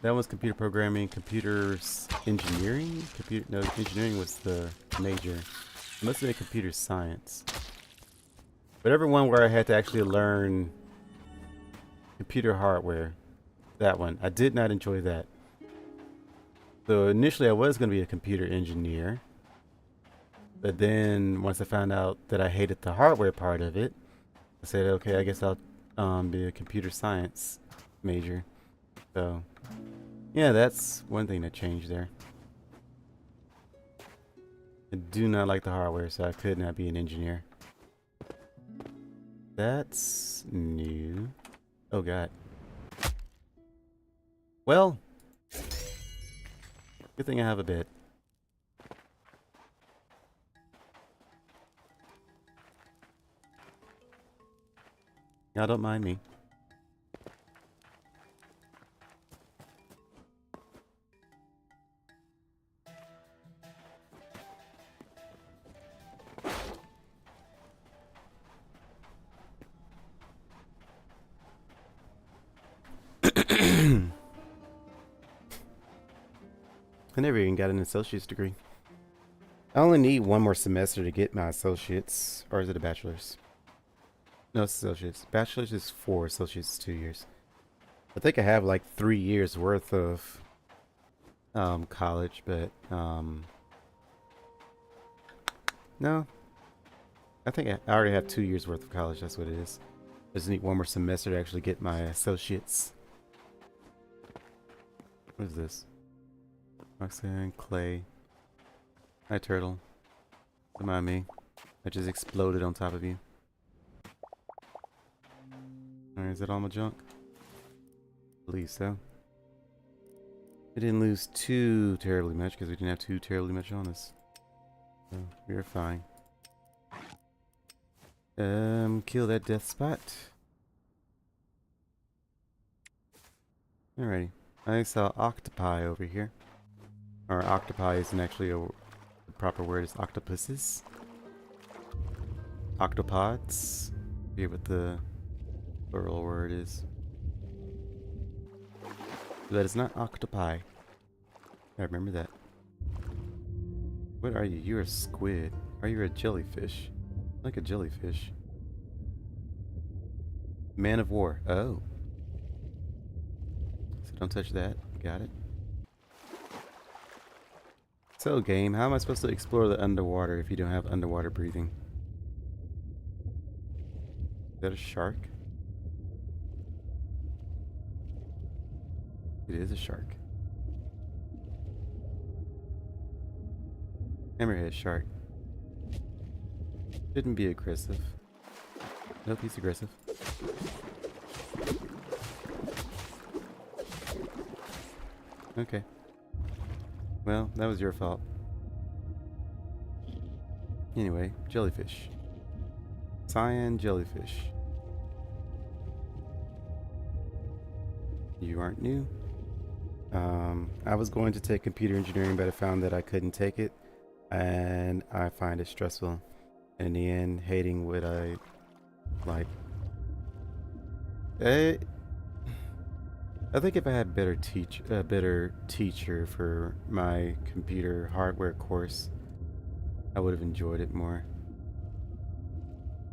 A: That was computer programming, computers engineering. No, engineering was the major. It must have been computer science. Whatever one where I had to actually learn computer hardware. That one. I did not enjoy that. So initially I was going to be a computer engineer. But then once I found out that I hated the hardware part of it, I said, okay, I guess I'll be a computer science major. So, yeah, that's one thing that changed there. I do not like the hardware, so I could not be an engineer. That's new. Oh, God. Well, good thing I have a bed. Y'all don't mind me. I never even got an associate's degree. I only need one more semester to get my associate's. Or is it a bachelor's? No, it's associate's. Bachelor's is 4, associate's is 2 years. I think I have like 3 years worth of college, but no. I think I already have 2 years worth of college, that's what it is. I just need one more semester to actually get my associate's. What is this? Roxanne, Clay. Hi, Turtle. Don't mind me. I just exploded on top of you. Alright, is that all my junk? I believe so. I didn't lose too terribly much because we didn't have too terribly much on us. So, we are fine. Kill that death spot. Alrighty. I saw octopi over here. Or octopi isn't actually the proper word, is octopuses. Octopods. I forget what the plural word is. That is not octopi. I remember that. What are you? You're a squid. Are you a jellyfish? Like a jellyfish. Man of war. Oh. So don't touch that. Got it. So game, how am I supposed to explore the underwater if you don't have underwater breathing? Is that a shark? It is a shark. Hammerhead shark. Shouldn't be aggressive. Nope, he's aggressive. Okay. Well, that was your fault. Anyway, jellyfish. Cyan jellyfish. You aren't new. I was going to take computer engineering, but I found that I couldn't take it, and I find it stressful. And in the end, hating what I like. I think if I had a better teacher for my computer hardware course, I would have enjoyed it more.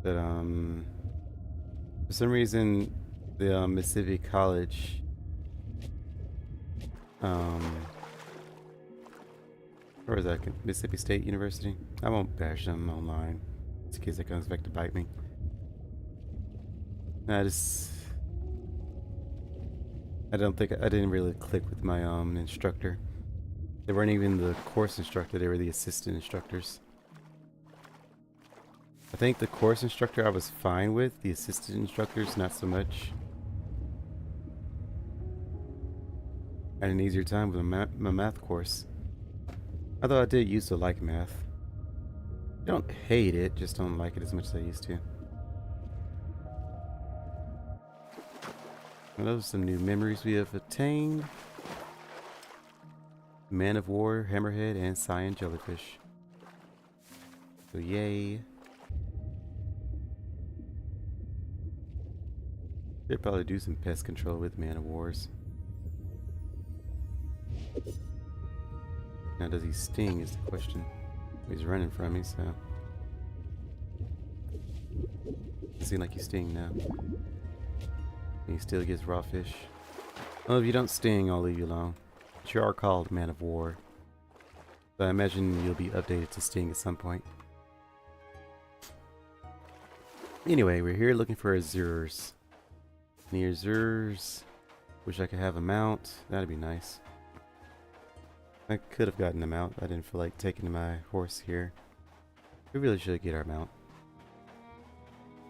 A: But for some reason, the Mississippi College, or is that Mississippi State University? I won't bash them online. It's in case it comes back to bite me. I didn't really click with my instructor. They weren't even the course instructor, they were the assistant instructors. I think the course instructor I was fine with, the assistant instructors not so much. I had an easier time with my math course. Although I did used to like math. I don't hate it, just don't like it as much as I used to. Well, those are some new memories we have attained. Man of War, Hammerhead, and Cyan Jellyfish. So yay. Should probably do some pest control with Man of Wars. Now, does he sting is the question. He's running from me, so... Doesn't seem like he's sting now. He still gets raw fish. Well, if you don't sting, I'll leave you alone. But you are called Man of War. So I imagine you'll be updated to sting at some point. Anyway, we're here looking for Azures. Any Azures? Wish I could have a mount. That'd be nice. I could have gotten a mount. I didn't feel like taking my horse here. We really should get our mount.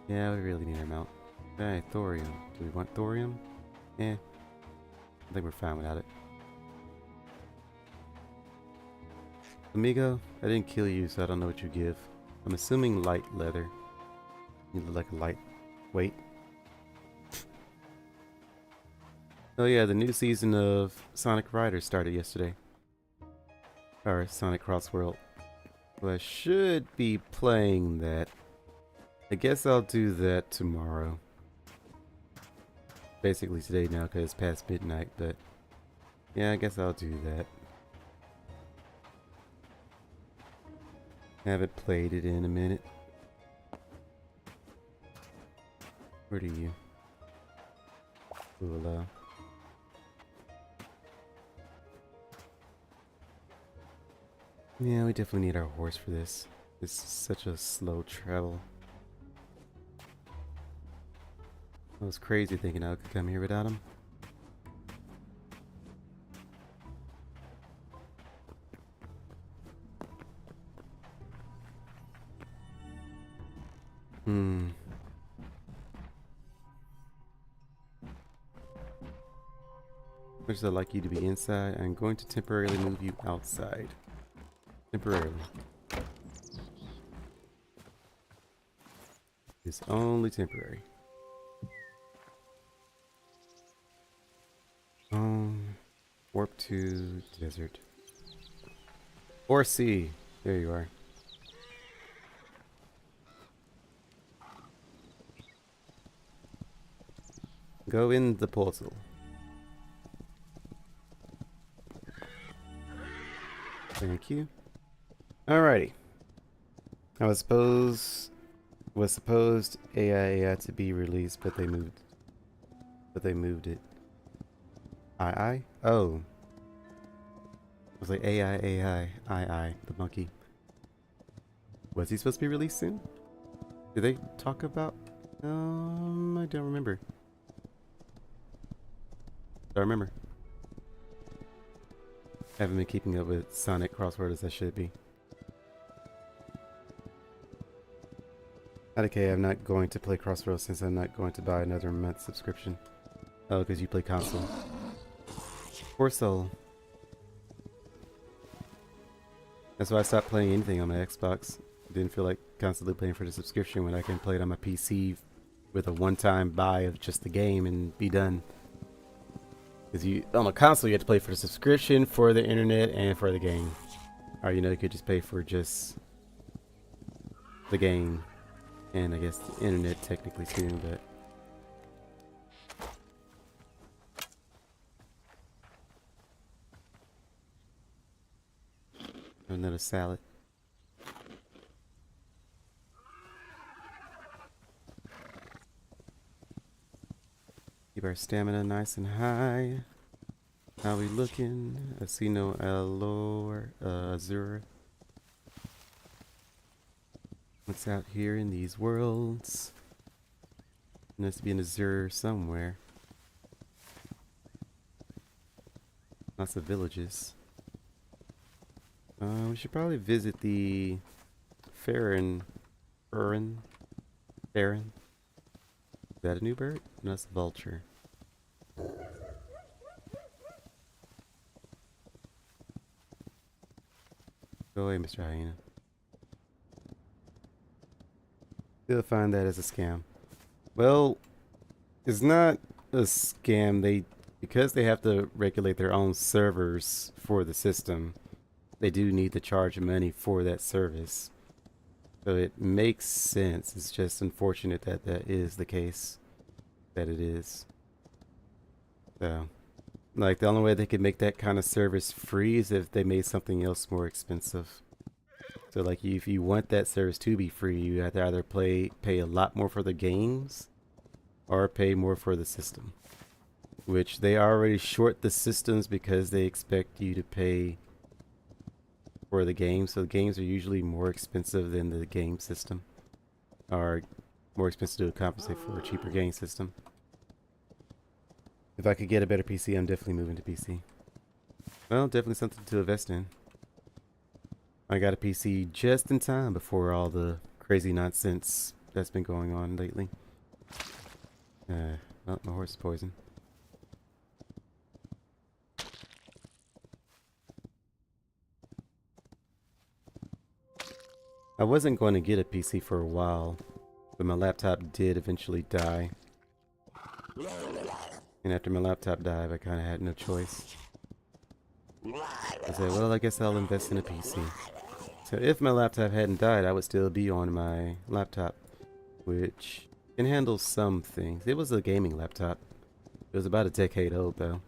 A: Yeah, we really need our mount. Okay, thorium. Do we want thorium? Eh. I think we're fine without it. Amigo, I didn't kill you, so I don't know what you give. I'm assuming light leather. You look like a light weight. Oh yeah, the new season of Sonic Riders started yesterday. Or Sonic Cross World. Well, I should be playing that. I guess I'll do that tomorrow. Basically today now because it's past midnight, but yeah, I guess I'll do that. Haven't played it in a minute. Where do you? Ooh, hello. Yeah, we definitely need our horse for this. This is such a slow travel. I was crazy thinking I could come here without him. Much as I'd like you to be inside, I'm going to temporarily move you outside. Temporarily. It's only temporary. Warp to desert. Or sea. There you are. Go in the portal. Thank you. Alrighty. I was supposed AI to be released, but they moved it. I? Oh. I was like AI, the monkey. Was he supposed to be released soon? Did they talk about? I don't remember. Don't remember. Haven't been keeping up with Sonic Crossword as I should be. Okay, I'm not going to play Crossroads since I'm not going to buy another month subscription. Oh, because you play console. Poor soul. That's why I stopped playing anything on my Xbox. Didn't feel like constantly paying for the subscription when I can play it on my PC with a one-time buy of just the game and be done. Because on a console you have to pay for the subscription, for the internet, and for the game. Or you could just pay for just the game. And I guess the internet technically too, but... Another salad. Keep our stamina nice and high. How we looking? I see no Azure. What's out here in these worlds? There must be an Azure somewhere. Lots of villages. We should probably visit the Farron. Is that a new bird? No, that's a vulture. Go away, Mr. Hyena. They'll find that as a scam. Well, it's not a scam. Because they have to regulate their own servers for the system, they do need to charge money for that service. So it makes sense. It's just unfortunate that that is the case. That it is. So, Like the only way they could make that kind of service free is if they made something else more expensive. So like if you want that service to be free, you have to either pay a lot more for the games or pay more for the system. Which they already short the systems because they expect you to pay for the games. So the games are usually more expensive than the game system. Or more expensive to compensate for a cheaper game system. If I could get a better PC, I'm definitely moving to PC. Well, definitely something to invest in. I got a PC just in time before all the crazy nonsense that's been going on lately. Well, my horse is poisoned. I wasn't going to get a PC for a while, but my laptop did eventually die. And after my laptop died, I kind of had no choice. I said, well, I guess I'll invest in a PC. So if my laptop hadn't died, I would still be on my laptop, which can handle some things. It was a gaming laptop. It was about a decade old, though.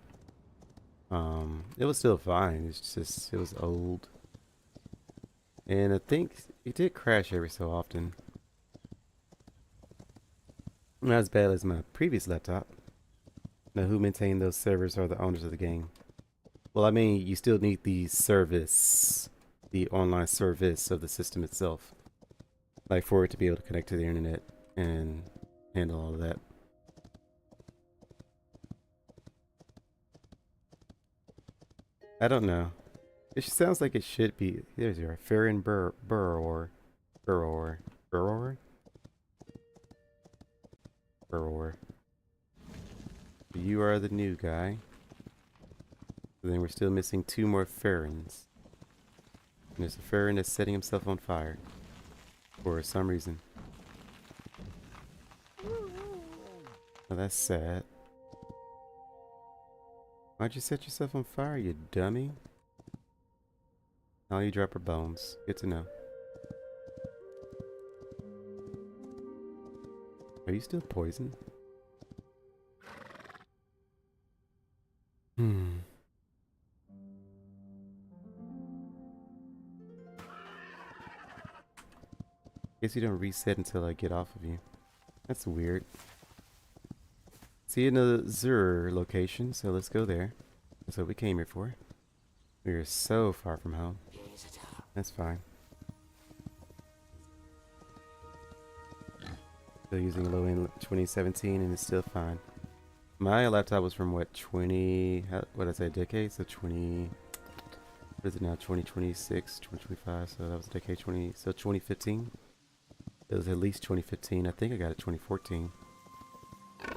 A: It was still fine. It's just, it was old. And I think it did crash every so often. Not as bad as my previous laptop. Now, who maintained those servers are the owners of the game. Well, I mean, you still need the service, the online service of the system itself. Like, for it to be able to connect to the internet and handle all of that. I don't know. It sounds like it should be. There's your Farron Burrower. You are the new guy. And then we're still missing 2 more Farrons. And there's a Farron that's setting himself on fire. For some reason. Oh, that's sad. Why'd you set yourself on fire, you dummy? Now you drop her bones. Good to know. Are you still poisoned? Guess you don't reset until I get off of you. That's weird. See another location, so let's go there. That's what we came here for. We are so far from home. That's fine. Still using a low-end 2017 and it's still fine. My laptop was from what, what did I say, a decade? So 20, what is it now, 2026, 2025, so that was a decade, 2015. It was at least 2015, I think I got it 2014.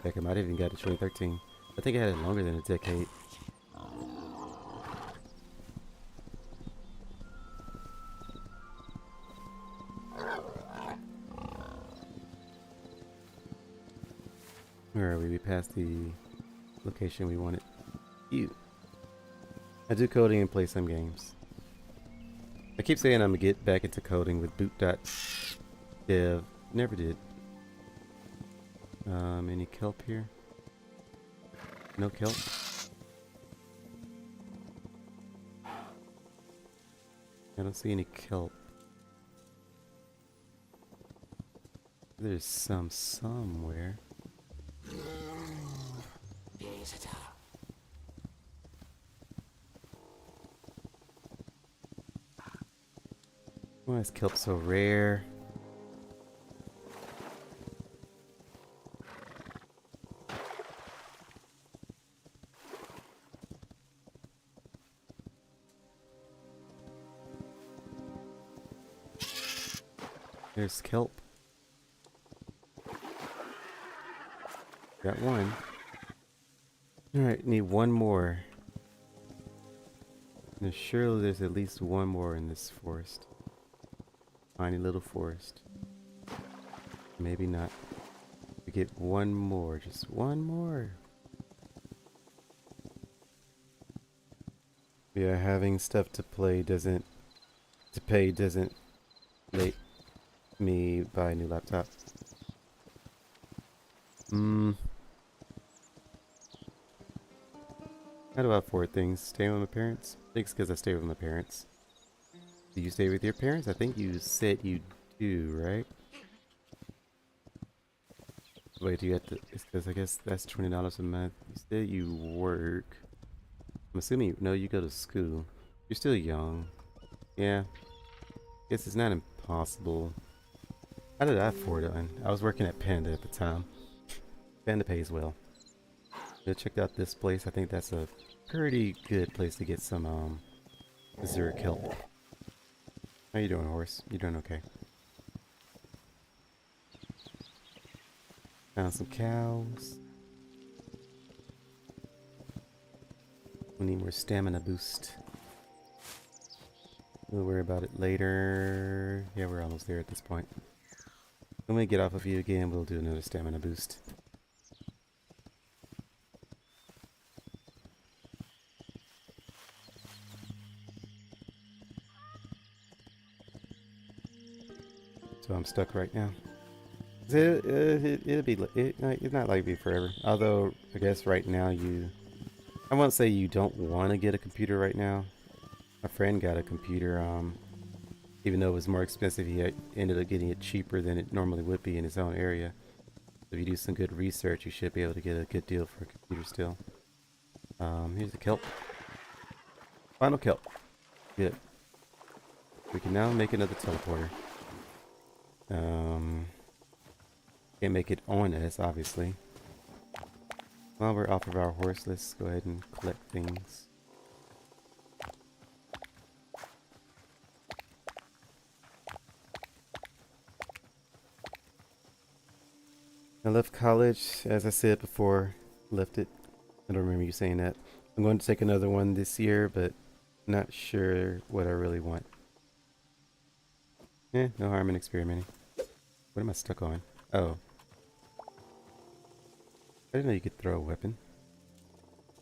A: Heck, I might have even got it 2013. I think I had it longer than a decade. Where are we? We passed the location we wanted. Ew. I do coding and play some games. I keep saying I'm gonna get back into coding with boot.dev. Never did. Any kelp here? No kelp? I don't see any kelp. There's some somewhere. Why is kelp so rare? There's kelp. Got one. Alright, need one more. Now surely there's at least one more in this forest. Tiny little forest. Maybe not. We get one more, just one more. Yeah, having stuff to pay doesn't make me buy a new laptop. How do I afford things? Staying with my parents? I think it's because I stay with my parents. Do you stay with your parents? I think you said you do, right? Wait, do you have to? It's because I guess that's $20 a month. You said you work. I'm assuming no, you go to school. You're still young. Yeah. Guess it's not impossible. How did I afford it? I was working at Panda at the time. Panda pays well. I checked out this place. I think that's a pretty good place to get some Zurich kelp. How you doing, horse? You doing okay? Found some cows. We need more stamina boost. We'll worry about it later. Yeah, we're almost there at this point. When we get off of you again, we'll do another stamina boost. So I'm stuck right now. It'll be. It's not like it'll be forever. Although I guess right now I won't say you don't want to get a computer right now. My friend got a computer. Even though it was more expensive, he ended up getting it cheaper than it normally would be in his own area. So if you do some good research, you should be able to get a good deal for a computer still. Here's the kelp. Final kelp. Good. We can now make another teleporter. Can't make it on us, obviously. While we're off of our horse, let's go ahead and collect things. I left college, as I said before, left it. I don't remember you saying that. I'm going to take another one this year, but not sure what I really want. No harm in experimenting. What am I stuck on? Oh. I didn't know you could throw a weapon.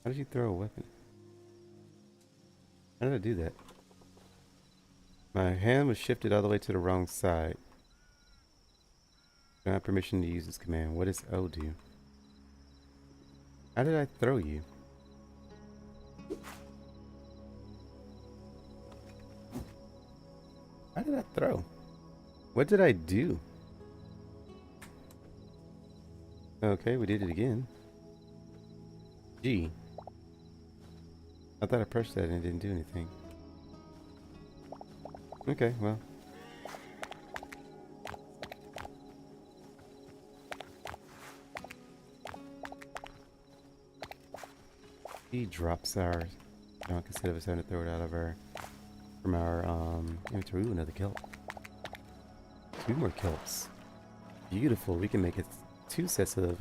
A: How did you throw a weapon? How did I do that? My hand was shifted all the way to the wrong side. I don't have permission to use this command. What does O do? How did I throw you? How did I throw? What did I do? Okay, we did it again. G. I thought I pressed that and it didn't do anything. Okay, well. He drops our junk instead of us having to throw it out of from our inventory. Ooh, another kelp. 2 more kelps. Beautiful. We can make it 2 sets of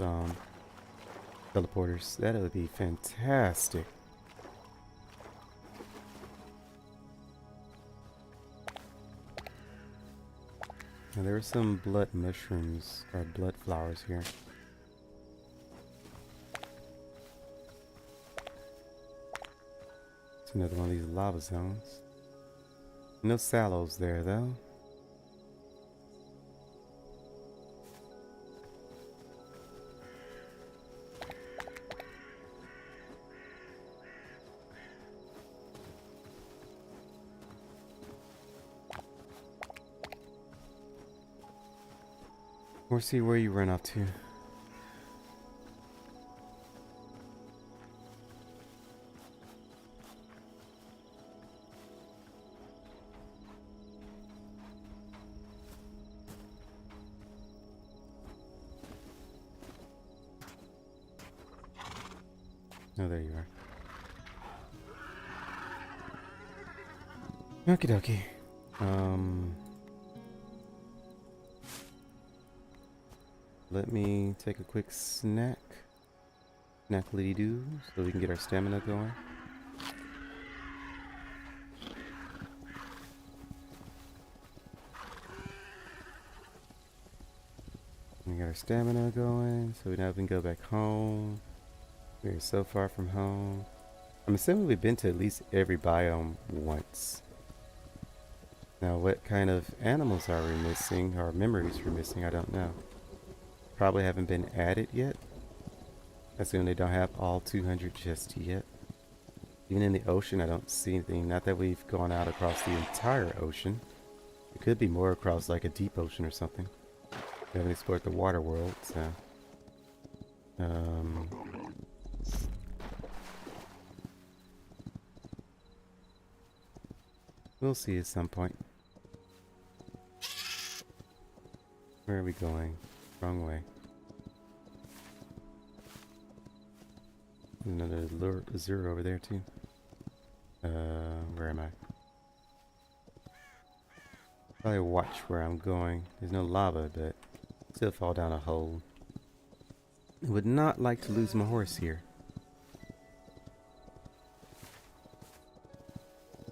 A: teleporters. That would be fantastic. Now, there are some blood mushrooms or blood flowers here. It's another one of these lava zones. No sallows there though. Or see where you run off to. Oh, there you are. Okie dokie. Let me take a quick snack. Snackly doo, so we can get our stamina going. We got our stamina going, so we now can go back home. We're so far from home. I'm assuming we've been to at least every biome once. Now, what kind of animals are we missing, or memories we're missing, I don't know. Probably haven't been added yet. I assume they don't have all 200 just yet. Even in the ocean, I don't see anything. Not that we've gone out across the entire ocean. It could be more across like a deep ocean or something. We haven't explored the water world, so... we'll see at some point. Where are we going? Wrong way. Another zero over there too. Where am I? Probably watch where I'm going. There's no lava, but still fall down a hole. I would not like to lose my horse here.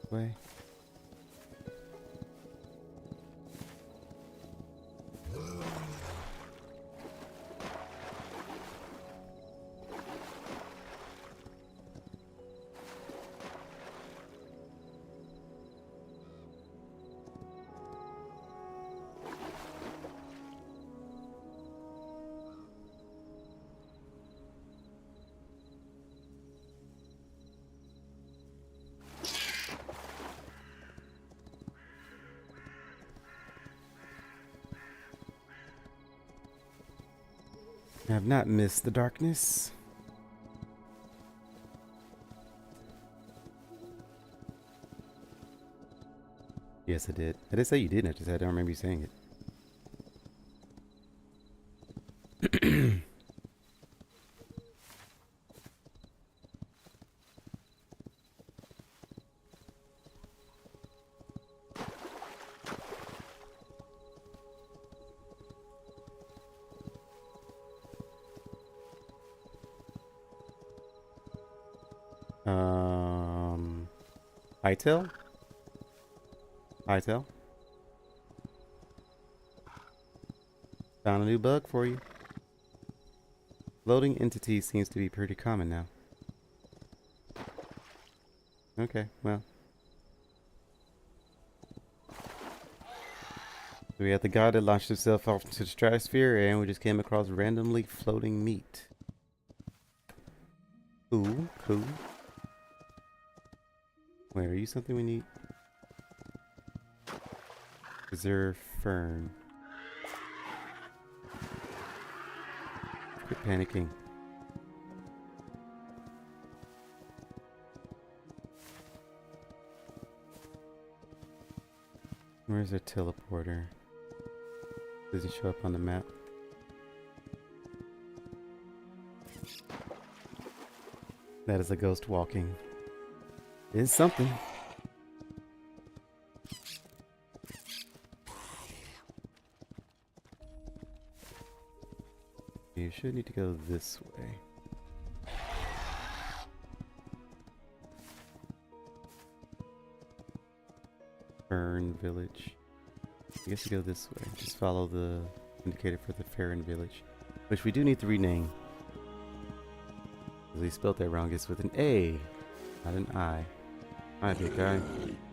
A: Way. I have not missed the darkness. Yes, I did. I did say you didn't. I just I don't remember you saying it. Hytale? Hytale? Found a new bug for you. Loading entities seems to be pretty common now. Okay, well. We had the guy that launched himself off into the stratosphere, and we just came across randomly floating meat. Cool, cool. Wait, are you something we need? Reserve fern. Quit panicking. Where's our teleporter? Does it show up on the map? That is a ghost walking. It's something. You should need to go this way. Fern Village. I guess you go this way. Just follow the indicator for the Fern Village. Which we do need to rename. Because he spelled that wrong. It's with an A, not an I. Hi, big guy.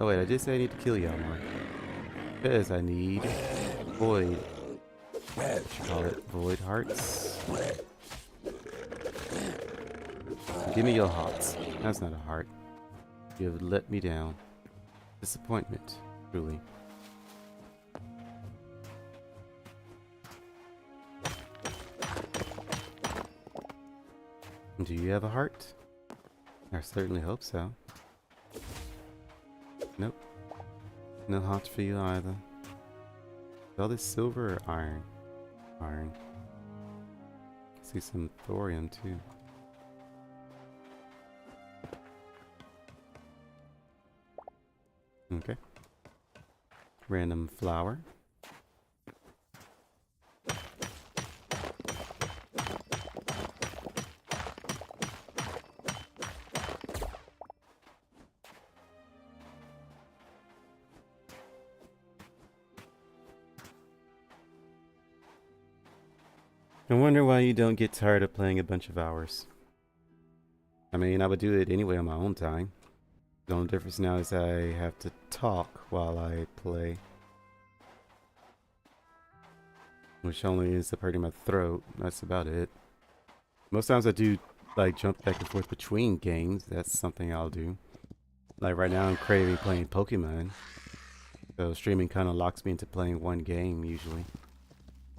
A: Oh wait, I did say I need to kill y'all more. Because I need void. What you call it? Void hearts. Give me your hearts. That's not a heart. You have let me down. Disappointment, truly. Do you have a heart? I certainly hope so. Nope. No hearts for you either. Is all this silver or iron? Iron. See some thorium too. Okay. Random flower. I wonder why you don't get tired of playing a bunch of hours. I mean, I would do it anyway on my own time. The only difference now is I have to talk while I play. Which only ends up hurting my throat. That's about it. Most times I do like jump back and forth between games, that's something I'll do. Like right now I'm craving playing Pokemon. So streaming kind of locks me into playing one game usually.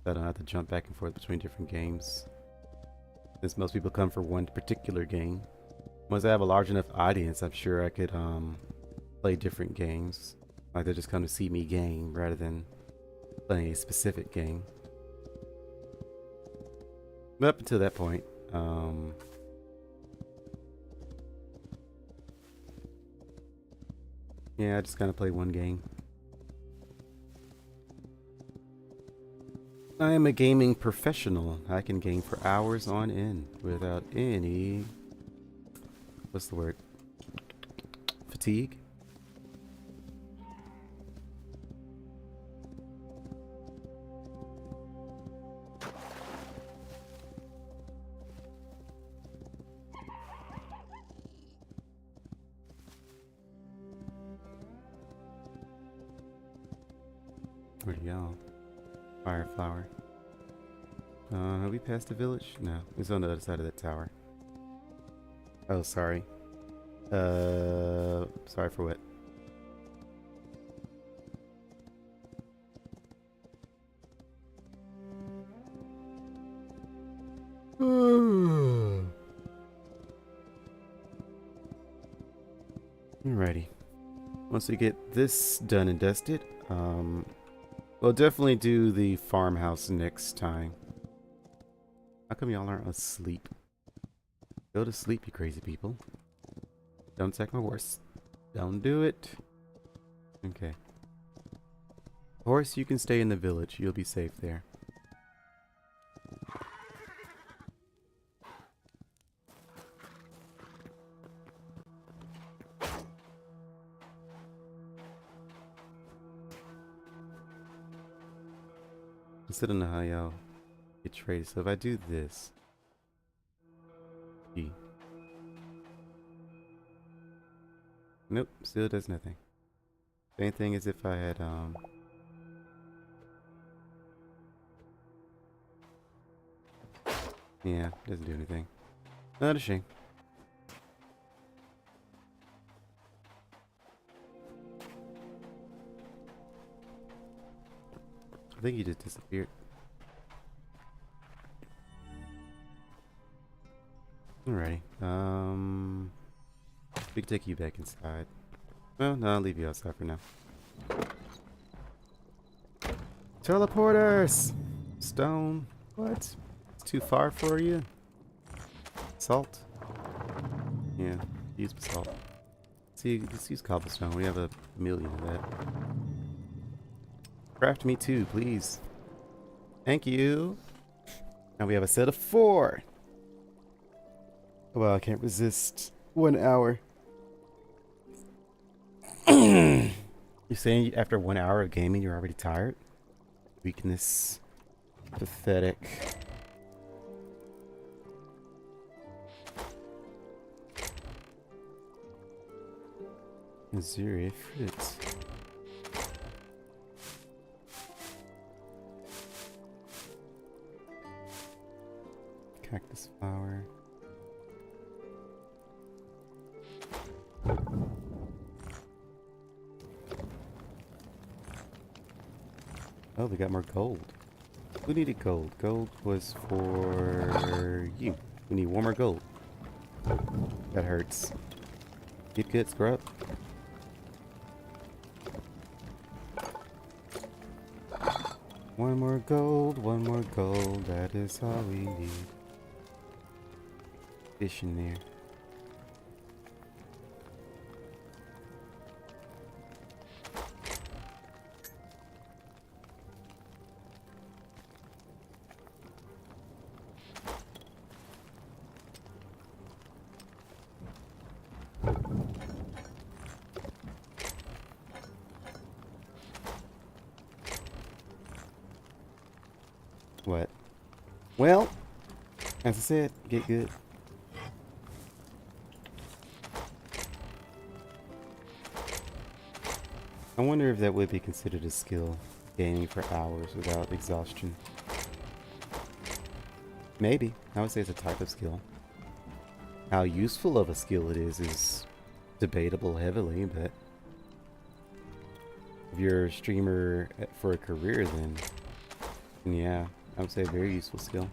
A: So I don't have to jump back and forth between different games. Since most people come for one particular game. Once I have a large enough audience, I'm sure I could play different games. Like they just come to see me game rather than playing a specific game. But up until that point, yeah, I just kind of play one game. I am a gaming professional. I can game for hours on end without any, what's the word? Fatigue? Where'd he go? Fire flower. Have we passed the village? No, it's on the other side of that tower. Oh, sorry. Sorry for what? Alrighty. Once we get this done and dusted, we'll definitely do the farmhouse next time. How come y'all aren't asleep? Go to sleep, you crazy people. Don't attack my horse. Don't do it. Okay. Horse, you can stay in the village. You'll be safe there. I still don't know how y'all get traded. So if I do this, E. Nope, still does nothing. Same thing as if I had yeah, doesn't do anything. Not a shame. I think he just disappeared. Alrighty. We can take you back inside. Well, no, I'll leave you outside for now. Teleporters! Stone. What? It's too far for you? Salt? Yeah, use salt. See, let's use cobblestone. We have a million of that. Craft me too, please. Thank you. Now we have a set of 4. Well, I can't resist 1 hour. You're saying after 1 hour of gaming you're already tired? Weakness. Pathetic. Missouri fruits. Cactus flower. Oh, we got more gold. Who needed gold? Gold was for you. We need one more gold. That hurts. Get good, scrub. One more gold, that is all we need. Fish in there. What? Well, as I said, get good. I wonder if that would be considered a skill, gaming for hours without exhaustion. Maybe. I would say it's a type of skill. How useful of a skill it is debatable heavily, but if you're a streamer for a career, then yeah, I would say a very useful skill.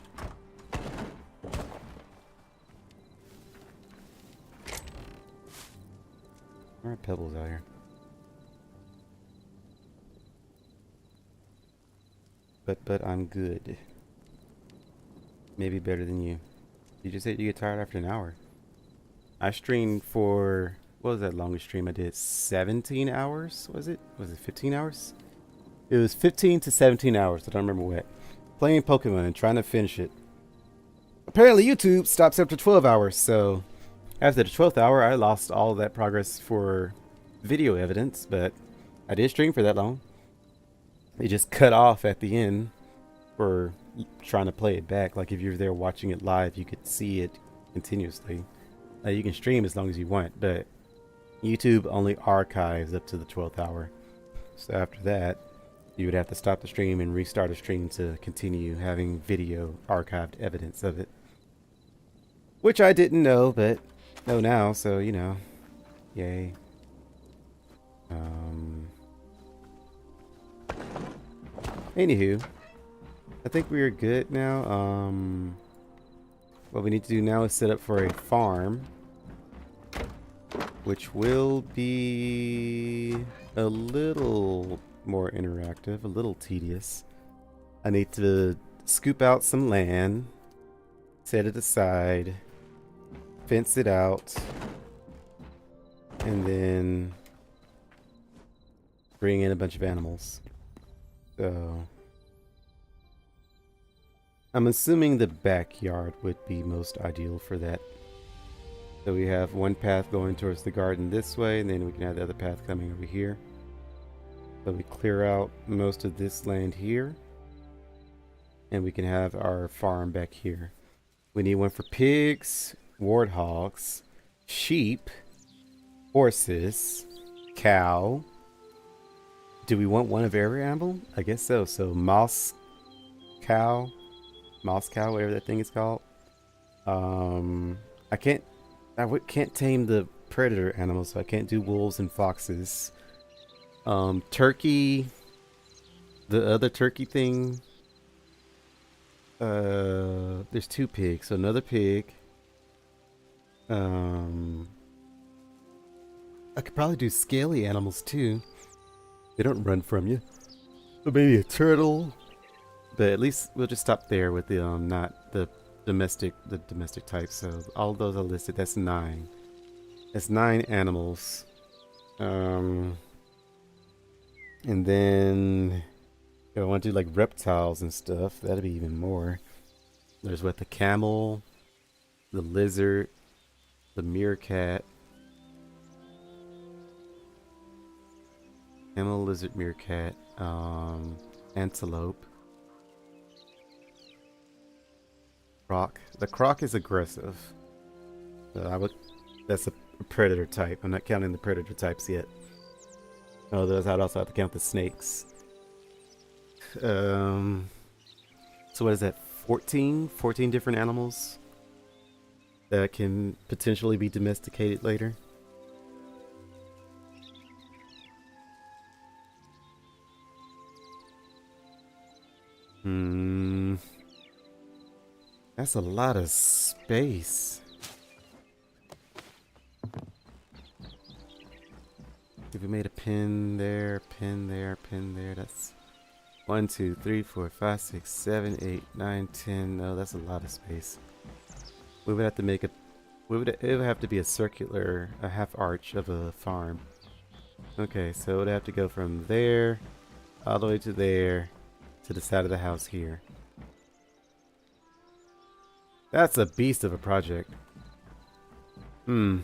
A: There are pebbles out here. But I'm good. Maybe better than you. You just said you get tired after an hour. I streamed for, what was that longest stream I did? 17 hours, was it? Was it 15 hours? It was 15 to 17 hours, I don't remember what. Playing Pokemon and trying to finish it. Apparently YouTube stops after 12 hours, so after the 12th hour, I lost all of that progress for video evidence, but I did stream for that long. It just cut off at the end for trying to play it back. Like if you're there watching it live, you could see it continuously. You can stream as long as you want, but YouTube only archives up to the 12th hour. So after that, you would have to stop the stream and restart a stream to continue having video archived evidence of it. Which I didn't know, but know now, so you know. Yay. Anywho, I think we are good now. What we need to do now is set up for a farm, which will be a little more interactive, a little tedious. I need to scoop out some land, set it aside, fence it out, and then bring in a bunch of animals. So I'm assuming the backyard would be most ideal for that. So we have one path going towards the garden this way, and then we can have the other path coming over here. So we clear out most of this land here, and we can have our farm back here. We need one for pigs, warthogs, sheep, horses, cow. Do we want one of every animal? I guess so. So mouse cow, whatever that thing is called. I can't tame the predator animals, so I can't do wolves and foxes. Turkey, the other turkey thing. There's 2 pigs, so another pig. I could probably do scaly animals too. They don't run from you. So maybe a turtle. But at least we'll just stop there with the not the domestic type. So all those are listed. That's 9. That's 9 animals. And then if I want to do like reptiles and stuff, that'd be even more. There's what, the camel, the lizard, the meerkat. Camel, lizard, meerkat, antelope. Croc. The croc is aggressive. That's a predator type. I'm not counting the predator types yet. Oh, I'd also have to count the snakes. So what is that? 14 different animals that can potentially be domesticated later. That's a lot of space. If we made a pin there, pin there, pin there, that's 1, 2, 3, 4, 5, 6, 7, 8, 9, 10. No, that's a lot of space. We would have to make it would have to be a circular, a half arch of a farm. Okay, so it would have to go from there all the way to there to the side of the house here. That's a beast of a project. The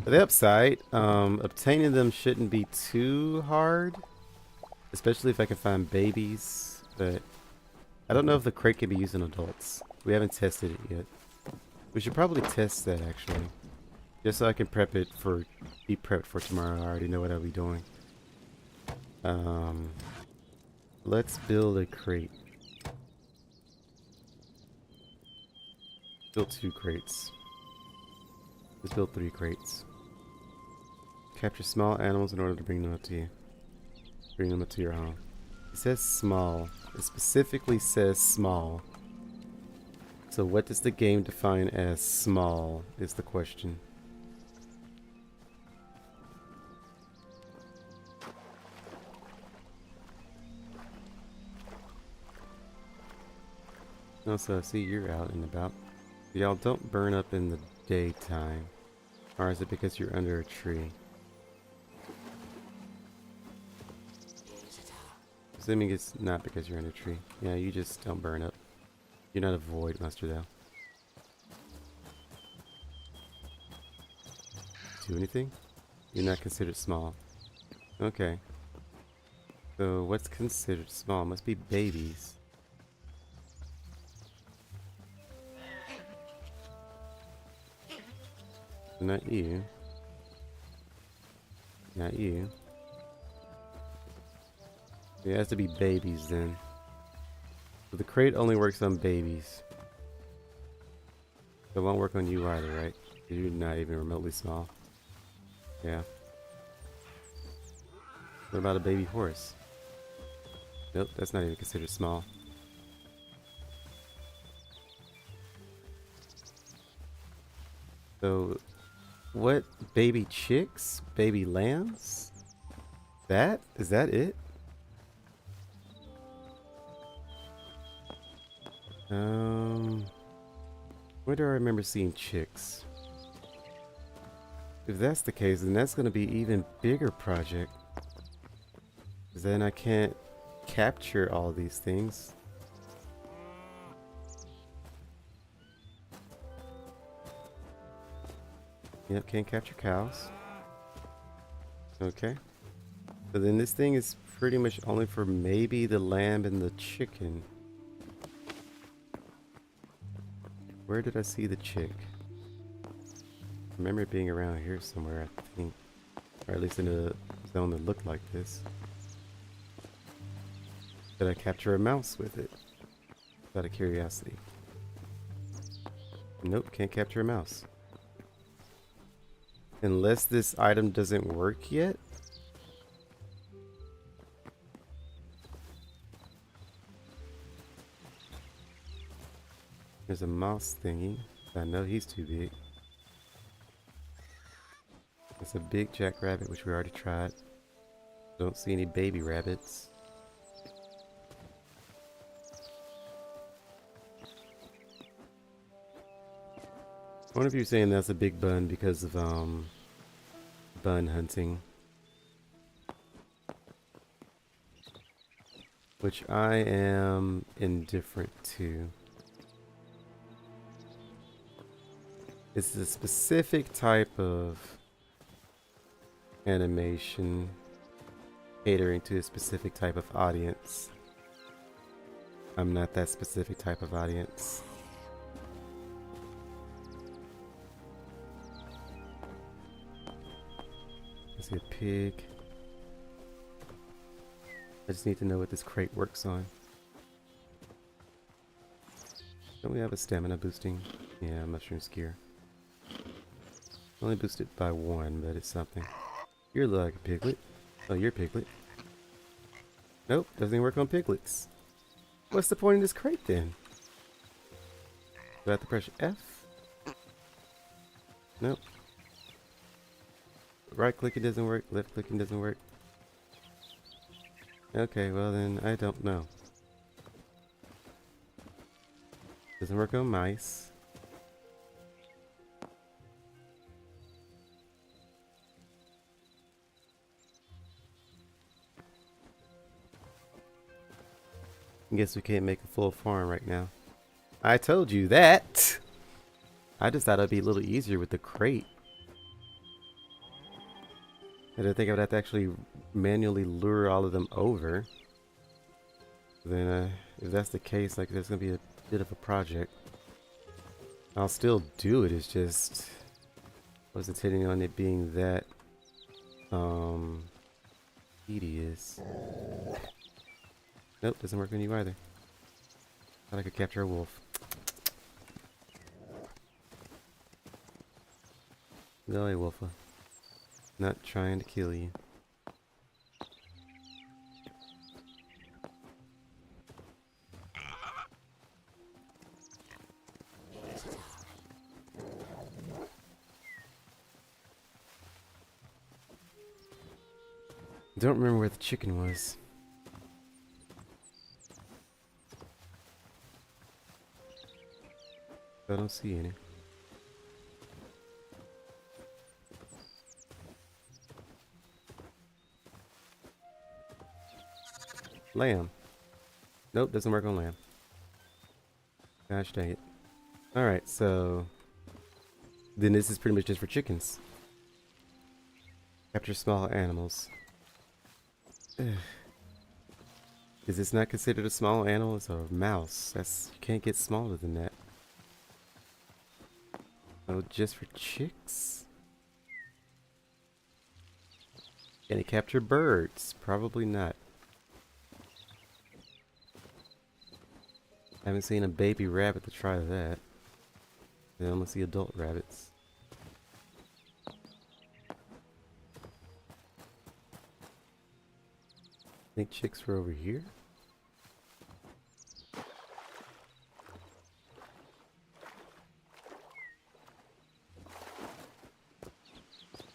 A: upside, obtaining them shouldn't be too hard, especially if I can find babies, but I don't know if the crate can be used on adults. We haven't tested it yet. We should probably test that actually, just so I can be prepped for tomorrow. I already know what I'll be doing. Let's build a crate. Built 2 crates. Let's build 3 crates. Capture small animals in order to bring them up to you. Bring them up to your home. It says small. It specifically says small. So what does the game define as small is the question. Also, I see you're out and about. Y'all don't burn up in the daytime. Or is it because you're under a tree? Assuming it's not because you're under a tree. Yeah, you just don't burn up. You're not a void monster though. Do anything? You're not considered small. Okay. So what's considered small? Must be babies. Not you. Not you. It has to be babies then. So the crate only works on babies. So it won't work on you either, right? You're not even remotely small. Yeah. What about a baby horse? Nope, that's not even considered small. So, what? Baby chicks? Baby lambs? That? Is that it? Where do I remember seeing chicks? If that's the case, then that's going to be even bigger project. 'Cause then I can't capture all these things. Yep, can't capture cows. Okay. So then this thing is pretty much only for maybe the lamb and the chicken. Where did I see the chick? I remember it being around here somewhere, I think. Or at least in a zone that looked like this. Did I capture a mouse with it? Out of curiosity. Nope, can't capture a mouse. Unless this item doesn't work yet? There's a mouse thingy. I know he's too big. It's a big jackrabbit, which we already tried. Don't see any baby rabbits. One of you saying that's a big bun because of bun hunting, which I am indifferent to. It's a specific type of animation catering to a specific type of audience. I'm not that specific type of audience. I see a pig. I just need to know what this crate works on. Don't we have a stamina boosting? Yeah, mushroom skier. Only boosted by 1, but it's something. You're like a piglet. Oh, you're a piglet. Nope, doesn't even work on piglets. What's the point of this crate then? Do I have to press F? Nope. Right clicking doesn't work, left clicking doesn't work. Okay, well then, I don't know. Doesn't work on mice. I guess we can't make a full farm right now. I told you that! I just thought it'd be a little easier with the crate. I didn't think I would have to actually manually lure all of them over. Then, if that's the case, like, there's gonna be a bit of a project. I'll still do it, it's just... I wasn't intending on it being that... tedious. Nope, doesn't work on you either. Thought I could capture a wolf. Go away, Wolfa. Not trying to kill you. Don't remember where the chicken was. I don't see any. Lamb. Nope, doesn't work on lamb. Gosh dang it. Alright, so then this is pretty much just for chickens. Capture small animals. Is this not considered a small animal? It's a mouse. That's, you can't get smaller than that. Oh, just for chicks? Can it capture birds? Probably not. I haven't seen a baby rabbit to try that. I only see adult rabbits. I think chicks were over here.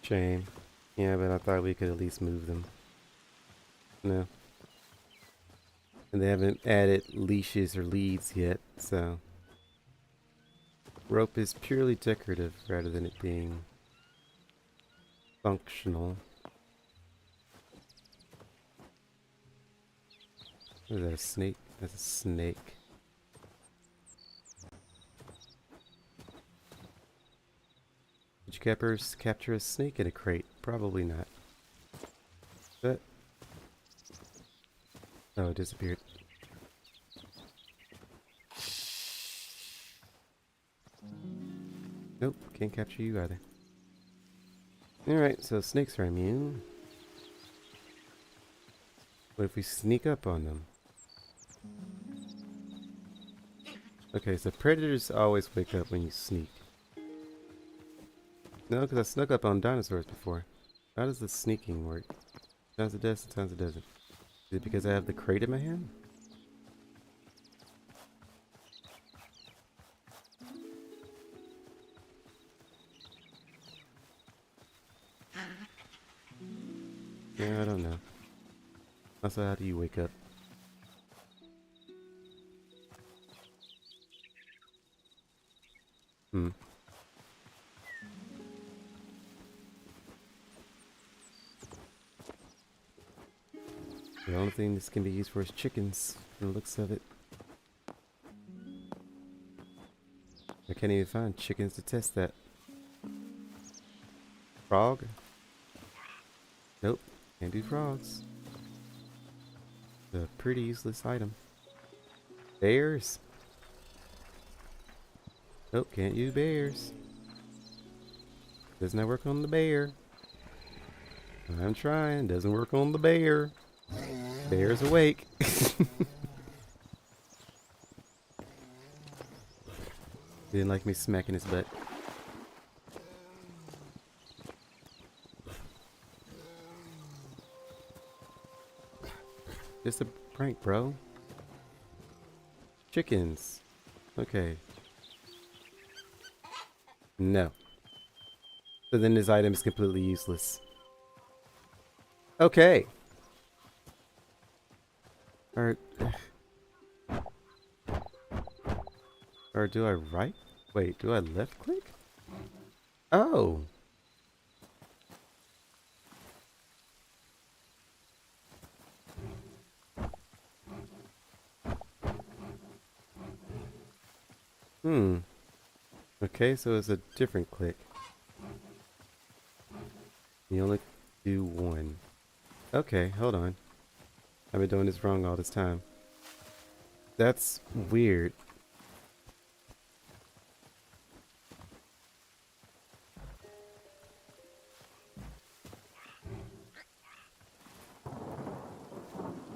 A: Shame. Yeah, but I thought we could at least move them. No. And they haven't added leashes or leads yet, so... Rope is purely decorative rather than it being functional. What is that, a snake? That's a snake. Did you capture a snake in a crate? Probably not. But... oh, it disappeared. Nope, can't capture you either. Alright, so snakes are immune. What if we sneak up on them? Okay, so predators always wake up when you sneak. No, because I snuck up on dinosaurs before. How does the sneaking work? Sometimes it does, sometimes it doesn't. Is it because I have the crate in my hand? Yeah, I don't know. Also, how do you wake up? Hmm. The only thing this can be used for is chickens, from the looks of it. I can't even find chickens to test that. Frog? Nope, can't do frogs. It's a pretty useless item. Bears? Nope, can't use bears. Does not work on the bear. I'm trying, doesn't work on the bear. Bear's awake. Didn't like me smacking his butt. Just a prank, bro. Chickens. Okay. No. So then this item is completely useless. Okay. Or do I right? Wait, do I left click? Oh. Okay, so it's a different click. You only do one. Okay, hold on. I've been doing this wrong all this time. That's weird.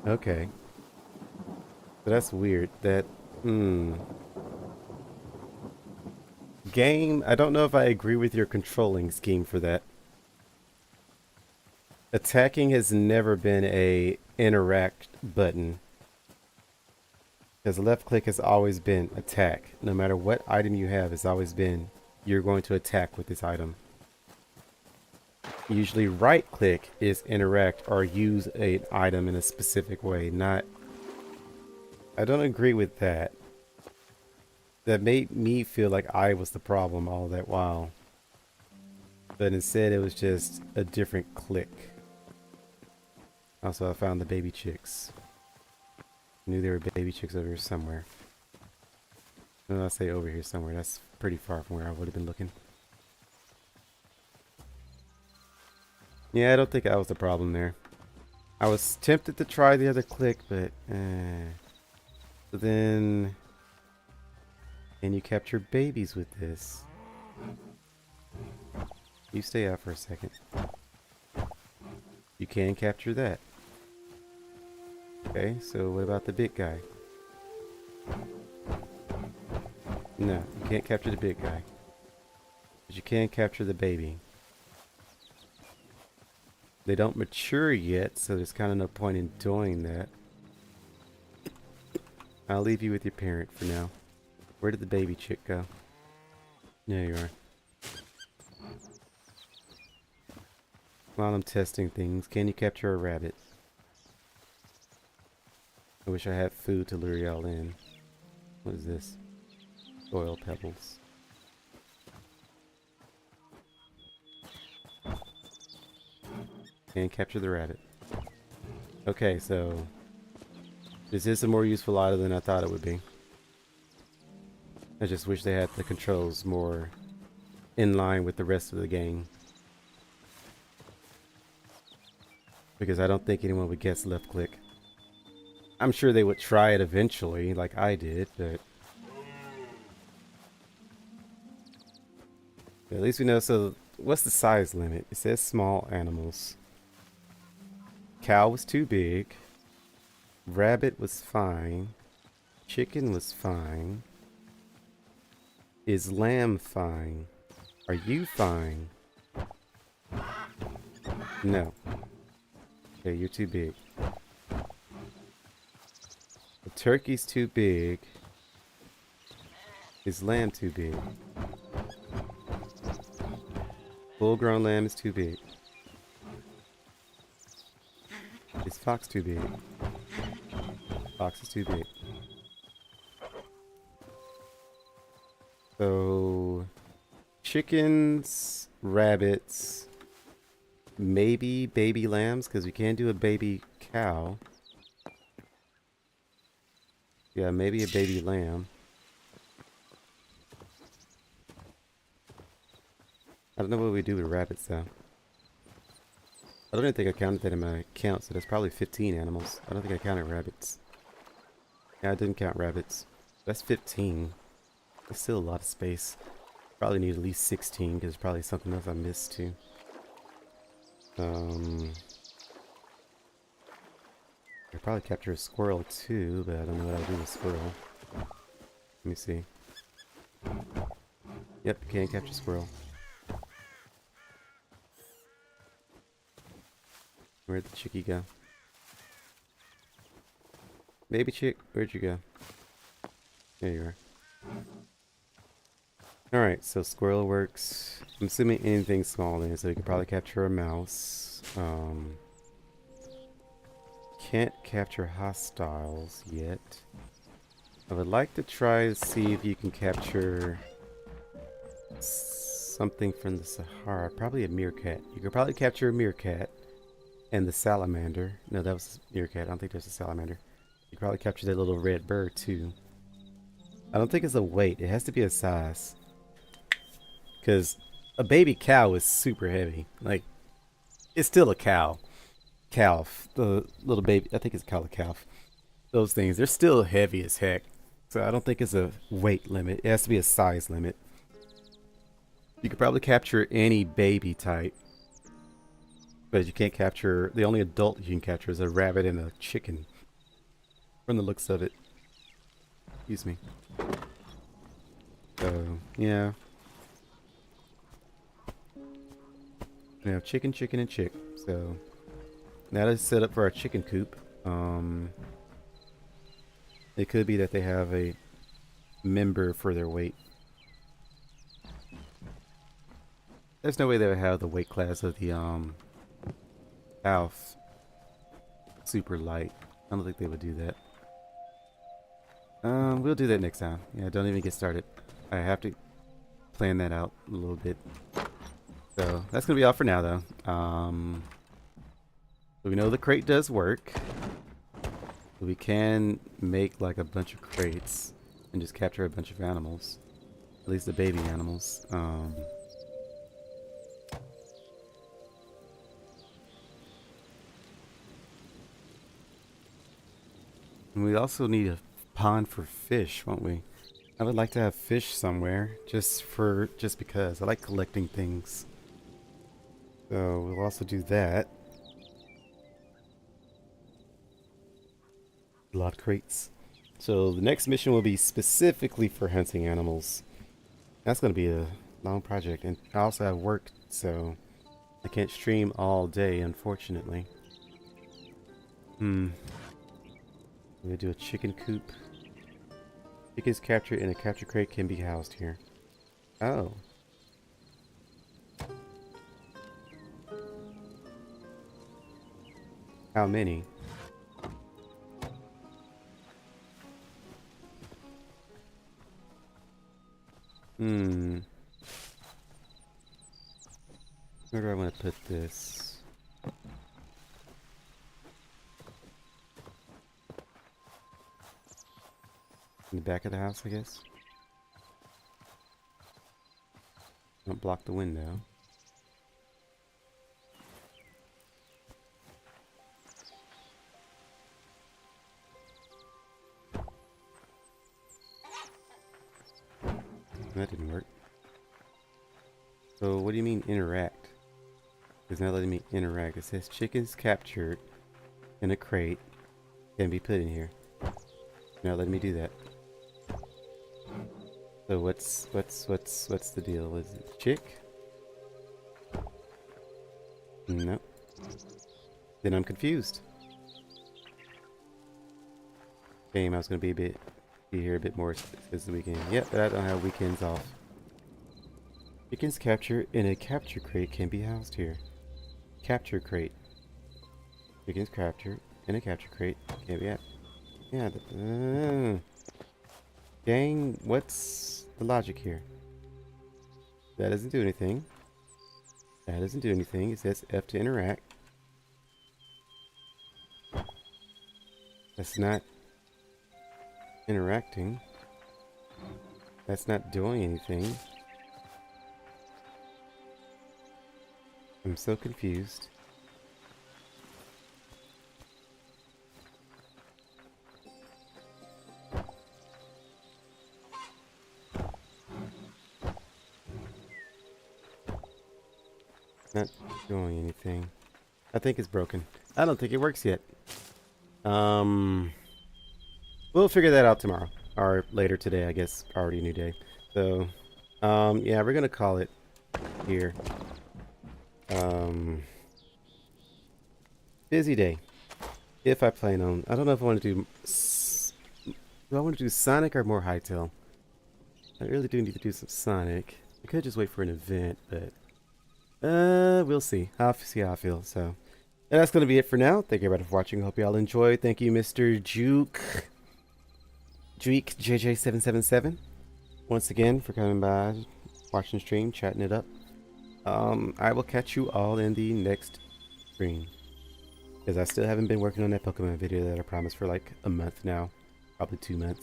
A: Okay. So that's weird. That, Game, I don't know if I agree with your controlling scheme for that. Attacking has never been a interact button. Because left click has always been attack. No matter what item you have, it's always been you're going to attack with this item. Usually right click is interact or use an item in a specific way, not... I don't agree with that. That made me feel like I was the problem all that while. But instead it was just a different click. Also, I found the baby chicks. Knew there were baby chicks over here somewhere. No, I say over here somewhere. That's pretty far from where I would have been looking. Yeah, I don't think I was the problem there. I was tempted to try the other click, but so then, can you capture babies with this? You stay out for a second. You can capture that. Okay, so what about the big guy? No, you can't capture the big guy. But you can capture the baby. They don't mature yet, so there's kind of no point in doing that. I'll leave you with your parent for now. Where did the baby chick go? There you are. While I'm testing things, can you capture a rabbit? I wish I had food to lure y'all in. What is this? Oil pebbles. And capture the rabbit. Okay, so this is a more useful item than I thought it would be. I just wish they had the controls more in line with the rest of the game. Because I don't think anyone would guess left click. I'm sure they would try it eventually, like I did, but at least we know. So what's the size limit? It says small animals. Cow was too big. Rabbit was fine. Chicken was fine. Is lamb fine? Are you fine? No. Okay, you're too big. The turkey's too big. Is lamb too big? Full-grown lamb is too big. Is fox too big? Fox is too big. So, chickens, rabbits, maybe baby lambs, because we can do a baby cow. Yeah, maybe a baby lamb. I don't know what we do with rabbits though. I don't even think I counted that in my count, so that's probably 15 animals. I don't think I counted rabbits. Yeah, I didn't count rabbits. That's 15. That's still a lot of space. Probably need at least 16, because there's probably something else I missed too. I'll probably capture a squirrel too, but I don't know what I'll do with squirrel. Let me see. Yep, you can capture squirrel. Where'd the chickie go? Baby chick, where'd you go? There you are. Alright, so squirrel works. I'm assuming anything small then, so you could probably capture a mouse. Can't capture hostiles yet. I would like to try to see if you can capture something from the Sahara. Probably a meerkat. You could probably capture a meerkat. And the salamander. No, that was a meerkat. I don't think there's a salamander. You could probably capture that little red bird too. I don't think it's a weight. It has to be a size. Because a baby cow is super heavy. Like, it's still a cow. Calf. The little baby. I think it's called a calf. Those things. They're still heavy as heck. So I don't think it's a weight limit. It has to be a size limit. You could probably capture any baby type. But you can't capture, the only adult you can capture is a rabbit and a chicken. From the looks of it. Excuse me. So, yeah. We have chicken, chicken, and chick. So now let's set up for our chicken coop. It could be that they have a member for their weight. There's no way they would have the weight class of the Alf super light. I don't think they would do that. We'll do that next time. Yeah, don't even get started. I have to plan that out a little bit. So that's gonna be all for now, though. So we know the crate does work. We can make like a bunch of crates and just capture a bunch of animals, at least the baby animals. And we also need a pond for fish, won't we? I would like to have fish somewhere, just because I like collecting things. So we'll also do that. A lot of crates. So the next mission will be specifically for hunting animals. That's going to be a long project, and I also have work, so I can't stream all day, unfortunately. We'll do a chicken coop. Chickens captured in a capture crate can be housed here. Oh. How many? Where do I want to put this? In the back of the house, I guess. Don't block the window. That didn't work. So what do you mean interact? It's not letting me interact. It says chickens captured in a crate can be put in here. Not letting me do that. So what's the deal? Is it chick? No. Then I'm confused. Game, I was gonna be here a bit more this weekend. Yep, but I don't have weekends off. Chickens captured in a capture crate can be housed here. Capture crate. Chickens captured in a capture crate can't be at. Yeah. Dang, what's the logic here? That doesn't do anything. That doesn't do anything. It says F to interact. That's not interacting. That's not doing anything. I'm so confused. Not doing anything. I think it's broken. I don't think it works yet. We'll figure that out tomorrow. Or later today, I guess. Already a new day. So, yeah, we're gonna call it here. Busy day. If I plan on... I don't know if I want to do... Do I want to do Sonic or more Hytale? I really do need to do some Sonic. I could just wait for an event, but... we'll see. I'll see how I feel, so... And that's going to be it for now. Thank you everybody for watching. Hope you all enjoyed. Thank you, Mr. Juke JJ777. Once again, for coming by, watching the stream, chatting it up. I will catch you all in the next stream. Because I still haven't been working on that Pokemon video that I promised for like a month now. Probably 2 months.